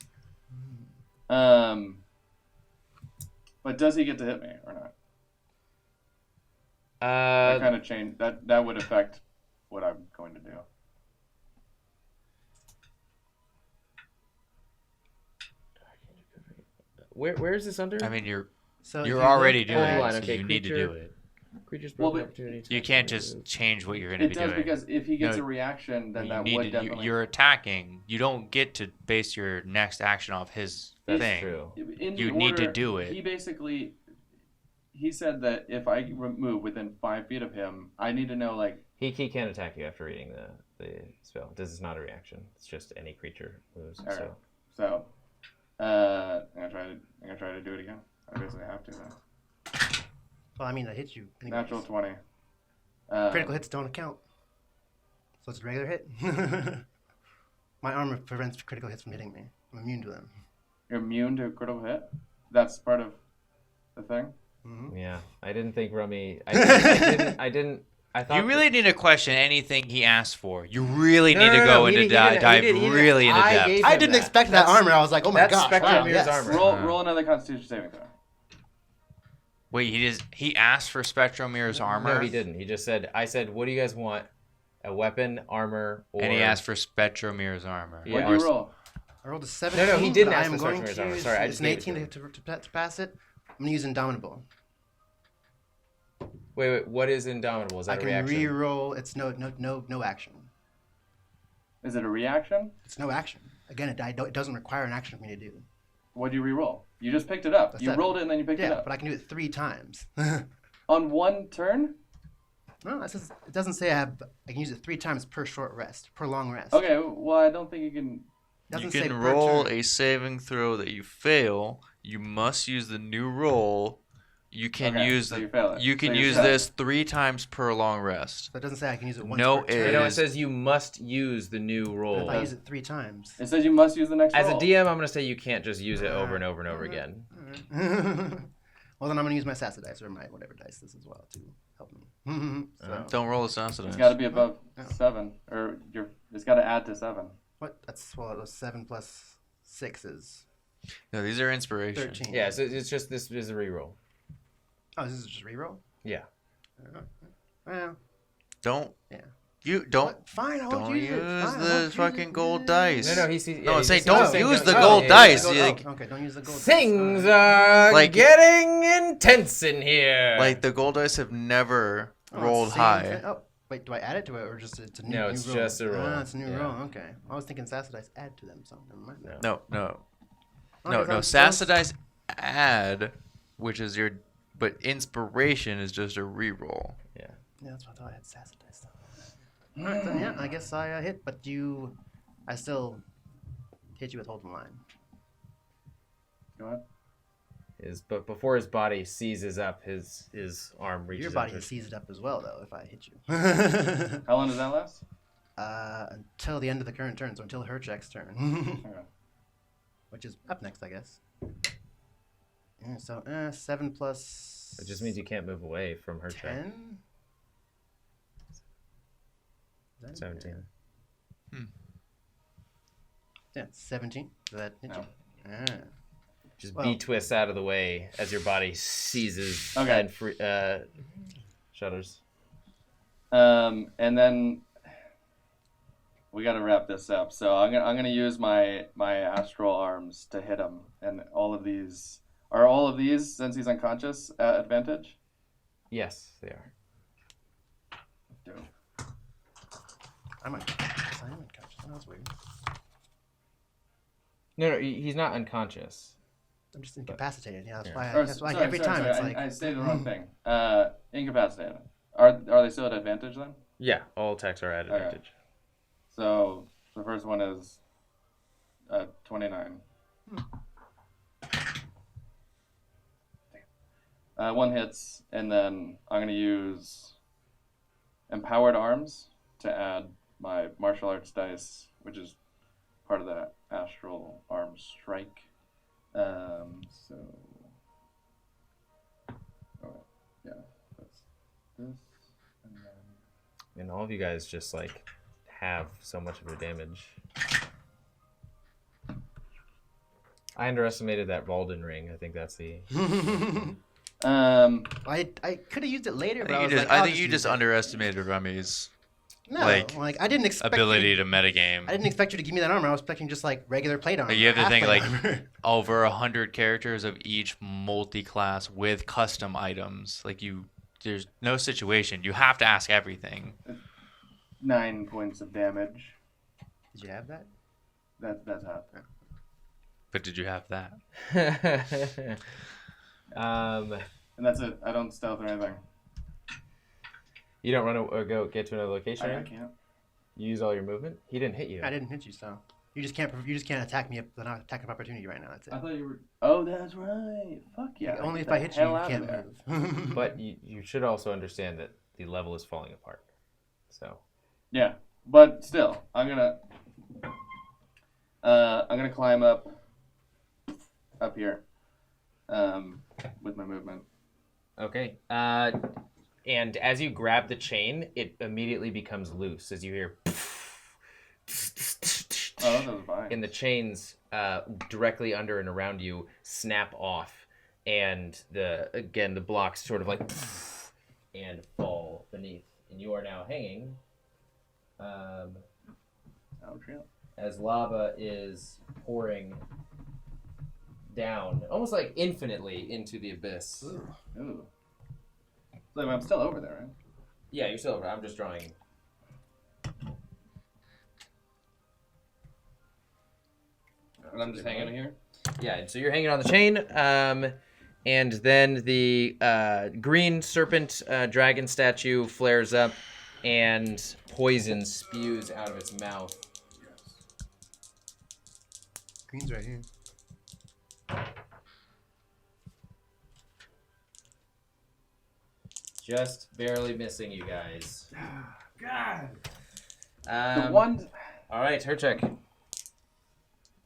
But does he get to hit me or not? That kind of change that would affect what I'm going to do. Where is this under? I mean, you're already doing it, so okay, you need to do it. Creatures you can't just change what you're going to be doing. It does, because if he gets a reaction, then that would definitely... You're attacking. You don't get to base your next action off his thing. That's true. You need to do it. He said that if I move within 5 feet of him, I need to know, like... He can't attack you after reading the spell. This is not a reaction. It's just any creature moves. Okay. So I'm gonna try to do it again. I basically have to then. Well, I mean, I hit you. Anyways. Natural 20. Critical hits don't count. So it's a regular hit. My armor prevents critical hits from hitting me. I'm immune to them. You're immune to a critical hit? That's part of the thing? Mm-hmm. Yeah, I didn't think Rummy. I didn't I thought You really need to question anything he asked for. You really No, need no, to no, go no, he into didn't- he didn't- dive he didn't- really into I depth. gave I him didn't that. expect that That's- armor. I was like, oh my that's gosh, Spectrum wow, Mirror's yes. armor. Roll another Constitution saving throw. Wait, he asked for Spectromir's armor? No, he didn't. He just said, I said, what do you guys want? A weapon, armor, or... And he asked for Spectromir's armor. Yeah. What did you roll? I rolled a 17. No, he didn't but ask I am for going Spectrum to armor. use- Sorry, I it's just an gave it 18 to pass it. I'm going to use Indomitable. Wait, what is Indomitable? Is that I a can reaction? re-roll. It's no action. Is it a reaction? It's no action. Again, it doesn't require an action for me to do. What'd you re-roll? You just picked it up. A You 7. rolled it and then you picked it Yeah, up. but I can do it 3 times. On one turn? No, it doesn't say I can use it 3 times per short rest, per long rest. Okay, well, I don't think you can... You Doesn't say can per roll turn. a saving throw that you fail. You must use the new roll. You can Okay, use so the. you fail it. You So can you're use set. this 3 times per long rest. So it doesn't say I can use it once No, per turn. No, it is- says you must use the new But roll. if I use it 3 times. It says you must use the next As a roll. DM, I'm going to say you can't just use it over and over and over again. Well, then I'm going to use my Sasa dice or my whatever dice this as well to help me. So, Don't roll a sensitive. It's got to be above Oh. 7, or it's got to add to 7. what? That's, well, it was 7 plus 6 is No, these are inspiration. 13. Yeah, so it's just this is a reroll. Oh, this is just reroll? Yeah. Well, Don't. yeah. You don't. What? Fine, I won't Don't use it. use Fine, I won't the use fucking it. gold dice. No, he's... Yeah, No, I'm he's saying just don't saying use don't- the oh, gold yeah, dice. yeah, You, yeah. like, Okay, don't use the gold dice. Things are Like- getting intense in here. like the gold dice have never Oh, it's rolled the same high. thing. Oh, wait, do I add it to it or just it's a new, No, new it's roll? just a roll. Ah, it's a new Yeah. roll. Okay. I was thinking Sasa dice add to them, so never mind. No. No. Okay, so Sasa dice add, which is your, but inspiration is just a reroll. Yeah. Yeah, that's what I thought I had Sasa dice. All right, then yeah, I guess I hit, but I still hit you with hold the line. Go ahead. But before his body seizes up, his arm reaches Your body up can to- seize it up as well, though, if I hit you. How long does that last? Until the end of the current turn, so until her check's turn. Okay. Which is up next, I guess. Yeah, so 7 plus. It just means you can't move away from her check. 10? 17. Yeah, 17. Does that hit you? Ah. Just Well- B-twists out of the way as your body seizes Okay. and shudders. And then we got to wrap this up. So I'm gonna use my astral arms to hit him, and all of these since he's unconscious at advantage. Yes, they are. Dope. I'm unconscious. Oh, that's weird. No, he's not unconscious. I'm just incapacitated. Yeah, that's Yeah. why. Or, That's why sorry, every sorry, time sorry, it's like. I stated the wrong thing. Incapacitated. Are they still at advantage then? Yeah, all attacks are at Okay. advantage. So the first one is 29. One hits, and then I'm gonna use empowered arms to add my martial arts dice, which is part of that astral arms strike. So, yeah, that's this, and then. And all of you guys just like have so much of your damage. I underestimated that Valden ring. I think that's the. I could have used it later, but I was like, I I'll think you use just it. underestimated Remy's No, like I didn't expect ability you, to metagame. I didn't expect you to give me that armor. I was expecting just like regular plate armor. You have to half think plate like armor. over 100 characters of each multi-class with custom items. Like there's no situation. You have to ask everything. 9 points of damage. Did you have that? That's half. But did you have that? And that's it. I don't stealth or anything. You don't run or go get to another location. I can't. You use all your movement. He didn't hit you. I didn't hit you, so you just can't attack me at the not attack of opportunity right now. That's it. I thought you were. Oh, that's right. Fuck yeah. Only Get if I the hit you, hell you out of can't there. move. But you should also understand that the level is falling apart. So. Yeah, but still, I'm gonna climb up here, with my movement. Okay. and as you grab the chain, it immediately becomes loose as you hear. Oh, those are fine. And the chains directly under and around you snap off, and the blocks sort of like and fall beneath, and you are now hanging. As lava is pouring down, almost like infinitely into the abyss. Ooh. So I'm still over there, right? Yeah, you're still over. I'm just drawing. And I'm just hanging here? Yeah, so you're hanging on the chain, and then the green serpent dragon statue flares up, and poison spews out of its mouth. Green's right here. Just barely missing you guys. God. The one. All right, her check.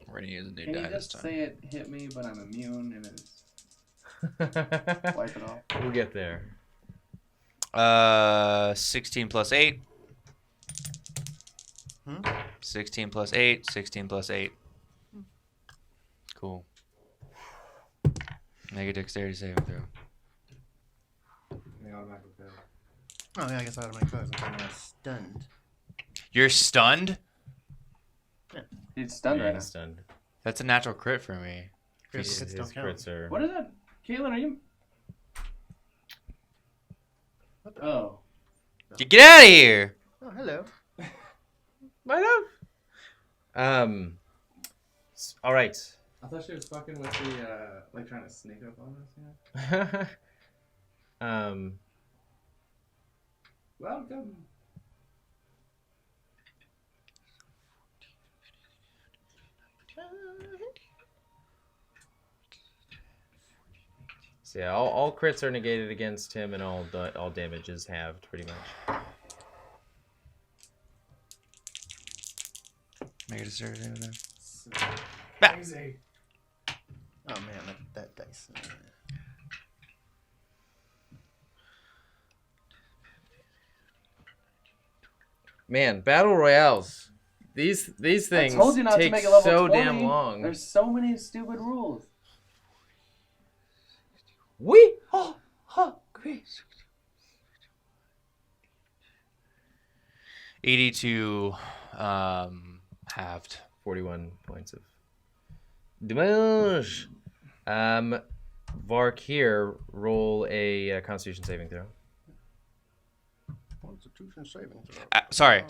We're gonna use a new Can die you this just time. say it hit me, but I'm immune and it's wipe it off? We'll get there. 16 plus 8. 16 plus 8. 16 plus 8. Cool. Make a dexterity saving throw. They automatically fail. Oh, yeah, I guess I automatically fail since I'm stunned. You're stunned? Yeah. He's stunned right now. Stunned. That's a natural crit for me. Crits His don't count. crits are... What is that? Caitlin, are you? Oh. You get out of here! Oh, hello. Might have. All right. I thought she was fucking with the, like trying to sneak up on us, Welcome. So yeah, all crits are negated against him, and all damage is halved, pretty much. Make a dexterity saving throw. Crazy. Oh, man, that dice. Man, battle royales. These things I told you not take to make it level so 20. damn long. There's so many stupid rules. We oh great. 82 halved. 41 points of damage. Vark here, roll a Constitution saving throw. Constitution saving throw. Sorry.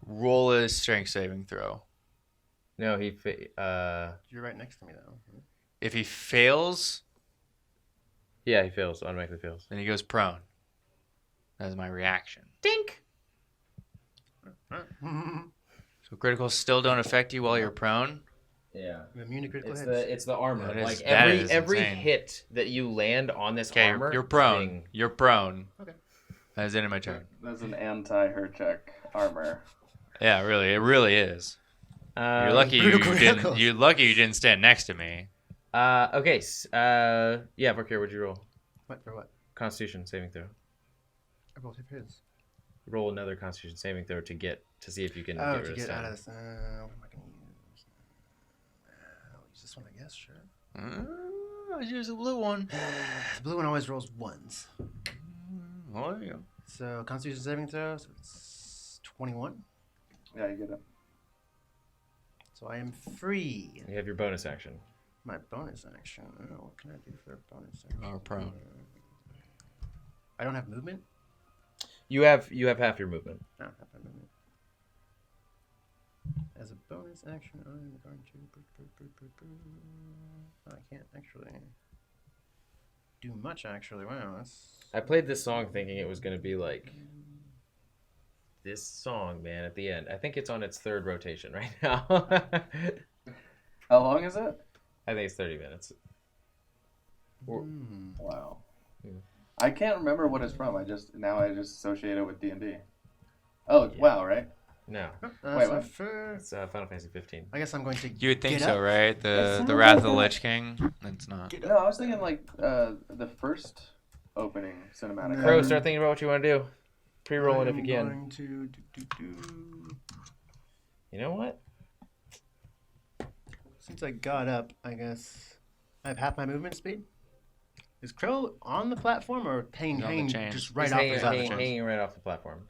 Roll a strength saving throw. No, You're right next to me, though. If he fails, yeah, he fails. Automatically fails. then he goes prone. That is my reaction. Dink. So criticals still don't affect you while you're prone. Yeah. I'm immune to critical hits. It's the armor. That is- like that is every insane. hit that you land on this Okay, armor. you're prone. thing- You're prone. Okay. That is the end of my turn. That's an anti-Hercheck armor. Yeah, really, it really is. You're lucky you critical didn't. criticals. You're lucky you didn't stand next to me. Okay. Yeah, Varkir, what'd you roll? What, for what? Constitution saving throw. I rolled his. Roll another Constitution saving throw to see if you can Oh, get to rid get of out stun. of this. What am I going to use? I'll use this one, I guess, sure. I'll use the blue one. The blue one always rolls ones. Oh, there you go. So, Constitution saving throw, so it's 21. Yeah, you get it. So I am free. You have your bonus action. My bonus action. Oh, what can I do for a bonus action? Or prone. I don't have movement? You have half your movement. I don't have my movement. As a bonus action, I'm going to... I can't actually do much, actually. Wow, that's... I played this song thinking it was going to be like this song, man, at the end. I think it's on its third rotation right now. How long is it? I think it's 30 minutes. Wow. Yeah. I can't remember what it's from. I just associate it with D&D. Oh, yeah. WoW, right? No. Wait, what? It's Final Fantasy 15. I guess I'm going to. You would think get so, up. right? The sounds Wrath of like the a- Lich King. It's not. No, I was thinking like the first opening cinematic. No. Crow, start thinking about what you want to do. Pre-roll it if you can. I'm going to You know what? Since I got up, I guess I have half my movement speed. Is Crow on the platform or He's on the chain. just right He's off hanging, his other hanging, chain? hanging right off the platform.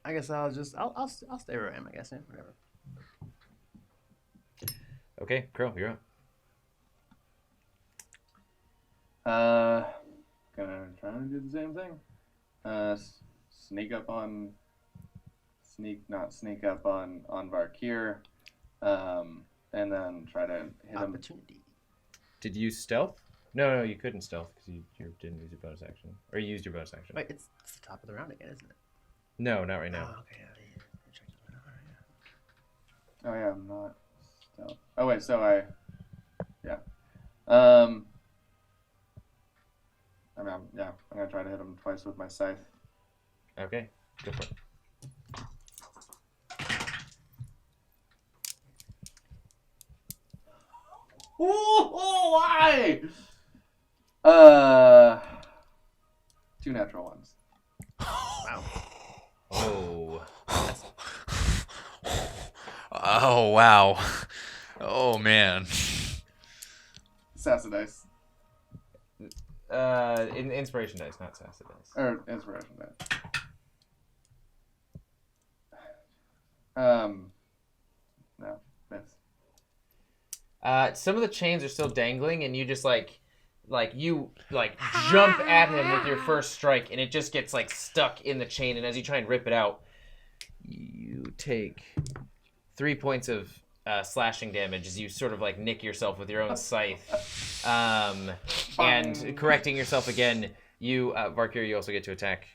I guess I'll stay where I am. I guess yeah, whatever. Okay, Crow, you're up. Gonna try to do the same thing. Sneak up on Varkir, and then try to hit him. Opportunity. Did you use stealth? No, you couldn't stealth because you didn't use your bonus action. Or you used your bonus action. Wait, it's the top of the round again, isn't it? No, not right now. Oh, okay. Oh yeah, I'm not stealth. Oh wait, so I I'm gonna try to hit him twice with my scythe. Okay, go for it. Why? Two natural ones. Wow. Oh. Oh wow. Oh man. Sasa dice. Inspiration dice, not Sasa dice. Or inspiration dice. No, miss. Some of the chains are still dangling, and you just jump at him with your first strike, and it just gets stuck in the chain. And as you try and rip it out, you take 3 points of slashing damage as you sort of nick yourself with your own scythe. And correcting yourself again, you Varkir, you also get to attack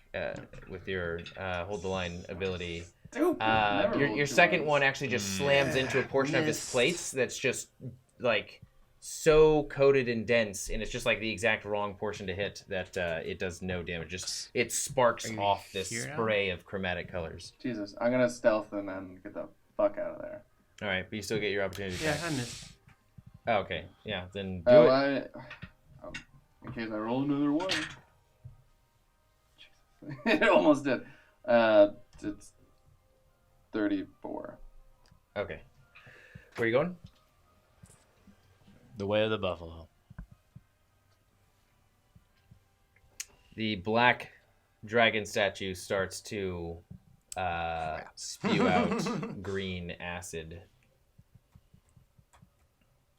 with your hold the line ability. Your second one actually just slams into a portion of his plates that's just so coated and dense, and it's just the exact wrong portion to hit that it does no damage. Just it sparks off this spray of chromatic colors. Jesus, I'm gonna stealth and then get the fuck out of there. All right, but you still get your opportunity. Yeah, I missed. Oh, okay, yeah, then do it. In case I roll another one. It almost did. It's 34. Okay. Where are you going? The way of the buffalo. The black dragon statue starts to spew out green acid.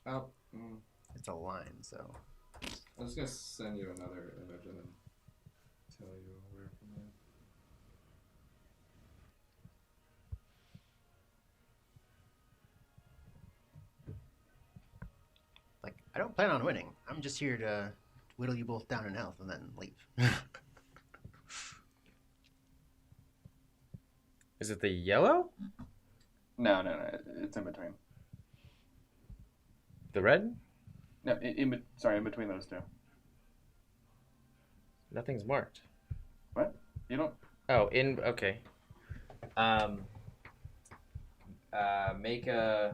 Oh, It's a line, so. I'm just gonna send you another image and then tell you where from there. I don't plan on winning. I'm just here to whittle you both down in health and then leave. Is it the yellow? No, it's in between. The red? No, in between those two. Nothing's marked. What? You don't? Oh, okay. Make an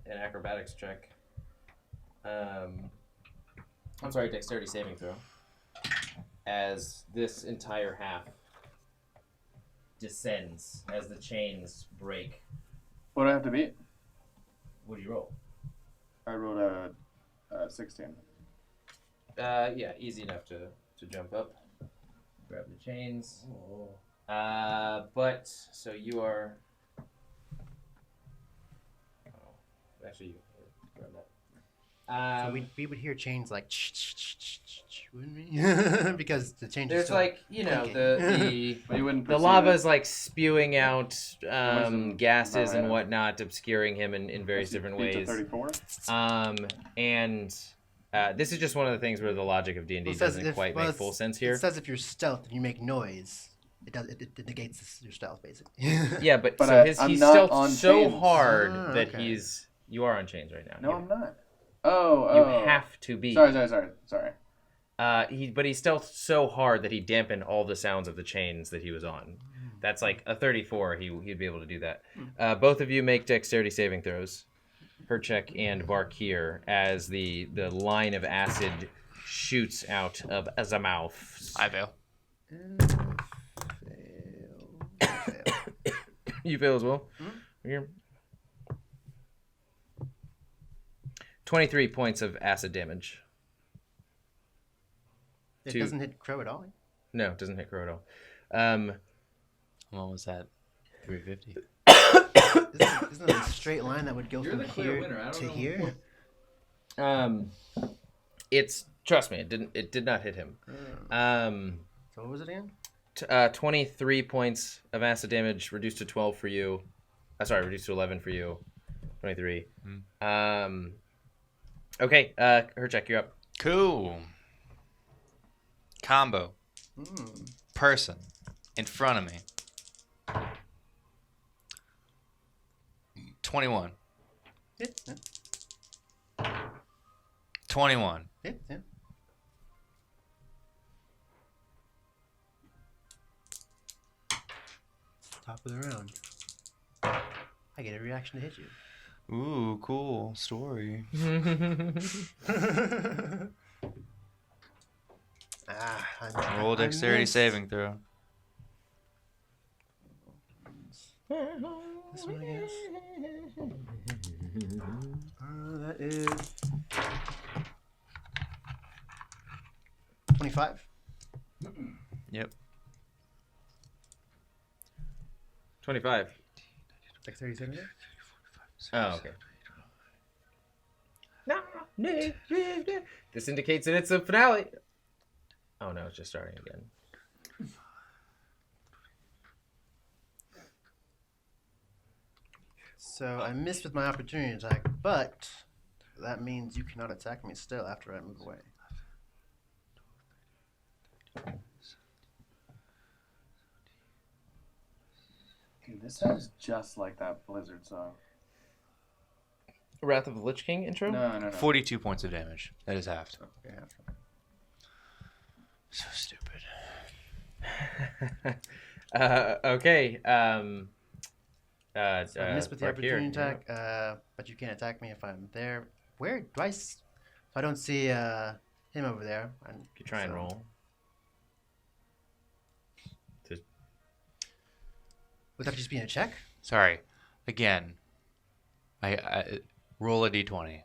acrobatics check. I'm sorry, dexterity saving throw. As this entire half descends, as the chains break. What do I have to beat? What do you roll? I rolled a 16. Yeah, easy enough to jump up. Grab the chains. But so you are. Oh, actually, you grab that. So we would hear chains like wouldn't we? Because the chains. There's are the lava's spewing out gases and whatnot, obscuring him in various different ways. 34. And this is just one of the things where the logic of D&D doesn't quite make full sense here. It says if you're stealth and you make noise, it negates your stealth basically. Yeah, but But so I'm he's not stealth on so chains. hard that okay. you are on chains right now. No, I'm not. Oh. have to be. Sorry. But he's stealthed so hard that he dampened all the sounds of the chains that he was on. That's like a 34. He'd be able to do that. Both of you make dexterity saving throws. Herchek and Varkir, as the line of acid shoots out of Azamouth. I fail. Fail. You fail as well? Here. 23 points of acid damage. It doesn't hit Crow at all? No, it doesn't hit Crow at all. What was that? 350. Isn't that a straight line that would go You're from the clear here winner. I don't to know. here? Trust me, it did not hit him. So what was it again? 23 points of acid damage, reduced to 12 for you. Reduced to 11 for you. 23. Okay, Herchek, you're up. Cool. Combo. Person in front of me. 21. Hit. 21. Hit. Top of the round. I get a reaction to hit you. Ooh, cool story. Roll dexterity saving throw. This one, I guess. That is 25. Yep. 25. Dexterity saving throw. Oh, okay. No. This indicates that it's a finale. Oh no, it's just starting again. So I missed with my opportunity attack, but that means you cannot attack me still after I move away. Dude, this sounds just like that Blizzard song. Wrath of the Lich King intro? No. 42 points of damage. That is halved. Okay, So stupid. So Okay. I missed with the opportunity Varkir, attack, but you can't attack me if I'm there. Where do I? So I don't see him over there. If you try and roll. Would that just be a check? Sorry. Again. I roll a d20.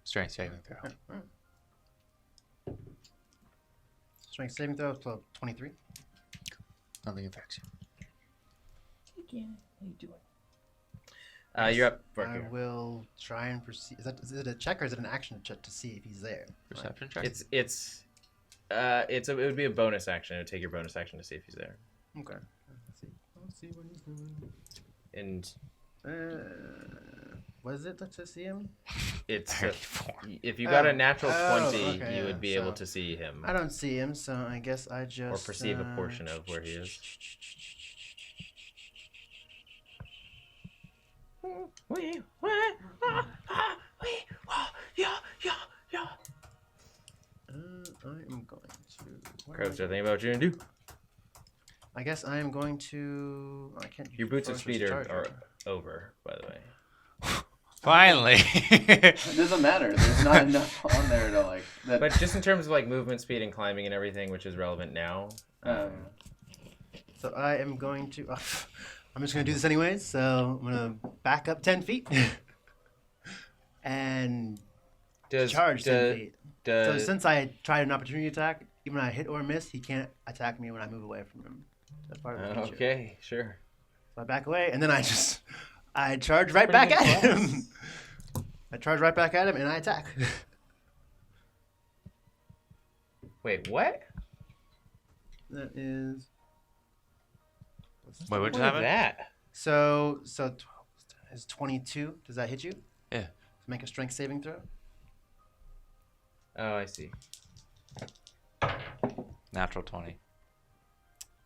Strength saving throw. Strength saving throw, 23. Nothing affects you. Again, how you doing? You're up, I Varkir. will try and proceed. Is it a check or is it an action check to see if he's there? Perception check? It would be a bonus action. It would take your bonus action to see if he's there. Okay. Let's see what he's doing. And what is it to see him? it's 34. if you got a natural 20, okay, you would be able to see him I don't see him, so I guess I just or perceive a portion of where he is. I am going to. Crow, is there anything about what you're gonna do? I guess I am going to. I can't. Your boots of focus speed are charger. over, by the way. Finally. It doesn't matter. There's not enough on there to like. That, But just in terms of like movement speed and climbing and everything, which is relevant now. So I am going to. I'm just going to do this anyways. So I'm going to back up 10 feet and charge 10 feet. So since I tried an opportunity attack, even when I hit or miss, he can't attack me when I move away from him. That's part of the feature. Okay, sure. So I back away, and then I charge right back at him. I charge right back at him, and I attack. Wait, what? That is. Wait, what just What is happened? that? So is 22. Does that hit you? Yeah. Make a strength saving throw. Oh, I see. Natural 20.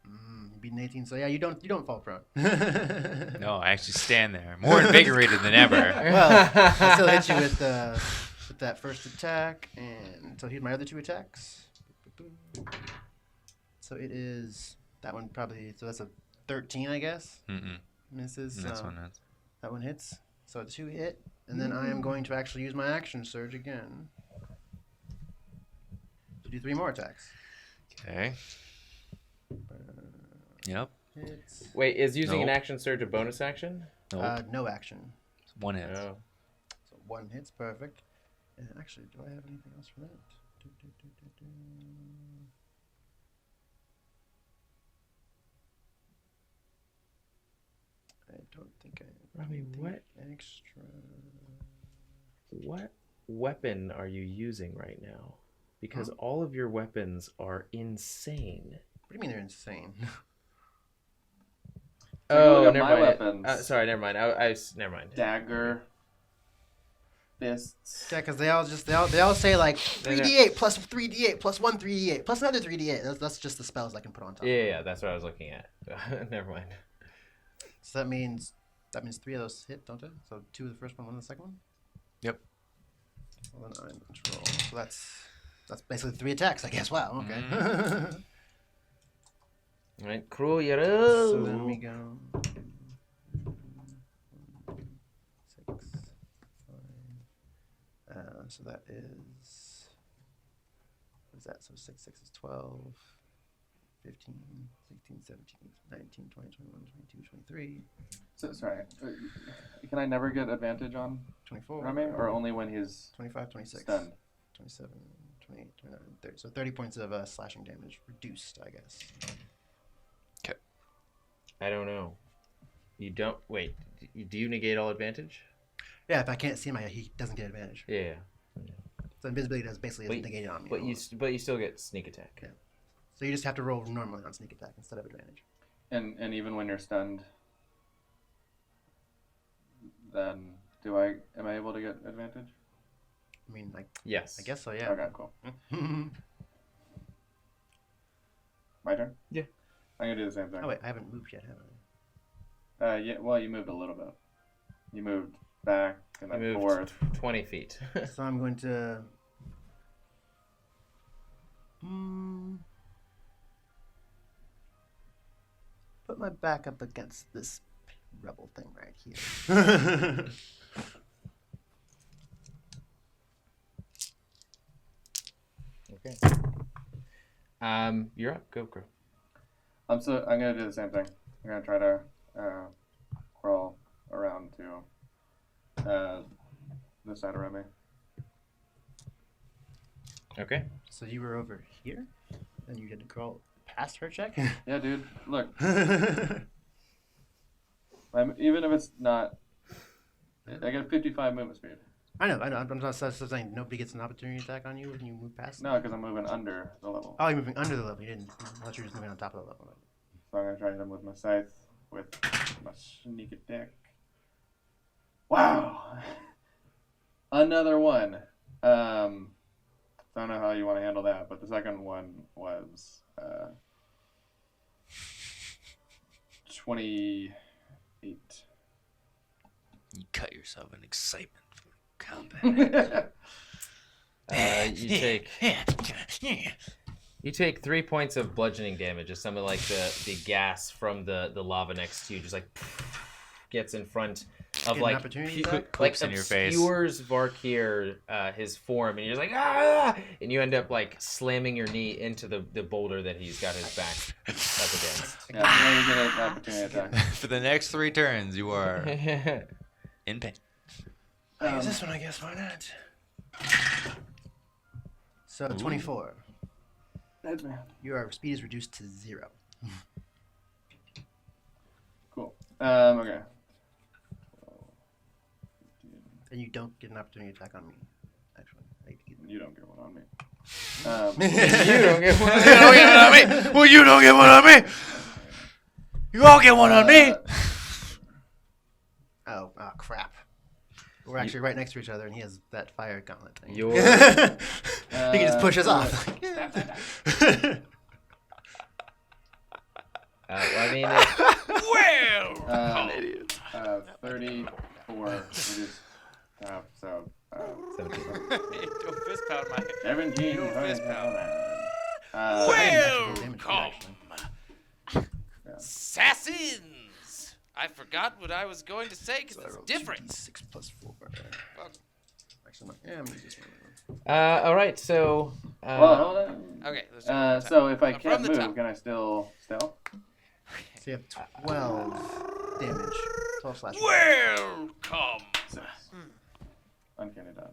You beat an 18, so yeah, you don't fall prone. No, I actually stand there, more invigorated than ever. Well, I still hit you with that first attack, and so here's my other 2 attacks. So it is that one probably. So that's a 13, I guess. Misses. This one hits. That one hits. So 2 hit, and then I am going to actually use my action surge again to do 3 more attacks. Okay. Yep. Hits. Wait, is using an Nope. action surge a bonus action? Nope. No action. One hit. Oh. So 1 hits, perfect. And actually, do I have anything else for that? I don't think I have Rami, anything what? extra. What weapon are you using right now? Because all of your weapons are insane. What do you mean they're insane? Oh, Look at never my mind. weapons. Sorry, never mind. Never mind. Dagger. Fists. Yeah, because they all say like 3d8 plus 3d8 plus 1 3d8 plus another 3d8. That's just the spells I can put on top. Yeah, that's what I was looking at. Never mind. So that means 3 of those hit, don't they? So 2 of the first one, 1 of the second one. Yep. Well, then I'm control. So that's basically 3 attacks, I guess. Wow. Okay. All right, Crow, you're So then we go 6, 5. So that is, what is that? So 6 is 12, 15, 16, 17, 19, 20, 21, 22, 23. So, sorry. Can I never get advantage on 24. Rami, or only when he's 25, 26, stunned? 27, 28, 29, 30. So 30 points of slashing damage reduced, I guess. Okay. I don't know. You don't wait. Do you negate all advantage? Yeah, if I can't see him, he doesn't get advantage. Yeah. So invisibility does basically negate it on me. But you still get sneak attack. Yeah. So you just have to roll normally on sneak attack instead of advantage. And even when you're stunned, then am I able to get advantage? I mean, yes. I guess so. Yeah. Okay, cool. My turn. Yeah. I'm gonna do the same thing. Oh wait, I haven't moved yet, have I? Yeah. Well, you moved a little bit. You moved back and then You moved forth. 20 feet. So I'm going to. Put my back up against this rebel thing right here. Okay. You're up. Go, Crow. I'm gonna do the same thing. I'm gonna try to crawl around to the side around me. Okay. So you were over here, and you had to crawl past her check. Yeah, dude. Look. Even if it's not, I get 55 movement speed. I know. I'm just saying nobody gets an opportunity attack on you when you move past. No, because I'm moving under the level. Oh, you're moving under the level. You didn't. I thought you were just moving on top of the level. So I'm gonna try them with my scythe, with my sneak attack. Wow! Another one. I don't know how you want to handle that, but the second one was 28. You cut yourself in excitement from combat. You take 3 points of bludgeoning damage as something like the gas from the lava next to you just like gets in front of Get an opportunity attack? Clips in your face. obscures Varkir his form, and you're just like ah, and you end up like slamming your knee into the boulder that he's got his back up against. Yeah, now you get an opportunity attack. For the next 3 turns, you are in pain. I use this one, I guess. Why not? So 24. Dead man. Your speed is reduced to 0. Cool. Okay. And you don't get an opportunity attack on me. Actually, you don't get one on me. You don't get one. You don't get one on me. Well, you don't get one on me. You all get one on me. Oh crap. We're actually right next to each other, and he has that fire gauntlet thing. You're- he can just push us off. I mean, Well, 34 reduced half, so 17. Don't fist pound my. 17. Don't fist pound. Welcome, SASANS! I forgot what I was going to say because it's different. 6 plus 4. Actually, I'm gonna use this one. All right, so. Well, hold on. Okay. Let's do it one more time. So if I From can't the move, top. can I still stealth? So you have 12 damage. 12 slashing. Welcome. 6. Uncanny dodge.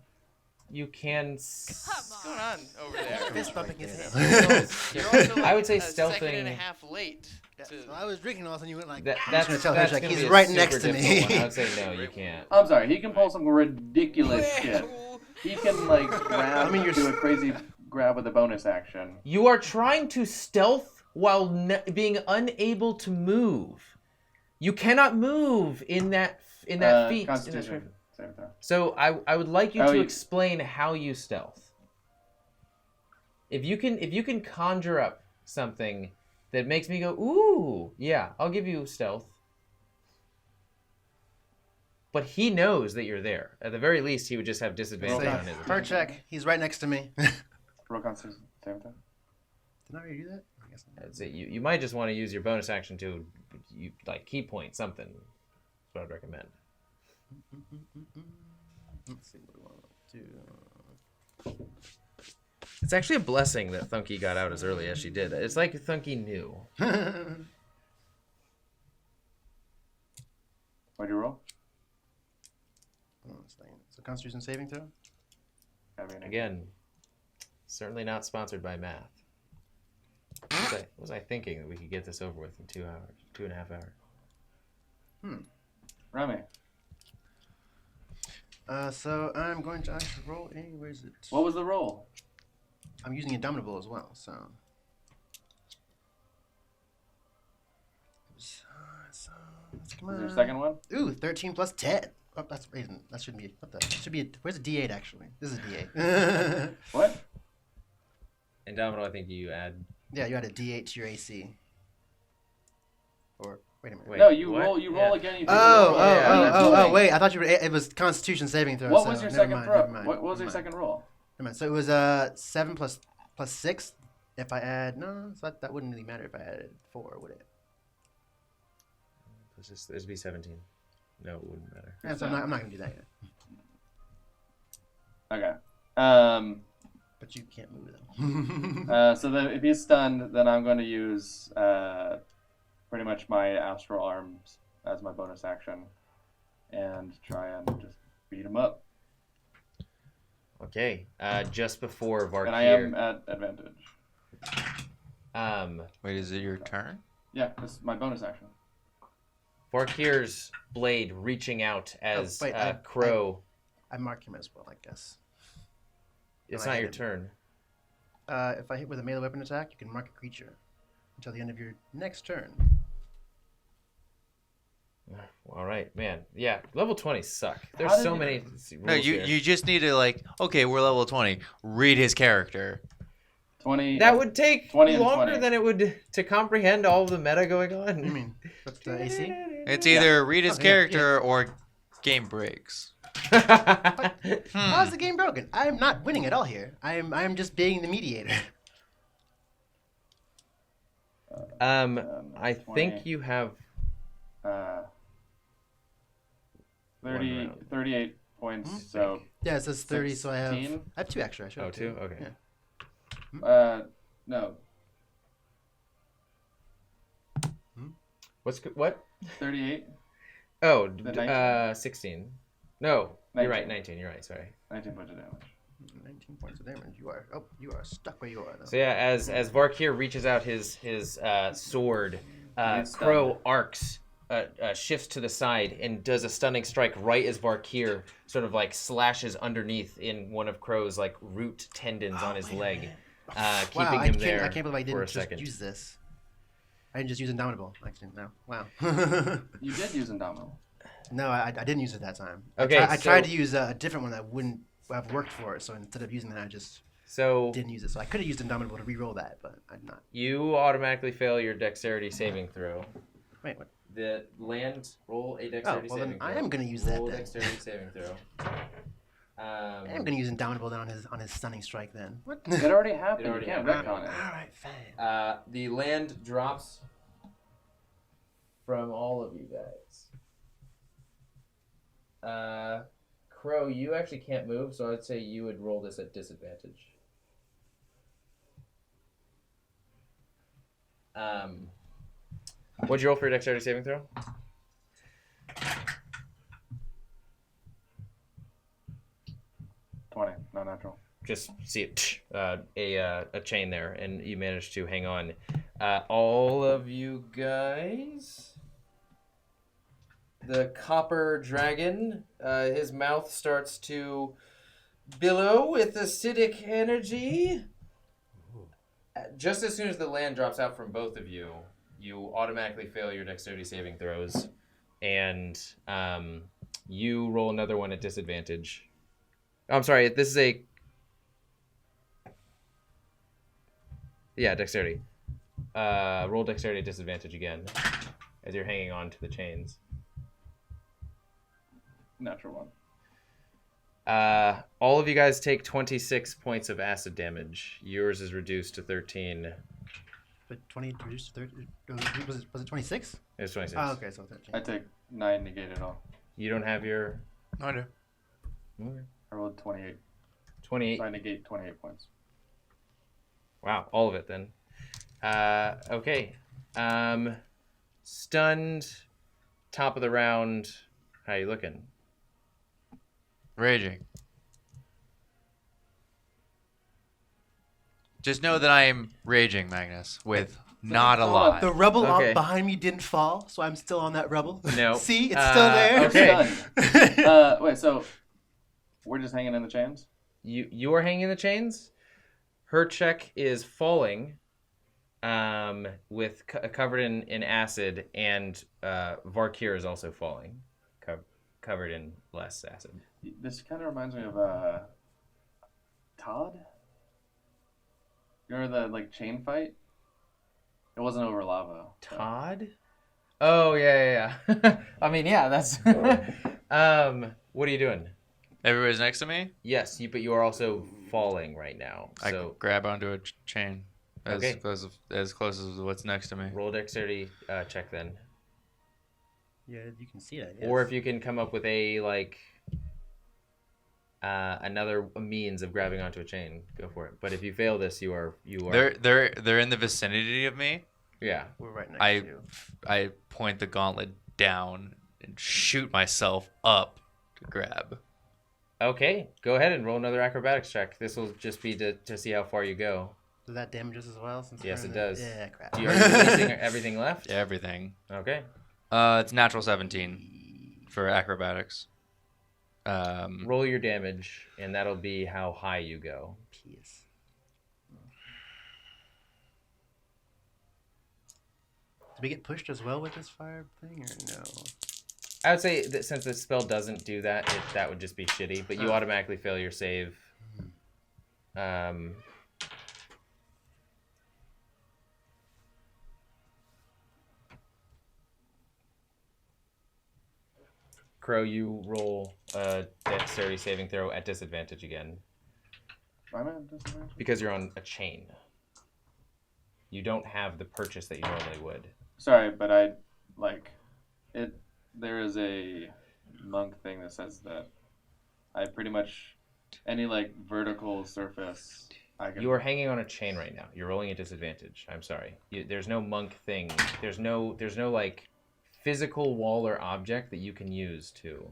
You can. What's going on over there? Fist bumping his head. You're also like I would say a second stealthing- and a half late. So I was drinking all of a sudden you went like, That's I'm just gonna tell that's Hershak, gonna he's be a right super next to me. difficult one. I would say no, you can't. I'm sorry. He can pull some ridiculous shit. He can like grab. I mean, you're do a crazy grab with a bonus action. You are trying to stealth while being unable to move. You cannot move in that feat. in that Constitution. Save throw. So I would like you Oh, to you- explain how you stealth. If you can conjure up something that makes me go, ooh, yeah, I'll give you stealth. But he knows that you're there. At the very least, he would just have disadvantage on his attack. Hershak, he's right next to me. Roll Constitution. Save throw. Did I already do that? I guess not. That's it. You might just want to use your bonus action to, like, key point something. That's what I'd recommend. Let's see what do I want to do. It's actually a blessing that Thunky got out as early as she did. It's like Thunky knew. What'd you roll? So Constitution saving throw? Again, certainly not sponsored by math. What was I thinking that we could get this over with in 2 hours, 2.5 hours? Rami. So I'm going to actually roll a. Where is it? What was the roll? I'm using Indomitable as well, so. Come Is there a on. second one? Ooh, 13 plus 10. Oh, that shouldn't be. What the? It should be. Where's a D8 actually? This is a D8. What? Indomitable, I think you add. Yeah, you add a D8 to your AC. Or wait a minute. Wait, No, you what? roll. You roll again. You do Oh, the roll. wait! I thought you were. It was Constitution saving throw. What so was your never second mind, throw? never mind, What was never your mind. second roll? Never mind. So it was 7 plus 6. If I add so that wouldn't really matter if I added 4, would it? This would be 17. No, it wouldn't matter. Yeah, so I'm not gonna do that yet. Okay. But you can't move them. So then if he's stunned, then I'm going to use pretty much my astral arms as my bonus action, and try and just beat him up. Okay. Just before Varkir. And I am at advantage. Wait, is it your turn? Yeah, this is my bonus action. Varkir's blade reaching out as wait, Crow. I mark him as well, I guess. It's No, I not your hit turn. If I hit with a melee weapon attack, you can mark a creature until the end of your next turn. All right, man. Yeah, level 20 suck. There's How did so you- many rules No, here. you just need to like. Okay, we're level 20. Read his character. 20. That would take 20 and longer 20. than it would to comprehend all of the meta going on. I mean, what's the AC? It's either read his Oh, yeah, character or game breaks. How's the game broken? I'm not winning at all here. I'm just being the mediator. I 20. think you have 38 points. So Yeah, it says 30, so I have 16? 2 extra. I should have 2? Okay. Yeah. no, What? 38. Oh, The 19? 16. No, you're right, 19. 19. You're right, sorry. 19 points of damage. 19 points of damage. You are stuck where you are, though. So yeah, as Varkir reaches out his sword, He's Crow stunned. arcs, shifts to the side and does a stunning strike right as Varkir sort of like slashes underneath in one of Crow's like root tendons on his leg, keeping Wow, him there I can't believe I for a didn't just second. use this. I didn't just use Indomitable. Actually, no. Wow. You did use Indomitable. No, I didn't use it that time. Okay, I tried so- to use a different one that wouldn't have worked for it. So instead of using that, I just So didn't use it. So I could have used Indomitable to re-roll that, but I did not. you automatically fail your dexterity saving throw. Wait, what? The land roll a dexterity well then saving I throw. am gonna use that Roll a then. dexterity saving throw. I'm gonna use Indomitable then on his stunning strike then. What? It already happened. It already you can't happened. retcon it. All right, fine. The land drops from all of you guys. Crow, you actually can't move, so I'd say you would roll this at disadvantage. What'd you roll for your dexterity saving throw? Not natural. Just see it, a chain there, and you managed to hang on. All of you guys. The copper dragon, his mouth starts to billow with acidic energy. Just as soon as the land drops out from both of you, you automatically fail your dexterity saving throws, and you roll another one at disadvantage. I'm sorry, this is a... Yeah, dexterity. Roll dexterity at disadvantage again, as you're hanging on to the chains. Natural one. All of you guys take 26 points of acid damage. Yours is reduced to 13. But 20 reduced to 30. Was it 26? It was 26. Oh, okay, so 13. I take 9, negate it all. You don't have your... No, I do. Okay. I rolled 28. 28. So I negate 28 points. Wow, all of it then. Okay. Stunned, top of the round. How you looking? Raging. Just know that I am raging, Magnus, with not alive. The rubble Okay. behind me didn't fall, so I'm still on that rubble. No. See, it's still there. Okay. Wait, so we're just hanging in the chains? You are hanging in the chains. Her check is falling, with covered in acid, and Varkir is also falling, covered in less acid. This kind of reminds me of Todd. You remember the chain fight? It wasn't over lava. Todd? Oh yeah. I mean, yeah, that's. What are you doing? Everybody's next to me? Yes, but you are also falling right now. I So grab onto a chain as Okay. close as what's next to me. roll dexterity check then. Yeah, you can see that. Or if you can come up with a another means of grabbing onto a chain, go for it. But if you fail this, you are. They're in the vicinity of me. Yeah. We're right next to you. I point the gauntlet down and shoot myself up to grab. Okay, go ahead and roll another acrobatics check. This will just be to see how far you go. Does that damage us as well? Since Yes, we're it in the- does. Yeah, crap. Are you releasing everything left? Yeah, everything. Okay. It's natural 17 for acrobatics. Roll your damage, and that'll be how high you go. Peace. Did we get pushed as well with this fire thing, or no? I would say that since the spell doesn't do that, that would just be shitty. But you automatically fail your save. Crow, you roll a dexterity saving throw at disadvantage again. Why am I at disadvantage? Because you're on a chain. You don't have the purchase that you normally would. Sorry, but there is a monk thing that says that I pretty much any vertical surface I can. You are hanging on a chain right now. You're rolling at disadvantage. I'm sorry. There's no monk thing. There's no physical wall or object that you can use to.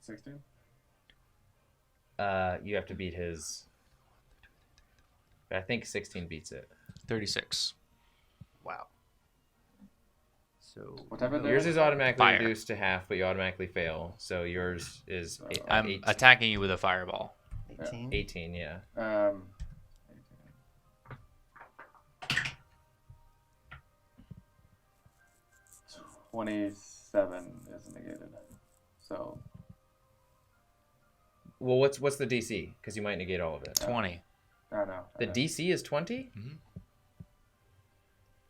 16? You have to beat his. I think 16 beats it. 36. Wow. So what type of yours is automatically Fire. reduced to half, but you automatically fail. So yours is. I'm 18. attacking you with a fireball. 18. 18, yeah. 27 is negated. So. Well, what's the DC? Because you might negate all of it. 20. I don't know. The DC is 20? Mm-hmm.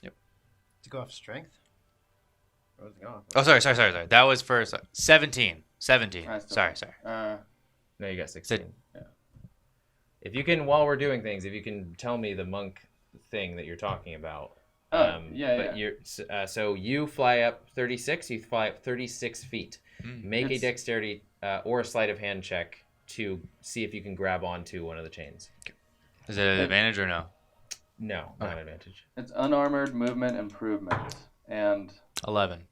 Yep. To go off strength? Oh, sorry. That was for 17. 17. Sorry. No, you got 16. Yeah. If you can, while we're doing things, if you can tell me the monk thing that you're talking about. So you fly up 36. You fly up 36 feet. Make a dexterity or a sleight of hand check to see if you can grab onto one of the chains. Is it an advantage or no? No, not an advantage. It's unarmored movement improvement and 11.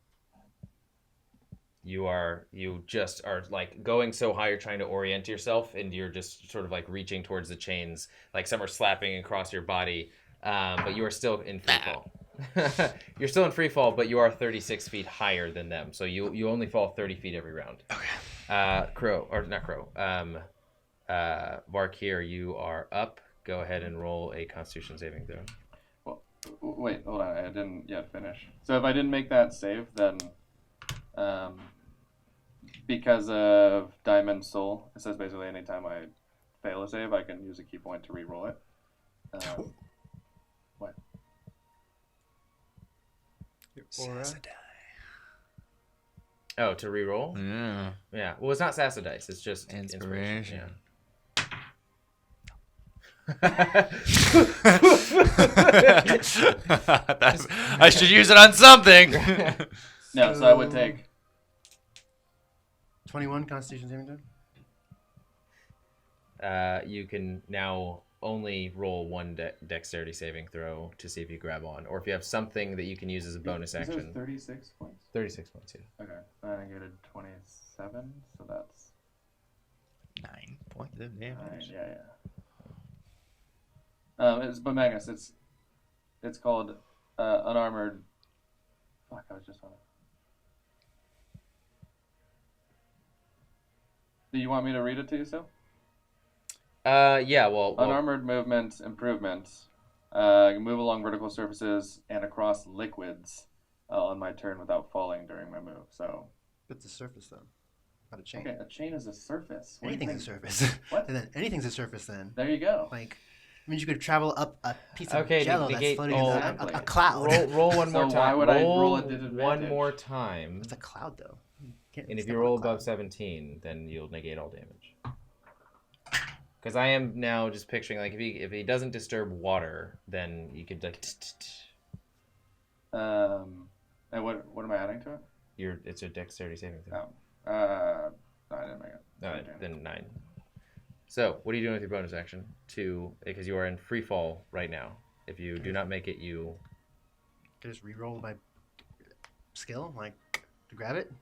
You just are like going so high you're trying to orient yourself and you're just sort of like reaching towards the chains, like some are slapping across your body, but you are still in free fall. You're still in free fall, but you are 36 feet higher than them, so you only fall 30 feet every round. Okay. Varkir, you are up. Go ahead and roll a Constitution saving throw. Well, wait, hold on. I didn't yet finish. So if I didn't make that save, then because of Diamond Soul, it says basically anytime I fail a save, I can use a key point to re-roll it. What? Oh, to re-roll? Yeah. Yeah. Well, it's not Sasa dice. It's just inspiration. Yeah. I should use it on something. No, so I would take 21 Constitution saving throw. You can now only roll one dexterity saving throw to see if you grab on, or if you have something that you can use as a bonus action. 36 points. 36 points, yeah. Okay, I negated 27, so that's 9 points of damage. Yeah. But Magnus, it's called unarmored. Fuck, I was just on it. Do you want me to read it to you still? Yeah. Well, unarmored movement improvements. You can move along vertical surfaces and across liquids on my turn without falling during my move. So. It's a surface though, not a chain. Okay, a chain is a surface. Anything's a surface. What? And then anything's a surface then. There you go. Like. Means you could travel up a piece of jello that's floating in a cloud. Roll one more time. Why would I roll a disadvantage? One more time. It's a cloud, though. And if you roll above 17, then you'll negate all damage. Because I am now just picturing, like, if he doesn't disturb water, then you could, like... And what am I adding to it? It's a dexterity saving throw. No, I didn't make it. No, then 9. So, what are you doing with your bonus action? Because you are in free fall right now. If you do not make it, you can just re-roll my skill, like to grab it,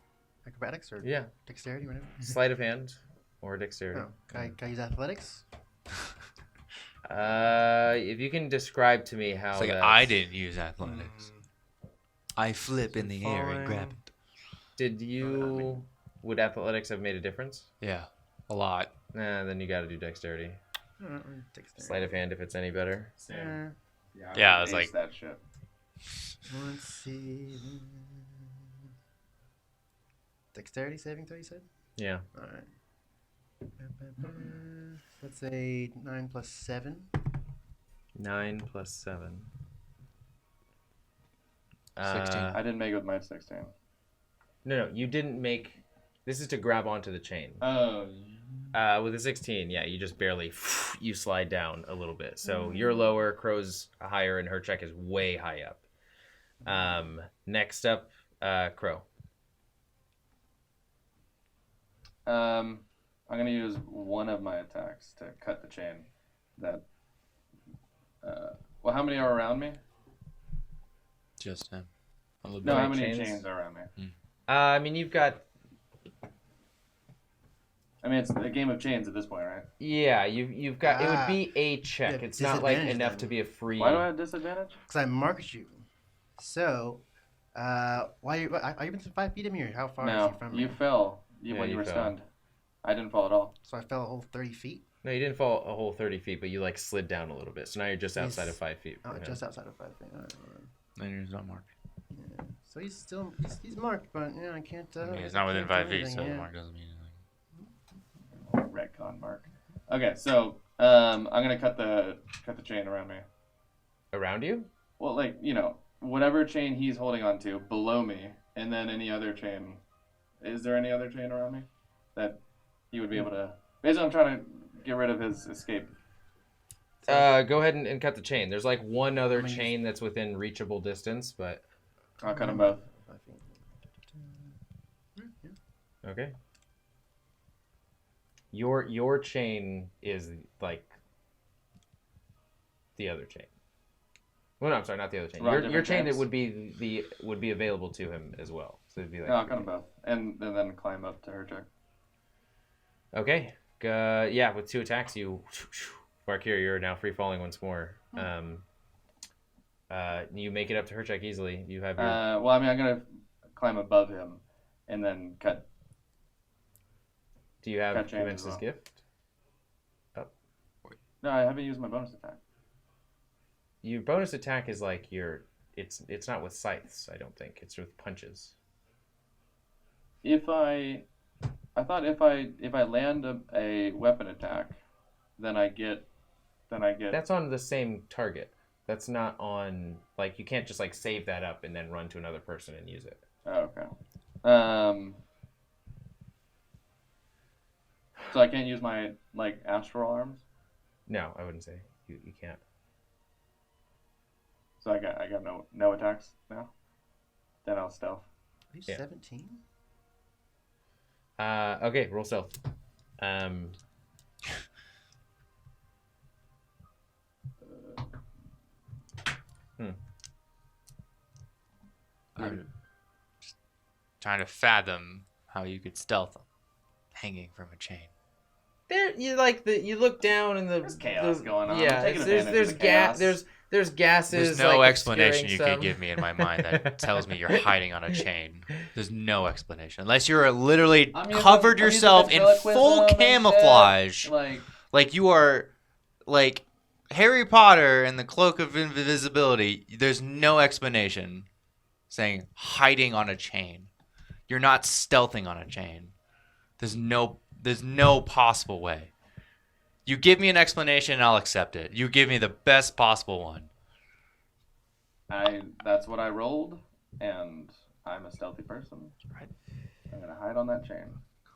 acrobatics or dexterity, whatever. Sleight of hand or dexterity. Oh, can I use athletics? If you can describe to me how. It's like I didn't use athletics. I flip in the air and grab it. Would athletics have made a difference? Yeah, a lot. Nah, then you got to do dexterity. Sleight of hand if it's any better. Same. Yeah, it's like that shit. Let's see. Dexterity saving throw, you said? Yeah. All right. Let's say 9 plus 7. 9 plus 7. 16. I didn't make it with my 16. No, you didn't make. This is to grab onto the chain. Oh. With a 16, yeah, you just barely you slide down a little bit. So you're lower, Crow's higher, and her check is way high up. Next up, Crow. I'm gonna use one of my attacks to cut the chain. That. Well, how many are around me? Just him. No, how many chains are around me? I mean, you've got. I mean, it's a game of chains at this point, right? Yeah, you've got. It would be a check. It's not like enough to be a free. Why do I have disadvantage? Because I marked you. So, are you within 5 feet of me, or how far is he from me? You fell when you were stunned. I didn't fall at all. So I fell a whole 30 feet? No, you didn't fall a whole 30 feet, but you like slid down a little bit. So now you're just outside of 5 feet. Oh, just outside of 5 feet. All right. Then he's not marked. Yeah. So he's still he's marked, but I can't. He's not within 5 feet, so the mark doesn't mean anything. Retcon mark. Okay, so I'm gonna cut the chain around me. Around you? Well, like whatever chain he's holding on to below me, and then any other chain. Is there any other chain around me that he would be able to? Basically, I'm trying to get rid of his escape. Go ahead and cut the chain. There's like one other chain that's within reachable distance, but I'll cut them both. okay. Your chain is like the other chain. Well, no, I'm sorry, not the other chain. Your chain that would be available to him as well. So it'd be like. No, I'll cut them both, and then climb up to her check. Okay. Yeah, with 2 attacks, you. Barkir, you're now free falling once more. You make it up to her check easily. You have your. Well, I mean, I'm gonna climb above him, and then cut. Do you have chain as Convince's well. gift? Oh. No, I haven't used my bonus attack. Your bonus attack is like your. It's not with scythes. I don't think it's with punches. I thought if I land a weapon attack, then I get. That's on the same target. That's not on like you can't just like save that up and then run to another person and use it. Oh, okay. So I can't use my like astral arms. No, I wouldn't say you can't. So I got no attacks now. Then I'll stealth. Are you Yeah. 17? Okay, roll stealth. I'm just trying to fathom how you could stealth them, hanging from a chain. There, you look down and There's chaos going on. Yeah, I'm taking there's advantage of the chaos. there's gases. There's no like, explanation you obscuring could give me in my mind that tells me you're hiding on a chain. There's no explanation unless you're literally covered I'm using yourself in full ventriloquism and camouflage, shit, like you are, like Harry Potter and the Cloak of Invisibility. There's no explanation saying hiding on a chain. You're not stealthing on a chain. There's no possible way. You give me an explanation and I'll accept it. You give me the best possible one. That's what I rolled, and I'm a stealthy person. Right. I'm gonna hide on that chain.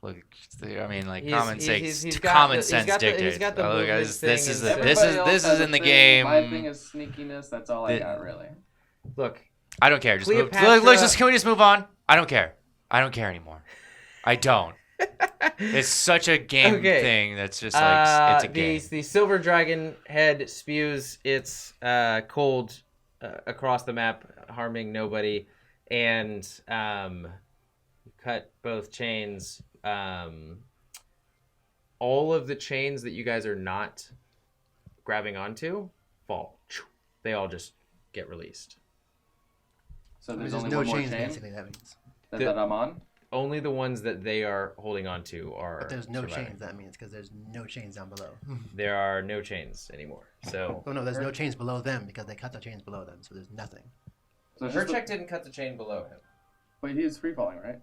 Look, I mean, like He's got common the- sense he's got the- he's dictates. got the Oh, movement guys, this thing is and this Everybody else is has a in the thing. game. My thing is sneakiness. That's all I got, really. Look, I don't care. Just move. Cleopatra- Look, can we just move on? I don't care. I don't care anymore. I don't. It's such a game Okay. thing that's just like it's a game. The silver dragon head spews its cold across the map, harming nobody, and cut both chains. All of the chains that you guys are not grabbing onto fall. They all just get released. So there's There's only no one more chains, chain basically, that means. that I'm on. Only the ones that they are holding onto are. But there's no surviving. chains, that means, because there's no chains down below. There are no chains anymore. So. Oh, no, there's no chains below them, because they cut the chains below them, so there's nothing. So Her check didn't cut the chain below him. Wait, he's free falling, right?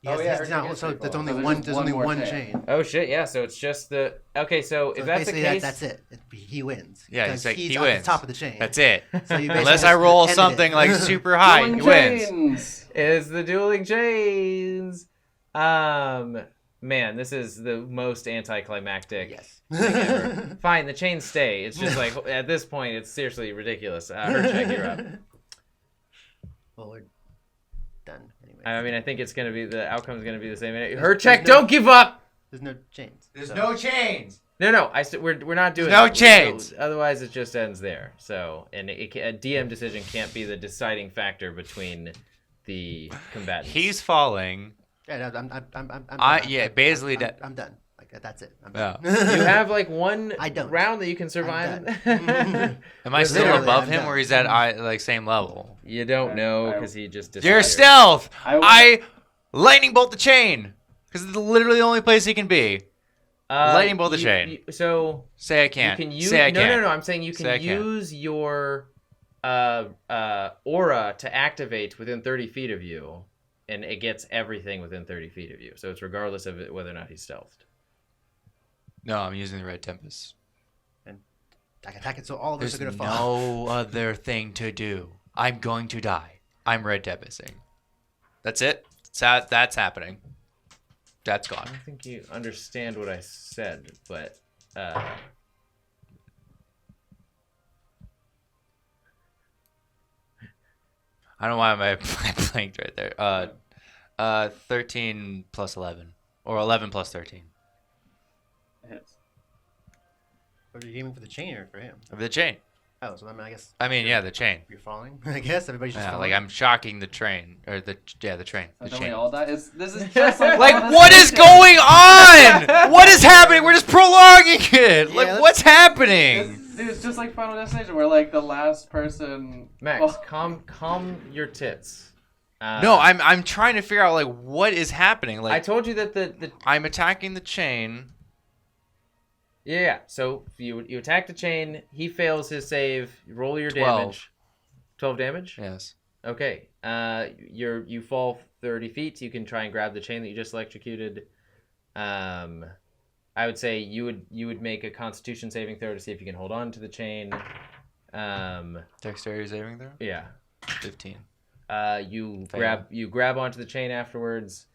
Yes, yeah, yes, her no, check is so free there's falling. only So one. there's There's just only one one more chain. chain. Oh shit! Yeah. So it's just the. Okay. So if So that's the basically, case, that's it. He wins. Yeah, because he's like, he's he at wins. the top of the chain. That's it. So you Unless basically I roll ended something it. like super high, he wins. Chains. is the dueling chains. Man, this is the most anticlimactic. Yes. thing ever. Fine, the chains stay. It's just like at this point, it's seriously ridiculous. Her check, you're up. Well, we're done anyway. I mean, I think it's gonna be the outcome's gonna be the same. Her check, don't give up. There's no chains. There's so- no chains. No. We're not doing. No that. chains. So, otherwise, it just ends there. So, and a DM decision can't be the deciding factor between the combatants. He's falling. Yeah, no, basically I'm done. Like that's it. I'm Yeah. done. You have like one I don't. round that you can survive. Am I still Literally, above I'm him, done. or is that like same level? You don't know because he just You're decided. stealth. I would- I lightning bolt the chain because it's literally the only place he can be. Lightning bolt the chain. So Say I can't. you can use. Say I no, can't. no. I'm saying you Say I can can't. use your aura to activate within 30 feet of you, and it gets everything within 30 feet of you. So it's regardless of whether or not he's stealthed. No, I'm using the Red Tempest. I can attack it, so all of us There's are gonna fall. no other thing to do. I'm going to die. I'm Red Tempesting. That's it. That's happening. That's I gone. don't think you understand what I said, but I don't know why I blanked right there. 13 plus 11, or 11 plus 13 Hits. Or are you aiming for the chain or for him? of the chain. Oh, so I guess. Yeah, the chain. You're falling. I guess everybody's just Yeah, falling. like I'm shocking the train or the train. The Don't we chain. all die? This is just like What is going on? What is happening? We're just prolonging it. Yeah, Like, what's happening? Dude, it's just like Final Destination, where like the last person. Max, calm your tits. No, I'm trying to figure out like what is happening. Like I told you that the I'm attacking the chain. Yeah, so you attack the chain, he fails his save, roll your 12. damage. 12 damage? Yes. Okay. You fall 30 feet, you can try and grab the chain that you just electrocuted. I would say you would make a constitution saving throw to see if you can hold on to the chain. Dexterity saving throw? Yeah. 15. You Fail. grab onto the chain afterwards.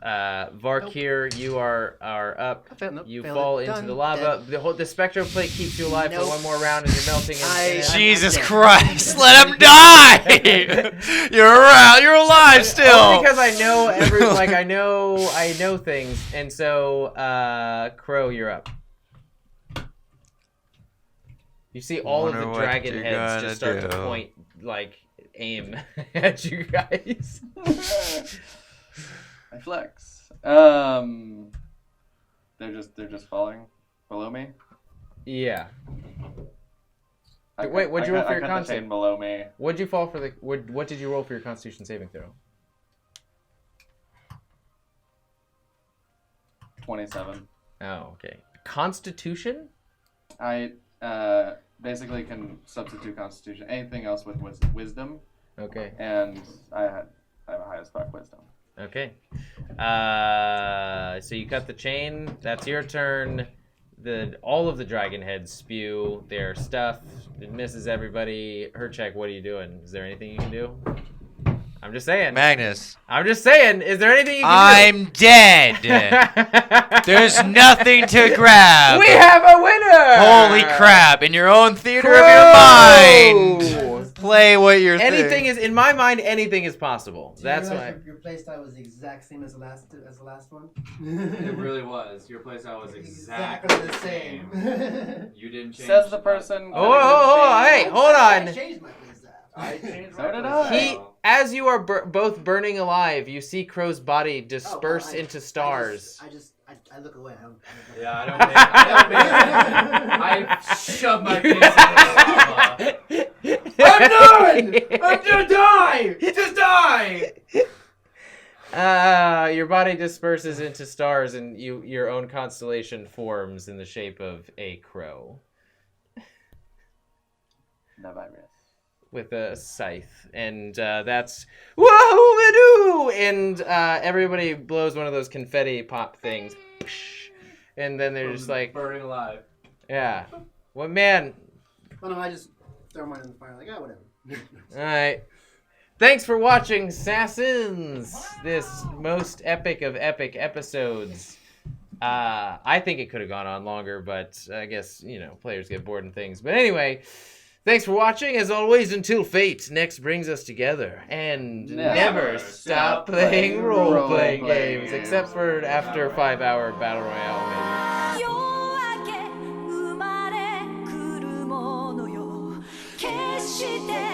Varkir, you are up. Nope, You failed fall it. into Done. the lava. Dead. The spectro plate keeps you alive Nope. for one more round, and you're melting. Jesus Christ! Let him die! You're around. You're alive still. Only because I know I know things, and so Crow, you're up. You see all of the Wonder what dragon you're heads just start gonna to do. point, like aim at you guys. I flex. They're just falling below me. Yeah. I Wait, cut- what'd you I roll for cut- your I cut the constitution? chain below me. What'd you fall for the? What did you roll for your Constitution saving throw? 27. Oh, okay. Constitution? I basically can substitute Constitution. Anything else with wisdom. Okay. And I have high as fuck wisdom. Okay. So you cut the chain. That's your turn. All of the dragon heads spew their stuff. It misses everybody. Herchek, what are you doing? Is there anything you can do? I'm just saying. Magnus. I'm just saying. Is there anything you can I'm dead. There's nothing to grab. We have a winner! Holy crap! In your own theater of your mind, play what you're. Anything is in my mind. Anything is possible. That's why. Your playstyle was the exact same as the last one. It really was. Your playstyle was Exactly exactly the same. You didn't change. Says the person. Hey, hold on. I changed my playstyle. I changed. So did I. As you are both burning alive, you see Crow's body disperse into stars. I look away. I don't Yeah, I shove my face in the lava. I'm done! I'm gonna die! Just die! Your body disperses into stars, and your own constellation forms in the shape of a crow No virus. with a scythe, and that's whoa-doo! And everybody blows one of those confetti pop things, and then they're just like burning alive. Yeah. Well, man. Oh no, I just throw mine in the fire. Like, whatever. All right. Thanks for watching SASANS, this most epic of epic episodes. I think it could have gone on longer, but I guess, players get bored and things. But anyway, thanks for watching. As always, until fate next brings us together. And never stop playing role-playing games. Except for after 5-hour Battle Royale, maybe. 夜明け生まれ来るものよ決して